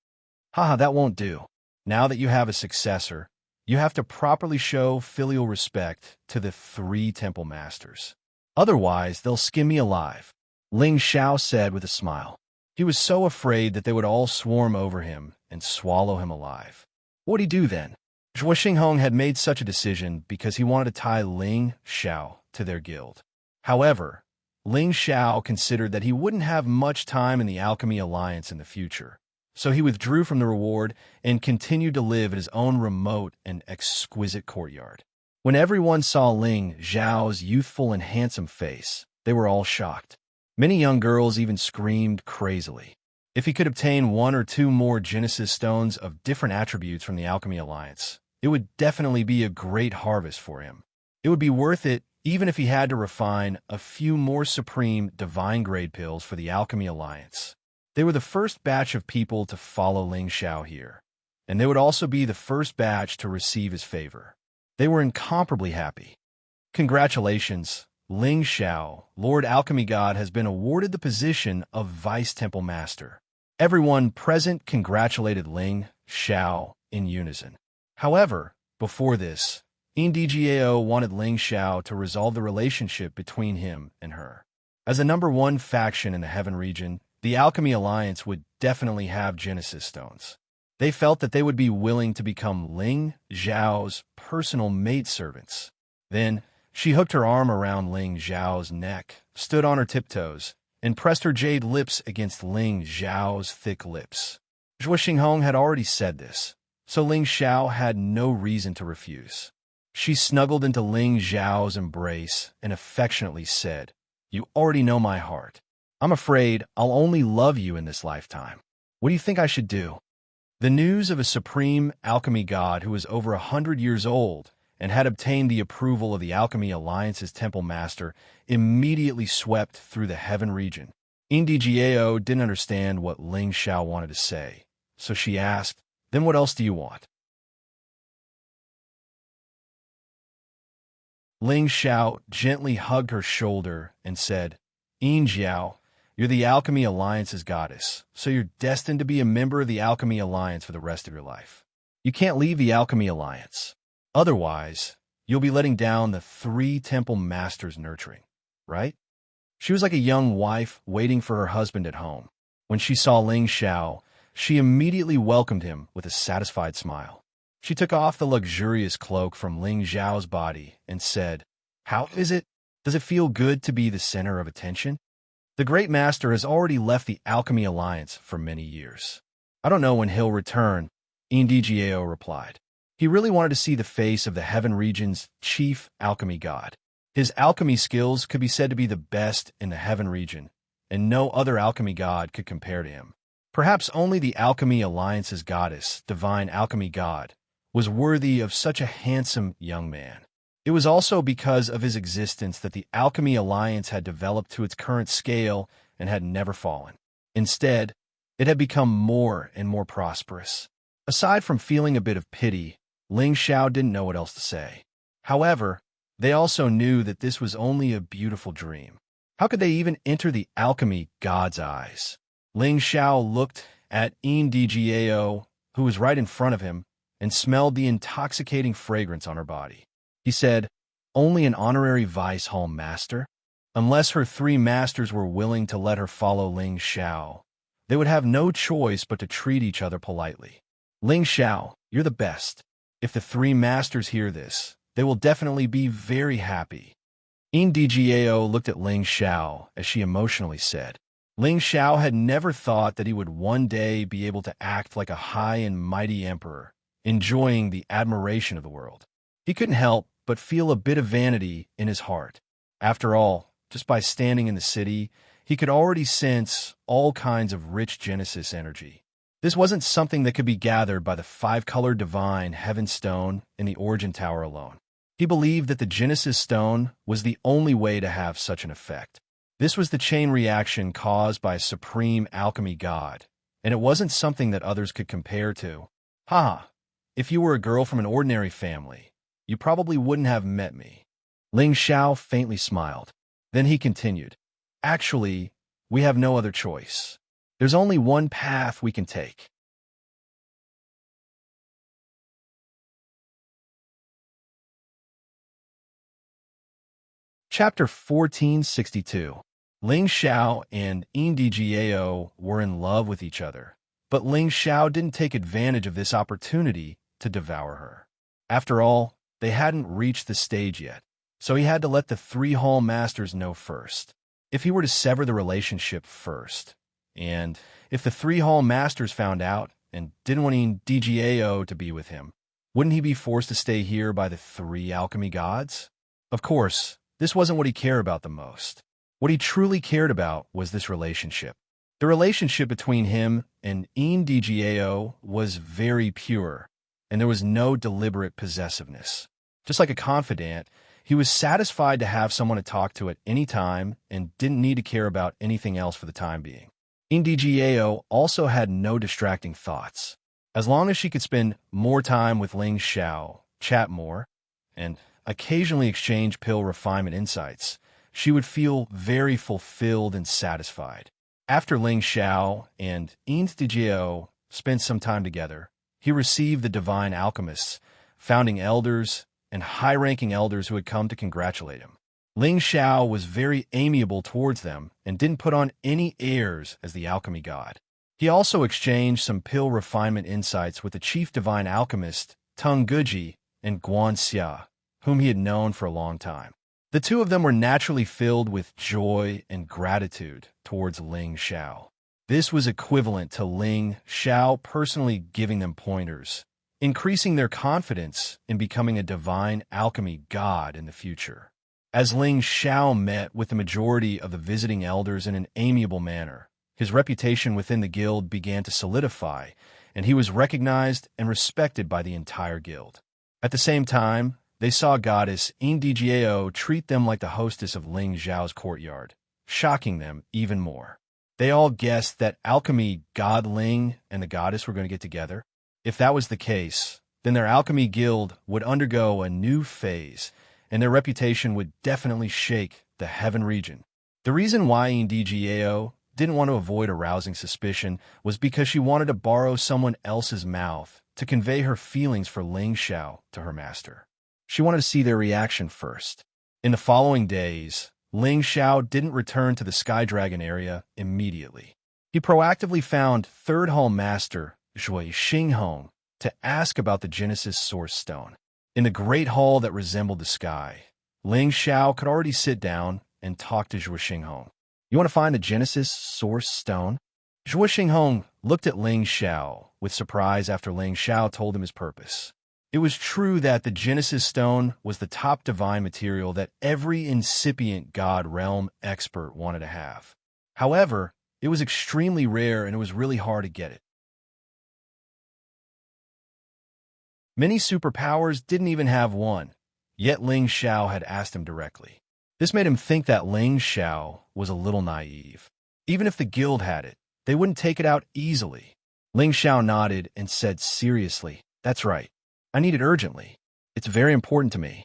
Haha, that won't do. Now that you have a successor, you have to properly show filial respect to the three temple masters. Otherwise, they'll skin me alive, Ling Xiao said with a smile. He was so afraid that they would all swarm over him and swallow him alive. What would he do then? Zhuo Xinghong had made such a decision because he wanted to tie Ling Xiao to their guild. However, Ling Xiao considered that he wouldn't have much time in the Alchemy Alliance in the future, so he withdrew from the reward and continued to live at his own remote and exquisite courtyard. When everyone saw Ling Xiao's youthful and handsome face, they were all shocked. Many young girls even screamed crazily. If he could obtain one or two more Genesis stones of different attributes from the Alchemy Alliance, it would definitely be a great harvest for him. It would be worth it even if he had to refine a few more supreme divine grade pills for the Alchemy Alliance. They were the first batch of people to follow Ling Xiao here, and they would also be the first batch to receive his favor. They were incomparably happy. Congratulations, Ling Xiao, Lord Alchemy God has been awarded the position of Vice Temple Master. Everyone present congratulated Ling Xiao in unison. However, before this, NDGAO wanted Ling Xiao to resolve the relationship between him and her. As the #1 faction in the Heaven region, the Alchemy Alliance would definitely have Genesis stones. They felt that they would be willing to become Ling Xiao's personal maidservants. Then, she hooked her arm around Ling Xiao's neck, stood on her tiptoes, and pressed her jade lips against Ling Xiao's thick lips. Zhuo Xinghong had already said this, so Ling Xiao had no reason to refuse. She snuggled into Ling Xiao's embrace and affectionately said, "You already know my heart. I'm afraid I'll only love you in this lifetime. What do you think I should do?" The news of a supreme alchemy god who was over 100 years old and had obtained the approval of the Alchemy Alliance's temple master immediately swept through the Heaven region. NDGAO didn't understand what Ling Xiao wanted to say, so she asked, "Then what else do you want?" Ling Xiao gently hugged her shoulder and said, "Yin Jiao, you're the Alchemy Alliance's goddess, so you're destined to be a member of the Alchemy Alliance for the rest of your life. You can't leave the Alchemy Alliance. Otherwise, you'll be letting down the 3 temple masters' nurturing, right?" She was like a young wife waiting for her husband at home. When she saw Ling Xiao, she immediately welcomed him with a satisfied smile. She took off the luxurious cloak from Ling Xiao's body and said, "How is it? Does it feel good to be the center of attention?" The Great Master has already left the Alchemy Alliance for many years. "I don't know when he'll return," NDGAO replied. He really wanted to see the face of the Heaven region's chief alchemy god. His alchemy skills could be said to be the best in the Heaven region, and no other alchemy god could compare to him. Perhaps only the Alchemy Alliance's goddess, divine alchemy god, was worthy of such a handsome young man. It was also because of his existence that the Alchemy Alliance had developed to its current scale and had never fallen. Instead, it had become more and more prosperous. Aside from feeling a bit of pity, Ling Xiao didn't know what else to say. However, they also knew that this was only a beautiful dream. How could they even enter the alchemy god's eyes? Ling Xiao looked at NDGAO, who was right in front of him, and smelled the intoxicating fragrance on her body. He said, "Only an honorary Vice Hall Master?" Unless her 3 masters were willing to let her follow Ling Xiao, they would have no choice but to treat each other politely. "Ling Xiao, you're the best. If the 3 masters hear this, they will definitely be very happy." NDGAO looked at Ling Xiao as she emotionally said. Ling Xiao had never thought that he would one day be able to act like a high and mighty emperor, enjoying the admiration of the world. He couldn't help but feel a bit of vanity in his heart. After all, just by standing in the city, he could already sense all kinds of rich Genesis energy. This wasn't something that could be gathered by the 5-color divine Heaven Stone in the Origin Tower alone. He believed that the Genesis Stone was the only way to have such an effect. This was the chain reaction caused by a supreme alchemy god, and it wasn't something that others could compare to. "Ha! If you were a girl from an ordinary family, you probably wouldn't have met me." Ling Xiao faintly smiled. Then he continued, "Actually, we have no other choice. There's only one path we can take." Chapter 1462. Ling Xiao and NDGAO were in love with each other, but Ling Xiao didn't take advantage of this opportunity to devour her. After all, they hadn't reached the stage yet, so he had to let the three hall masters know first. If he were to sever the relationship first, and if the three hall masters found out and didn't want DGAO to be with him, wouldn't he be forced to stay here by the three alchemy gods? Of course, this wasn't what he cared about the most. What he truly cared about was this relationship. The relationship between him and DGAO was very pure, and there was no deliberate possessiveness. Just like a confidant, he was satisfied to have someone to talk to at any time and didn't need to care about anything else for the time being. DGAO also had no distracting thoughts. As long as she could spend more time with Ling Xiao, chat more, and occasionally exchange pill refinement insights, she would feel very fulfilled and satisfied. After Ling Xiao and DGAO spent some time together, he received the divine alchemists, founding elders, and high-ranking elders who had come to congratulate him. Ling Xiao was very amiable towards them and didn't put on any airs as the alchemy god. He also exchanged some pill refinement insights with the chief divine alchemist, Tung Guji, and Guan Xia, whom he had known for a long time. The two of them were naturally filled with joy and gratitude towards Ling Xiao. This was equivalent to Ling Xiao personally giving them pointers, increasing their confidence in becoming a divine alchemy god in the future. As Ling Xiao met with the majority of the visiting elders in an amiable manner, his reputation within the guild began to solidify, and he was recognized and respected by the entire guild. At the same time, they saw goddess DGAO treat them like the hostess of Ling Xiao's courtyard, shocking them even more. They all guessed that alchemy god Ling and the goddess were going to get together. If that was the case, then their alchemy guild would undergo a new phase, and their reputation would definitely shake the heaven region. The reason why DGAO didn't want to avoid arousing suspicion was because she wanted to borrow someone else's mouth to convey her feelings for Ling Xiao to her master. She wanted to see their reaction first. In the following days, Ling Xiao didn't return to the Sky Dragon area immediately. He proactively found Third Hall Master Zhui Xinghong to ask about the Genesis Source Stone. In the great hall that resembled the sky, Ling Xiao could already sit down and talk to Zhui Xinghong. You want to find the Genesis Source Stone? Zhui Xinghong looked at Ling Xiao with surprise after Ling Xiao told him his purpose. It was true that the Genesis Stone was the top divine material that every incipient god realm expert wanted to have. However, it was extremely rare and it was really hard to get it. Many superpowers didn't even have one, yet Ling Xiao had asked him directly. This made him think that Ling Xiao was a little naive. Even if the guild had it, they wouldn't take it out easily. Ling Xiao nodded and said seriously, "That's right. I need it urgently. It's very important to me.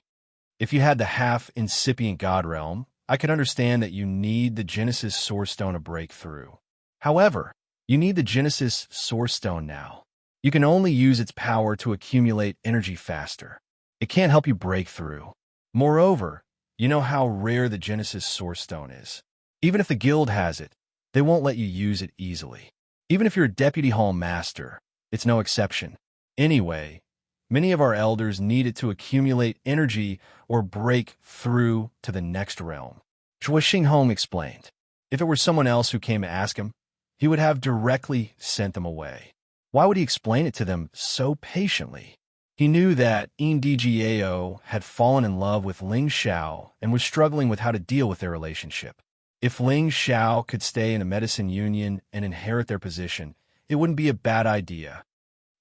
If you had the half-incipient god realm, I could understand that you need the Genesis Source Stone to break through. However, you need the Genesis Source Stone now. You can only use its power to accumulate energy faster. It can't help you break through. Moreover, you know how rare the Genesis Source Stone is. Even if the guild has it, they won't let you use it easily. Even if you're a Deputy Hall Master, it's no exception. Anyway, many of our elders need it to accumulate energy or break through to the next realm." Zhui Xinghong explained. If it were someone else who came to ask him, he would have directly sent them away. Why would he explain it to them so patiently? He knew that DGAO had fallen in love with Ling Xiao and was struggling with how to deal with their relationship. If Ling Xiao could stay in the Medicine Union and inherit their position, it wouldn't be a bad idea.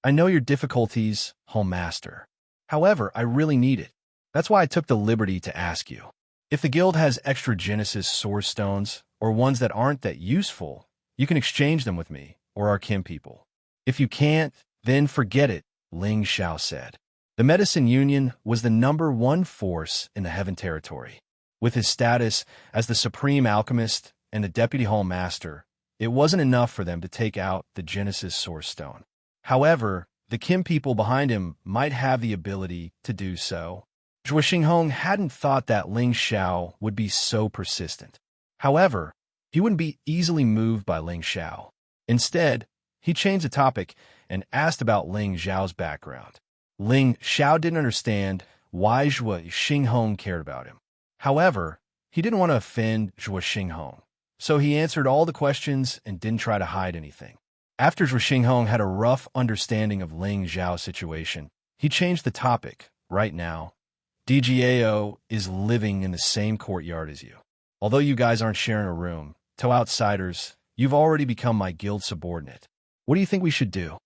"I know your difficulties, Hall Master. However, I really need it. That's why I took the liberty to ask you. If the guild has extra Genesis Source Stones, or ones that aren't that useful, you can exchange them with me, or our kin people. If you can't, then forget it," Ling Xiao said. The Medicine Union was the #1 force in the Heaven Territory. With his status as the Supreme Alchemist and the Deputy Hall Master, it wasn't enough for them to take out the Genesis Source Stone. However, the kin people behind him might have the ability to do so. Zhui Xinghong hadn't thought that Ling Xiao would be so persistent. However, he wouldn't be easily moved by Ling Xiao. Instead, he changed the topic and asked about Ling Xiao's background. Ling Xiao didn't understand why Zhuo Xinghong cared about him. However, he didn't want to offend Zhuo Xinghong, so he answered all the questions and didn't try to hide anything. After Zhuo Xinghong had a rough understanding of Ling Xiao's situation, he changed the topic. Right now, DGAO is living in the same courtyard as you. Although you guys aren't sharing a room, to outsiders, you've already become my guild subordinate. What do you think we should do?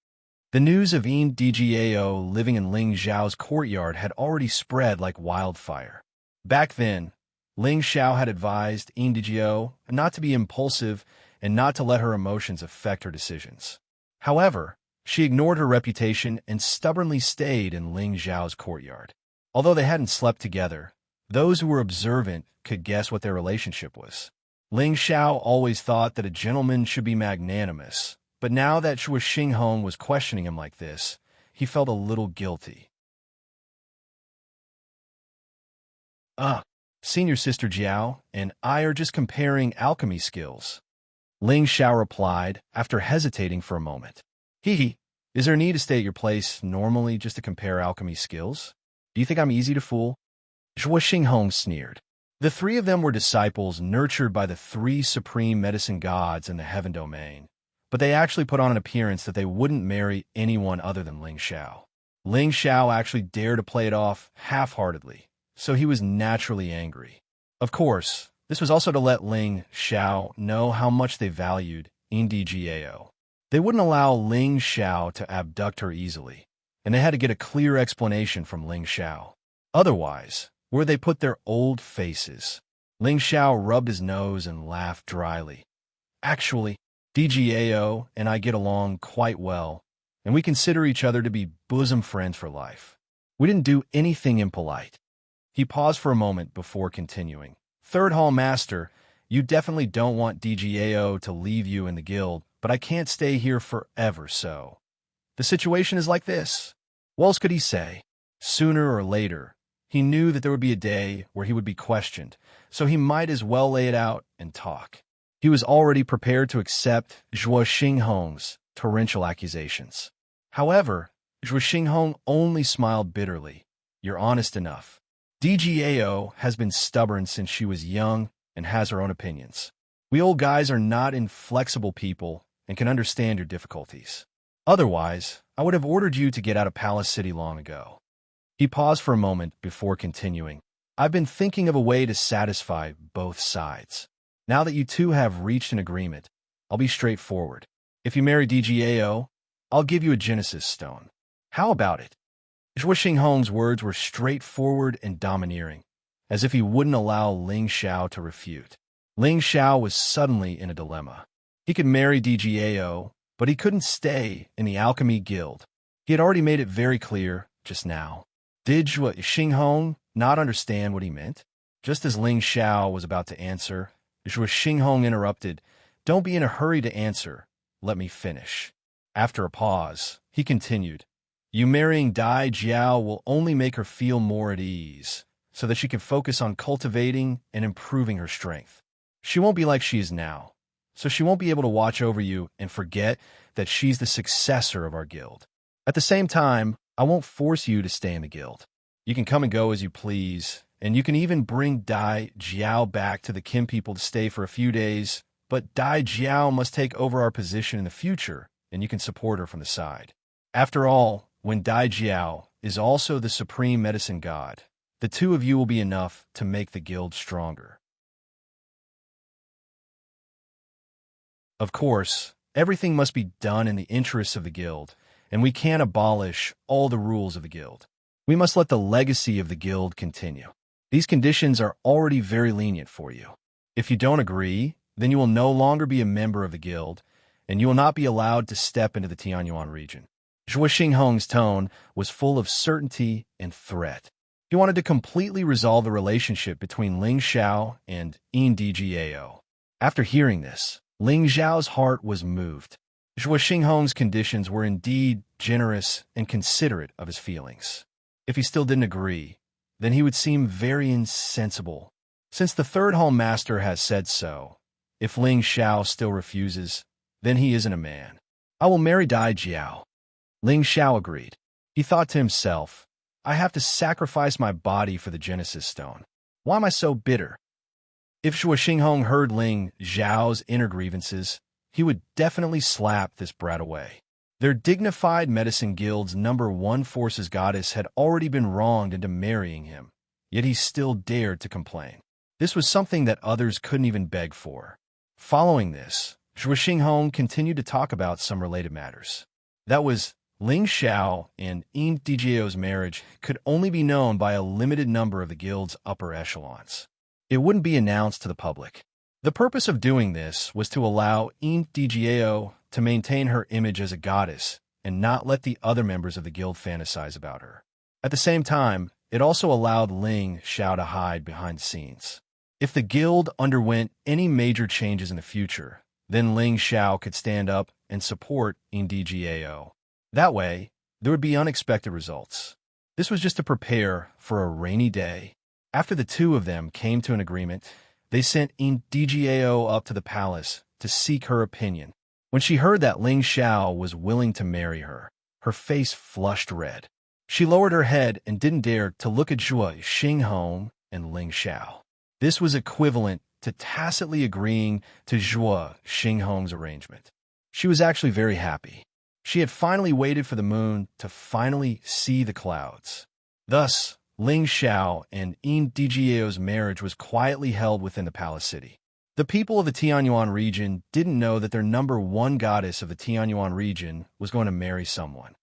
The news of DGAO living in Ling Xiao's courtyard had already spread like wildfire. Back then, Ling Xiao had advised DGAO not to be impulsive and not to let her emotions affect her decisions. However, she ignored her reputation and stubbornly stayed in Ling Xiao's courtyard. Although they hadn't slept together, those who were observant could guess what their relationship was. Ling Xiao always thought that a gentleman should be magnanimous, but now that Zhuo Xinghong was questioning him like this, he felt a little guilty. Senior Sister Jiao and I are just comparing alchemy skills. Ling Xiao replied, after hesitating for a moment. Hee. Is there a need to stay at your place normally just to compare alchemy skills? Do you think I'm easy to fool? Zhuo Xinghong sneered. The three of them were disciples nurtured by the three supreme medicine gods in the heaven domain, but they actually put on an appearance that they wouldn't marry anyone other than Ling Xiao. Ling Xiao actually dared to play it off half-heartedly, so he was naturally angry. Of course, this was also to let Ling Xiao know how much they valued DGAO. They wouldn't allow Ling Xiao to abduct her easily, and they had to get a clear explanation from Ling Xiao. Otherwise, where they put their old faces? Ling Xiao rubbed his nose and laughed dryly. Actually, DGAO and I get along quite well, and we consider each other to be bosom friends for life. We didn't do anything impolite. He paused for a moment before continuing. Third Hall Master, you definitely don't want DGAO to leave you in the guild, but I can't stay here forever, so. The situation is like this. What else could he say? Sooner or later, he knew that there would be a day where he would be questioned, so he might as well lay it out and talk. He was already prepared to accept Zhuo Xinghong's torrential accusations. However, Zhuo Xinghong only smiled bitterly. You're honest enough. DGAO has been stubborn since she was young and has her own opinions. We old guys are not inflexible people and can understand your difficulties. Otherwise, I would have ordered you to get out of Palace City long ago. He paused for a moment before continuing. I've been thinking of a way to satisfy both sides. Now that you two have reached an agreement, I'll be straightforward. If you marry DGAO, I'll give you a Genesis stone. How about it? Zhuo Xinghong's words were straightforward and domineering, as if he wouldn't allow Ling Xiao to refute. Ling Xiao was suddenly in a dilemma. He could marry DGAO, but he couldn't stay in the Alchemy Guild. He had already made it very clear just now. Did Zhuo Xinghong not understand what he meant? Just as Ling Xiao was about to answer, Zhuo Xinghong interrupted. Don't be in a hurry to answer. Let me finish. After a pause, he continued. You marrying Dai Jiao will only make her feel more at ease, so that she can focus on cultivating and improving her strength. She won't be like she is now, so she won't be able to watch over you and forget that she's the successor of our guild. At the same time, I won't force you to stay in the guild. You can come and go as you please, and you can even bring Dai Jiao back to the Kim people to stay for a few days, but Dai Jiao must take over our position in the future, and you can support her from the side. After all, when Dai Jiao is also the supreme medicine god, the two of you will be enough to make the guild stronger. Of course, everything must be done in the interests of the guild, and we can't abolish all the rules of the guild. We must let the legacy of the guild continue. These conditions are already very lenient for you. If you don't agree, then you will no longer be a member of the guild, and you will not be allowed to step into the Tianyuan region. Zhuo Xinghong's tone was full of certainty and threat. He wanted to completely resolve the relationship between Ling Xiao and DGAO. After hearing this, Ling Xiao's heart was moved. Zhuo Xinghong's conditions were indeed generous and considerate of his feelings. If he still didn't agree, then he would seem very insensible. Since the Third Hall Master has said so, if Ling Xiao still refuses, then he isn't a man. I will marry Dai Jiao. Ling Xiao agreed. He thought to himself, I have to sacrifice my body for the Genesis Stone. Why am I so bitter? If Zhuo Xinghong heard Ling Zhao's inner grievances, he would definitely slap this brat away. Their dignified medicine guild's #1 forces goddess had already been wronged into marrying him, yet he still dared to complain. This was something that others couldn't even beg for. Following this, Zhuo Xinghong continued to talk about some related matters. That was, Ling Xiao and Yin Dijiao's marriage could only be known by a limited number of the guild's upper echelons. It wouldn't be announced to the public. The purpose of doing this was to allow Yin Dijiao to maintain her image as a goddess and not let the other members of the guild fantasize about her. At the same time, it also allowed Ling Xiao to hide behind the scenes. If the guild underwent any major changes in the future, then Ling Xiao could stand up and support Yin Dijiao. That way, there would be unexpected results. This was just to prepare for a rainy day. After the two of them came to an agreement, they sent Yin Dijiao up to the palace to seek her opinion. When she heard that Ling Xiao was willing to marry her, her face flushed red. She lowered her head and didn't dare to look at Zhuo Xinghong and Ling Xiao. This was equivalent to tacitly agreeing to Zhuo Xinghong's arrangement. She was actually very happy. She had finally waited for the moon to finally see the clouds. Thus, Ling Xiao and Yin Dijiao's marriage was quietly held within the palace city. The people of the Tianyuan region didn't know that their #1 goddess of the Tianyuan region was going to marry someone.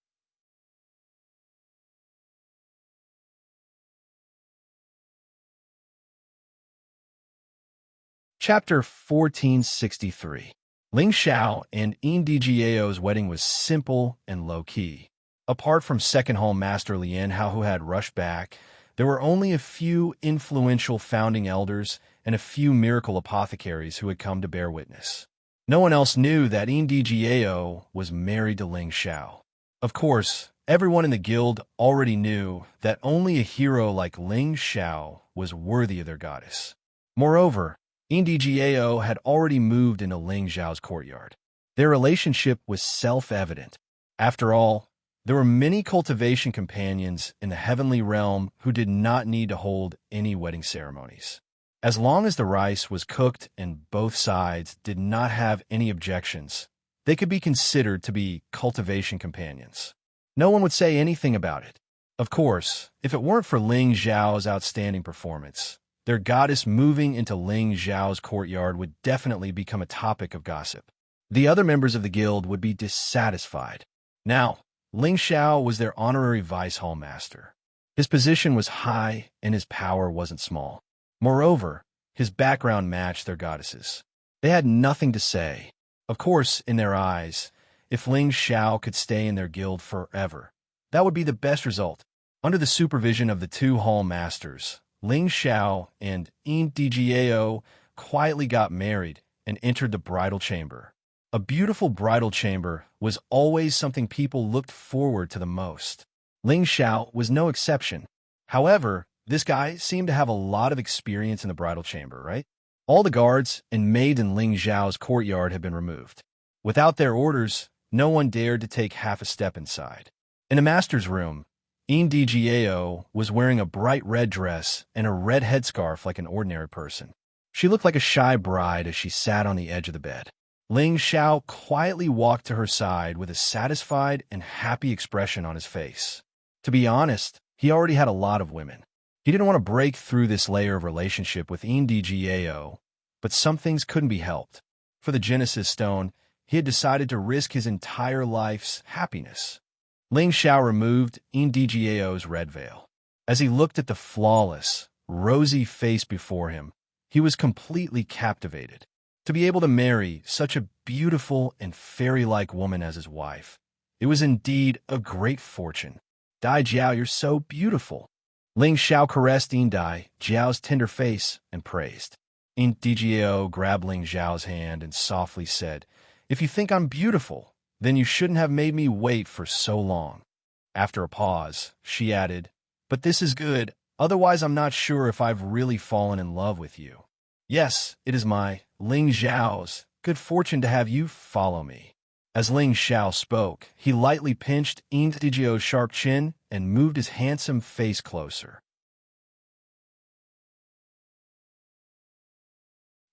Chapter 1463. Ling Xiao and Yin Dijiao's wedding was simple and low-key. Apart from second hall master Lian Hao, who had rushed back, there were only a few influential founding elders and a few miracle apothecaries who had come to bear witness. No one else knew that Yin Dijiao was married to Ling Xiao. Of course, everyone in the guild already knew that only a hero like Ling Xiao was worthy of their goddess. Moreover, Yin Dijiao had already moved into Ling Xiao's courtyard. Their relationship was self-evident. After all, there were many cultivation companions in the heavenly realm who did not need to hold any wedding ceremonies. As long as the rice was cooked and both sides did not have any objections, they could be considered to be cultivation companions. No one would say anything about it. Of course, if it weren't for Ling Xiao's outstanding performance, their goddess moving into Ling Xiao's courtyard would definitely become a topic of gossip. The other members of the guild would be dissatisfied. Now, Ling Xiao was their honorary vice hall master. His position was high and his power wasn't small. Moreover, his background matched their goddesses. They had nothing to say. Of course, in their eyes, if Ling Xiao could stay in their guild forever, that would be the best result. Under the supervision of the two hall masters, Ling Xiao and Yin Dijiao quietly got married and entered the bridal chamber. A beautiful bridal chamber was always something people looked forward to the most. Ling Xiao was no exception. However, this guy seemed to have a lot of experience in the bridal chamber, right? All the guards and maids in Ling Xiao's courtyard had been removed. Without their orders, no one dared to take half a step inside. In the master's room, Yin Dijiao was wearing a bright red dress and a red headscarf like an ordinary person. She looked like a shy bride as she sat on the edge of the bed. Ling Xiao quietly walked to her side with a satisfied and happy expression on his face. To be honest, he already had a lot of women. He didn't want to break through this layer of relationship with Yin Dijiao, but some things couldn't be helped. For the Genesis Stone, he had decided to risk his entire life's happiness. Ling Xiao removed Yin Dijiao's red veil. As he looked at the flawless, rosy face before him, he was completely captivated. To be able to marry such a beautiful and fairy-like woman as his wife, it was indeed a great fortune. Dai Jiao, you're so beautiful. Ling Xiao caressed Yin Dai Jiao's tender face and praised. Yin Dijiao grabbed Ling Xiao's hand and softly said, "If you think I'm beautiful, then you shouldn't have made me wait for so long." After a pause, she added, "But this is good, otherwise I'm not sure if I've really fallen in love with you. Yes, it is my, Ling Xiao's, good fortune to have you follow me." As Ling Xiao spoke, he lightly pinched Indigeo's sharp chin and moved his handsome face closer.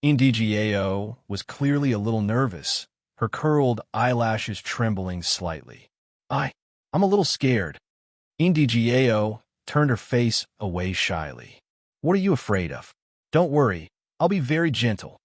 Indigeo was clearly a little nervous, her curled eyelashes trembling slightly. I'm a little scared. Indigeo turned her face away shyly. What are you afraid of? Don't worry, I'll be very gentle,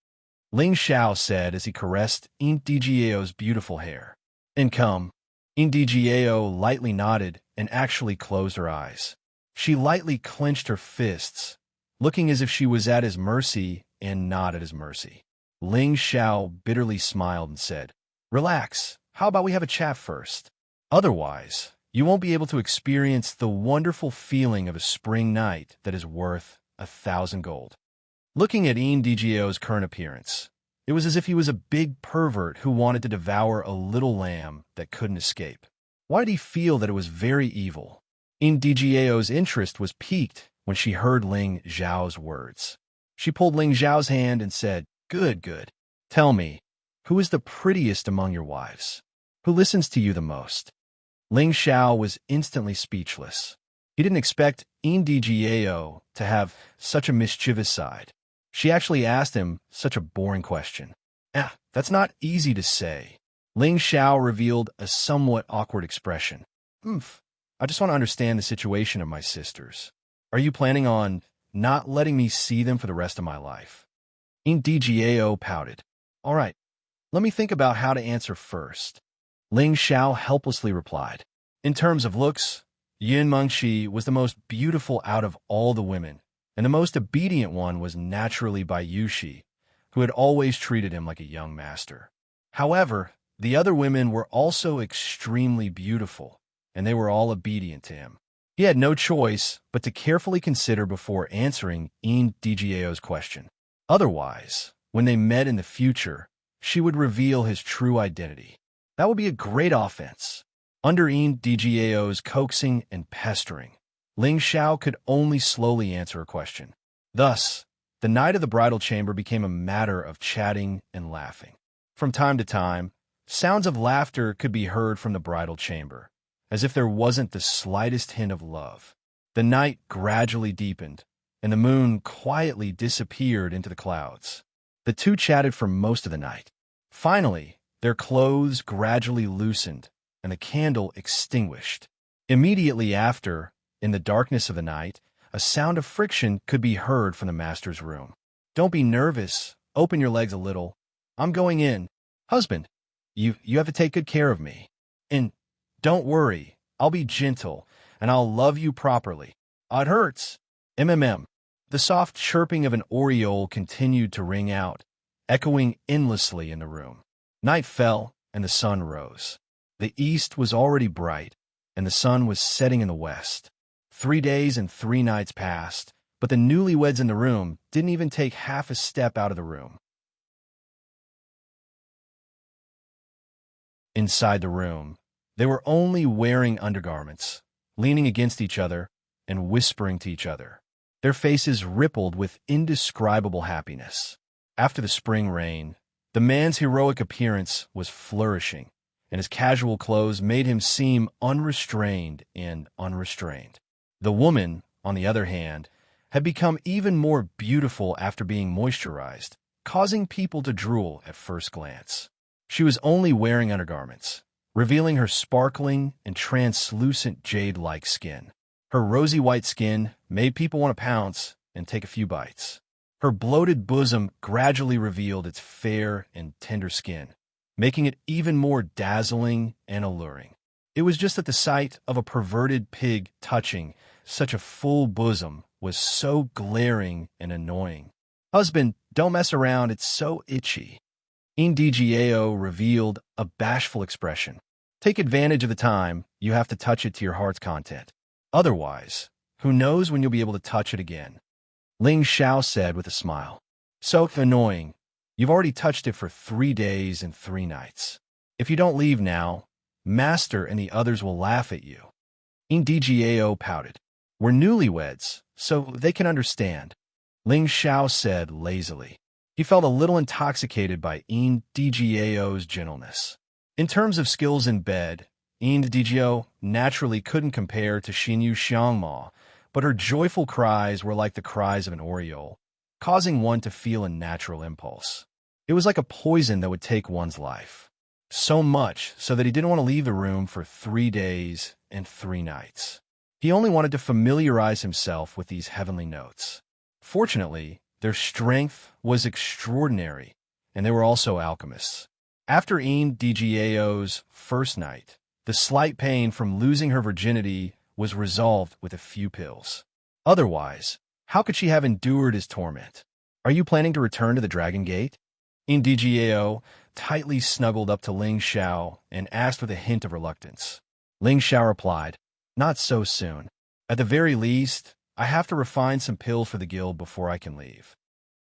Ling Xiao said as he caressed Indigeo's beautiful hair. And come. Indigeo lightly nodded and actually closed her eyes. She lightly clenched her fists, looking as if she was at his mercy and not at his mercy. Ling Xiao bitterly smiled and said, Relax, how about we have a chat first? Otherwise, you won't be able to experience the wonderful feeling of a spring night that is worth 1,000 gold. Looking at Indigeo's current appearance, it was as if he was a big pervert who wanted to devour a little lamb that couldn't escape. Why did he feel that it was very evil? Indigeo's interest was piqued when she heard Ling Xiao's words. She pulled Ling Xiao's hand and said, Good. Tell me, who is the prettiest among your wives? Who listens to you the most? Ling Xiao was instantly speechless. He didn't expect Indigeo to have such a mischievous side. She actually asked him such a boring question. That's not easy to say. Ling Xiao revealed a somewhat awkward expression. I just want to understand the situation of my sisters. Are you planning on not letting me see them for the rest of my life? Indigeo pouted. All right, let me think about how to answer first. Ling Xiao helplessly replied. In terms of looks, Yin Mengxi was the most beautiful out of all the women, and the most obedient one was naturally Bai Yushi, who had always treated him like a young master. However, the other women were also extremely beautiful, and they were all obedient to him. He had no choice but to carefully consider before answering Indigeo's question. Otherwise, when they met in the future, she would reveal his true identity. That would be a great offense. Under Indigeo's coaxing and pestering, Ling Xiao could only slowly answer a question. Thus, the night of the bridal chamber became a matter of chatting and laughing. From time to time, sounds of laughter could be heard from the bridal chamber, as if there wasn't the slightest hint of love. The night gradually deepened, and the moon quietly disappeared into the clouds. The two chatted for most of the night. Finally, their clothes gradually loosened, and the candle extinguished. Immediately after, in the darkness of the night, a sound of friction could be heard from the master's room. Don't be nervous. Open your legs a little. I'm going in. Husband, you have to take good care of me. And don't worry, I'll be gentle, and I'll love you properly. It hurts. MMM. The soft chirping of an oriole continued to ring out, echoing endlessly in the room. Night fell, and the sun rose. The east was already bright, and the sun was setting in the west. 3 days and 3 nights passed, but the newlyweds in the room didn't even take half a step out of the room. Inside the room, they were only wearing undergarments, leaning against each other and whispering to each other. Their faces rippled with indescribable happiness. After the spring rain, the man's heroic appearance was flourishing, and his casual clothes made him seem unrestrained and unrestrained. The woman, on the other hand, had become even more beautiful after being moisturized, causing people to drool at first glance. She was only wearing undergarments, revealing her sparkling and translucent jade-like skin. Her rosy white skin made people want to pounce and take a few bites. Her bloated bosom gradually revealed its fair and tender skin, making it even more dazzling and alluring. It was just that the sight of a perverted pig touching such a full bosom was so glaring and annoying. Husband, don't mess around, it's so itchy. Indigeo revealed a bashful expression. Take advantage of the time you have to touch it to your heart's content. Otherwise, who knows when you'll be able to touch it again? Ling Xiao said with a smile. So annoying. You've already touched it for 3 days and 3 nights. If you don't leave now, Master and the others will laugh at you. Indigeo pouted. We're newlyweds, so they can understand, Ling Xiao said lazily. He felt a little intoxicated by Indigeo's gentleness. In terms of skills in bed, Djo naturally couldn't compare to Xinyu Xiangma, but her joyful cries were like the cries of an oriole, causing one to feel a natural impulse. It was like a poison that would take one's life. So much so that he didn't want to leave the room for 3 days and 3 nights. He only wanted to familiarize himself with these heavenly notes. Fortunately, their strength was extraordinary, and they were also alchemists. After Djo's first night, the slight pain from losing her virginity was resolved with a few pills. Otherwise, how could she have endured his torment? Are you planning to return to the Dragon Gate? Djo tightly snuggled up to Ling Xiao and asked with a hint of reluctance. Ling Xiao replied, "Not so soon. At the very least, I have to refine some pills for the guild before I can leave."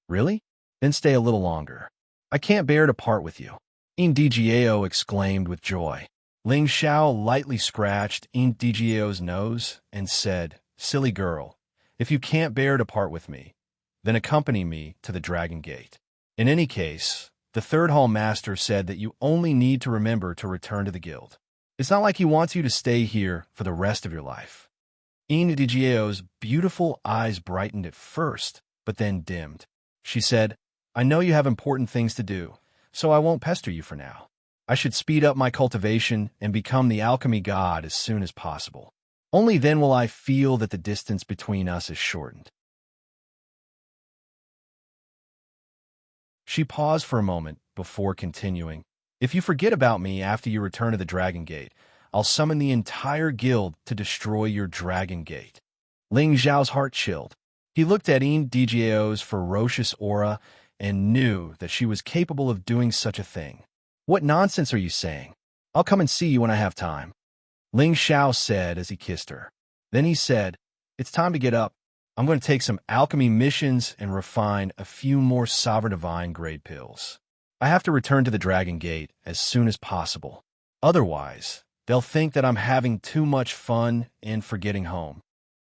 "Really? Then stay a little longer. I can't bear to part with you," Djo exclaimed with joy. Ling Xiao lightly scratched Djo's nose and said, "Silly girl, if you can't bear to part with me, then accompany me to the Dragon Gate. In any case, the Third Hall Master said that you only need to remember to return to the guild. It's not like he wants you to stay here for the rest of your life." Djo's beautiful eyes brightened at first, but then dimmed. She said, "I know you have important things to do, so I won't pester you for now. I should speed up my cultivation and become the alchemy god as soon as possible. Only then will I feel that the distance between us is shortened." She paused for a moment before continuing. "If you forget about me after you return to the Dragon Gate, I'll summon the entire guild to destroy your Dragon Gate." Ling Xiao's heart chilled. He looked at Djo's ferocious aura and knew that she was capable of doing such a thing. "What nonsense are you saying? I'll come and see you when I have time," Ling Xiao said as he kissed her. Then he said, "It's time to get up. I'm going to take some alchemy missions and refine a few more Sovereign Divine grade pills. I have to return to the Dragon Gate as soon as possible. Otherwise, they'll think that I'm having too much fun and forgetting home."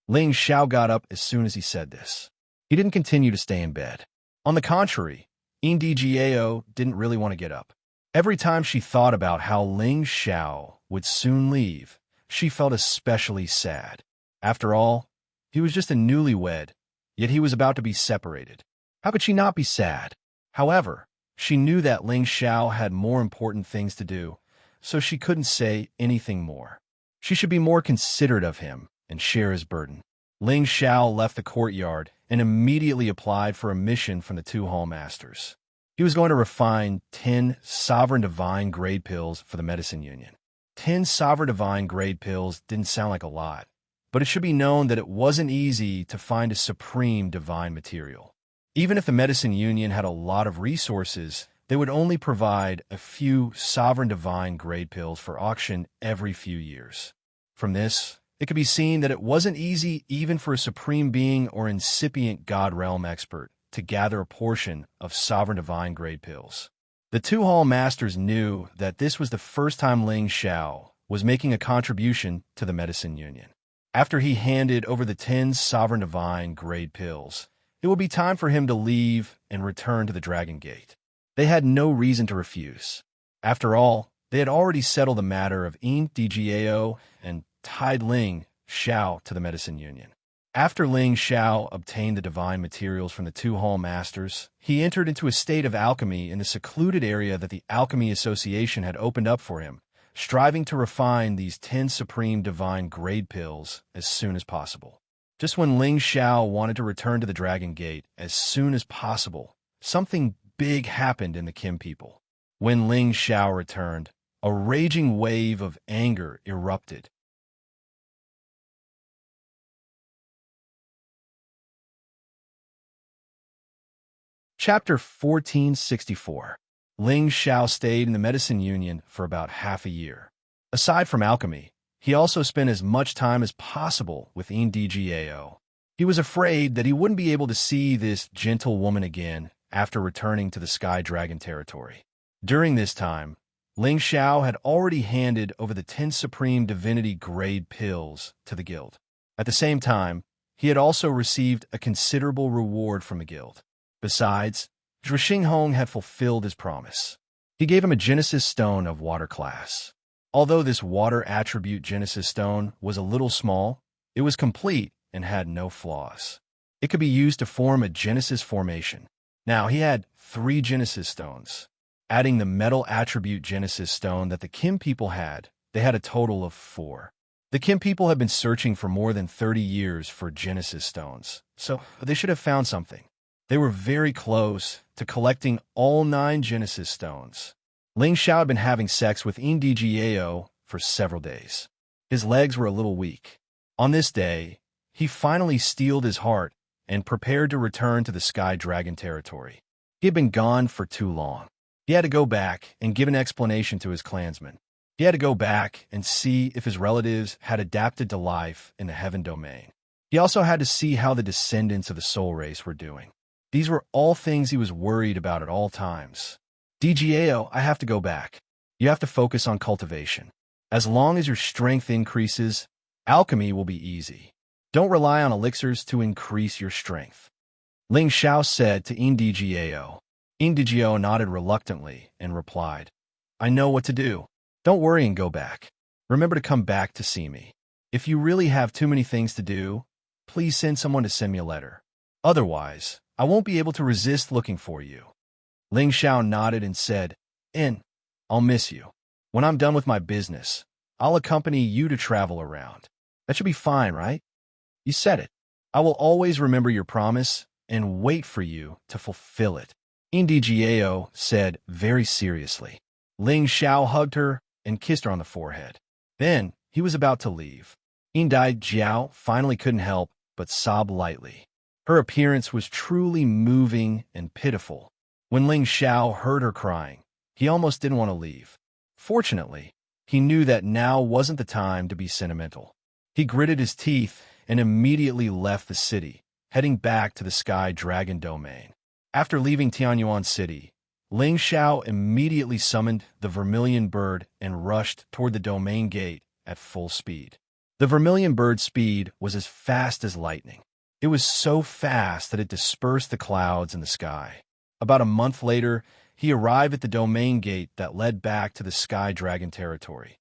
Ling Xiao got up as soon as he said this. He didn't continue to stay in bed. On the contrary, Djo didn't really want to get up. Every time she thought about how Ling Xiao would soon leave, she felt especially sad. After all, he was just a newlywed, yet he was about to be separated. How could she not be sad? However, she knew that Ling Xiao had more important things to do, so she couldn't say anything more. She should be more considerate of him and share his burden. Ling Xiao left the courtyard and immediately applied for a mission from the 2 Hall Masters. He was going to refine 10 Sovereign Divine grade pills for the Medicine Union. 10 Sovereign Divine grade pills didn't sound like a lot, but it should be known that it wasn't easy to find a Supreme Divine material. Even if the Medicine Union had a lot of resources, they would only provide a few Sovereign Divine grade pills for auction every few years. From this, it could be seen that it wasn't easy even for a Supreme Being or incipient God Realm expert to gather a portion of Sovereign Divine grade pills. The 2 Hall Masters knew that this was the first time Ling Xiao was making a contribution to the Medicine Union. After he handed over the 10 Sovereign Divine grade pills, it would be time for him to leave and return to the Dragon Gate. They had no reason to refuse. After all, they had already settled the matter of Djo and tied Ling Xiao to the Medicine Union. After Ling Xiao obtained the divine materials from the 2 Hall Masters, he entered into a state of alchemy in the secluded area that the Alchemy Association had opened up for him, striving to refine these 10 Supreme Divine grade pills as soon as possible. Just when Ling Xiao wanted to return to the Dragon Gate as soon as possible, something big happened in the Kim people. When Ling Xiao returned, a raging wave of anger erupted. Chapter 1464. Ling Xiao stayed in the Medicine Union for about half a year. Aside from alchemy, he also spent as much time as possible with Djo. He was afraid that he wouldn't be able to see this gentle woman again after returning to the Sky Dragon territory. During this time, Ling Xiao had already handed over the 10 Supreme Divinity grade pills to the guild. At the same time, he had also received a considerable reward from the guild. Besides, Zhuxing Hong had fulfilled his promise. He gave him a Genesis stone of water class. Although this water attribute Genesis stone was a little small, it was complete and had no flaws. It could be used to form a Genesis formation. Now, he had 3 Genesis stones. Adding the metal attribute Genesis stone that the Kim people had, they had a total of 4. The Kim people have been searching for more than 30 years for Genesis stones, so they should have found something. They were very close to collecting all 9 Genesis stones. Ling Xiao had been having sex with Ndgao for several days. His legs were a little weak. On this day, he finally steeled his heart and prepared to return to the Sky Dragon territory. He had been gone for too long. He had to go back and give an explanation to his clansmen. He had to go back and see if his relatives had adapted to life in the heaven domain. He also had to see how the descendants of the soul race were doing. These were all things he was worried about at all times. DGAO, I have to go back. You have to focus on cultivation. As long as your strength increases, alchemy will be easy. Don't rely on elixirs to increase your strength. Ling Xiao said to Ndgao. Ndgao nodded reluctantly and replied, I know what to do. Don't worry and go back. Remember to come back to see me. If you really have too many things to do, please send someone to send me a letter. Otherwise, I won't be able to resist looking for you. Ling Xiao nodded and said, I'll miss you. When I'm done with my business, I'll accompany you to travel around. That should be fine, right? You said it. I will always remember your promise and wait for you to fulfill it. Ndgao said very seriously. Ling Xiao hugged her and kissed her on the forehead. Then he was about to leave. Ndgao finally couldn't help but sob lightly. Her appearance was truly moving and pitiful. When Ling Xiao heard her crying, he almost didn't want to leave. Fortunately, he knew that now wasn't the time to be sentimental. He gritted his teeth and immediately left the city, heading back to the Sky Dragon domain. After leaving Tianyuan City, Ling Xiao immediately summoned the Vermilion Bird and rushed toward the domain gate at full speed. The Vermilion Bird's speed was as fast as lightning. It was so fast that it dispersed the clouds in the sky. About a month later, he arrived at the domain gate that led back to the Sky Dragon territory.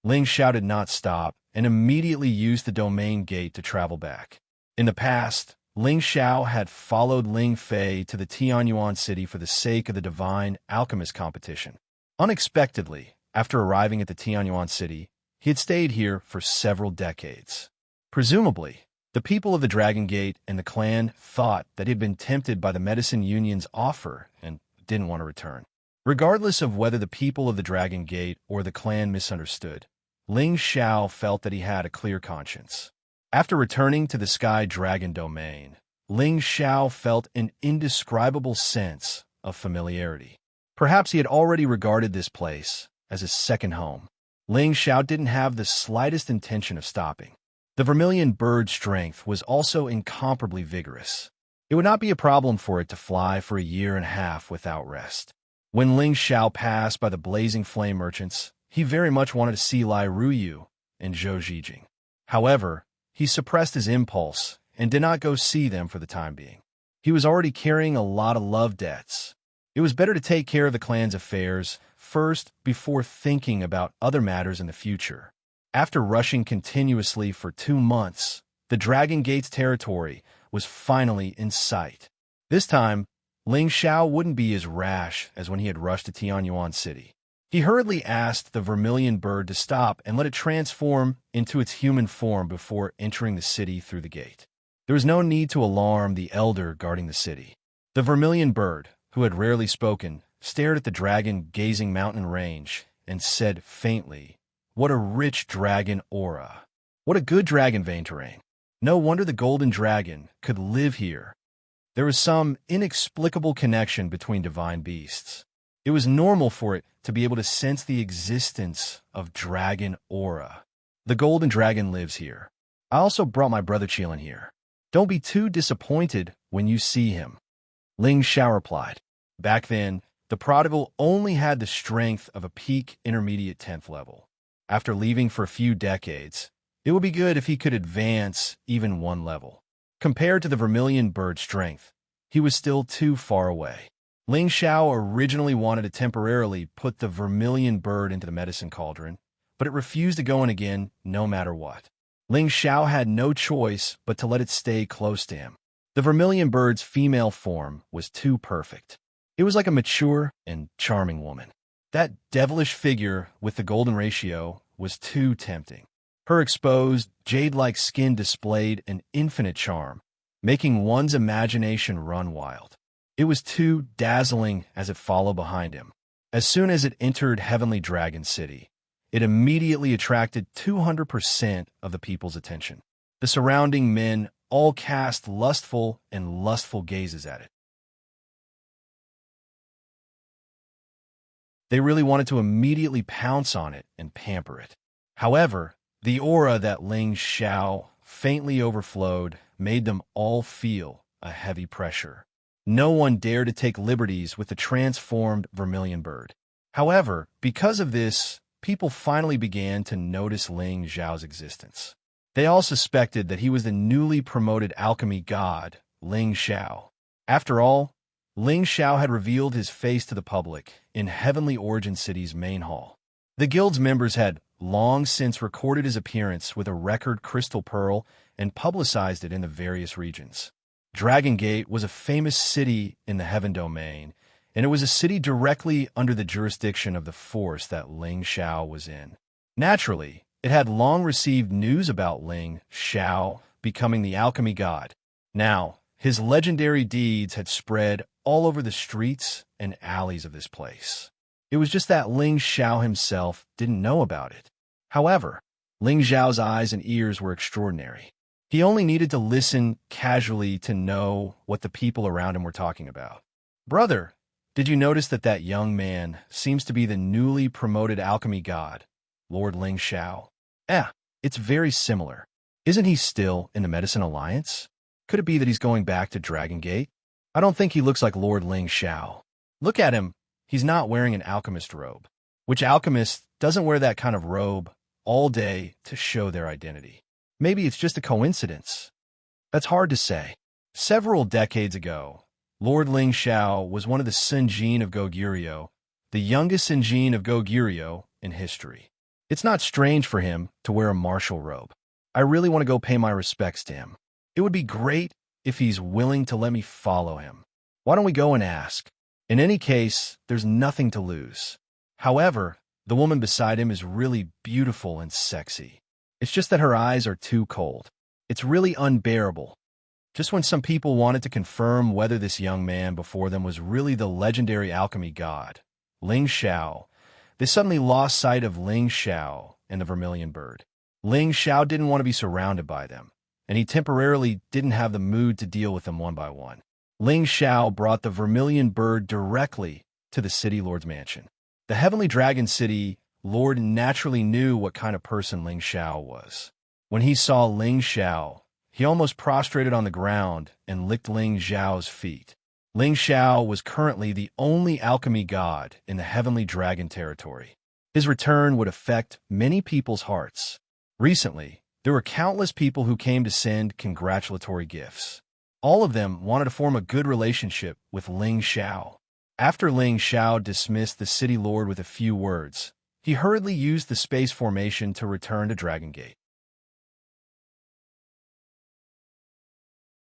Ling Xiao did not stop and immediately used the domain gate to travel back. In the past, Ling Xiao had followed Ling Fei to the Tianyuan city for the sake of the Divine Alchemist competition. Unexpectedly, after arriving at the Tianyuan city, he had stayed here for several decades. Presumably, the people of the Dragon Gate and the clan thought that he had been tempted by the Medicine Union's offer and didn't want to return. Regardless of whether the people of the Dragon Gate or the clan misunderstood, Ling Xiao felt that he had a clear conscience. After returning to the Sky Dragon domain, Ling Xiao felt an indescribable sense of familiarity. Perhaps he had already regarded this place as his second home. Ling Xiao didn't have the slightest intention of stopping. The Vermilion Bird's strength was also incomparably vigorous. It would not be a problem for it to fly for a year and a half without rest. When Ling Xiao passed by the Blazing Flame merchants, he very much wanted to see Lai Ruyu and Zhou Zhijing. However, he suppressed his impulse and did not go see them for the time being. He was already carrying a lot of love debts. It was better to take care of the clan's affairs first before thinking about other matters in the future. After rushing continuously for 2 months, the Dragon Gate's territory was finally in sight. This time, Ling Xiao wouldn't be as rash as when he had rushed to Tianyuan City. He hurriedly asked the Vermilion Bird to stop and let it transform into its human form before entering the city through the gate. There was no need to alarm the elder guarding the city. The Vermilion Bird, who had rarely spoken, stared at the dragon-gazing mountain range and said faintly, "What a rich dragon aura. What a good dragon vein terrain. No wonder the golden dragon could live here." There was some inexplicable connection between divine beasts. It was normal for it to be able to sense the existence of dragon aura. The golden dragon lives here. I also brought my brother Qilin here. Don't be too disappointed when you see him. Ling Xiao replied. Back then, the prodigal only had the strength of a peak intermediate 10th level. After leaving for a few decades, it would be good if he could advance even 1 level. Compared to the Vermilion Bird's strength, he was still too far away. Ling Xiao originally wanted to temporarily put the vermilion bird into the medicine cauldron, but it refused to go in again no matter what. Ling Xiao had no choice but to let it stay close to him. The vermilion bird's female form was too perfect. It was like a mature and charming woman. That devilish figure with the golden ratio was too tempting. Her exposed, jade-like skin displayed an infinite charm, making one's imagination run wild. It was too dazzling as it followed behind him. As soon as it entered Heavenly Dragon City, it immediately attracted 200% of the people's attention. The surrounding men all cast lustful gazes at it. They really wanted to immediately pounce on it and pamper it. However, the aura that Ling Xiao faintly overflowed made them all feel a heavy pressure. No one dared to take liberties with the transformed vermilion bird. However, because of this, people finally began to notice Ling Xiao's existence. They all suspected that he was the newly promoted alchemy god, Ling Xiao. After all, Ling Xiao had revealed his face to the public in Heavenly Origin City's main hall. The guild's members had long since recorded his appearance with a record crystal pearl and publicized it in the various regions. Dragon Gate was a famous city in the Heaven Domain, and it was a city directly under the jurisdiction of the force that Ling Xiao was in. Naturally, it had long received news about Ling Xiao becoming the alchemy god. Now, his legendary deeds had spread all over the streets and alleys of this place. It was just that Ling Xiao himself didn't know about it. However, Ling Xiao's eyes and ears were extraordinary. He only needed to listen casually to know what the people around him were talking about. "Brother, did you notice that young man seems to be the newly promoted alchemy god, Lord Ling Xiao?" It's very similar. Isn't he still in the Medicine Alliance? Could it be that he's going back to Dragon Gate? I don't think he looks like Lord Ling Xiao. Look at him. He's not wearing an alchemist robe. Which alchemist doesn't wear that kind of robe all day to show their identity? Maybe it's just a coincidence. That's hard to say. Several decades ago, Lord Ling Xiao was one of the Senjin of Goguryeo, the youngest Senjin of Goguryeo in history. It's not strange for him to wear a martial robe. I really want to go pay my respects to him. It would be great if he's willing to let me follow him. Why don't we go and ask? In any case, there's nothing to lose. However, the woman beside him is really beautiful and sexy. It's just that her eyes are too cold. It's really unbearable. Just when some people wanted to confirm whether this young man before them was really the legendary alchemy god, Ling Xiao, they suddenly lost sight of Ling Xiao and the vermilion bird. Ling Xiao didn't want to be surrounded by them, and he temporarily didn't have the mood to deal with them one by one. Ling Xiao brought the vermilion bird directly to the City Lord's mansion. The Heavenly Dragon City Lord naturally knew what kind of person Ling Xiao was. When he saw Ling Xiao, he almost prostrated on the ground and licked Ling Xiao's feet. Ling Xiao was currently the only alchemy god in the Heavenly Dragon territory. His return would affect many people's hearts. Recently, there were countless people who came to send congratulatory gifts. All of them wanted to form a good relationship with Ling Xiao. After Ling Xiao dismissed the city lord with a few words, he hurriedly used the space formation to return to Dragon Gate.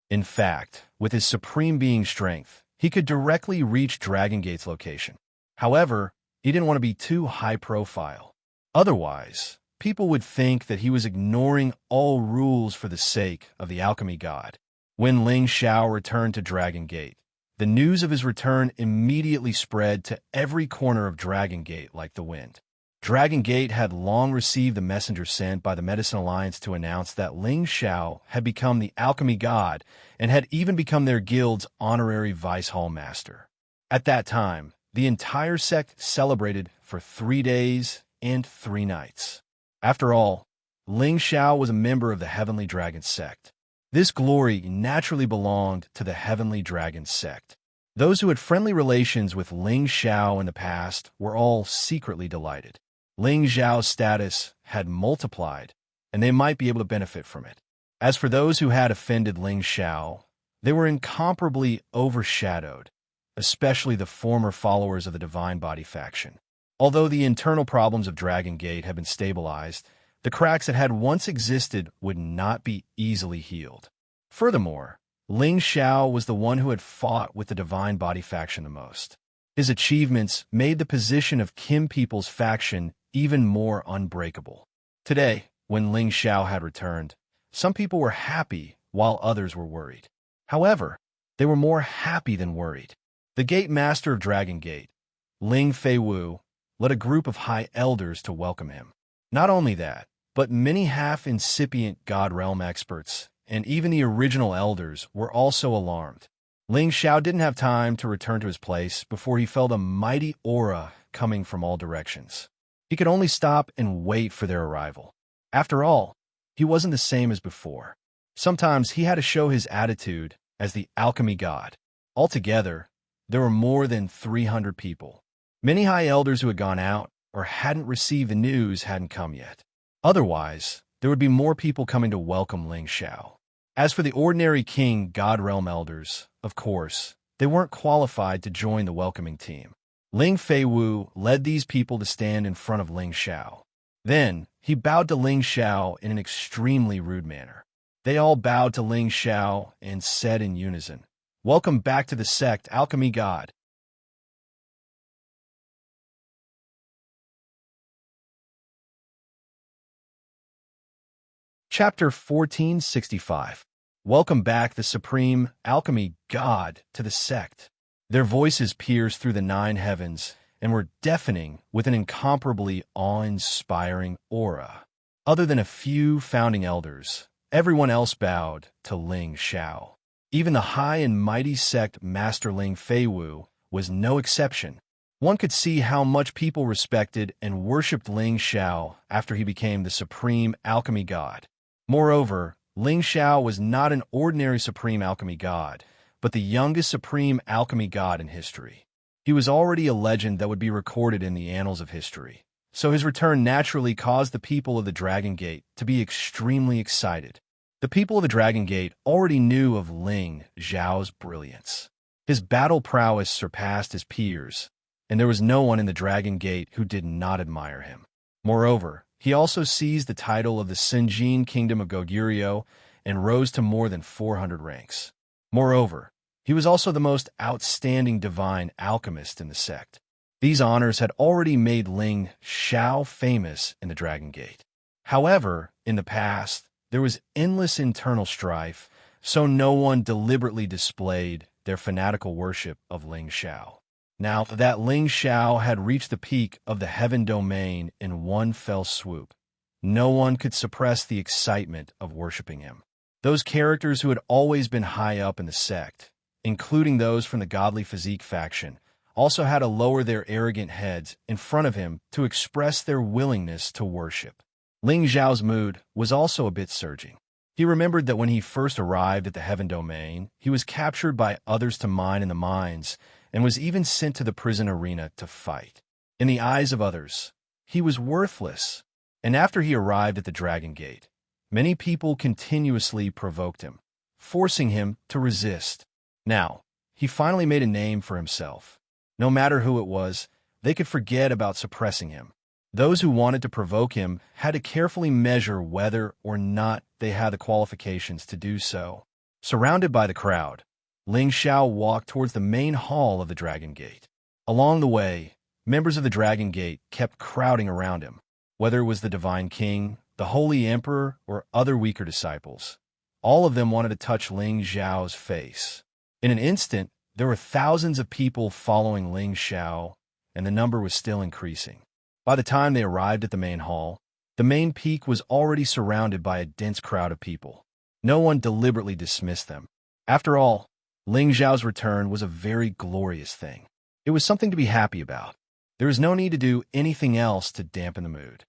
In fact, with his supreme being strength, he could directly reach Dragon Gate's location. However, he didn't want to be too high profile. Otherwise, people would think that he was ignoring all rules for the sake of the alchemy god. When Ling Xiao returned to Dragon Gate, the news of his return immediately spread to every corner of Dragon Gate like the wind. Dragon Gate had long received the messenger sent by the Medicine Alliance to announce that Ling Xiao had become the alchemy god and had even become their guild's honorary vice hall master. At that time, the entire sect celebrated for 3 days and 3 nights. After all, Ling Xiao was a member of the Heavenly Dragon sect. This glory naturally belonged to the Heavenly Dragon sect. Those who had friendly relations with Ling Xiao in the past were all secretly delighted. Ling Xiao's status had multiplied, and they might be able to benefit from it. As for those who had offended Ling Xiao, they were incomparably overshadowed, especially the former followers of the Divine Body faction. Although the internal problems of Dragon Gate had been stabilized, the cracks that had once existed would not be easily healed. Furthermore, Ling Xiao was the one who had fought with the Divine Body faction the most. His achievements made the position of Kim People's faction even more unbreakable. Today, when Ling Xiao had returned, some people were happy while others were worried. However, they were more happy than worried. The Gate Master of Dragon Gate, Ling Feiwu, led a group of high elders to welcome him. Not only that, but many half-incipient God Realm experts and even the original elders were also alarmed. Ling Xiao didn't have time to return to his place before he felt a mighty aura coming from all directions. He could only stop and wait for their arrival. After all, he wasn't the same as before. Sometimes he had to show his attitude as the alchemy god. Altogether, there were more than 300 people. Many high elders who had gone out or hadn't received the news hadn't come yet. Otherwise, there would be more people coming to welcome Ling Xiao. As for the ordinary King God Realm elders, of course, they weren't qualified to join the welcoming team. Ling Feiwu led these people to stand in front of Ling Xiao. Then, he bowed to Ling Xiao in an extremely rude manner. They all bowed to Ling Xiao and said in unison, "Welcome back to the sect, Alchemy God." Chapter 1465. Welcome back the Supreme Alchemy God to the sect. Their voices pierced through the 9 heavens and were deafening with an incomparably awe-inspiring aura. Other than a few founding elders, everyone else bowed to Ling Xiao. Even the high and mighty sect Master Ling Feiwu was no exception. One could see how much people respected and worshipped Ling Xiao after he became the Supreme Alchemy God. Moreover, Ling Xiao was not an ordinary Supreme Alchemy God, but the youngest Supreme Alchemy God in history. He was already a legend that would be recorded in the annals of history, so his return naturally caused the people of the Dragon Gate to be extremely excited. The people of the Dragon Gate already knew of Ling Xiao's brilliance. His battle prowess surpassed his peers, and there was no one in the Dragon Gate who did not admire him. Moreover, he also seized the title of the Sinjin Kingdom of Goguryeo and rose to more than 400 ranks. Moreover, he was also the most outstanding divine alchemist in the sect. These honors had already made Ling Xiao famous in the Dragon Gate. However, in the past, there was endless internal strife, so no one deliberately displayed their fanatical worship of Ling Xiao. Now that Ling Xiao had reached the peak of the heaven domain in one fell swoop, no one could suppress the excitement of worshiping him. Those characters who had always been high up in the sect, including those from the Godly Physique faction, also had to lower their arrogant heads in front of him to express their willingness to worship. Ling Xiao's mood was also a bit surging. He remembered that when he first arrived at the heaven domain, he was captured by others to mine in the mines, and was even sent to the prison arena to fight. In the eyes of others, he was worthless, and after he arrived at the Dragon Gate, many people continuously provoked him, forcing him to resist. Now, he finally made a name for himself. No matter who it was, they could forget about suppressing him. Those who wanted to provoke him had to carefully measure whether or not they had the qualifications to do so. Surrounded by the crowd, Ling Xiao walked towards the main hall of the Dragon Gate. Along the way, members of the Dragon Gate kept crowding around him, whether it was the Divine King, the Holy Emperor, or other weaker disciples. All of them wanted to touch Ling Xiao's face. In an instant, there were thousands of people following Ling Xiao, and the number was still increasing. By the time they arrived at the main hall, the main peak was already surrounded by a dense crowd of people. No one deliberately dismissed them. After all, Ling Xiao's return was a very glorious thing. It was something to be happy about. There was no need to do anything else to dampen the mood.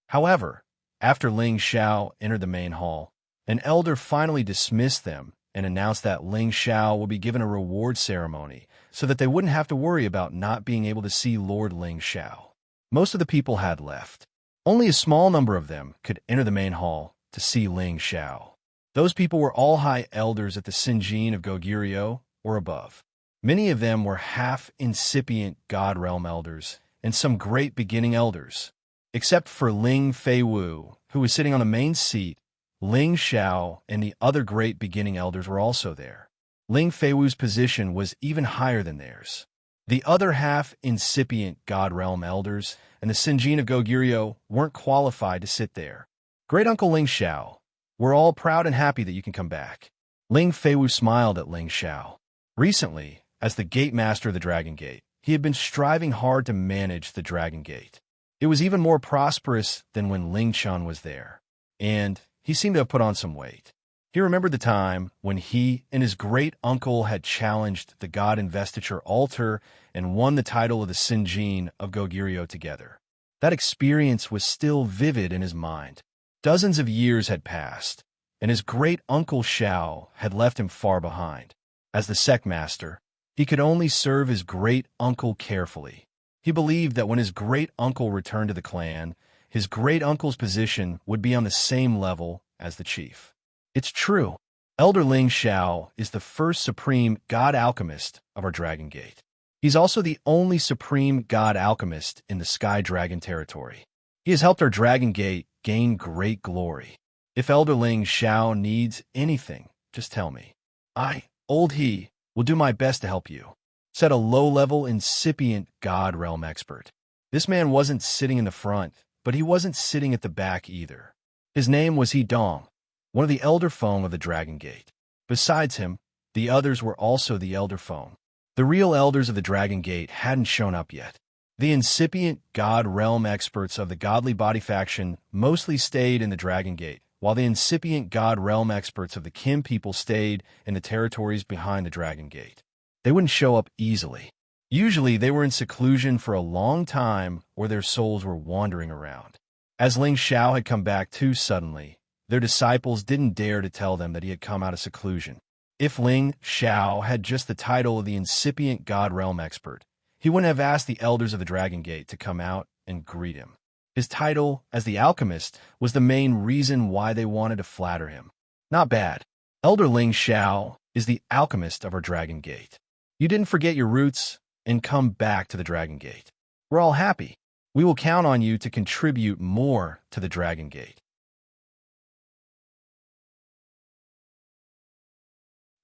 However, after Ling Xiao entered the main hall, an elder finally dismissed them and announced that Ling Xiao would be given a reward ceremony so that they wouldn't have to worry about not being able to see Lord Ling Xiao. Most of the people had left. Only a small number of them could enter the main hall to see Ling Xiao. Those people were all high elders at the Sinjin of Goguryeo or above. Many of them were half-incipient God Realm elders and some great beginning elders. Except for Ling Feiwu, who was sitting on the main seat, Ling Xiao and the other great beginning elders were also there. Ling Feiwu's position was even higher than theirs. The other half-incipient God Realm elders and the Sinjin of Goguryeo weren't qualified to sit there. Great Uncle Ling Xiao, we're all proud and happy that you can come back. Ling Feiwu smiled at Ling Xiao. Recently, as the Gate Master of the Dragon Gate, he had been striving hard to manage the Dragon Gate. It was even more prosperous than when Ling Chun was there, and he seemed to have put on some weight. He remembered the time when he and his great uncle had challenged the God Investiture altar and won the title of the Sinjin of Goguryeo together. That experience was still vivid in his mind. Dozens of years had passed, and his great uncle Xiao had left him far behind. As the sect master, he could only serve his great uncle carefully. He believed that when his great uncle returned to the clan, his great uncle's position would be on the same level as the chief. It's true. Elder Ling Xiao is the first supreme God alchemist of our Dragon Gate. He's also the only supreme God alchemist in the Sky Dragon territory. He has helped our Dragon Gate gain great glory. If Elder Ling Xiao needs anything, just tell me. I, Old He, will do my best to help you, said a low-level, incipient God Realm expert. This man wasn't sitting in the front, but he wasn't sitting at the back either. His name was He Dong, one of the Elder Feng of the Dragon Gate. Besides him, the others were also the Elder Feng. The real elders of the Dragon Gate hadn't shown up yet. The incipient God Realm experts of the Godly Body faction mostly stayed in the Dragon Gate, while the incipient God Realm experts of the Kim people stayed in the territories behind the Dragon Gate. They wouldn't show up easily. Usually they were in seclusion for a long time or their souls were wandering around. As Ling Xiao had come back too suddenly, their disciples didn't dare to tell them that he had come out of seclusion. If Ling Xiao had just the title of the incipient God Realm expert, he wouldn't have asked the elders of the Dragon Gate to come out and greet him. His title as the alchemist was the main reason why they wanted to flatter him. Not bad. Elder Ling Xiao is the alchemist of our Dragon Gate. You didn't forget your roots and come back to the Dragon Gate. We're all happy. We will count on you to contribute more to the Dragon Gate.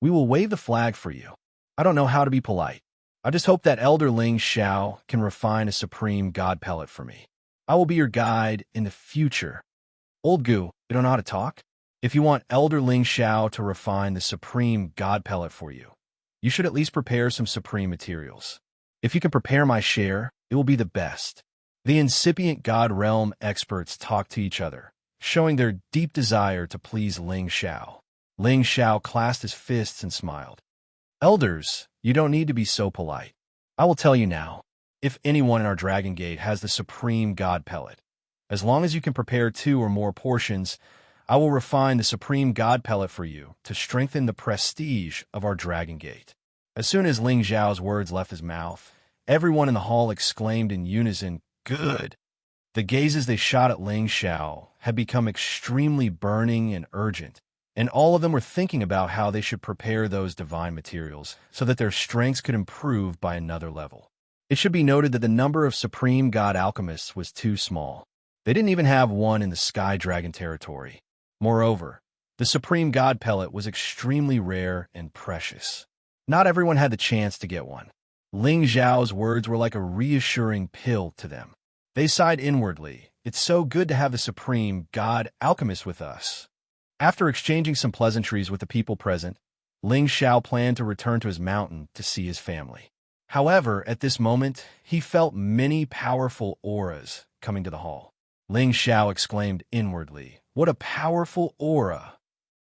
We will wave the flag for you. I don't know how to be polite. I just hope that Elder Ling Xiao can refine a supreme God pellet for me. I will be your guide in the future. Old Gu, you don't know how to talk? If you want Elder Ling Xiao to refine the supreme God pellet for you, you should at least prepare some supreme materials. If you can prepare my share, it will be the best. The incipient God Realm experts talked to each other, showing their deep desire to please Ling Xiao. Ling Xiao clasped his fists and smiled. Elders, you don't need to be so polite. I will tell you now, if anyone in our Dragon Gate has the supreme God pellet, as long as you can prepare 2 or more portions, I will refine the supreme God pellet for you to strengthen the prestige of our Dragon Gate. As soon as Ling Xiao's words left his mouth, everyone in the hall exclaimed in unison, "Good!" The gazes they shot at Ling Xiao had become extremely burning and urgent, and all of them were thinking about how they should prepare those divine materials so that their strengths could improve by another level. It should be noted that the number of supreme God alchemists was too small. They didn't even have one in the Sky Dragon territory. Moreover, the supreme God pellet was extremely rare and precious. Not everyone had the chance to get one. Ling Xiao's words were like a reassuring pill to them. They sighed inwardly. It's so good to have the supreme God alchemist with us. After exchanging some pleasantries with the people present, Ling Xiao planned to return to his mountain to see his family. However, at this moment, he felt many powerful auras coming to the hall. Ling Xiao exclaimed inwardly, "What a powerful aura!"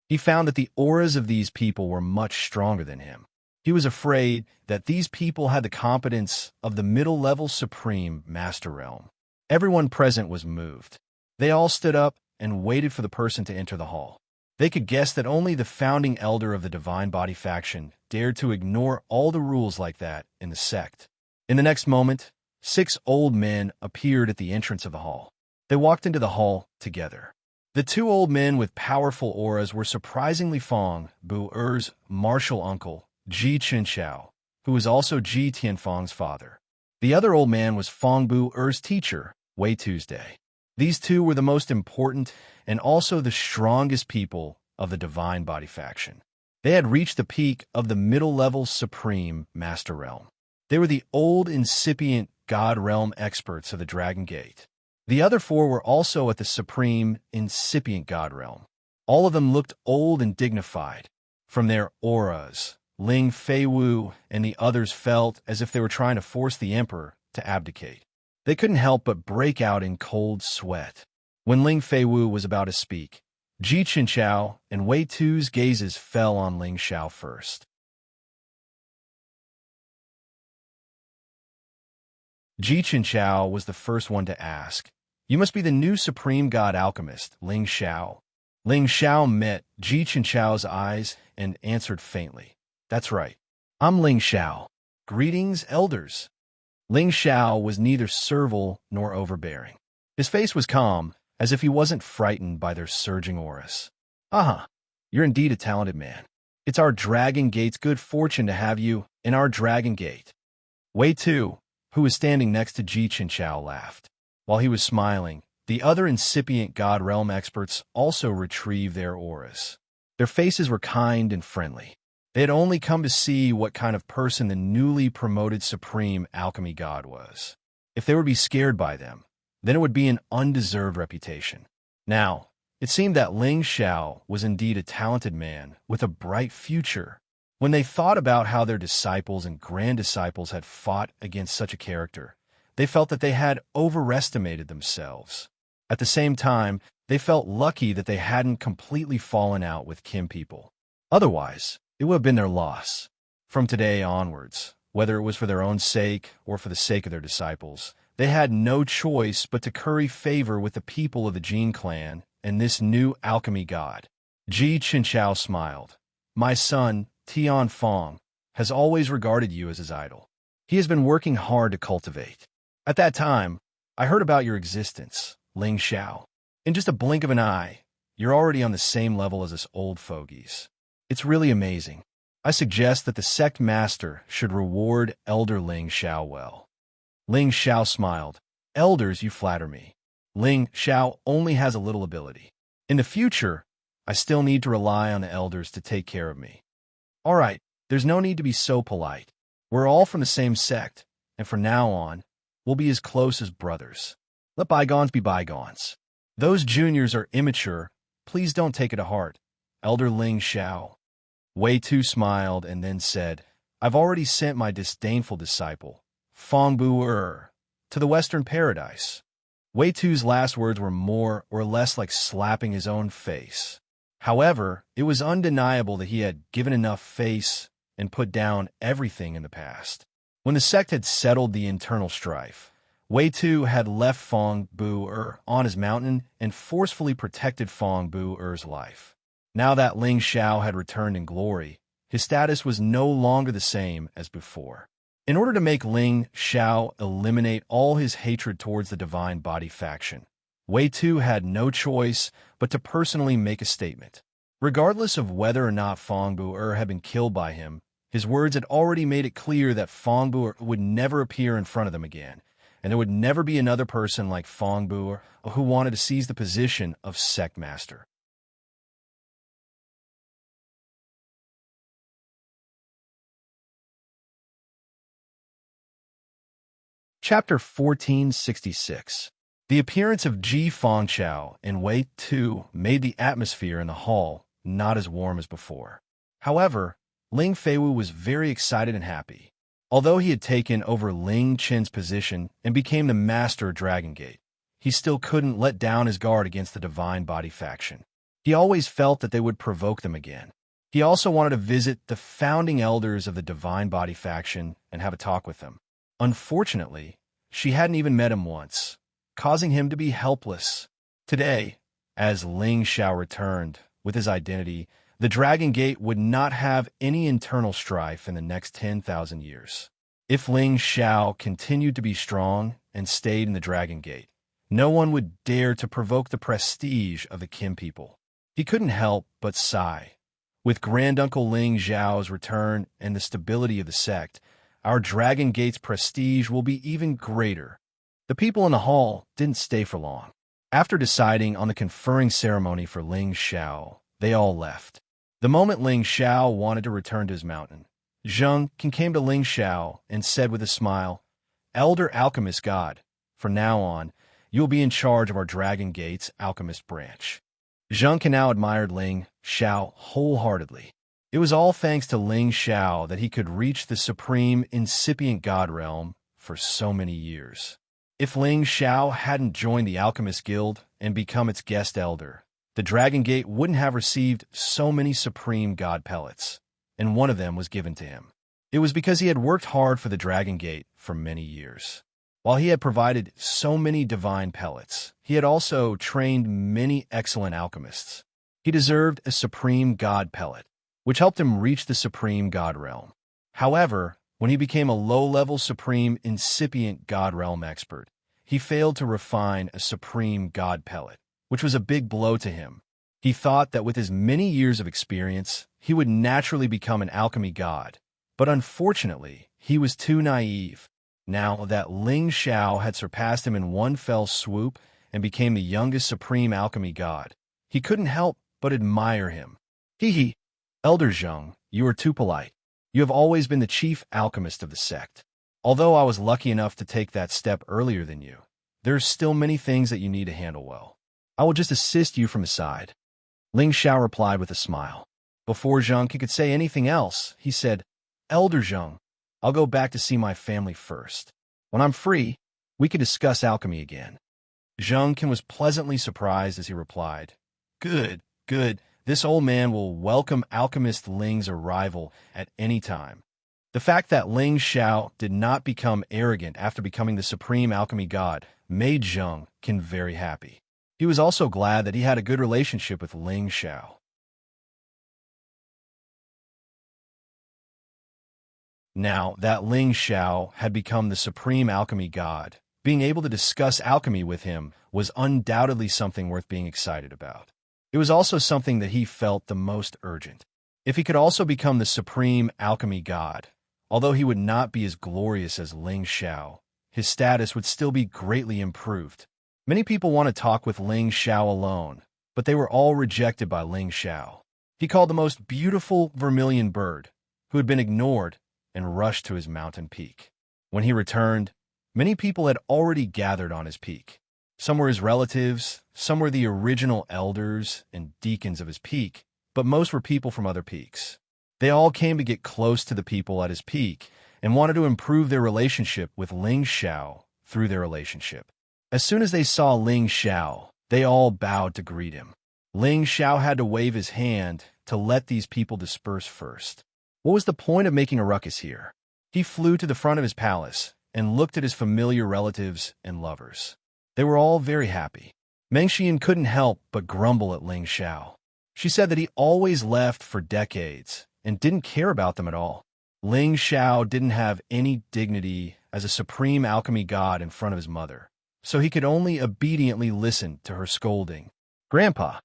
He found that the auras of these people were much stronger than him. He was afraid that these people had the competence of the middle-level Supreme Master Realm. Everyone present was moved. They all stood up and waited for the person to enter the hall. They could guess that only the founding elder of the Divine Body faction dared to ignore all the rules like that in the sect. In the next moment, 6 old men appeared at the entrance of the hall. They walked into the hall together. The two old men with powerful auras were surprisingly Fong Bu-er's martial uncle, Ji Qinshao, who was also Ji Tianfeng's father. The other old man was Fong Bu-er's teacher, Wei Tuesday. These two were the most important and also the strongest people of the Divine Body faction. They had reached the peak of the middle-level Supreme Master Realm. They were the old, incipient God Realm experts of the Dragon Gate. The other four were also at the Supreme Incipient God Realm. All of them looked old and dignified. From their auras, Ling Feiwu and the others felt as if they were trying to force the Emperor to abdicate. They couldn't help but break out in cold sweat. When Ling Feiwu was about to speak, Ji Qinshao and Wei Tu's gazes fell on Ling Xiao first. Ji Qinshao was the first one to ask, "You must be the new Supreme God Alchemist, Ling Xiao." Ling Xiao met Ji Qinshao's eyes and answered faintly, "That's right. I'm Ling Xiao. Greetings, elders." Ling Xiao was neither servile nor overbearing. His face was calm, as if he wasn't frightened by their surging auras. You're indeed a talented man. It's our Dragon Gate's good fortune to have you in our Dragon Gate." Wei Tu, who was standing next to Ji Qinshao, laughed. While he was smiling, the other incipient God Realm experts also retrieved their auras. Their faces were kind and friendly. They had only come to see what kind of person the newly promoted Supreme Alchemy God was. If they would be scared by them, then it would be an undeserved reputation. Now, it seemed that Ling Xiao was indeed a talented man with a bright future. When they thought about how their disciples and grand-disciples had fought against such a character, they felt that they had overestimated themselves. At the same time, they felt lucky that they hadn't completely fallen out with Kim people. Otherwise, it would have been their loss. From today onwards, whether it was for their own sake or for the sake of their disciples, they had no choice but to curry favor with the people of the Jin clan and this new alchemy god. Ji Qinshao smiled. "My son, Tian Fong, has always regarded you as his idol. He has been working hard to cultivate. At that time, I heard about your existence, Ling Xiao. In just a blink of an eye, you're already on the same level as us old fogies. It's really amazing. I suggest that the sect master should reward Elder Ling Xiao well." Ling Xiao smiled. "Elders, you flatter me. Ling Xiao only has a little ability. In the future, I still need to rely on the elders to take care of me. All right, there's no need to be so polite. We're all from the same sect, and from now on, we'll be as close as brothers. Let bygones be bygones. Those juniors are immature. Please don't take it to heart, Elder Ling Xiao." Wei Tu smiled and then said, "I've already sent my disdainful disciple, Fong Bu-er, to the Western Paradise." Wei Tu's last words were more or less like slapping his own face. However, it was undeniable that he had given enough face and put down everything in the past. When the sect had settled the internal strife, Wei Tu had left Fong Bu-er on his mountain and forcefully protected Fong Bu-er's life. Now that Ling Xiao had returned in glory, his status was no longer the same as before. In order to make Ling Xiao eliminate all his hatred towards the Divine Body faction, Wei Tu had no choice but to personally make a statement. Regardless of whether or not Fong Bu-er had been killed by him, his words had already made it clear that Fong Bu-er would never appear in front of them again, and there would never be another person like Fong Bu-er who wanted to seize the position of sect master. Chapter 1466. The appearance of Ji Fangchao and Wei Tu made the atmosphere in the hall not as warm as before. However, Ling Feiwu was very excited and happy. Although he had taken over Ling Qin's position and became the master of Dragon Gate, he still couldn't let down his guard against the Divine Body faction. He always felt that they would provoke them again. He also wanted to visit the founding elders of the Divine Body faction and have a talk with them. Unfortunately, she hadn't even met him once, causing him to be helpless. Today, as Ling Xiao returned with his identity, the Dragon Gate would not have any internal strife in the next 10,000 years. If Ling Xiao continued to be strong and stayed in the Dragon Gate, No one would dare to provoke the prestige of the Kim people. He couldn't help but sigh. With Granduncle Ling Zhao's return and the stability of the sect, our Dragon Gate's prestige will be even greater. The people in the hall didn't stay for long. After deciding on the conferring ceremony for Ling Xiao, they all left. The moment Ling Xiao wanted to return to his mountain, Zheng Qin came to Ling Xiao and said with a smile, "Elder Alchemist God, from now on, you will be in charge of our Dragon Gate's Alchemist branch." Zheng Qin now admired Ling Xiao wholeheartedly. It was all thanks to Ling Xiao that he could reach the supreme incipient God realm for so many years. If Ling Xiao hadn't joined the Alchemist Guild and become its guest elder, the Dragon Gate wouldn't have received so many supreme God pellets, and one of them was given to him. It was because he had worked hard for the Dragon Gate for many years. While he had provided so many divine pellets, he had also trained many excellent alchemists. He deserved a supreme God pellet, which helped him reach the supreme God realm. However, when he became a low-level supreme incipient God realm expert, he failed to refine a supreme God pellet, which was a big blow to him. He thought that with his many years of experience, he would naturally become an alchemy god, but unfortunately, he was too naive. Now that Ling Xiao had surpassed him in one fell swoop and became the youngest supreme alchemy god, he couldn't help but admire him. Hee, Elder Zheng, you are too polite. You have always been the chief alchemist of the sect. Although I was lucky enough to take that step earlier than you, there are still many things that you need to handle well. I will just assist you from the side. Ling Xiao replied with a smile. Before Zheng Qin could say anything else, he said, "Elder Zheng, I'll go back to see my family first. When I'm free, we can discuss alchemy again." Zheng Qin was pleasantly surprised as he replied, Good. This old man will welcome alchemist Ling's arrival at any time." The fact that Ling Xiao did not become arrogant after becoming the supreme alchemy god made Zheng Qin very happy. He was also glad that he had a good relationship with Ling Xiao. Now that Ling Xiao had become the supreme alchemy god, being able to discuss alchemy with him was undoubtedly something worth being excited about. It was also something that he felt the most urgent. If he could also become the supreme alchemy god, although he would not be as glorious as Ling Xiao, his status would still be greatly improved. Many people want to talk with Ling Xiao alone, but they were all rejected by Ling Xiao. He called the most beautiful vermilion bird, who had been ignored, and rushed to his mountain peak. When he returned, many people had already gathered on his peak. Some were his relatives, some were the original elders and deacons of his peak, but most were people from other peaks. They all came to get close to the people at his peak and wanted to improve their relationship with Ling Xiao through their relationship. As soon as they saw Ling Xiao, they all bowed to greet him. Ling Xiao had to wave his hand to let these people disperse first. What was the point of making a ruckus here? He flew to the front of his palace and looked at his familiar relatives and lovers. They were all very happy. Meng Xian couldn't help but grumble at Ling Xiao. She said that he always left for decades and didn't care about them at all. Ling Xiao didn't have any dignity as a supreme alchemy god in front of his mother, so he could only obediently listen to her scolding. "Grandpa,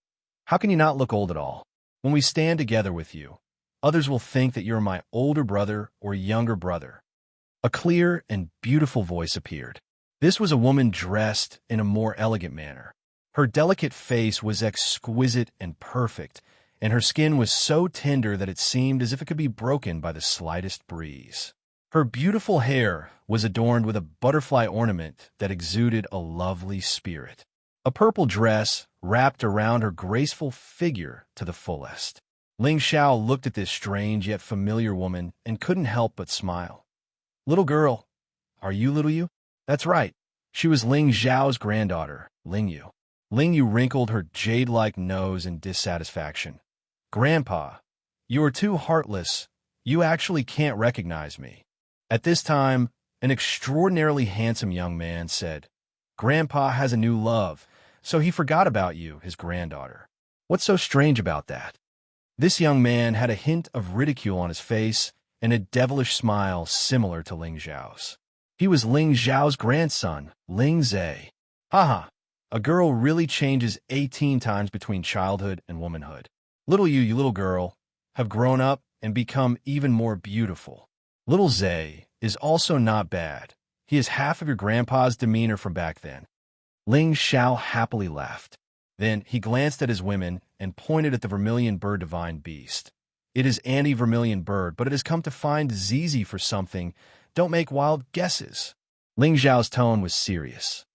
how can you not look old at all? When we stand together with you, others will think that you're my older brother or younger brother." A clear and beautiful voice appeared. This was a woman dressed in a more elegant manner. Her delicate face was exquisite and perfect, and her skin was so tender that it seemed as if it could be broken by the slightest breeze. Her beautiful hair was adorned with a butterfly ornament that exuded a lovely spirit. A purple dress wrapped around her graceful figure to the fullest. Ling Xiao looked at this strange yet familiar woman and couldn't help but smile. "Little girl, are you little you?" That's right. She was Ling Zhao's granddaughter, Ling Yu. Ling Yu wrinkled her jade-like nose in dissatisfaction. "Grandpa, you are too heartless. You actually can't recognize me." At this time, an extraordinarily handsome young man said, "Grandpa has a new love, so he forgot about you, his granddaughter. What's so strange about that?" This young man had a hint of ridicule on his face and a devilish smile similar to Ling Zhao's. He was Ling Zhao's grandson, Ling Zhe. "Haha, A girl really changes 18 times between childhood and womanhood. Little you little girl, have grown up and become even more beautiful. Little Zay is also not bad. He is half of your grandpa's demeanor from back then. Ling Xiao happily laughed. Then he glanced at his women and pointed at the vermilion bird divine beast. It is anti-vermilion bird, but it has come to find Zizi for something. Don't make wild guesses. Ling Xiao's tone was serious.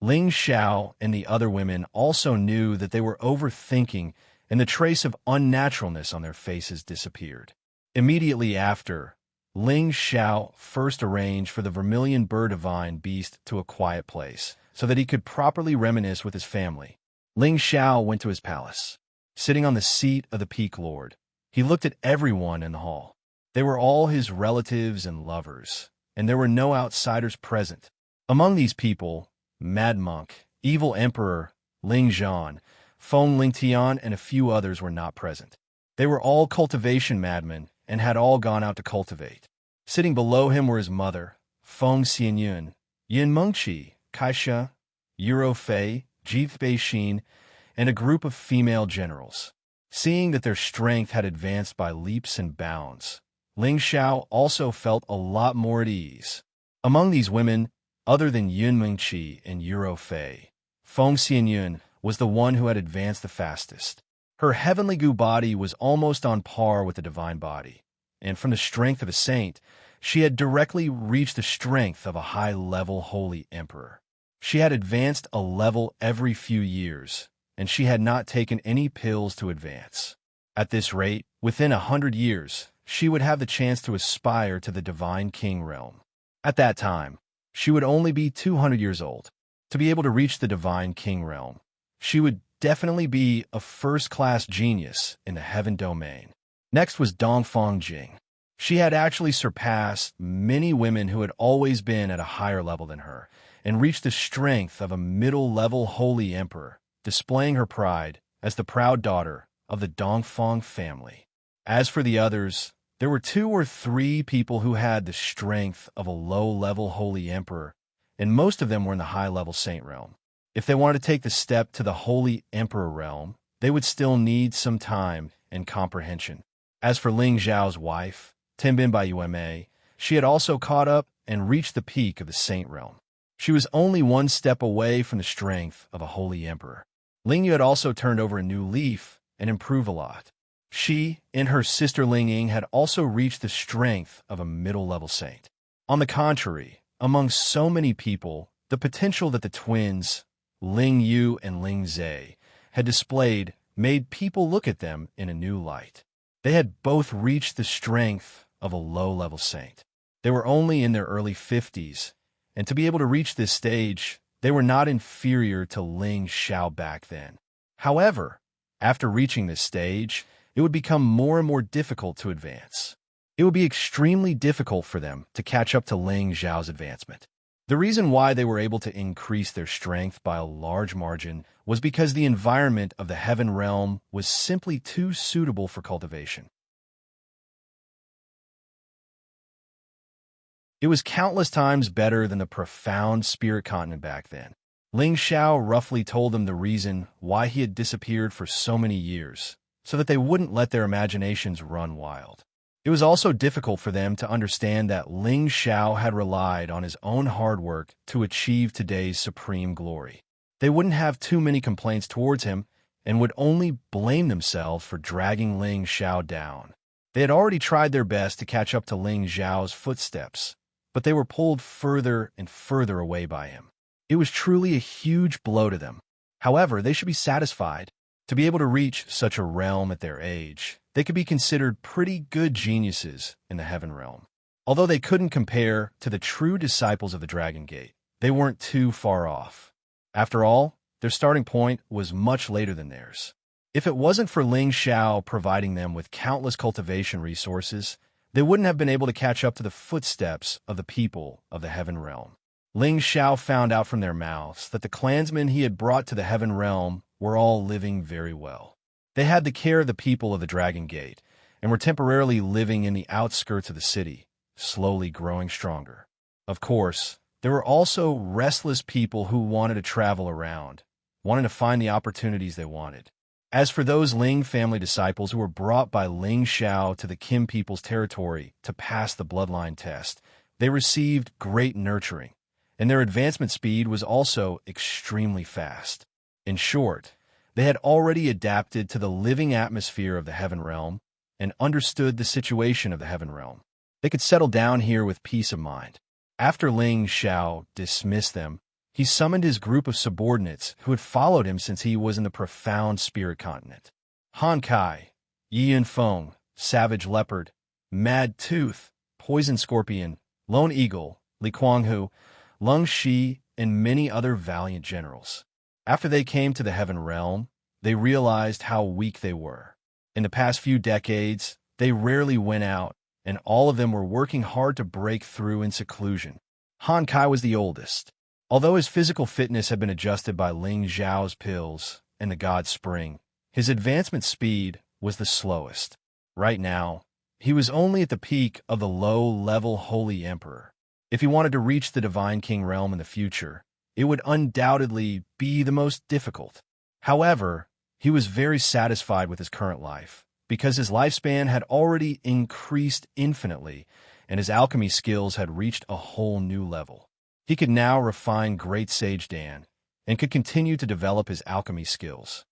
Ling Xiao and the other women also knew that they were overthinking, and the trace of unnaturalness on their faces disappeared. Immediately after, Ling Xiao first arranged for the vermilion bird divine beast to a quiet place, so that he could properly reminisce with his family. Ling Xiao went to his palace. Sitting on the seat of the Peak Lord, he looked at everyone in the hall. They were all his relatives and lovers, and there were no outsiders present. Among these people, Mad Monk, Evil Emperor, Ling Zhan, Feng Lingtian, and a few others were not present. They were all cultivation madmen and had all gone out to cultivate. Sitting below him were his mother, Feng Xianyun, Yin Mengqi, Kaisha, Euro Fei, Jith Beixin, and a group of female generals. Seeing that their strength had advanced by leaps and bounds, Ling Xiao also felt a lot more at ease. Among these women, other than Yun Mengqi and Euro Fei, Feng Xianyun was the one who had advanced the fastest. Her heavenly goo body was almost on par with the divine body, and from the strength of a saint, she had directly reached the strength of a high-level holy emperor. She had advanced a level every few years, and she had not taken any pills to advance. At this rate, within 100 years, she would have the chance to aspire to the divine king realm. At that time, she would only be 200 years old. To be able to reach the divine king realm, she would definitely be a first-class genius in the heaven domain. Next was Dongfang Jing. She had actually surpassed many women who had always been at a higher level than her, and reached the strength of a middle-level holy emperor, displaying her pride as the proud daughter of the Dongfang family. As for the others, there were 2 or 3 people who had the strength of a low-level holy emperor, and most of them were in the high-level saint realm. If they wanted to take the step to the holy emperor realm, they would still need some time and comprehension. As for Ling Zhao's wife, Tianbin by Uma, she had also caught up and reached the peak of the saint realm. She was only 1 step away from the strength of a holy emperor. Ling Yu had also turned over a new leaf and improved a lot. She and her sister Ling Ying had also reached the strength of a middle-level saint. On the contrary, among so many people, the potential that the twins, Ling Yu and Ling Zai, had displayed made people look at them in a new light. They had both reached the strength of a low-level saint. They were only in their early 50s, and to be able to reach this stage, they were not inferior to Ling Xiao back then. However, after reaching this stage, it would become more and more difficult to advance. It would be extremely difficult for them to catch up to Ling Xiao's advancement. The reason why they were able to increase their strength by a large margin was because the environment of the heaven realm was simply too suitable for cultivation. It was countless times better than the profound spirit continent back then. Ling Xiao roughly told them the reason why he had disappeared for so many years, so that they wouldn't let their imaginations run wild. It was also difficult for them to understand that Ling Xiao had relied on his own hard work to achieve today's supreme glory. They wouldn't have too many complaints towards him and would only blame themselves for dragging Ling Xiao down. They had already tried their best to catch up to Ling Xiao's footsteps, but they were pulled further and further away by him. It was truly a huge blow to them. However, they should be satisfied. To be able to reach such a realm at their age, they could be considered pretty good geniuses in the heaven realm. Although they couldn't compare to the true disciples of the Dragon Gate, they weren't too far off. After all, their starting point was much later than theirs. If it wasn't for Ling Xiao providing them with countless cultivation resources, they wouldn't have been able to catch up to the footsteps of the people of the heaven realm. Ling Xiao found out from their mouths that the clansmen he had brought to the heaven realm were all living very well. They had the care of the people of the Dragon Gate and were temporarily living in the outskirts of the city, slowly growing stronger. Of course, there were also restless people who wanted to travel around, wanting to find the opportunities they wanted. As for those Ling family disciples who were brought by Ling Xiao to the Kim people's territory to pass the bloodline test, they received great nurturing, and their advancement speed was also extremely fast. In short, they had already adapted to the living atmosphere of the Heaven Realm and understood the situation of the Heaven Realm. They could settle down here with peace of mind. After Ling Xiao dismissed them, he summoned his group of subordinates who had followed him since he was in the profound spirit continent. Han Kai, Yi Yinfeng, Savage Leopard, Mad Tooth, Poison Scorpion, Lone Eagle, Li Kuanghu, Lung Shi, and many other valiant generals. After they came to the Heaven Realm, they realized how weak they were. In the past few decades, they rarely went out, and all of them were working hard to break through in seclusion. Han Kai was the oldest. Although his physical fitness had been adjusted by Ling Zhao's pills and the God Spring, his advancement speed was the slowest. Right now, he was only at the peak of the low-level Holy Emperor. If he wanted to reach the Divine King realm in the future, it would undoubtedly be the most difficult. However, he was very satisfied with his current life, because his lifespan had already increased infinitely, and his alchemy skills had reached a whole new level. He could now refine Great Sage Dan, and could continue to develop his alchemy skills.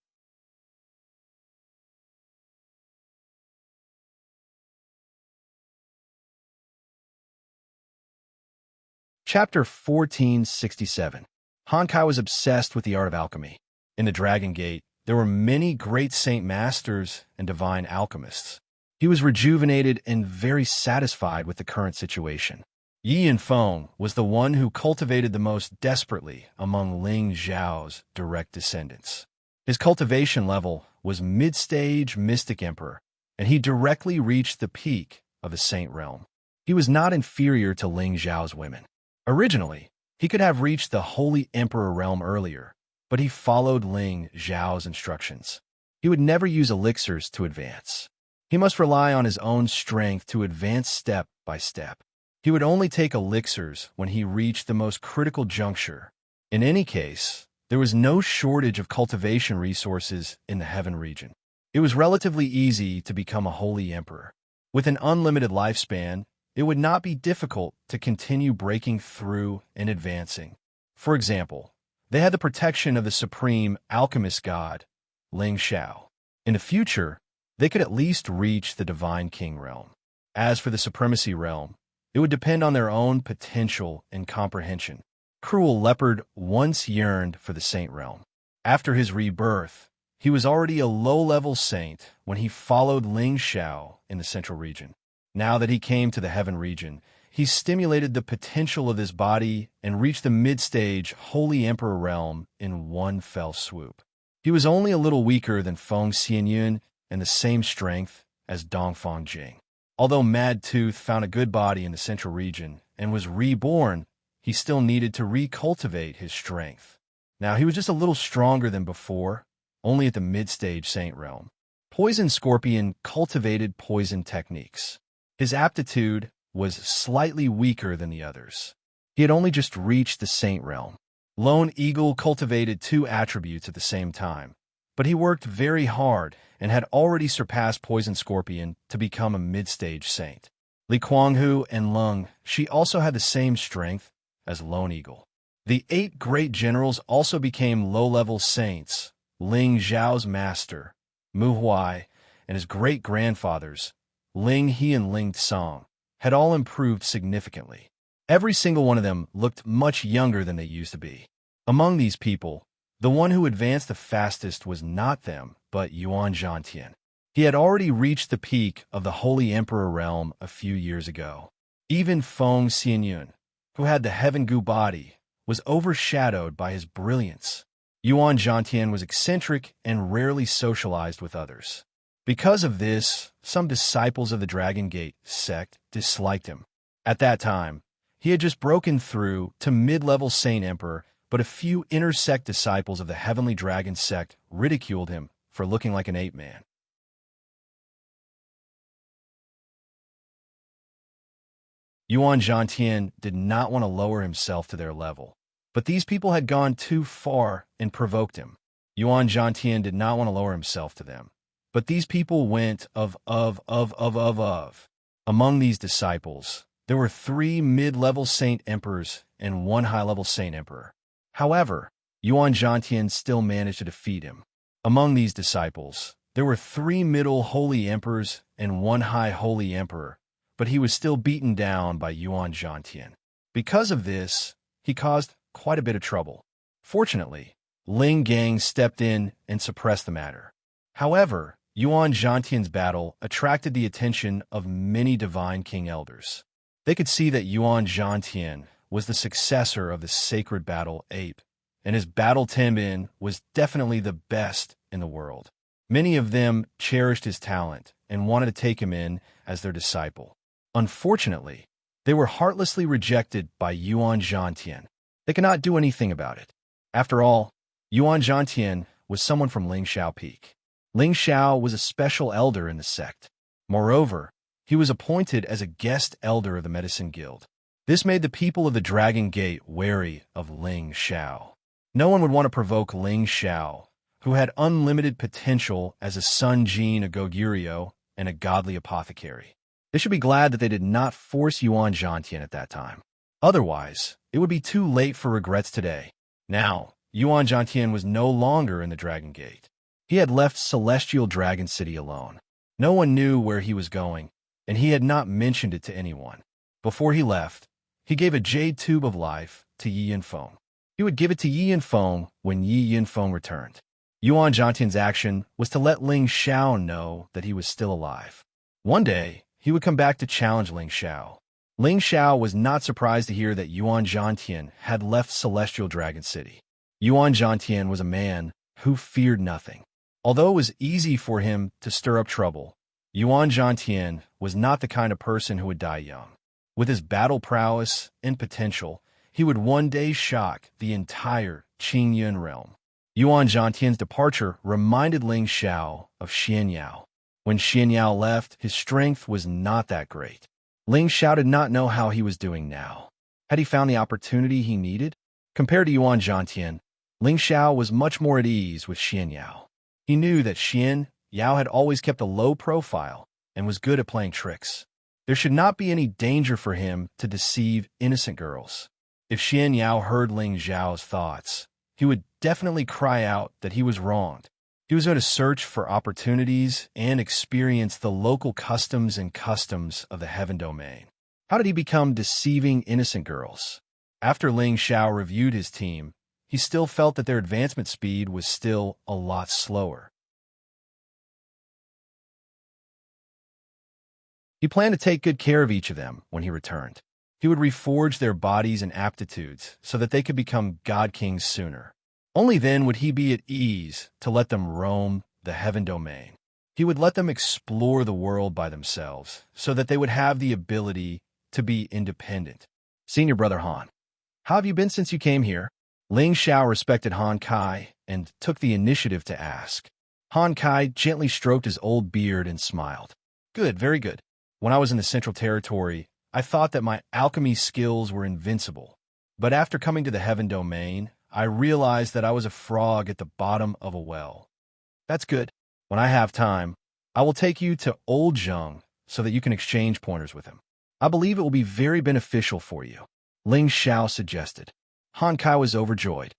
Chapter 1467. Han Kai was obsessed with the art of alchemy. In the Dragon Gate, there were many great saint masters and divine alchemists. He was rejuvenated and very satisfied with the current situation. Yi Yinfeng was the one who cultivated the most desperately among Ling Zhao's direct descendants. His cultivation level was mid-stage Mystic Emperor, and he directly reached the peak of the Saint Realm. He was not inferior to Ling Zhao's women. Originally, he could have reached the Holy Emperor realm earlier, but he followed Ling Zhao's instructions. He would never use elixirs to advance. He must rely on his own strength to advance step by step. He would only take elixirs when he reached the most critical juncture. In any case, there was no shortage of cultivation resources in the Heaven region. It was relatively easy to become a Holy Emperor. With an unlimited lifespan, it would not be difficult to continue breaking through and advancing. For example, they had the protection of the supreme alchemist god, Ling Xiao. In the future, they could at least reach the Divine King realm. As for the Supremacy realm, it would depend on their own potential and comprehension. Cruel Leopard once yearned for the Saint realm. After his rebirth, he was already a low-level saint when he followed Ling Xiao in the Central region. Now that he came to the Heaven region, he stimulated the potential of his body and reached the mid-stage Holy Emperor realm in one fell swoop. He was only a little weaker than Feng Xianyun and the same strength as Dongfang Jing. Although Mad Tooth found a good body in the Central region and was reborn, he still needed to recultivate his strength. Now he was just a little stronger than before, only at the mid-stage Saint realm. Poison Scorpion cultivated poison techniques. His aptitude was slightly weaker than the others. He had only just reached the Saint realm. Lone Eagle cultivated two attributes at the same time, but he worked very hard and had already surpassed Poison Scorpion to become a mid-stage saint. Li Kuanghu and Lung Shi also had the same strength as Lone Eagle. The 8 great generals also became low-level saints. Ling Zhao's master, Mu Huai, and his great-grandfathers, Ling He and Ling Tsang, had all improved significantly. Every single one of them looked much younger than they used to be. Among these people, the one who advanced the fastest was not them, but Yuan Zhantian. He had already reached the peak of the Holy Emperor realm a few years ago. Even Feng Xianyun, who had the Heaven Gu body, was overshadowed by his brilliance. Yuan Zhantian was eccentric and rarely socialized with others. Because of this, some disciples of the Dragon Gate sect disliked him. At that time, he had just broken through to mid-level Saint Emperor, but a few inner sect disciples of the Heavenly Dragon sect ridiculed him for looking like an ape-man. Yuan Zhantian did not want to lower himself to their level, but these people had gone too far and provoked him. Yuan Zhantian did not want to lower himself to them, but these people went of. Among these disciples, there were 3 mid-level Saint Emperors and 1 high-level Saint Emperor. However, Yuan Zhantian still managed to defeat him. Among these disciples, there were 3 middle Holy Emperors and 1 high Holy Emperor, but he was still beaten down by Yuan Zhantian. Because of this, he caused quite a bit of trouble. Fortunately, Ling Gang stepped in and suppressed the matter. However, Yuan Zhantian's battle attracted the attention of many divine king elders. They could see that Yuan Zhantian was the successor of the sacred battle ape, and his battle Tenbin was definitely the best in the world. Many of them cherished his talent and wanted to take him in as their disciple. Unfortunately, they were heartlessly rejected by Yuan Zhantian. They could not do anything about it. After all, Yuan Zhantian was someone from Lingxiao Peak. Lingxiao was a special elder in the sect. Moreover, he was appointed as a guest elder of the Medicine Guild. This made the people of the Dragon Gate wary of Lingxiao. No one would want to provoke Lingxiao, who had unlimited potential as a Sun Jin, a Goguryeo, and a godly apothecary. They should be glad that they did not force Yuan Zhantian at that time. Otherwise, it would be too late for regrets today. Now, Yuan Zhantian was no longer in the Dragon Gate. He had left Celestial Dragon City alone. No one knew where he was going, and he had not mentioned it to anyone. Before he left, he gave a jade tube of life to Yi Yinfeng. He would give it to Yi Yinfeng when Yi Yinfeng returned. Yuan Zhantian's action was to let Ling Xiao know that he was still alive. One day, he would come back to challenge Ling Xiao. Ling Xiao was not surprised to hear that Yuan Zhantian had left Celestial Dragon City. Yuan Zhantian was a man who feared nothing. Although it was easy for him to stir up trouble, Yuan Zhantian was not the kind of person who would die young. With his battle prowess and potential, he would one day shock the entire Qingyun realm. Yuan Zhantian's departure reminded Ling Xiao of Xianyao. When Xianyao left, his strength was not that great. Ling Xiao did not know how he was doing now. Had he found the opportunity he needed? Compared to Yuan Zhantian, Ling Xiao was much more at ease with Xianyao. He knew that Xianyao had always kept a low profile and was good at playing tricks. There should not be any danger for him to deceive innocent girls. If Xianyao heard Ling Xiao's thoughts, he would definitely cry out that he was wronged. He was going to search for opportunities and experience the local customs of the Heaven Domain. How did he become deceiving innocent girls? After Ling Xiao reviewed his team, he still felt that their advancement speed was still a lot slower. He planned to take good care of each of them when he returned. He would reforge their bodies and aptitudes so that they could become God Kings sooner. Only then would he be at ease to let them roam the Heaven Domain. He would let them explore the world by themselves so that they would have the ability to be independent. Senior Brother Han, how have you been since you came here? Ling Xiao respected Han Kai and took the initiative to ask. Han Kai gently stroked his old beard and smiled. Good, very good. When I was in the Central Territory, I thought that my alchemy skills were invincible. But after coming to the Heaven Domain, I realized that I was a frog at the bottom of a well. That's good. When I have time, I will take you to Old Zheng so that you can exchange pointers with him. I believe it will be very beneficial for you, Ling Xiao suggested. Han Kai was overjoyed.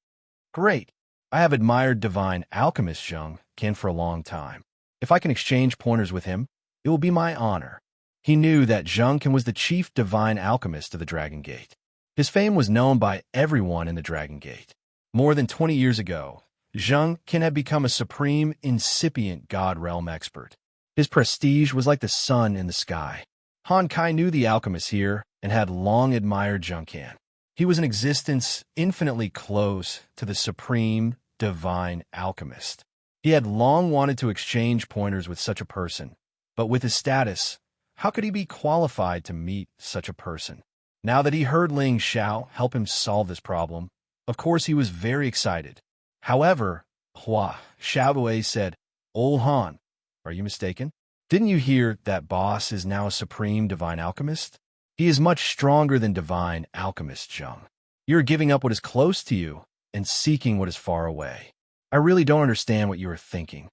Great. I have admired divine alchemist Zheng Qian for a long time. If I can exchange pointers with him, it will be my honor. He knew that Zheng Qian was the chief divine alchemist of the Dragon Gate. His fame was known by everyone in the Dragon Gate. More than 20 years ago, Zheng Qian had become a supreme incipient God realm expert. His prestige was like the sun in the sky. Han Kai knew the alchemists here and had long admired Zheng Qian. He was in existence infinitely close to the supreme divine alchemist. He had long wanted to exchange pointers with such a person, but with his status, how could he be qualified to meet such a person? Now that he heard Ling Xiao help him solve this problem, of course he was very excited. However, Hua Xiaowei said, Old Han, are you mistaken? Didn't you hear that boss is now a supreme divine alchemist? He is much stronger than divine alchemist Zheng. You are giving up what is close to you and seeking what is far away. I really don't understand what you are thinking.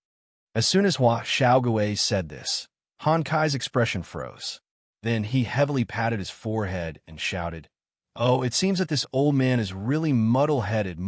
As soon as Hua Xiaogui said this, Han Kai's expression froze. Then he heavily patted his forehead and shouted, "Oh, it seems that this old man is really muddle-headed.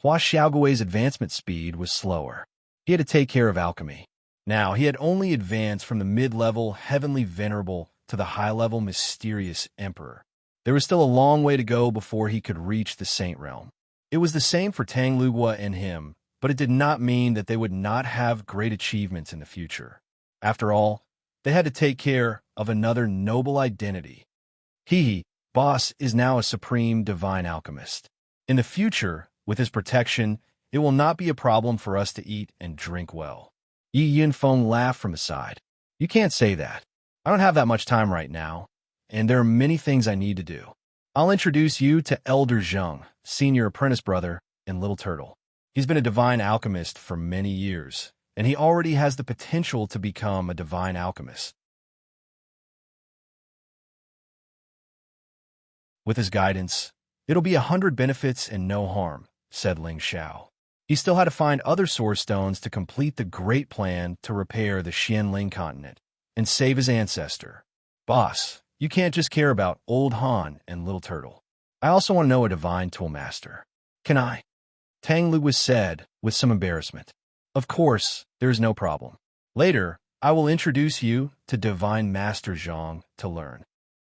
Hua Xiaogui's advancement speed was slower. He had to take care of alchemy. Now, he had only advanced from the mid-level heavenly venerable to the high-level mysterious emperor. There was still a long way to go before he could reach the saint realm. It was the same for Tang Luogua and him, but it did not mean that they would not have great achievements in the future. After all, they had to take care of another noble identity. He, boss, is now a supreme divine alchemist. In the future, with his protection, it will not be a problem for us to eat and drink well." Yi Yunfeng laughed from his side. "You can't say that. I don't have that much time right now, and there are many things I need to do. I'll introduce you to Elder Zheng, senior apprentice brother, and Little Turtle. He's been a divine alchemist for many years, and he already has the potential to become a divine alchemist. With his guidance, it'll be 100 benefits and no harm," said Ling Xiao. He still had to find other source stones to complete the great plan to repair the Xianling continent and save his ancestor. "Boss, you can't just care about Old Han and Little Turtle. I also want to know a divine toolmaster. Can I?" Tang Lu was said with some embarrassment. "Of course, there is no problem. Later, I will introduce you to Divine Master Zhang to learn."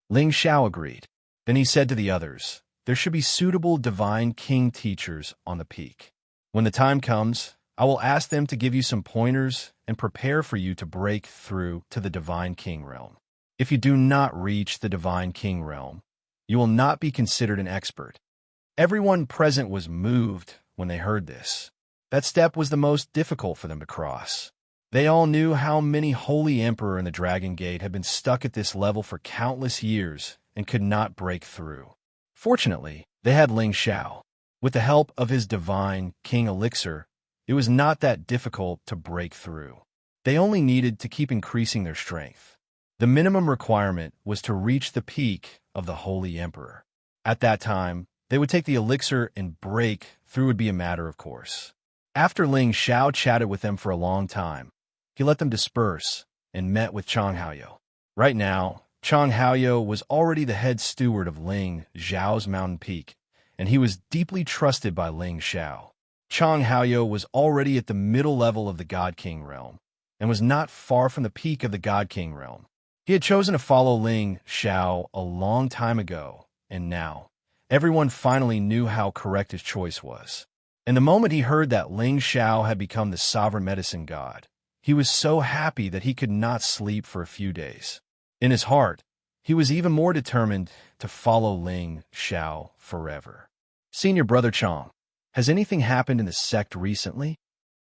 Ling Xiao agreed. Then he said to the others, "There should be suitable divine king teachers on the peak. When the time comes, I will ask them to give you some pointers and prepare for you to break through to the divine king realm. If you do not reach the divine king realm, you will not be considered an expert." Everyone present was moved when they heard this. That step was the most difficult for them to cross. They all knew how many Holy Emperor in the Dragon Gate had been stuck at this level for countless years and could not break through. Fortunately, they had Ling Xiao. With the help of his divine king elixir, it was not that difficult to break through. They only needed to keep increasing their strength. The minimum requirement was to reach the peak of the Holy Emperor. At that time, they would take the elixir and break through would be a matter of course. After Ling Xiao chatted with them for a long time, he let them disperse and met with Chang Haoyou. Right now, Chang Haoyou was already the head steward of Ling Xiao's mountain peak, and he was deeply trusted by Ling Xiao. Chang Haoyou was already at the middle level of the God King realm, and was not far from the peak of the God King realm. He had chosen to follow Ling Xiao a long time ago, and now, everyone finally knew how correct his choice was. And the moment he heard that Ling Xiao had become the sovereign medicine god, he was so happy that he could not sleep for a few days. In his heart, he was even more determined to follow Ling Xiao forever. "Senior Brother Chang, has anything happened in the sect recently?"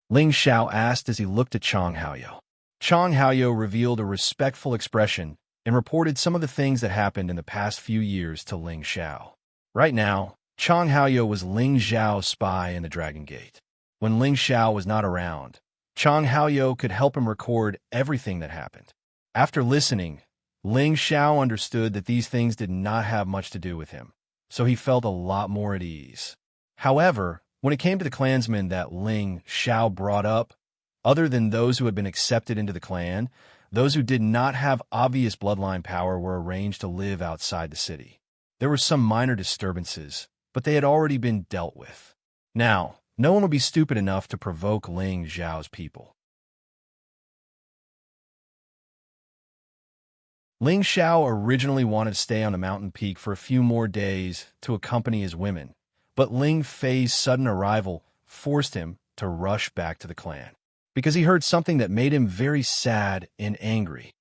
Ling Xiao asked as he looked at Chang Haoyou. Chang Haoyou revealed a respectful expression and reported some of the things that happened in the past few years to Ling Xiao. Right now, Chang Haoyou was Ling Xiao's spy in the Dragon Gate. When Ling Xiao was not around, Chang Haoyou could help him record everything that happened. After listening, Ling Xiao understood that these things did not have much to do with him, so he felt a lot more at ease. However, when it came to the clansmen that Ling Xiao brought up, other than those who had been accepted into the clan, those who did not have obvious bloodline power were arranged to live outside the city. There were some minor disturbances, but they had already been dealt with. Now, no one would be stupid enough to provoke Ling Xiao's people. Ling Xiao originally wanted to stay on the mountain peak for a few more days to accompany his women, but Ling Fei's sudden arrival forced him to rush back to the clan, because he heard something that made him very sad and angry.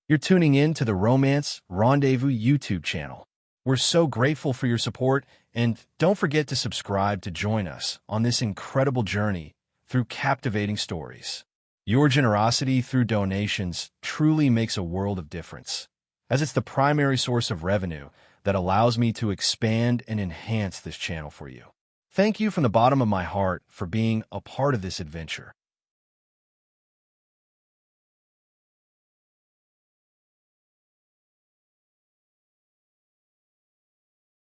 You're tuning in to the Romance Rendezvous YouTube channel. We're so grateful for your support, and don't forget to subscribe to join us on this incredible journey through captivating stories. Your generosity through donations truly makes a world of difference, as it's the primary source of revenue that allows me to expand and enhance this channel for you. Thank you from the bottom of my heart for being a part of this adventure.